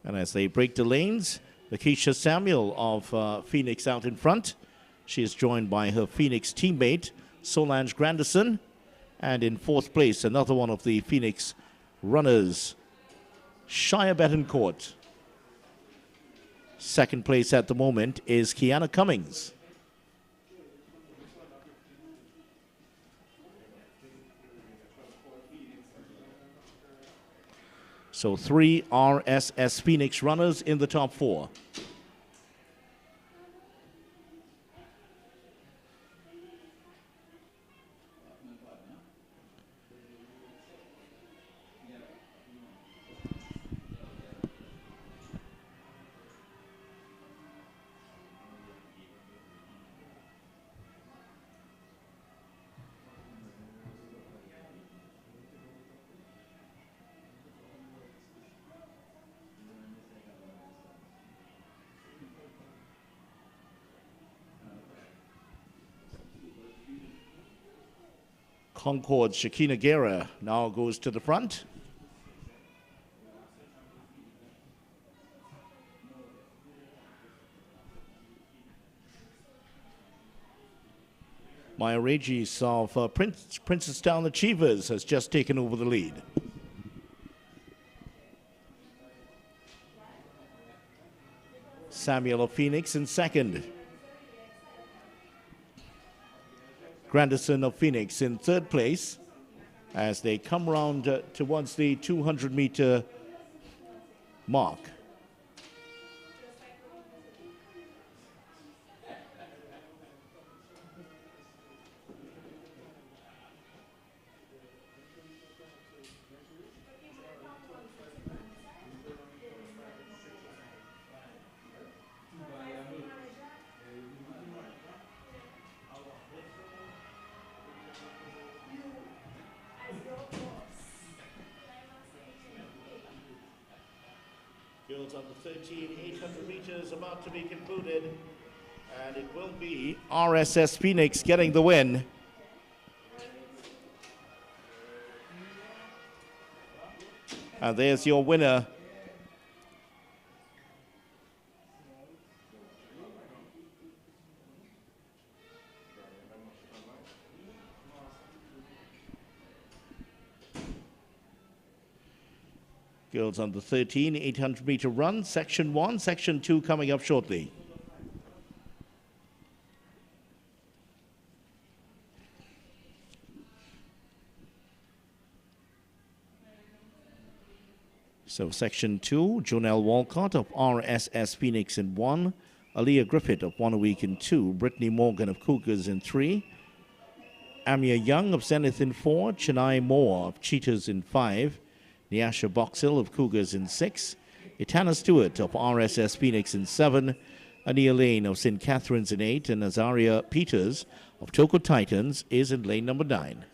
And as they break the lanes, Lakeisha Samuel of Phoenix out in front. She is joined by her Phoenix teammate, Solange Grandison. And in 4th place, another one of the Phoenix runners, Shia Betancourt. 2nd place at the moment is Kiana Cummings. So 3 RSS Phoenix runners in the top 4. Concord's Shakina Guerra now goes to the front. Maya Regis of Princestown Achievers has just taken over the lead. Samuel of Phoenix in 2nd. Grandison of Phoenix in 3rd place as they come round towards the 200-meter mark. girls under 13, 800 meters about to be concluded. And it will be RSS Phoenix getting the win. And there's your winner. Girls under 13, 800 meter run, section 1, section 2 coming up shortly. So section 2, Jonelle Walcott of RSS Phoenix in 1, Aaliyah Griffith of One a Week in 2, Brittany Morgan of Cougars in 3, Amia Young of Zenith in 4, Chennai Moore of Cheetahs in 5, Nyasha Boxhill of Cougars in 6, Etana Stewart of RSS Phoenix in 7, Ania Lane of St. Catharines in 8, and Azaria Peters of Toko Titans is in lane number 9.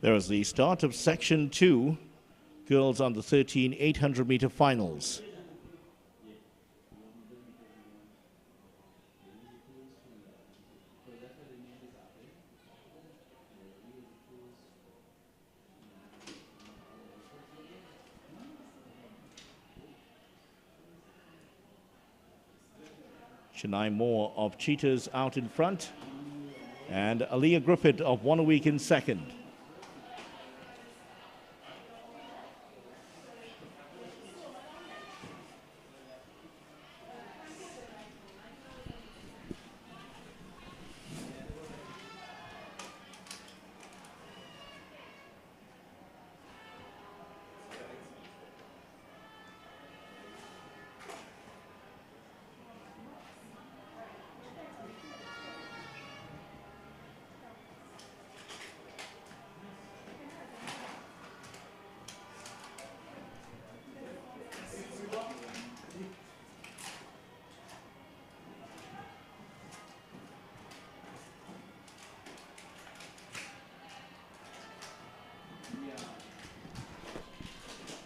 There is the start of section 2, girls under 13, 800 meter finals. Chennai Moore of Cheetahs out in front, and Aaliyah Griffith of One a Week in second.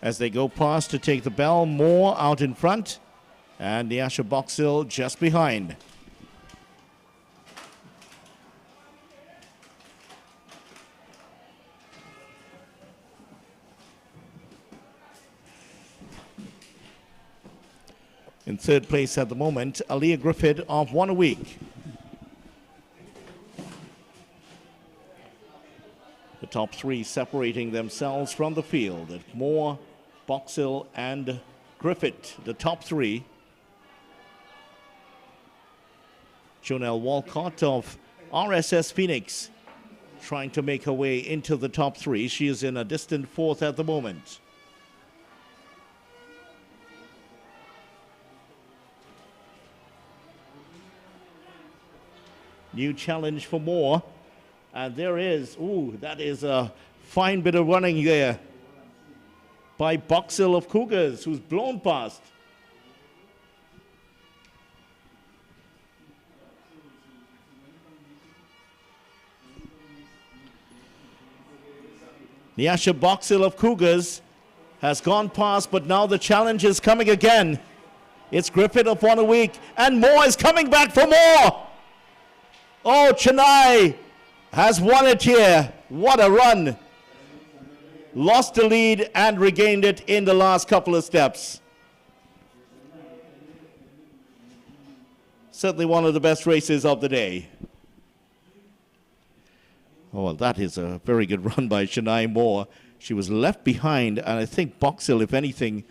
As they go past to take the bell, Moore out in front, and Nyasha Boxhill just behind. In third place at the moment, Aaliyah Griffith of One a Week. The top three separating themselves from the field. Moore, Boxhill, and Griffith, the top three. Jonelle Walcott of RSS Phoenix trying to make her way into the top three. She is in a distant fourth at the moment. New challenge for Moore. And there is, that is a fine bit of running there by Boxhill of Cougars, who's blown past. Nyasha Boxhill of Cougars has gone past, but now the challenge is coming again. It's Griffith of One a Week, and Moore is coming back for more. Oh, Chennai has won it here. What a run. Lost the lead and regained it in the last couple of steps. Certainly one of the best races of the day. Oh, well, that is a very good run by Chennai Moore. She was left behind, and I think Boxhill, if anything,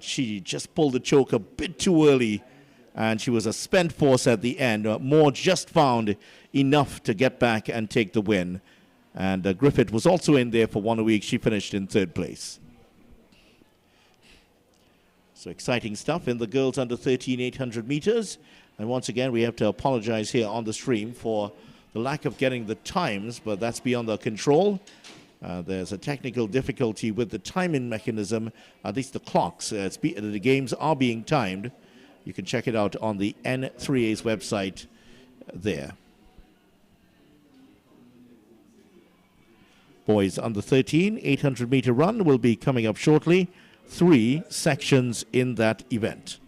she just pulled the choke a bit too early, and she was a spent force at the end. Moore just found enough to get back and take the win. And Griffith was also in there for One a Week. She finished in third place. So exciting stuff in the girls under 13 800 meters. And once again, we have to apologize here on the stream for the lack of getting the times, but that's beyond our control. There's a technical difficulty with the timing mechanism, at least the clocks. The games are being timed. You can check it out on the N3A's website there. Boys under 13, 800 meter run will be coming up shortly. 3 sections in that event.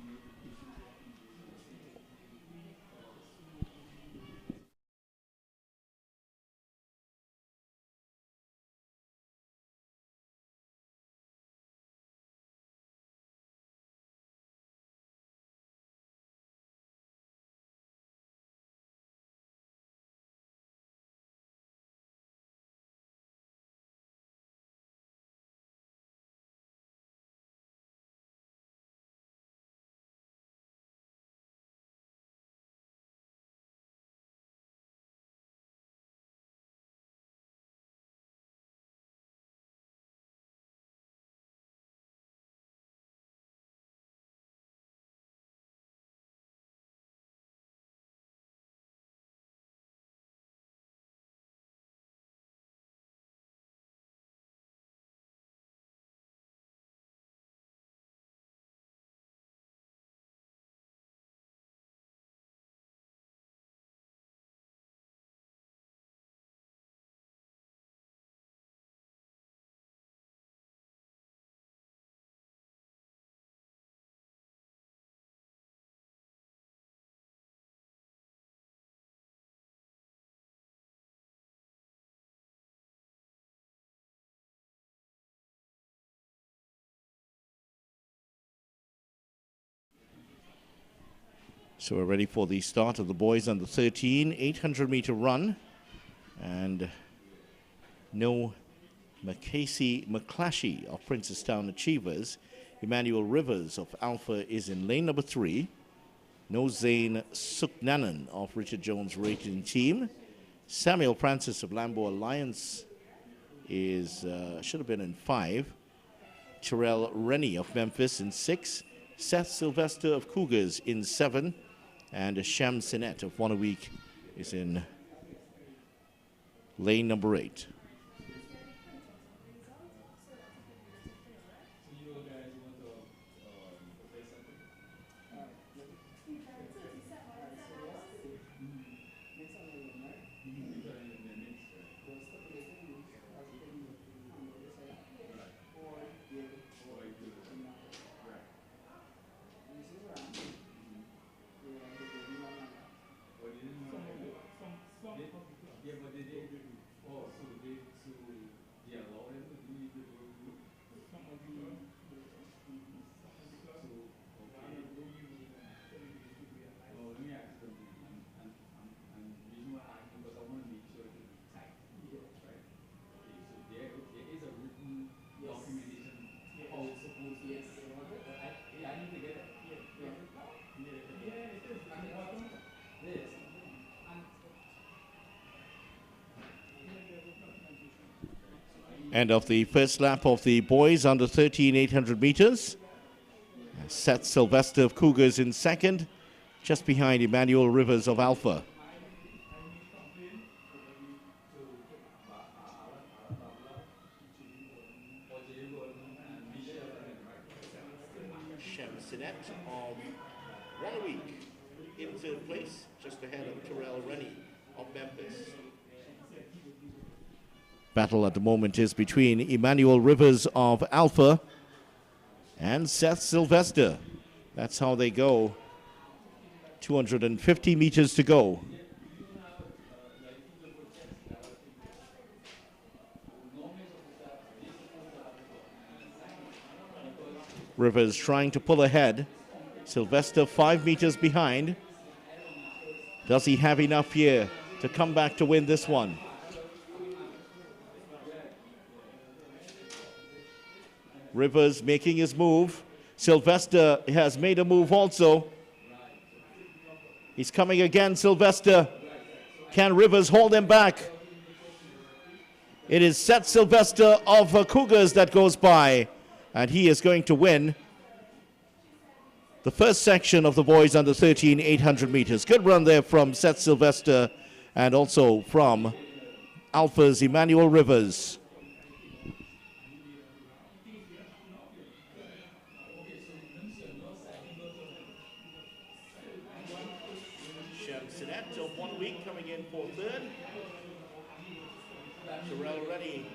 So we're ready for the start of the boys under 13 800 meter run. And no Macasey McClashy of Princestown Achievers. Emmanuel Rivers of Alpha is in lane number 3. No Zane Suknanan of Richard Jones Racing Team. Samuel Francis of Lambo Alliance is should have been in 5. Terrell Rennie of Memphis in 6. Seth Sylvester of Cougars in 7. And Sham Sinet of One a Week is in lane number 8. End of the first lap of the boys under 13 800 meters. Seth Sylvester of Cougars in second, just behind Emmanuel Rivers of Alpha. Shem Sinet of One a Week in third place, just ahead of Terrell Rennie of Memphis. Battle at the moment is between Emmanuel Rivers of Alpha and Seth Sylvester. That's how they go. 250 meters to go. Rivers trying to pull ahead. Sylvester 5 meters behind. Does he have enough here to come back to win this one? Rivers making his move. Sylvester has made a move also. He's coming again, Sylvester. Can Rivers hold him back? It is Seth Sylvester of Cougars that goes by, and he is going to win the first section of the boys under 13 800 meters. Good run there from Seth Sylvester and also from Alpha's Emmanuel Rivers. Shamsinet of 1 week coming in for third. Terrell Reddy.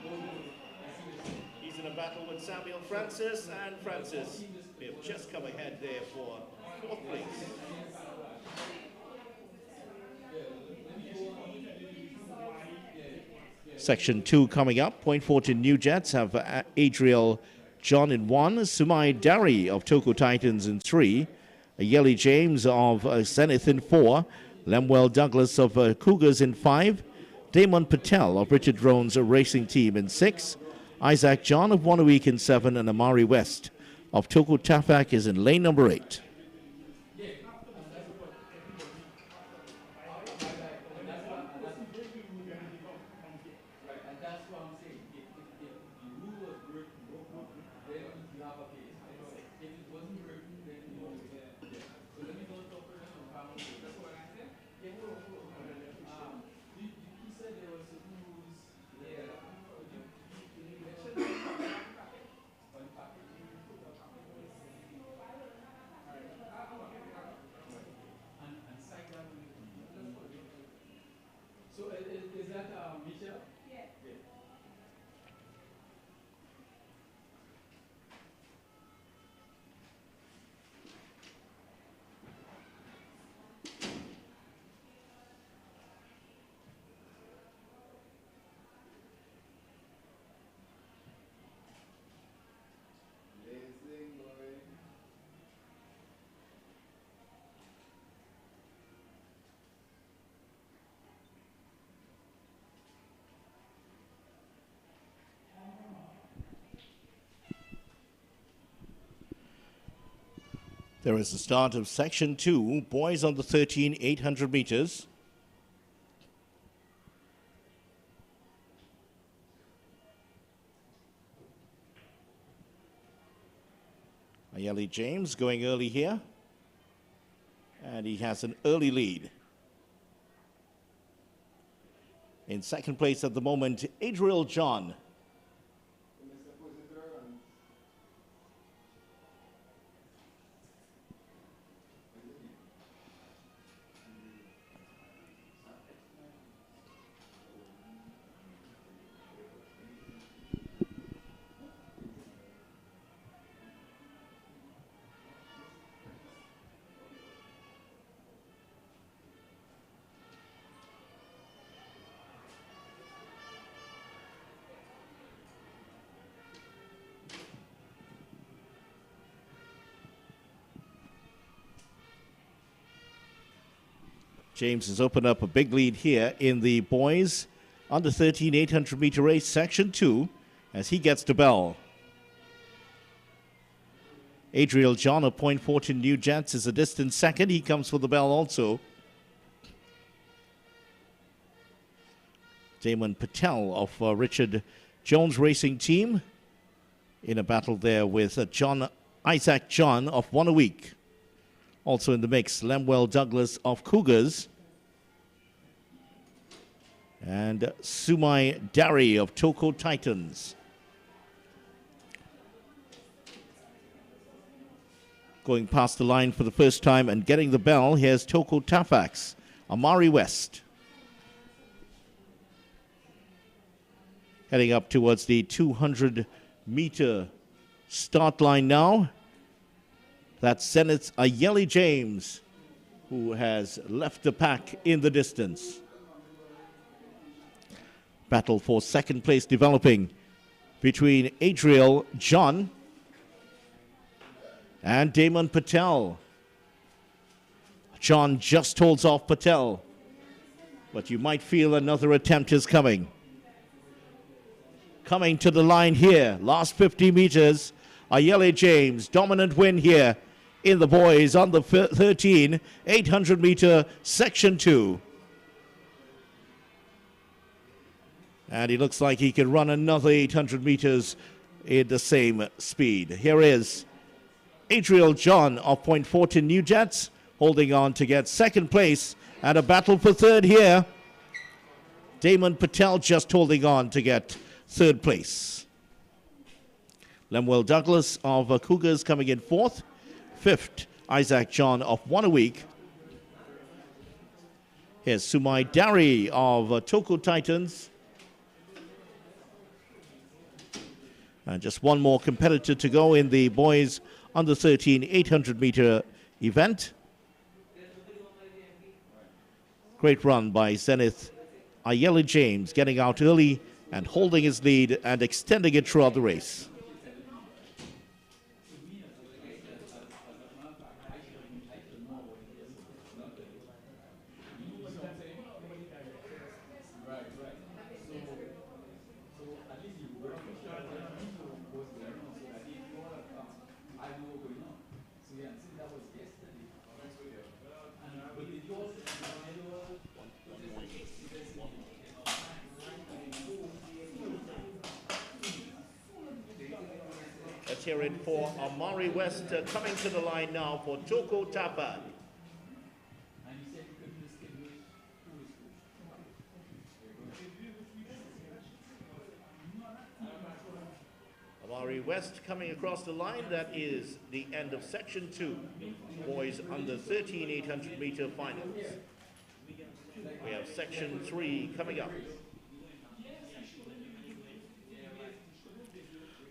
He's in a battle with Samuel Francis, and Francis may have just come ahead there for fourth place. Section 2 coming up. Point Fortune New Jets have Adriel John in 1, Sumai Dari of Toko Titans in 3, Yeli James of Zenith in 4, Lemuel Douglas of Cougars in 5, Damon Patel of Richard Drone's racing team in 6, Isaac John of Wanawek in 7, and Amari West of Toko Tafak is in lane number 8. There is the start of Section 2, boys on the 13 800 meters. Ayeli James going early here, and he has an early lead. In second place at the moment, Adriel John. James has opened up a big lead here in the boys under 13 800 meter race, Section 2, as he gets the bell. Adriel John of Point Fortune New Jets is a distant second. He comes for the bell also. Damon Patel of Richard Jones Racing Team in a battle there with Isaac John of Wanawek. Also in the mix, Lemuel Douglas of Cougars and Sumai Dari of Toko Titans. Going past the line for the first time and getting the bell, here's Toko Tafak's Amari West. Heading up towards the 200-meter start line now. That's Zenith's Ayeli James, who has left the pack in the distance. Battle for second place developing between Adriel John and Damon Patel. John just holds off Patel, but you might feel another attempt is coming. Coming to the line here, last 50 meters, Ayeli James, dominant win here in the boys on the 13, 800 meter section 2. And he looks like he can run another 800 meters in the same speed. Here is Adriel John of Point Fortin New Jets, holding on to get second place, and a battle for third here. Damon Patel just holding on to get third place. Lemuel Douglas of Cougars coming in fourth. Fifth, Isaac John of Wanawake. Here's Sumai Dari of Toko Titans. And just one more competitor to go in the boys under 13 800 meter event. Great run by Zenith Ayeli James, getting out early and holding his lead and extending it throughout the race. Let's hear it for Amari West coming to the line now for Toko Tapad. Amari West coming across the line. That is the end of section 2, boys under 13 800 meter finals. We have section 3 coming up.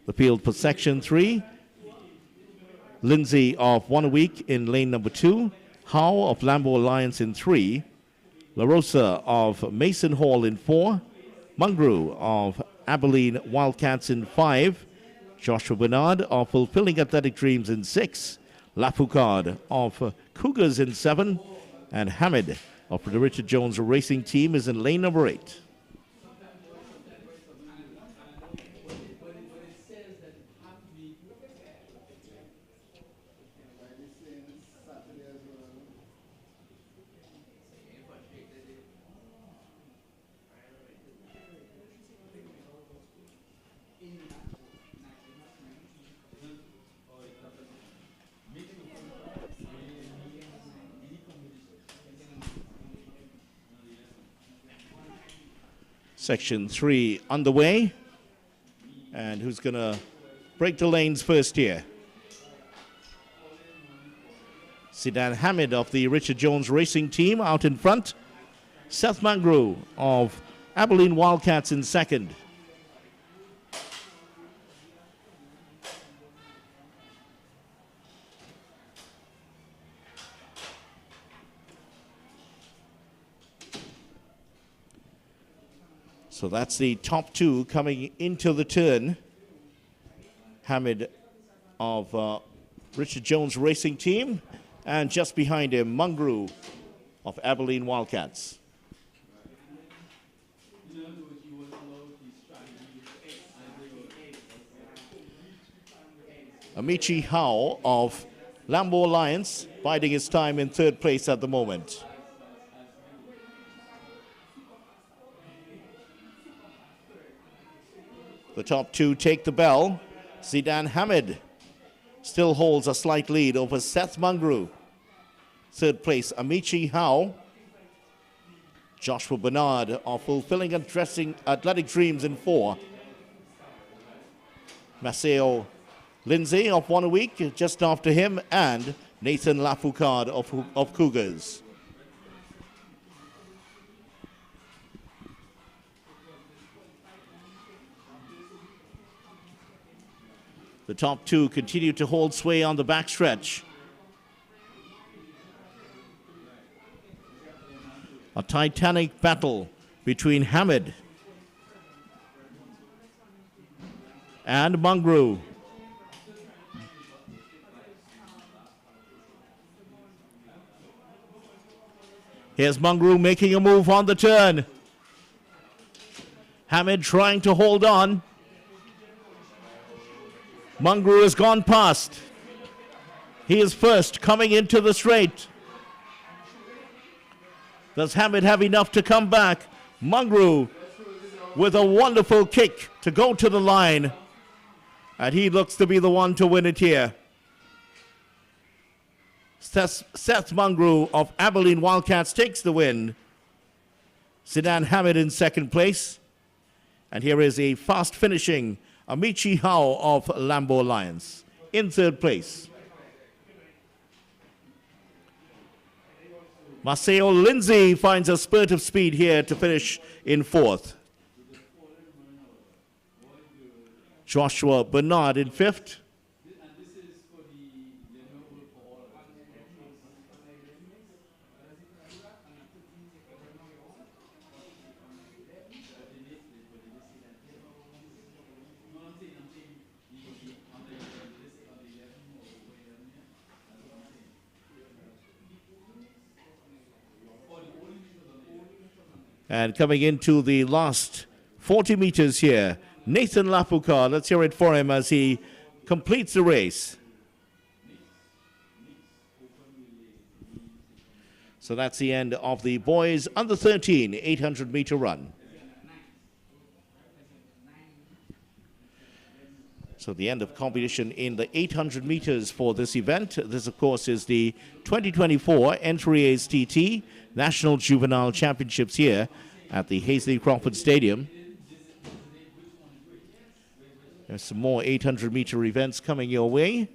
The field for section 3, Lindsay of Wanawake in lane number 2, Howe of Lambo Alliance in 3, La Rosa of Mason Hall in 4, Mungru of Abilene Wildcats in 5, Joshua Bernard of Fulfilling Athletic Dreams in 6, Lafoucard of Cougars in 7, and Hamid of the Richard Jones Racing Team is in lane number 8. Section 3 underway. And who's going to break the lanes first here? Sidan Hamid of the Richard Jones Racing Team out in front. Seth Mangru of Abilene Wildcats in second. So that's the top two coming into the turn. Hamid of Richard Jones Racing Team, and just behind him, Mungru of Abilene Wildcats. Amici Howe of Lambo Alliance biding his time in third place at the moment. The top two take the bell. Zidan Hamid still holds a slight lead over Seth Mungru. Third place, Amici Howe. Joshua Bernard of Fulfilling Athletic Dreams in 4. Maceo Lindsay of Wanawake just after him, and Nathan Lafoucard of Cougars. The top two continue to hold sway on the backstretch. A titanic battle between Hamid and Mungru. Here's Mungru making a move on the turn. Hamid trying to hold on. Mungru has gone past. He is first coming into the straight. Does Hamid have enough to come back? Mungru with a wonderful kick to go to the line. And he looks to be the one to win it here. Seth Mungru of Abilene Wildcats takes the win. Sinan Hamid in second place. And here is a fast finishing Amici Howe of Lambo Lions in third place. Maceo Lindsay finds a spurt of speed here to finish in fourth. Joshua Bernard in fifth. And coming into the last 40 meters here, Nathan Lapuka. Let's hear it for him as he completes the race. So that's the end of the boys under 13 800-meter run. So the end of competition in the 800 meters for this event. This, of course, is the 2024 Entry TT National Juvenile Championships here at the Hazley Crawford Stadium. There's some more 800-meter events coming your way.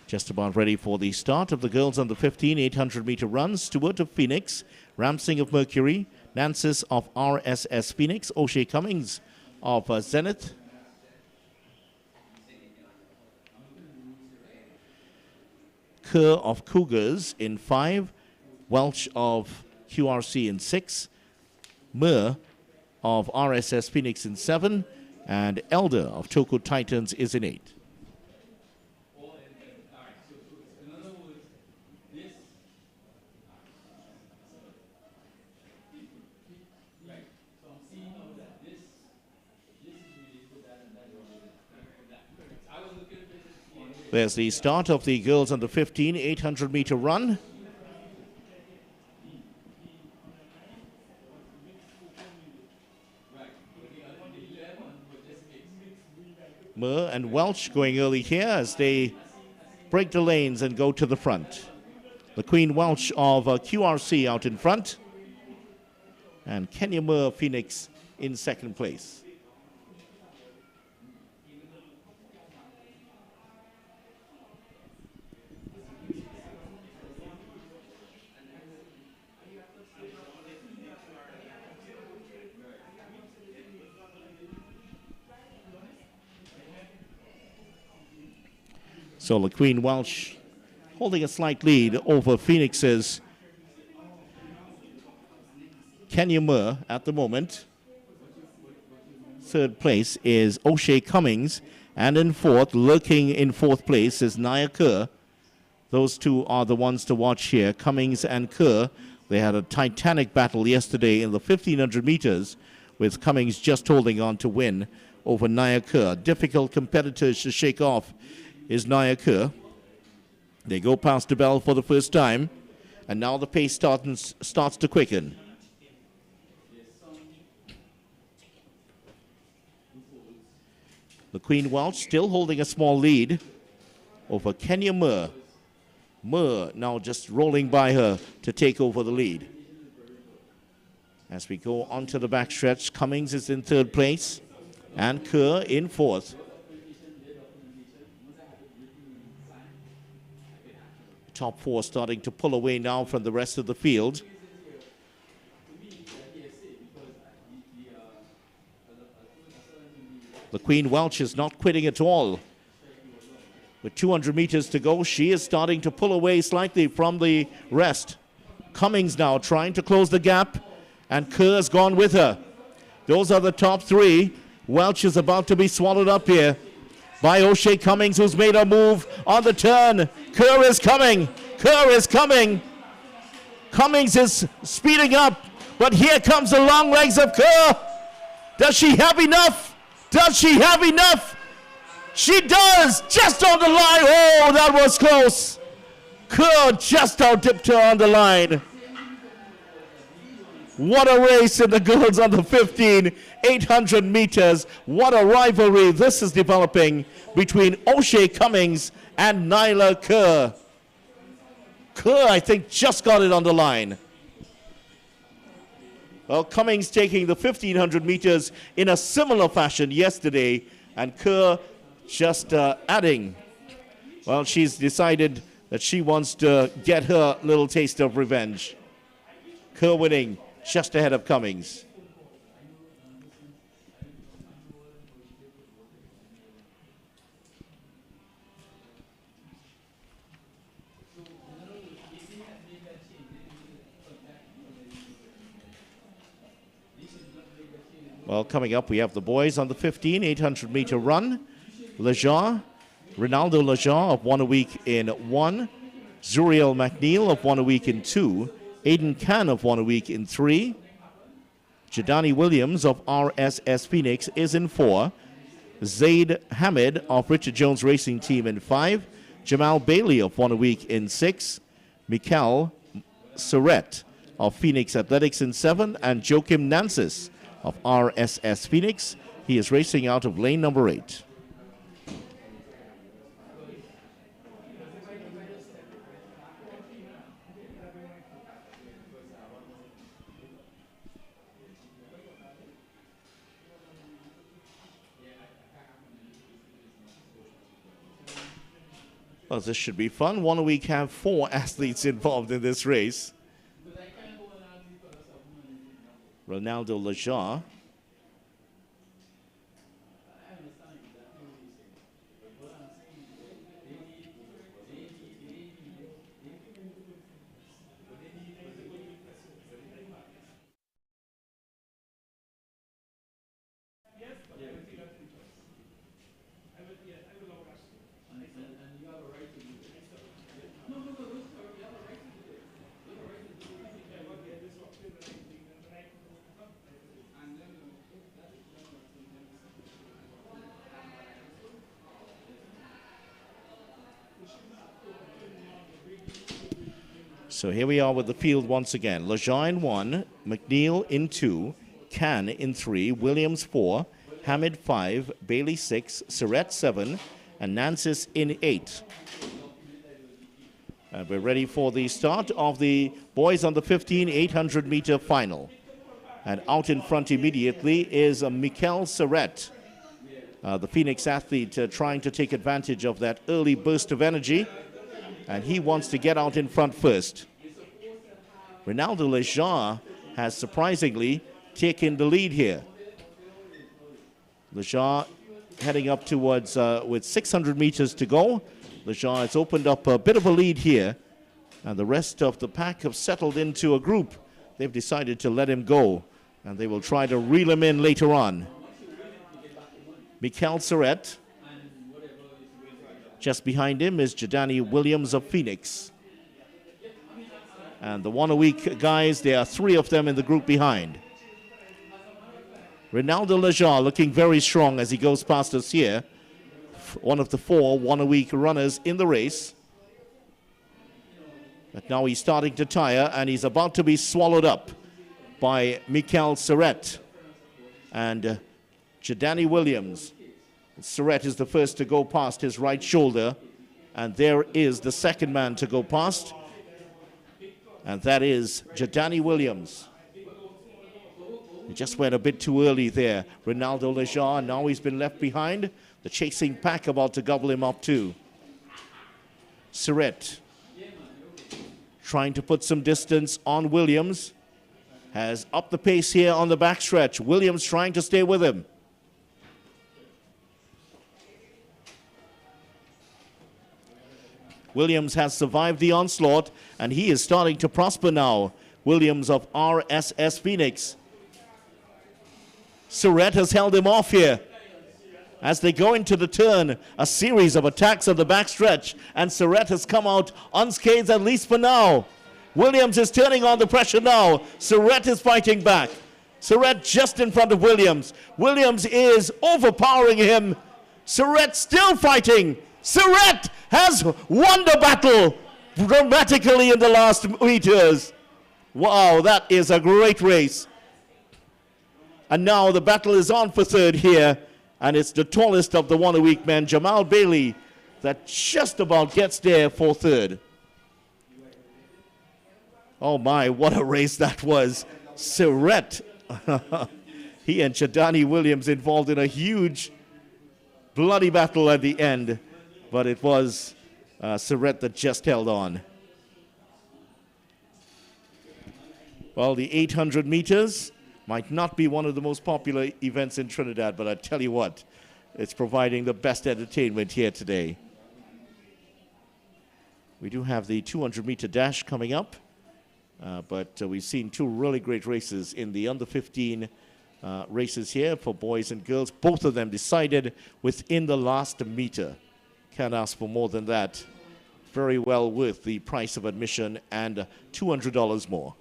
Just about ready for the start of the girls under 15 800-meter runs. Stewart of Phoenix, Ramsing of Mercury, Nancis of RSS Phoenix, O'Shea Cummings of Zenith, Kerr of Cougars in 5, Welch of QRC in 6, Murr of RSS Phoenix in 7, and Elder of Toko Titans is in 8. There's the start of the girls under 15 800-meter run. Murr and Welch going early here as they break the lanes and go to the front. The Queen Welch of QRC out in front. And Kenya Murr Phoenix in second place. So the Queen Welch holding a slight lead over Phoenix's Kenya Murr at the moment. Third place is O'Shea Cummings, and in fourth, lurking in fourth place, is Naya Kerr. Those two are the ones to watch here, Cummings and Kerr. They had a titanic battle yesterday in the 1,500 meters, with Cummings just holding on to win over Naya Kerr. Difficult competitors to shake off is Naya Kerr. They go past the bell for the first time, and now the pace starts to quicken. The Queen Welch still holding a small lead over Kenya Moore. Moore now just rolling by her to take over the lead. As we go onto the backstretch, Cummings is in third place and Kerr in fourth. Top four starting to pull away now from the rest of the field. The Queen Welch is not quitting at all. With 200 meters to go, she is starting to pull away slightly from the rest. Cummings now trying to close the gap, and Kerr has gone with her. Those are the top three. Welch is about to be swallowed up here by O'Shea Cummings, who's made a move on the turn. Kerr is coming. Kerr is coming. Cummings is speeding up, but here comes the long legs of Kerr. Does she have enough? Does she have enough? She does, just on the line. Oh, that was close. Kerr just out-dipped her on the line. What a race in the girls on the 800 meters. What a rivalry this is developing between O'Shea Cummings and Nyla Kerr. Kerr, I think, just got it on the line. Well, Cummings taking the 1500 meters in a similar fashion yesterday, and Kerr just adding. Well, she's decided that she wants to get her little taste of revenge. Kerr winning just ahead of Cummings. Well, coming up, we have the boys on the 800 meter run. Lejar, Ronaldo Lejar of 1 a week in 1. Zuriel McNeil of 1 a week in 2. Aiden Khan of 1 a week in 3. Jadani Williams of RSS Phoenix is in 4. Zaid Hamid of Richard Jones Racing Team in 5. Jamal Bailey of 1 a week in 6. Mikal Surrett of Phoenix Athletics in 7. And Joachim Nancis of RSS Phoenix. He is racing out of lane number 8. Well, this should be fun. 1 a week have 4 athletes involved in this race. Ronaldo Lejar. So here we are with the field once again. Lejar in 1, McNeil in 2, Khan in 3, Williams 4, Hamid 5, Bailey 6, Surrett 7, and Nancis in 8. And we're ready for the start of the boys on the 800 meter final. And out in front immediately is Mikal Surrett, the Phoenix athlete trying to take advantage of that early burst of energy. And he wants to get out in front first. Ronaldo Lejar has surprisingly taken the lead here. Lejar heading up towards, with 600 meters to go. Lejar has opened up a bit of a lead here. And the rest of the pack have settled into a group. They've decided to let him go. And they will try to reel him in later on. Mikal Surrett. Just behind him is Jadani Williams of Phoenix. And the 1 a week guys, there are 3 of them in the group behind. Ronaldo Lejar looking very strong as he goes past us here. one of the 4 one-a-week runners in the race. But now he's starting to tire, and he's about to be swallowed up by Mikel Surratt and Jadani Williams. Surratt is the first to go past his right shoulder, and there is the second man to go past, and that is Jadani Williams. He just went a bit too early there. Ronaldo Lejar, now he's been left behind. The chasing pack about to gobble him up too. Surratt trying to put some distance on Williams. Has upped the pace here on the backstretch. Williams trying to stay with him. Williams has survived the onslaught, and he is starting to prosper now. Williams of RSS Phoenix. Surratt has held him off here. As they go into the turn, a series of attacks on the backstretch, and Surratt has come out unscathed, at least for now. Williams is turning on the pressure now. Surratt is fighting back. Surratt just in front of Williams. Williams is overpowering him. Surratt still fighting. Surratt has won the battle dramatically in the last meters. Wow, that is a great race. And now the battle is on for third here, and it's the tallest of the one-a-week men, Jamal Bailey, that just about gets there for third. Oh my, what a race that was. Surratt, he and Jadani Williams involved in a huge bloody battle at the end, but it was Surratt that just held on. Well, the 800 meters might not be one of the most popular events in Trinidad, but I tell you what, it's providing the best entertainment here today. We do have the 200-meter dash coming up, but we've seen 2 really great races in the under-15 races here for boys and girls. Both of them decided within the last meter. Can't ask for more than that. Very well worth the price of admission and $200 more.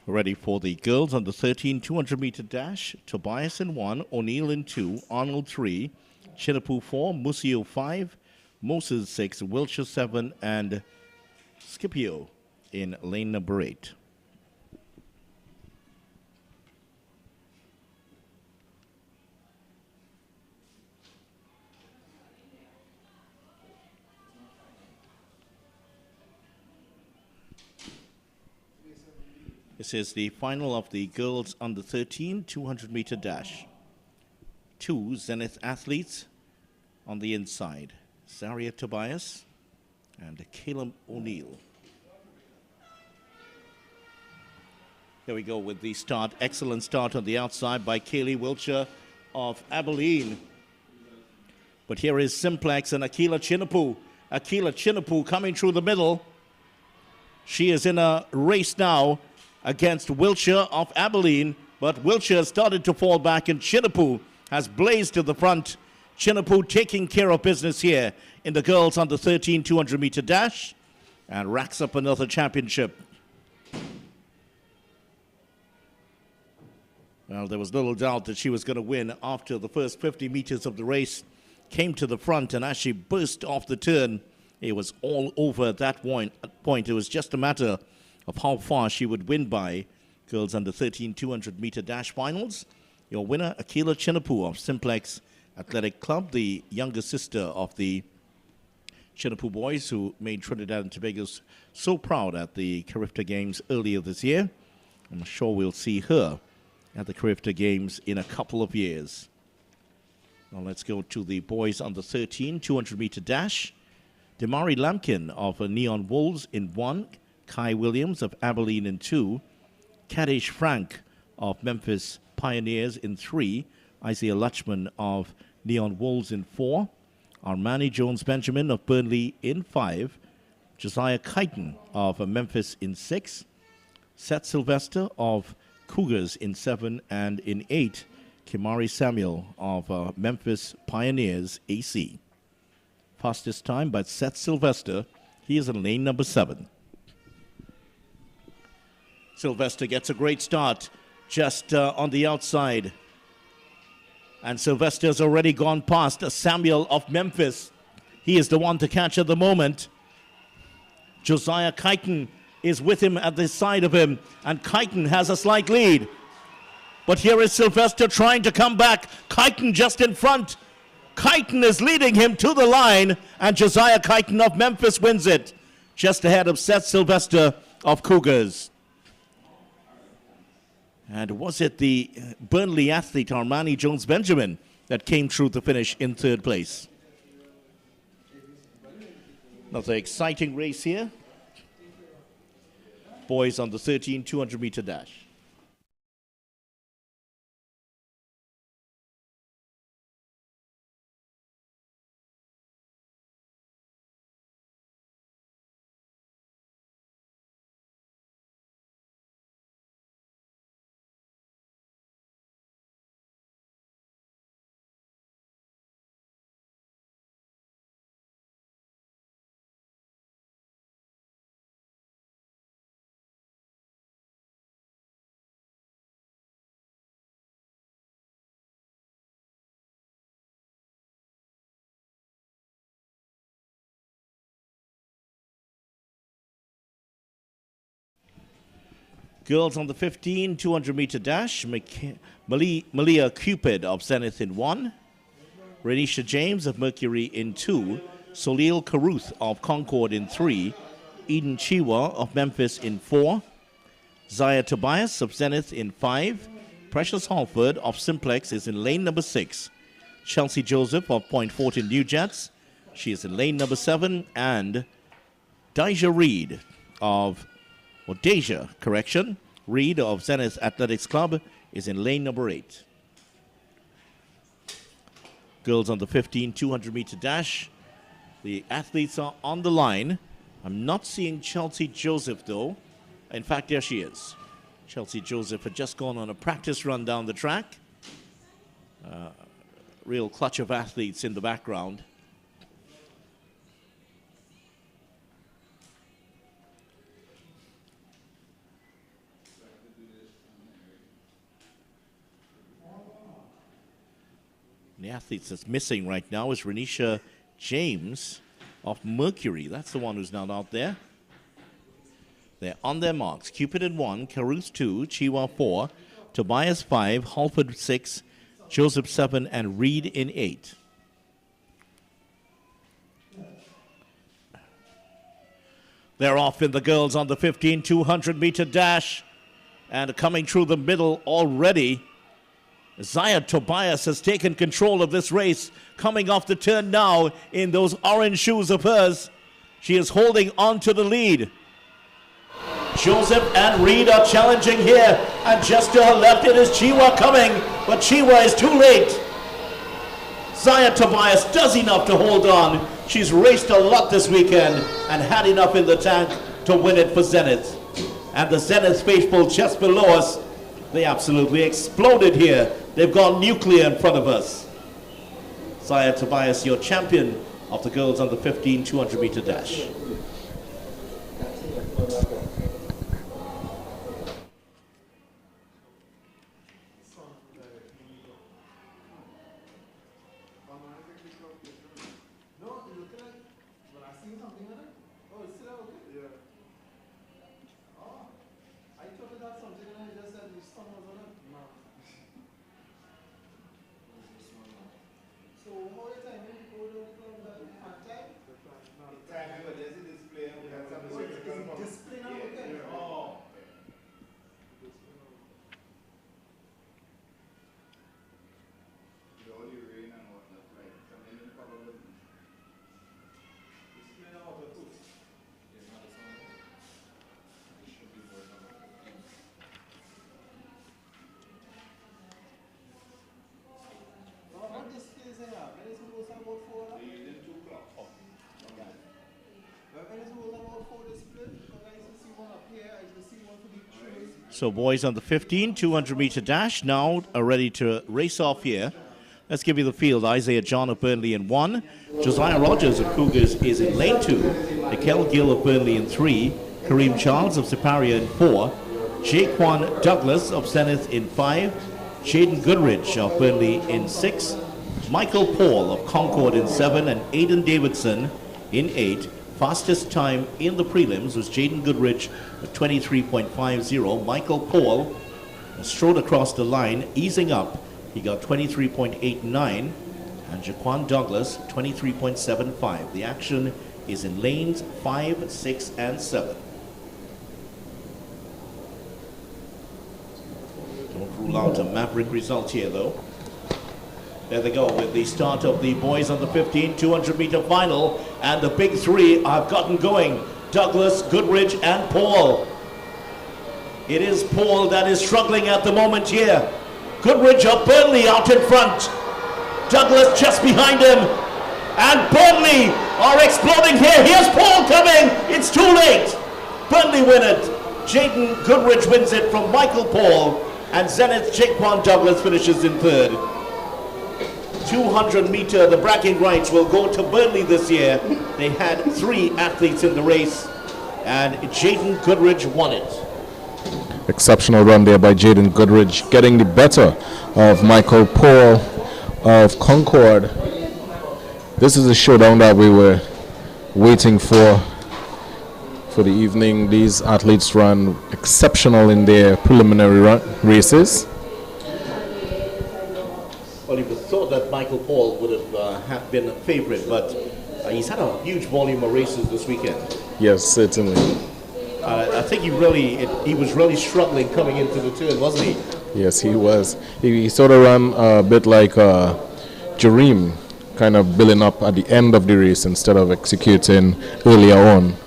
Ready for the girls on the 13 200-meter dash. Tobias in 1, O'Neill in 2, Arnold 3, Chinapu 4, Musio 5, Moses 6, Wilshire 7, and Scipio in lane number 8. This is the final of the girls under 13 200-meter dash. 2 Zenith athletes on the inside, Zaria Tobias and Caleb O'Neill. Here we go with the start. Excellent start on the outside by Kaylee Wiltshire of Abilene. But here is Simplex and Akila Chinapu. Akila Chinapu coming through the middle. She is in a race now against Wiltshire of Abilene, but Wiltshire started to fall back and Chinapu has blazed to the front. Chinapu taking care of business here in the girls under 13 200-meter dash and racks up another championship. Well, there was little doubt that she was going to win after the first 50 meters of the race came to the front, and as she burst off the turn, it was all over at that point. It was just a matter of how far she would win by. Girls under 13 200-meter dash finals. Your winner, Akila Chinapu of Simplex Athletic Club, the younger sister of the Chinapu boys who made Trinidad and Tobago so proud at the Carifta Games earlier this year. I'm sure we'll see her at the Carifta Games in a couple of years. Now let's go to the boys under 13 200-meter dash. Damari Lampkin of Neon Wolves in 1, Kai Williams of Abilene in 2, Kadish Frank of Memphis Pioneers in 3, Isaiah Lutchman of Neon Wolves in 4, Armani Jones-Benjamin of Burnley in 5, Josiah Kyton of Memphis in 6, Seth Sylvester of Cougars in 7, and in 8, Kimari Samuel of Memphis Pioneers AC. Fastest time by Seth Sylvester. He is in lane number 7. Sylvester gets a great start just on the outside. And Sylvester's already gone past Samuel of Memphis. He is the one to catch at the moment. Josiah Kyton is with him at the side of him, and Kyton has a slight lead. But here is Sylvester trying to come back. Kyton just in front. Kyton is leading him to the line, and Josiah Kyton of Memphis wins it, just ahead of Seth Sylvester of Cougars. And was it the Burnley athlete Armani Jones-Benjamin that came through the finish in 3rd place? Another exciting race here. Boys on the 13 200-meter dash. Girls on the 15 200-meter dash, Malia Cupid of Zenith in 1, Renisha James of Mercury in 2, Solil Caruth of Concord in 3, Eden Chiwa of Memphis in 4, Zaya Tobias of Zenith in 5, Precious Halford of Simplex is in lane number 6, Chelsea Joseph of Point Fortin New Jets, she is in lane number 7, and Deja Reed of Reed of Zenith Athletics Club is in lane number 8. Girls on the 15 200-meter dash. The athletes are on the line. I'm not seeing Chelsea Joseph, though. In fact, there she is. Chelsea Joseph had just gone on a practice run down the track. Real clutch of athletes in the background. The athlete that's missing right now is Renisha James of Mercury. That's the one who's not out there. They're on their marks. Cupid in 1, Caruth 2, Chiwa 4, Tobias 5, Halford 6, Joseph 7, and Reed in 8. They're off in the girls on the 15 200-meter dash. And coming through the middle already, Zaya Tobias has taken control of this race. Coming off the turn now in those orange shoes of hers. She is holding on to the lead. Joseph and Reed are challenging here. And just to her left it is Chiwa coming. But Chiwa is too late. Zaya Tobias does enough to hold on. She's raced a lot this weekend and had enough in the tank to win it for Zenith. And the Zenith faithful just below us, they absolutely exploded here. They've gone nuclear in front of us. Zaya Tobias, your champion of the girls on the 15 200-meter dash. So boys on the 15 200-meter dash now are ready to race off here. Let's give you the field. Isaiah John of Burnley in 1. Josiah Rogers of Cougars is in lane 2. Mikel Gill of Burnley in 3. Kareem Charles of Siparia in 4. Jaquan Douglas of Zenith in 5. Jaden Goodrich of Burnley in 6. Michael Paul of Concord in 7. And Aidan Davidson in 8. Fastest time in the prelims was Jaden Goodrich at 23.50. Michael Paul strode across the line, easing up. He got 23.89. And Jaquan Douglas, 23.75. The action is in lanes 5, 6, and 7. Don't rule out a maverick result here, though. There they go with the start of the boys on the 15 200-meter final. And the big three have gotten going. Douglas, Goodrich, and Paul. It is Paul that is struggling at the moment here. Goodrich of Burnley out in front. Douglas just behind him. And Burnley are exploding here. Here's Paul coming. It's too late. Burnley win it. Jaden Goodrich wins it from Michael Paul. And Zenith Jaquan Douglas finishes in 3rd. 200-meter, the bragging rights will go to Burnley this year. They had 3 athletes in the race, and Jaden Goodrich won it. Exceptional run there by Jaden Goodrich, getting the better of Michael Paul of Concord. This is a showdown that we were waiting for the evening. These athletes ran exceptional in their preliminary races. Well, it was thought that Michael Paul would have been a favorite, but he's had a huge volume of races this weekend. Yes, certainly. I think he was really struggling coming into the turn, wasn't he? Yes, he was. He sort of ran a bit like Jareem, kind of building up at the end of the race instead of executing earlier on.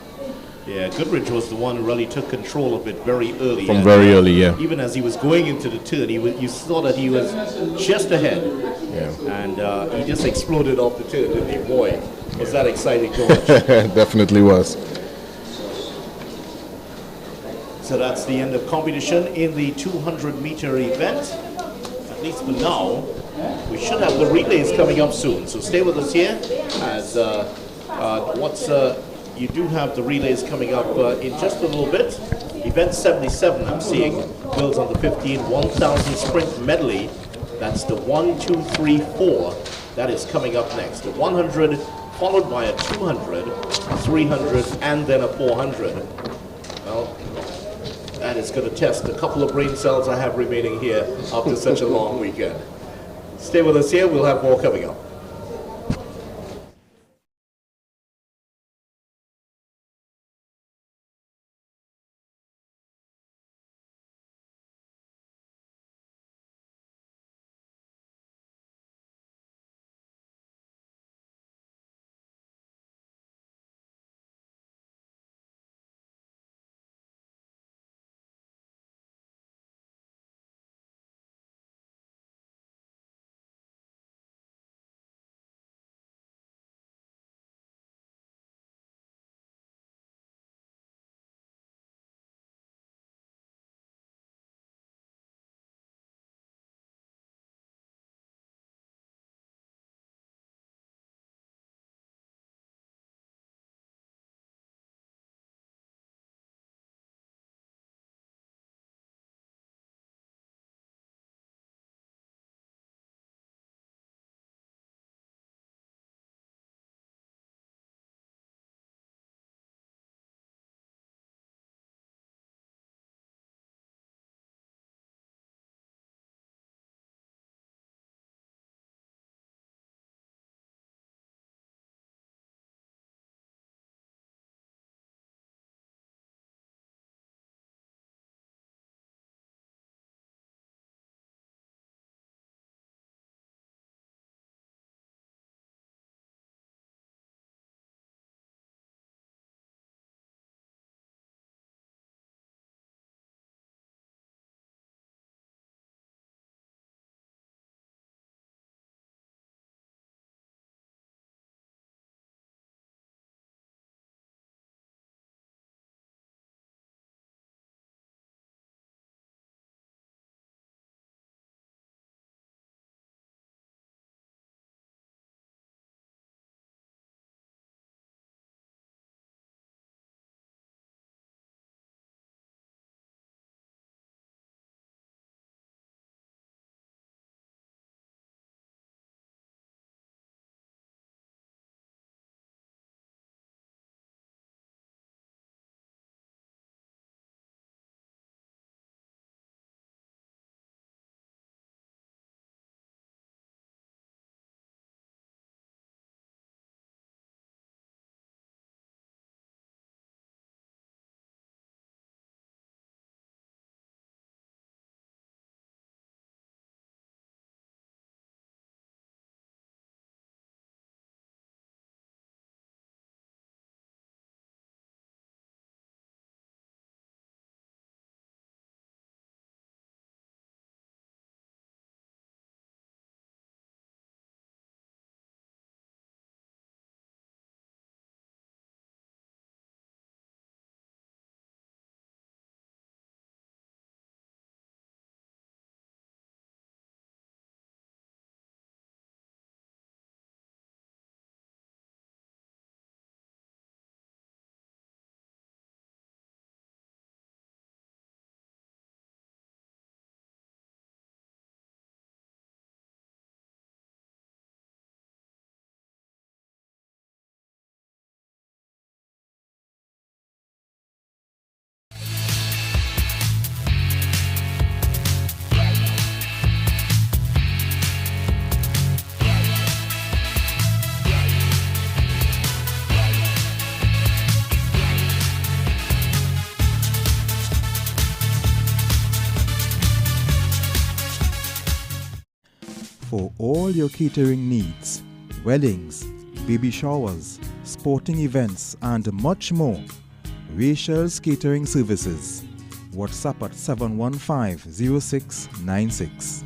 Yeah, Goodrich was the one who really took control of it very early. From very early, yeah. Even as he was going into the turn, you saw that he was just ahead. Yeah. And he just exploded off the turn, didn't he? Boy, was that exciting to watch. Definitely was. So that's the end of competition in the 200-meter event. At least for now. We should have the relays coming up soon. So stay with us here as you do have the relays coming up in just a little bit. Event 77, I'm seeing, girls on the 15 1,000 sprint medley. That's the 1, 2, 3, 4 That is coming up next. A 100, followed by a 200, 300, and then a 400. Well, that is going to test a couple of brain cells I have remaining here after such a long weekend. Stay with us here. We'll have more coming up. For all your catering needs, weddings, baby showers, sporting events, and much more, Rachel's Catering Services. WhatsApp at 715-0696.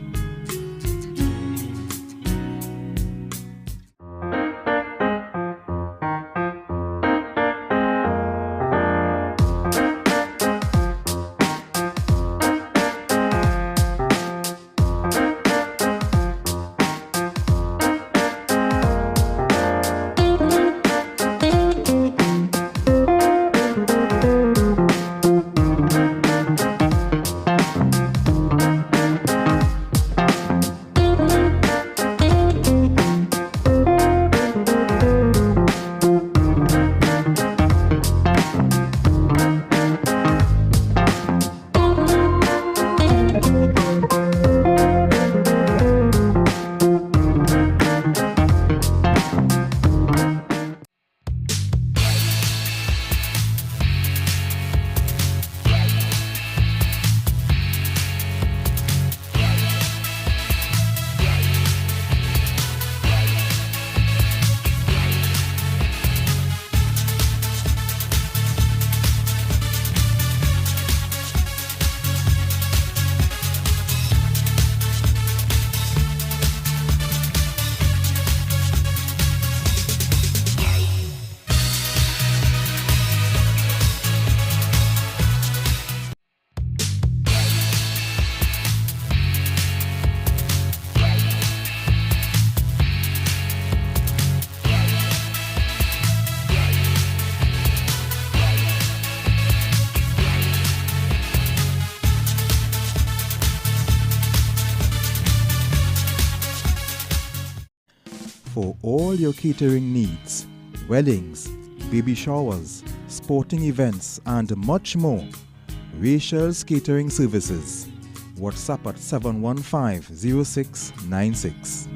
For all your catering needs, weddings, baby showers, sporting events, and much more, Rachel's Catering Services. WhatsApp at 715-0696.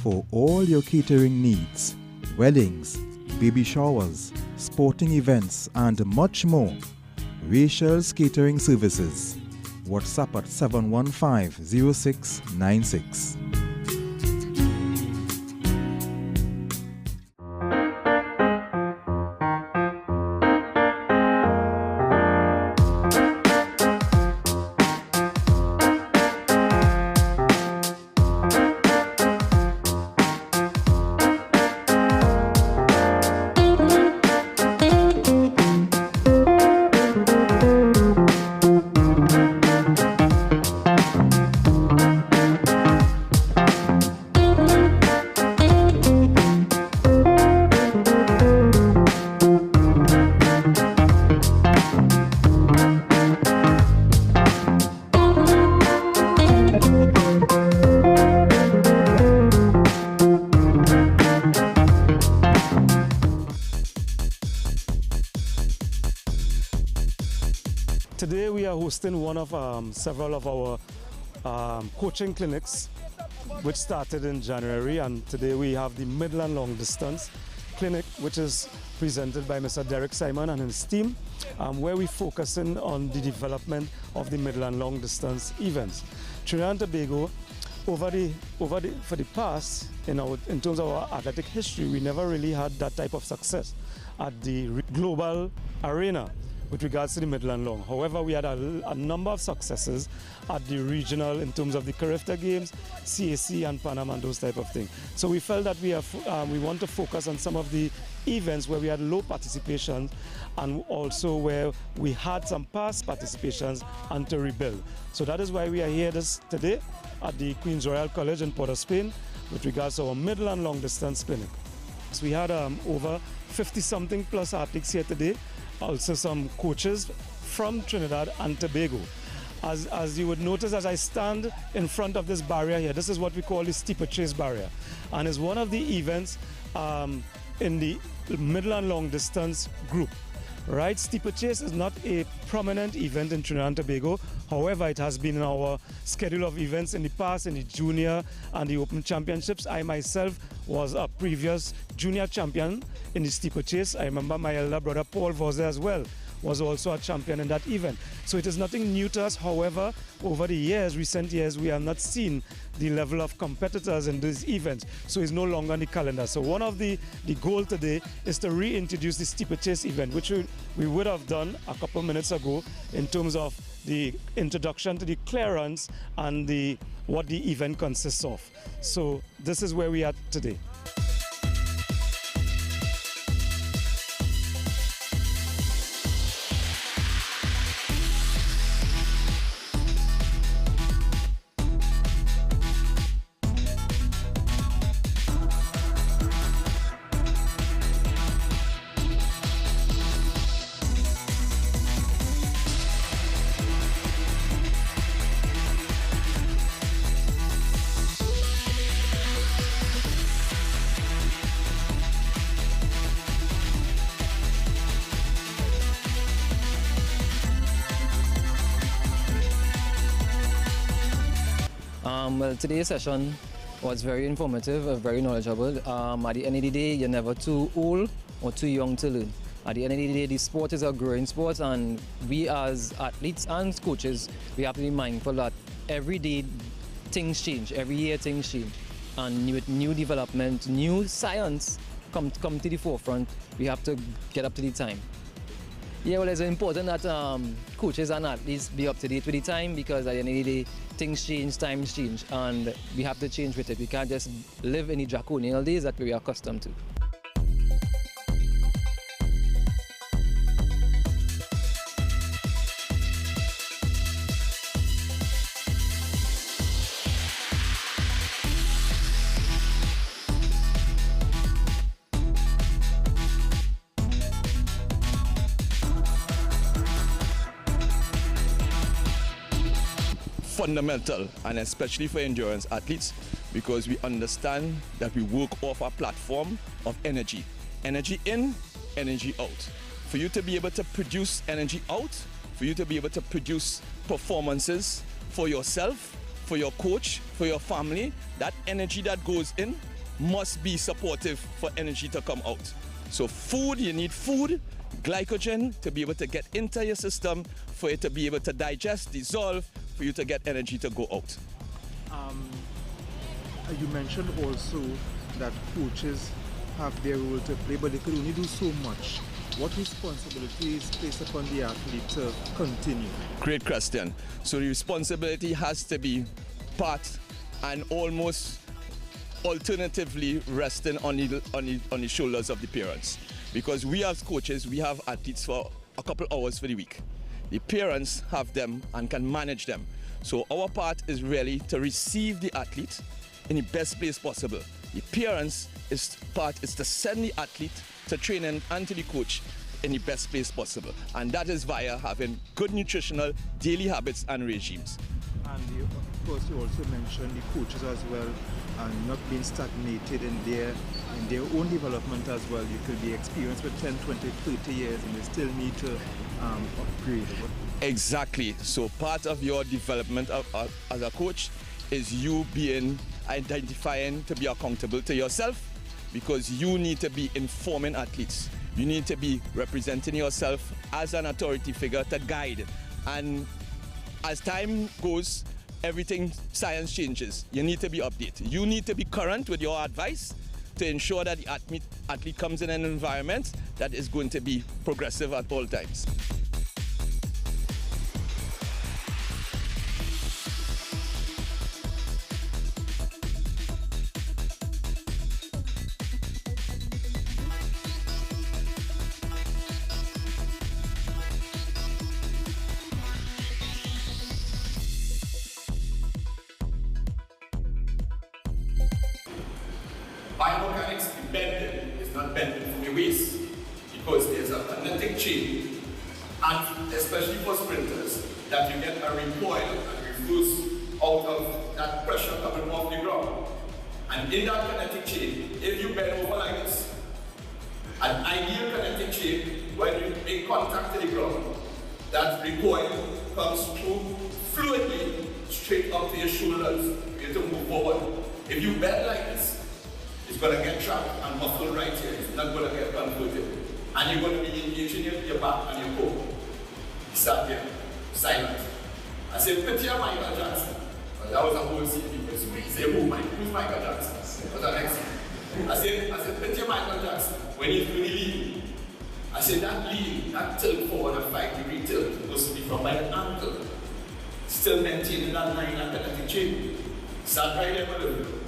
For all your catering needs, weddings, baby showers, sporting events, and much more, Rachel's Catering Services. WhatsApp at 715-0696. Today we are hosting one of several of our coaching clinics which started in January, and today we have the middle and long distance clinic which is presented by Mr. Derek Simon and his team, where we're focusing on the development of the middle and long distance events. Trinidad and Tobago, for the past, in terms of our athletic history, we never really had that type of success at the global arena with regards to the middle and long. However, we had a number of successes at the regional in terms of the Carifta Games, CAC and Panama and those type of things. So we felt that we want to focus on some of the events where we had low participation and also where we had some past participations and to rebuild. So that is why we are here today at the Queen's Royal College in Port of Spain with regards to our middle and long distance clinic. So we had over 50-something plus athletes here today, also some coaches from Trinidad and Tobago. As you would notice, as I stand in front of this barrier here, this is what we call the steeplechase barrier, and is one of the events in the middle and long distance group. Right, steeplechase is not a prominent event in Trinidad and Tobago. However, it has been in our schedule of events in the past, in the junior and the open championships. I myself was a previous junior champion in the steeplechase. I remember my elder brother Paul Voze as well was also a champion in that event. So it is nothing new to us. However, over the years, recent years, we have not seen the level of competitors in these events. So it's no longer on the calendar. So one of the goal today is to reintroduce the steeplechase event, which we would have done a couple minutes ago in terms of the introduction to the clearance and what the event consists of. So this is where we are today. Well, today's session was very informative, very knowledgeable. At the end of the day, you're never too old or too young to learn. At the end of the day, the sport is a growing sport, and we as athletes and coaches, we have to be mindful that every day things change, every year things change. And with new development, new science come to the forefront, we have to get up to the time. Yeah, well, it's important that coaches and athletes be up to date with the time, because at the end of the day, things change, times change, and we have to change with it. We can't just live in the draconian days that we are accustomed to. Fundamental, and especially for endurance athletes, because we understand that we work off a platform of energy. Energy in, energy out. For you to be able to produce energy out, for you to be able to produce performances for yourself, for your coach, for your family, that energy that goes in must be supportive for energy to come out. So food, you need food, glycogen to be able to get into your system, for it to be able to digest, dissolve, for you to get energy to go out. You mentioned also that coaches have their role to play, but they could only do so much. What responsibility is placed upon the athlete to continue? Great question. So the responsibility has to be part and almost alternatively resting on the shoulders of the parents. Because we as coaches, we have athletes for a couple hours for the week. The parents have them and can manage them. So our part is really to receive the athlete in the best place possible. The parents' part is to send the athlete to training and to the coach in the best place possible. And that is via having good nutritional daily habits and regimes. And of course you also mentioned the coaches as well, and not being stagnated in their own development as well. You could be experienced with 10, 20, 30 years and they still need to upgrade. Exactly. So part of your development as a coach is you identifying to be accountable to yourself, because you need to be informing athletes. You need to be representing yourself as an authority figure to guide. And as time goes, everything, science changes. You need to be updated. You need to be current with your advice to ensure that the athlete comes in an environment that is going to be progressive at all times. Biomechanics bending is not bending from your waist, because there's a magnetic chain, and especially for sprinters, that you get a recoil and reverse out of that pressure coming off the ground. And in that kinetic chain, if you bend over like this, an ideal kinetic chain, when you make contact to the ground, that recoil comes through fluidly straight up to your shoulders for you to move forward. If you bend like this, it's going to get trapped and muffled right here. It's not going to get converted. And you're going to be engaging your back and your core. Start there, silent. I said, picture Michael Jackson. Well, that was a whole scene. People say, who's Michael Jackson? What's the next thing? I said, picture Michael Jackson when he's doing the lean. I said, that lean, that tilt forward, a 5-degree tilt, was to be from my ankle still maintaining that line and penalty chain. Sat right there with him.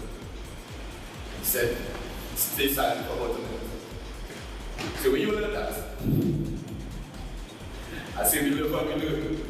He said, stay silent for about a minute. So when you learn that, I say we learn what we learn.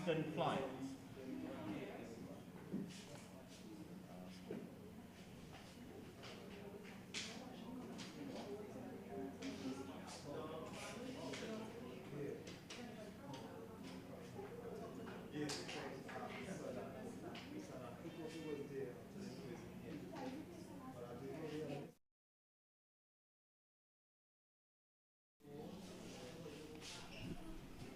Eastern Flyers.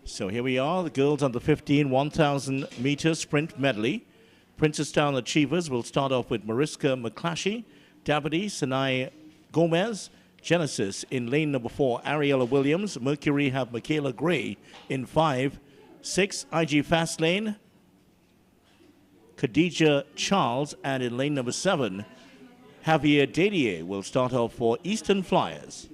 So here we are, the girls under 15 1,000 meter sprint medley. Princestown Achievers will start off with Mariska McClashy, Davide Sinai Gomez, Genesis in lane number 4, Ariella Williams. Mercury have Michaela Gray in 5. 6, IG Fast Lane, Khadija Charles, and in lane number 7, Javier Dadier will start off for Eastern Flyers.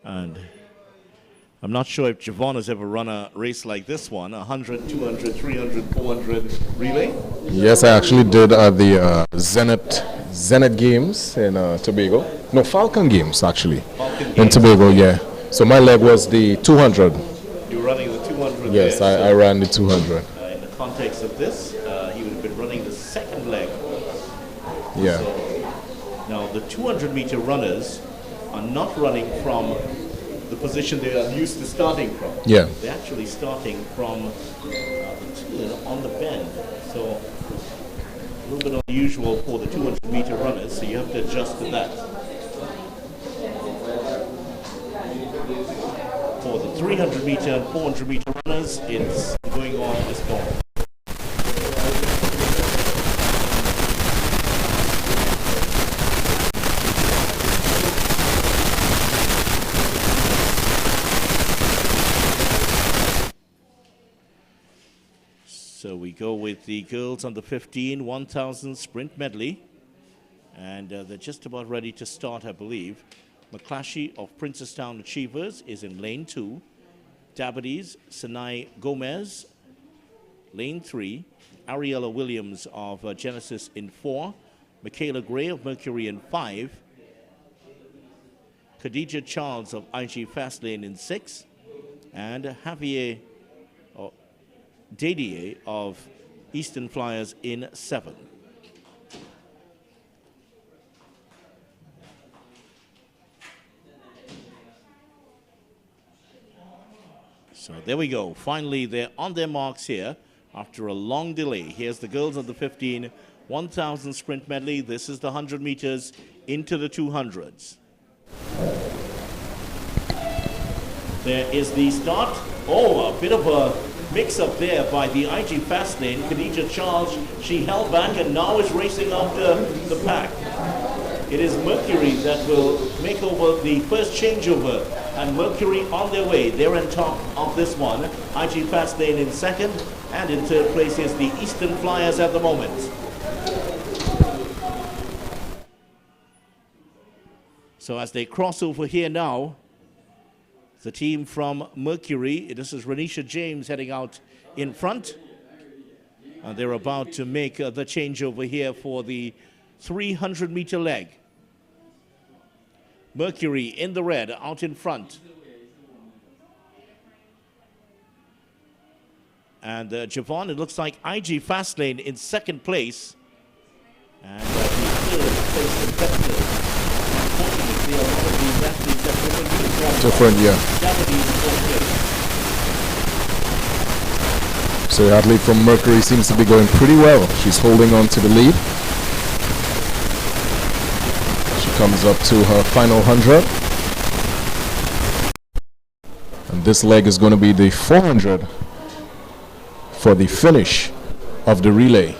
And I'm not sure if Javon has ever run a race like this one, 100, 200, 300, 400 relay. Yes, I actually did at the Zenith Games in Tobago. No, Falcon Games actually. Falcon in Tobago, yeah. So my leg was the 200. You were running the 200? Yes, there, I ran the 200. In the context of this, he would have been running the second leg. Yeah. So, now, the 200-meter runners are not running from the position they are used to starting from. Yeah. They're actually starting from the turn on the bend. So a little bit unusual for the 200-meter runners, so you have to adjust to that. For the 300-meter and 400-meter runners, it's going on as normal. So we go with the girls under 15 1,000 sprint medley, and they're just about ready to start, I believe. McClashy of Princestown Achievers is in lane 2. Davides Sinai Gomez, lane 3. Ariella Williams of Genesis in 4. Michaela Gray of Mercury in 5. Khadija Charles of IG Fastlane in 6. And Javier Dadier of Eastern Flyers in 7. So there we go. Finally, they're on their marks here after a long delay. Here's the girls of the 15 1,000 sprint medley. This is the 100 meters into the 200s. There is the start. Oh, a bit of a mix-up there by the IG fast lane. Khadija Charles, she held back and now is racing after the pack. It is Mercury that will make over the first changeover, and Mercury on their way. They're on top of this one. IG fast lane in second, and in third place is the Eastern Flyers at the moment. So as they cross over here now, the team from Mercury, this is Renisha James heading out in front. And they're about to make the change over here for the 300-meter leg. Mercury in the red, out in front. And Javon, it looks like IG Fastlane in second place. And the third place contestant. Unfortunately, a lot of these athletes have different, yeah. So the athlete from Mercury seems to be going pretty well. She's holding on to the lead. She comes up to her final 100. And this leg is going to be the 400 for the finish of the relay.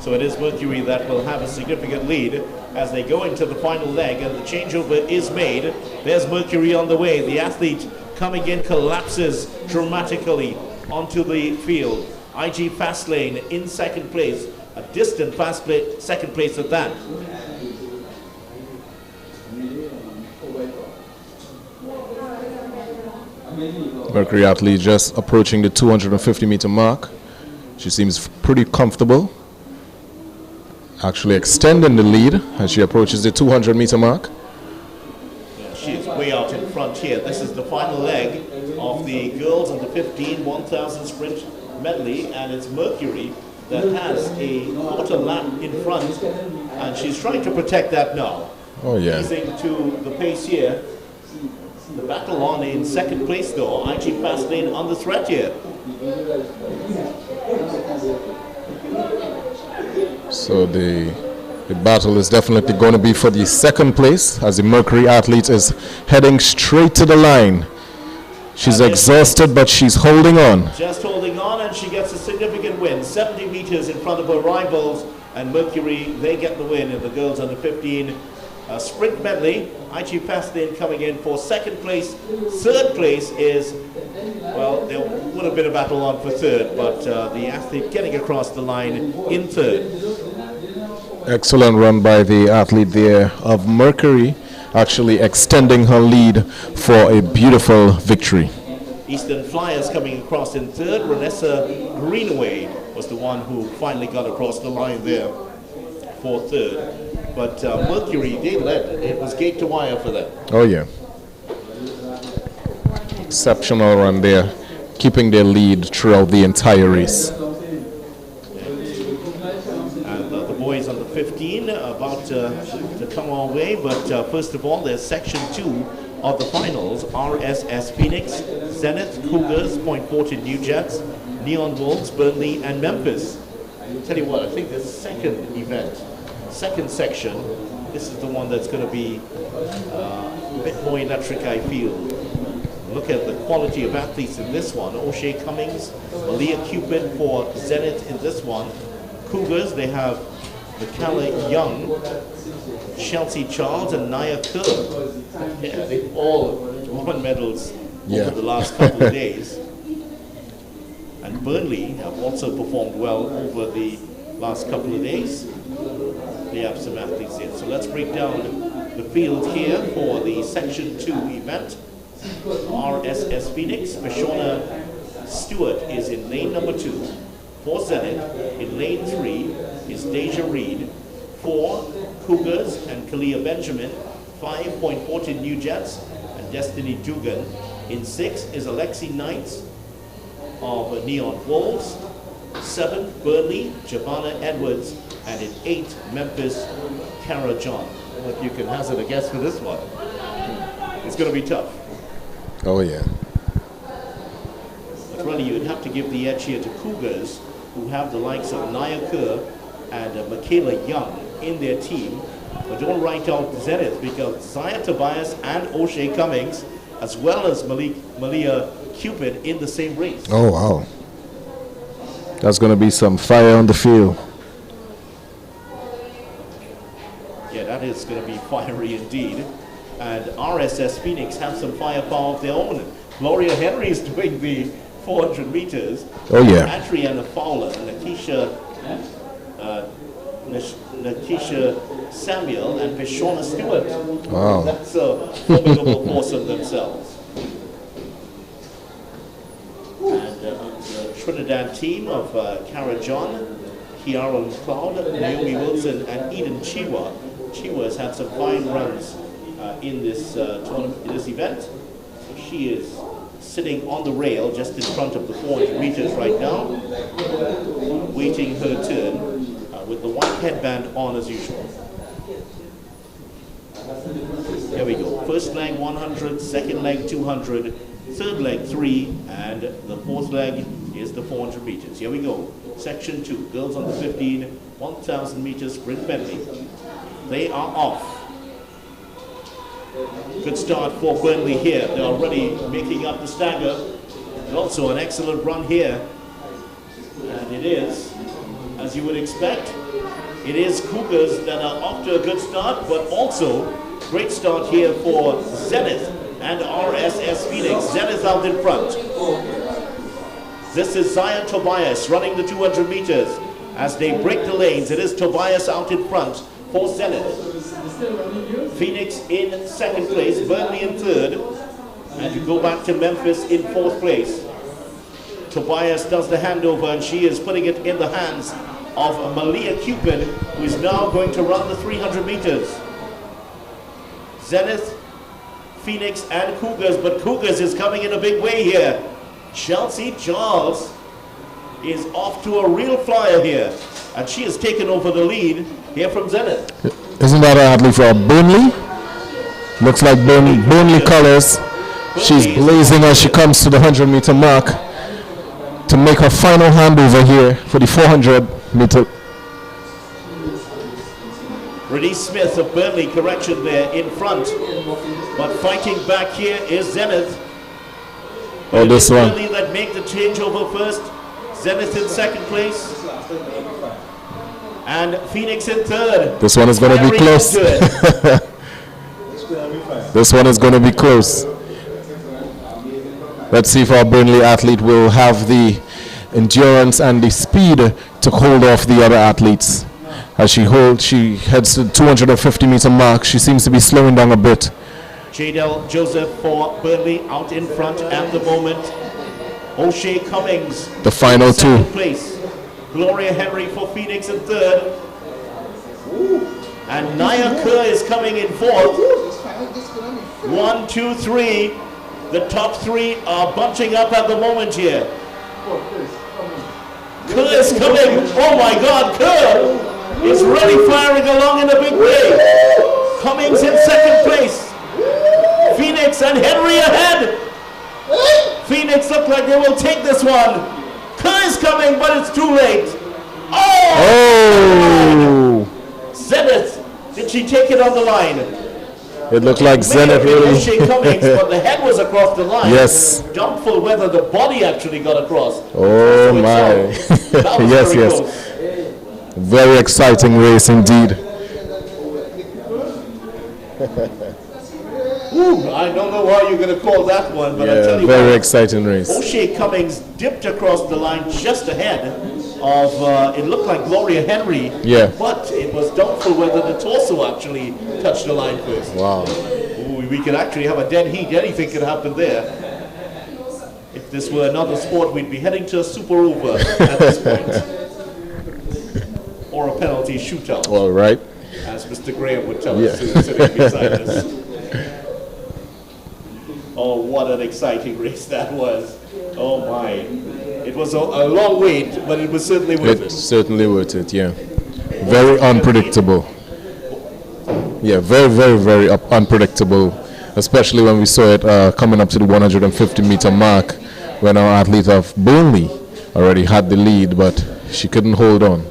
So it is Mercury that will have a significant lead as they go into the final leg, and the changeover is made. There's Mercury on the way. The athlete coming in collapses dramatically onto the field. IG Fastlane in second place, a distant second place at that. Mercury athlete just approaching the 250-meter mark. She seems pretty comfortable, actually extending the lead as she approaches the 200-meter mark. Yeah, she is way out in front here. This is the final leg of the girls and the 1,000 sprint medley, and it's Mercury that has a quarter lap in front, and she's trying to protect that now. Oh yeah. Easing to the pace here. The battle on in second place though. IG Fastlane on the threat here. So the battle is definitely going to be for the second place as the Mercury athlete is heading straight to the line. She's exhausted, but she's holding on. Just holding on, and she gets a significant win. 70 meters in front of her rivals, and Mercury, they get the win in the girls under 15 sprint medley. IG Fastlane coming in for second place. Third place is, well, there would have been a battle on for third, but the athlete getting across the line in third. Excellent run by the athlete there of Mercury, actually extending her lead for a beautiful victory. Eastern Flyers coming across in third. Renessa Greenaway was the one who finally got across the line there for third. But Mercury, they led. It was gate to wire for them. Oh yeah. Exceptional run there, keeping their lead throughout the entire race. And the boys on the 15 about to come our way, but first of all, there's section 2 of the finals. RSS Phoenix, Zenith, Cougars, Point Fortin New Jets, Neon Wolves, Burnley, and Memphis. I'll tell you what, I think the second event, second section, this is the one that's going to be a bit more electric, I feel. Look at the quality of athletes in this one. O'Shea Cummings, Malia Cupid for Zenith in this one. Cougars, they have Michaela Young, Chelsea Charles, and Naya Kerr. Yeah, they've all won medals over the last couple of days. And Burnley have also performed well over the last couple of days. They have some athletes here. So let's break down the field here for the Section 2 event. RSS Phoenix, Mashona Stewart is in lane number 2. For Zenith, in lane 3 is Deja Reed. 4, Cougars and Kalia Benjamin. 5, Point Fortin New Jets and Destiny Dugan. In 6 is Alexi Knights of Neon Wolves. 7, Burnley, Giovanna Edwards. And in 8, Memphis, Kara John. If you can hazard a guess for this one. It's going to be tough. Oh yeah. But really, you'd have to give the edge here to Cougars, who have the likes of Naya Kerr and Michaela Young in their team. But don't write out Zenith, because Zaya Tobias and O'Shea Cummings as well as Malia Cupid in the same race. Oh, wow. That's going to be some fire on the field. Yeah, that is going to be fiery indeed. And RSS Phoenix have some firepower of their own. Gloria Henry is doing the 400 meters. Oh, yeah. Adriana Fowler, Nakisha Samuel, and Bishona Stewart. Wow. That's a formidable force of themselves. And the Trinidad team of Cara John, Kiara McLeod, Naomi Wilson, and Eden Chiwa. Chiwa has had some fine runs in this tournament, in this event. So she is sitting on the rail just in front of the 400 meters right now, waiting her turn with the white headband on as usual. Here we go. First leg 100, second leg 200, third leg 3, and the fourth leg is the 400 meters. Here we go. Section 2, girls on the 15, 1,000 meters sprint medley. They are off. Good start for Burnley here. They're already making up the stagger. And also an excellent run here. And it is, as you would expect, it is Cougars that are off to a good start, but also great start here for Zenith and RSS Phoenix. Zenith out in front. This is Zion Tobias running the 200 meters. As they break the lanes, it is Tobias out in front for Zenith. Phoenix in second place, Burnley in third, and you go back to Memphis in fourth place. Tobias does the handover, and she is putting it in the hands of Malia Cupid, who is now going to run the 300 meters. Zenith, Phoenix, and Cougars, but Cougars is coming in a big way here. Chelsea Charles is off to a real flyer here, and she has taken over the lead here from Zenith. Isn't that an athlete for Burnley? Looks like Burnley colors. She's blazing as she comes to the 100-meter mark to make her final handover here for the 400-meter. Renee Smith of Burnley, correction there, in front. But fighting back here is Zenith. Oh, this one. Burnley that make the changeover first. Zenith in second place. And Phoenix in third. This one is going to be close. This one is going to be close. Let's see if our Burnley athlete will have the endurance and the speed to hold off the other athletes. As she heads to the 250-meter mark, she seems to be slowing down a bit. Jadel Joseph for Burnley out in front at the moment. O'Shea Cummings. The final two. Place. Gloria Henry for Phoenix in third. And Naya Kerr is coming in fourth. 1, 2, 3. The top three are bunching up at the moment here. Kerr is coming. Oh my God, Kerr is really firing along in a big way. Cummings in second place. Phoenix and Henry ahead. Phoenix look like they will take this one. Kerr is coming, but it's too late. Oh! Zenith, did she take it on the line? It looked like Zenith really. Cummings, but the head was across the line. Yes. Doubtful whether the body actually got across. Oh my. Yes, yes. Very exciting race indeed. Ooh, I don't know why you're going to call that one, but I tell you very exciting race. O'Shea Cummings dipped across the line just ahead of, it looked like Gloria Henry, but it was doubtful whether the torso actually touched the line first. Wow. Ooh, we could actually have a dead heat. Anything could happen there. If this were another sport, we'd be heading to a super over at this point. Or a penalty shootout. All right. As Mr. Graham would tell us, sitting beside us. Oh, what an exciting race that was. Oh my. It was a long wait, but it was certainly worth it. It's certainly worth it, yeah. Very unpredictable. Yeah, very, very, very unpredictable, especially when we saw it coming up to the 150-meter mark when our athlete of Burnley already had the lead, but she couldn't hold on.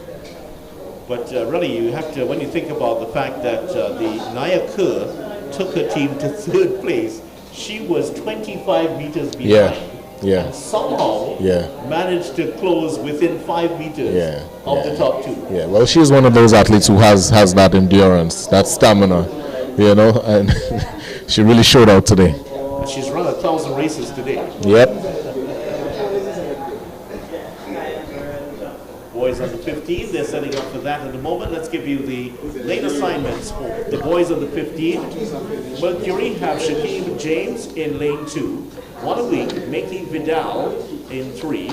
But really, you have to, when you think about the fact that the Naya Kerr took her team to third place, she was 25 meters behind. Yeah. And somehow managed to close within 5 meters of the top two. Yeah, well, she's one of those athletes who has that endurance, that stamina, you know, and she really showed out today. She's run 1,000 races today. Yep. Boys under 15, they're setting up for that at the moment. Let's give you the lane assignments for the boys under 15. Mercury have Shaquem James in lane 2. 1 a week, Mickey Vidal in 3.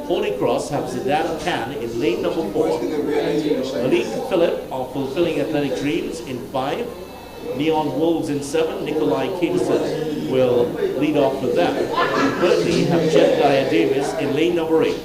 Holy Cross have Zidane Khan in lane number 4. Malik Phillip of Fulfilling Athletic Dreams in 5. Neon Wolves in 7. Nikolai Kiedison will lead off for them. Burnley have Jedediah Davis in lane number 8.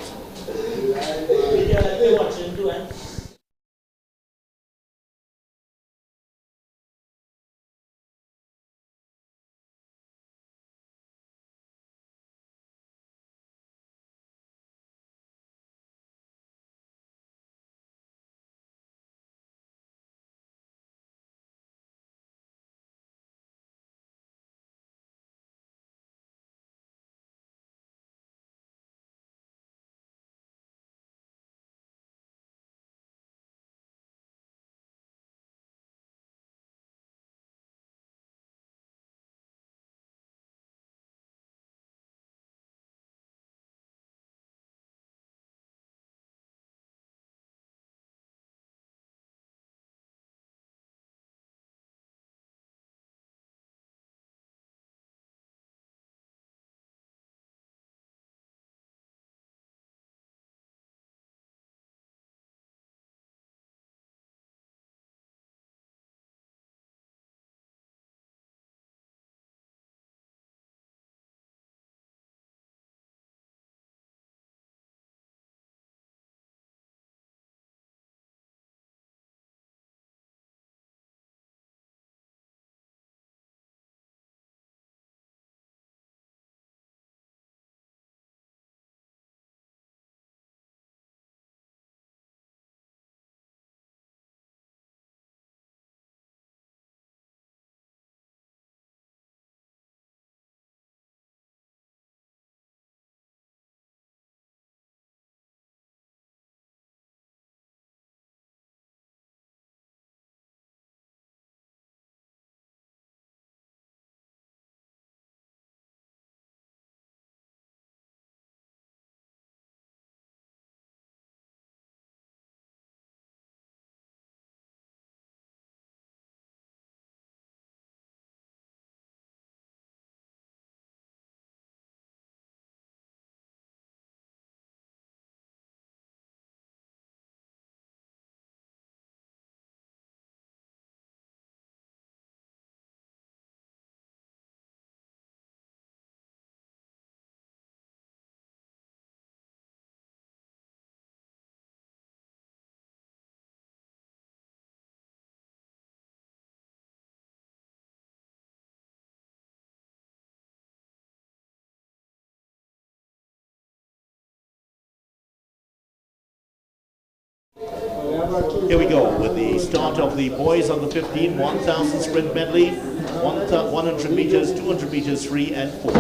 Here we go with the start of the boys under 15 1,000 sprint medley, 100 meters, 200 meters free and 4.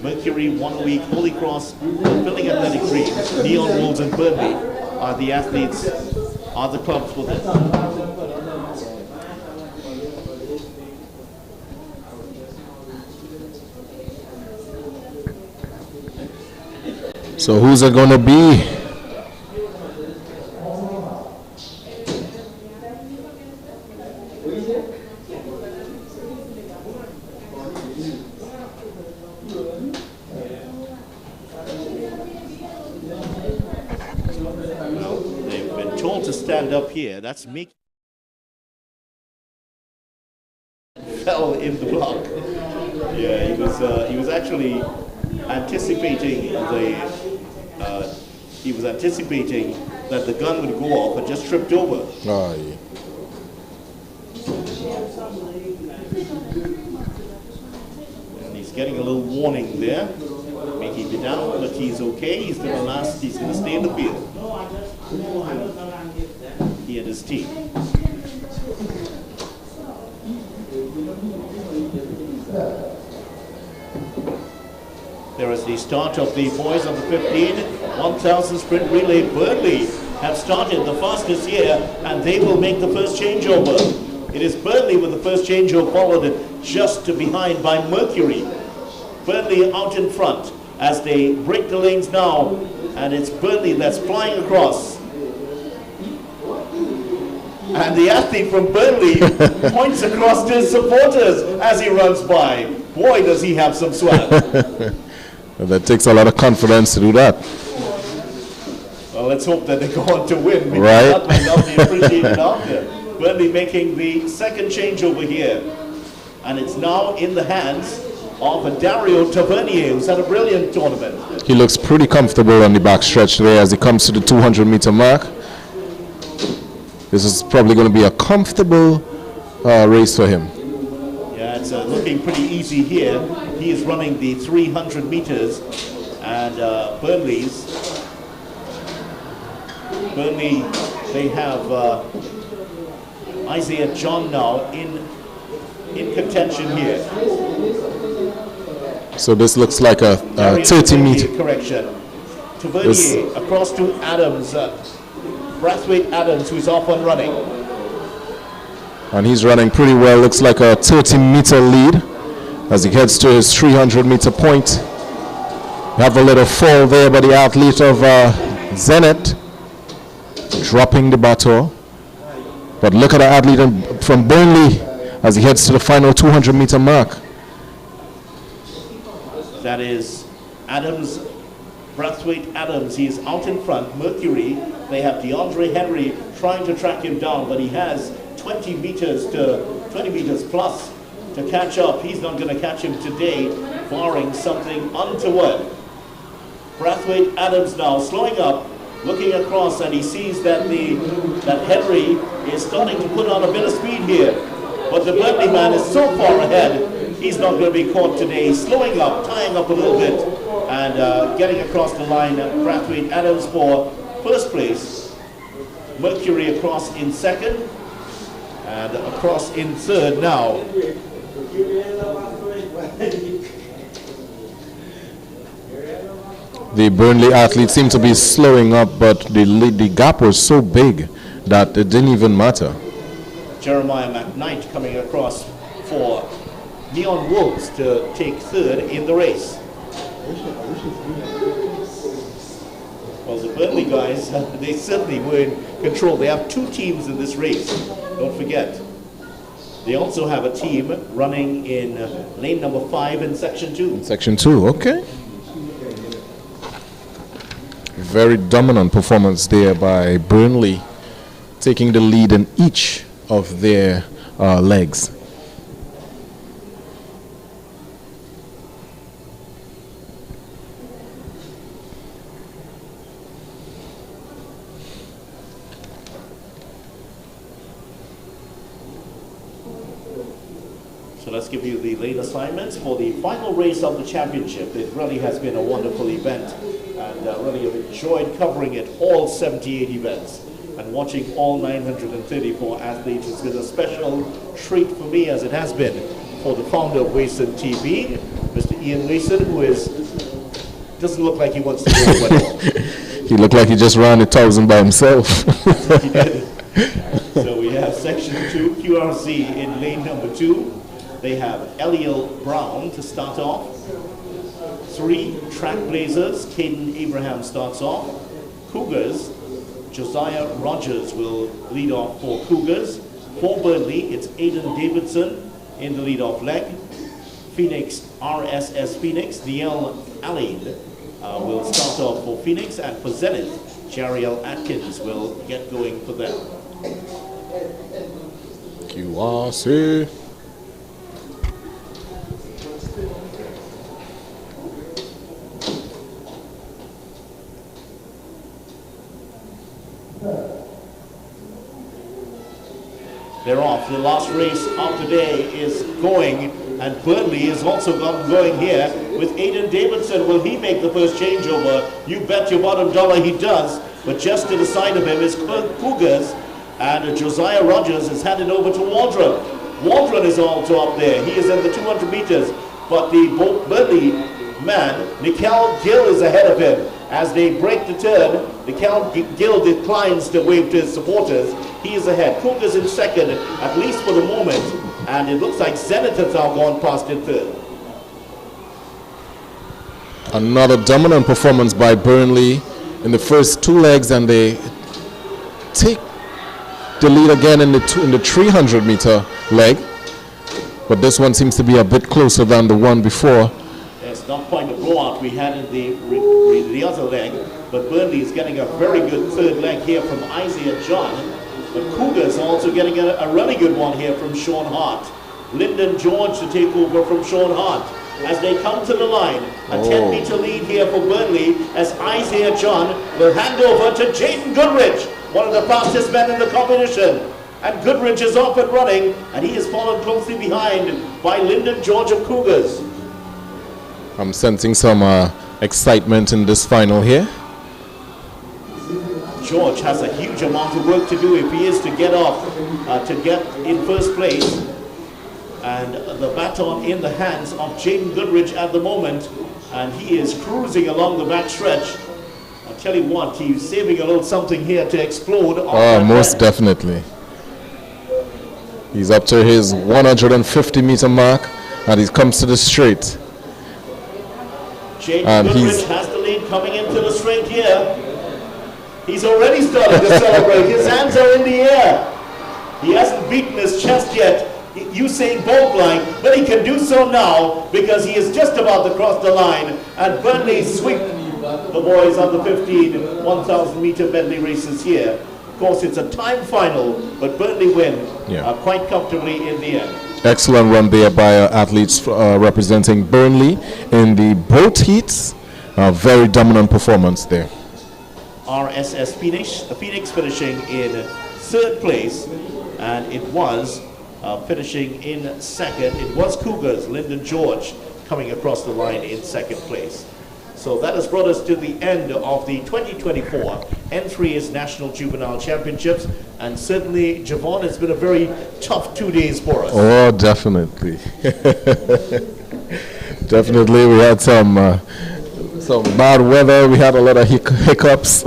Mercury 1 week, Holy Cross, Fulfilling Athletic Dreams, Neon Wolves and Burnley are the athletes, are the clubs for this. So who's it gonna be? Stand up here. That's Mick. Fell in the block. Yeah, he was actually anticipating that the gun would go off and just tripped over. Oh, yeah. And he's getting a little warning there. Making it down, but he's okay. He's gonna stay in the field. He and his team. There is the start of the boys on the 15, 1,000 sprint relay. Burnley have started the fastest here, and they will make the first changeover. It is Burnley with the first changeover, followed just behind by Mercury. Burnley out in front as they break the lanes now, and it's Burnley that's flying across. And the athlete from Burnley points across to his supporters as he runs by. Boy, does he have some swag. That takes a lot of confidence to do that. Well, let's hope that they go on to win. Because Right. that might not be appreciated after. Burnley making the second changeover here. And it's now in the hands of Dario Tavernier, who's had a brilliant tournament. He looks pretty comfortable on the back stretch there as he comes to the 200-meter mark. This is probably going to be a comfortable race for him. Yeah, it's looking pretty easy here. He is running the 300 meters, and Burnley, they have Isaiah John now in contention here. So this looks like a 30-meter. Correction. Tavernier across to Adams, Brathwaite Adams, who's off and running. And he's running pretty well. Looks like a 30-meter lead as he heads to his 300-meter point. We have a little fall there by the athlete of Zenit, dropping the baton. But look at the athlete from Burnley as he heads to the final 200-meter mark. That is Adams, Brathwaite Adams. He is out in front. Mercury, they have DeAndre Henry trying to track him down, but he has 20 meters plus to catch up. He's not going to catch him today, barring something untoward. Brathwaite Adams now slowing up, looking across, and he sees that that Henry is starting to put on a bit of speed here. But the Burnley man is so far ahead, he's not going to be caught today. He's slowing up, tying up a little bit, and getting across the line. Brathwaite Adams for first place. Mercury across in second, and across in third now. The Burnley athletes seem to be slowing up, but the gap was so big that it didn't even matter. Jeremiah McKnight coming across for Neon Wolves to take third in the race. Well, the Burnley guys, they certainly were in control. They have two teams in this race, don't forget. They also have a team running in lane number 5 in section 2. In section 2, okay. Very dominant performance there by Burnley, taking the lead in each of their legs. So let's give you the lane assignments for the final race of the championship. It really has been a wonderful event, and really have enjoyed covering it, all 78 events, and watching all 934 athletes. It's been a special treat for me, as it has been for the founder of Wason TV, Mr. Ian Wason, who doesn't look like he wants to go anywhere. He looked like he just ran 1,000 by himself. He did. So we have section 2, QRZ in lane number 2. They have Eliel Brown to start off. 3 Trackblazers, Caden Abraham starts off. Cougars, Josiah Rogers will lead off for Cougars. For Burnley, it's Aidan Davidson in the lead-off leg. Phoenix, RSS Phoenix, Niall Alleyne will start off for Phoenix, and for Zenith, Jariel Atkins will get going for them. QRC. They're off. The last race of the day is going, and Burnley has also gotten going here with Aidan Davidson. Will he make the first changeover? You bet your bottom dollar he does. But just to the side of him is Cougars, and Josiah Rogers is handed over to Waldron. Waldron is also up there. He is in the 200 meters, but the Burnley man. Nikhil Gill is ahead of him. As they break the turn, Nikhil Gill declines to wave to his supporters. He is ahead. Cougars in second, at least for the moment. And it looks like Zenith has now gone past in third. Another dominant performance by Burnley in the first two legs, and they take the lead again in the 300-meter leg. But this one seems to be a bit closer than the one before. It's not quite the blowout we had in the other leg, but Burnley is getting a very good third leg here from Isaiah John. But Cougars also getting a really good one here from Sean Hart. Lyndon George to take over from Sean Hart. As they come to the line, a 10-meter lead here for Burnley as Isaiah John will hand over to Jaden Goodrich, one of the fastest men in the competition. And Goodrich is off and running, and he is followed closely behind by Lyndon George of Cougars. I'm sensing some excitement in this final here. George has a huge amount of work to do if he is to get off, to get in first place. And the baton in the hands of Jaden Goodrich at the moment, and he is cruising along the back stretch. I tell you what, he's saving a little something here to explode. Oh, most definitely. He's up to his 150-meter mark, and he comes to the straight. Jaden Goodrich has the lead coming into the straight here. He's already starting to celebrate. His hands are in the air. He hasn't beaten his chest yet, Usain Bolt-like, but he can do so now because he is just about to cross the line, and Burnley sweep the boys on the 15 1,000-meter medley races here. Of course, it's a time final, but Burnley win quite comfortably in the end. Excellent run there by athletes representing Burnley in the both heats. Very dominant performance there. RSS Phoenix finishing in third place, and it was finishing in second. It was Cougars, Lyndon George, coming across the line in second place. So that has brought us to the end of the 2024 N3's National Juvenile Championships, and certainly, Javon, it's been a very tough 2 days for us. Oh, definitely. Definitely, we had some bad weather. We had a lot of hiccups,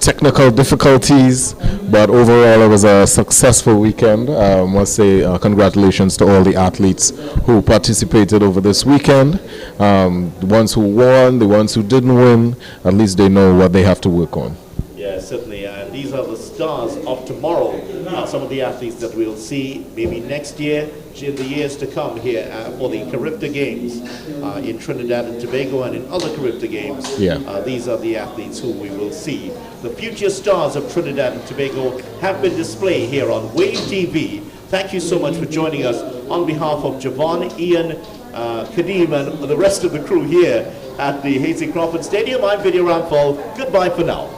technical difficulties, but overall it was a successful weekend. I must say congratulations to all the athletes who participated over this weekend. The ones who won, the ones who didn't win, at least they know what they have to work on. Yeah, certainly. And these are the stars of tomorrow. Some of the athletes that we'll see maybe next year, in the years to come here for the Caribbean Games in Trinidad and Tobago and in other Caribbean Games. These are the athletes who we will see. The future stars of Trinidad and Tobago have been displayed here on Wave TV. Thank you so much for joining us on behalf of Javon, Ian, Kadeem, and the rest of the crew here at the Hasey Crawford Stadium. I'm Video Ramphal. Goodbye for now.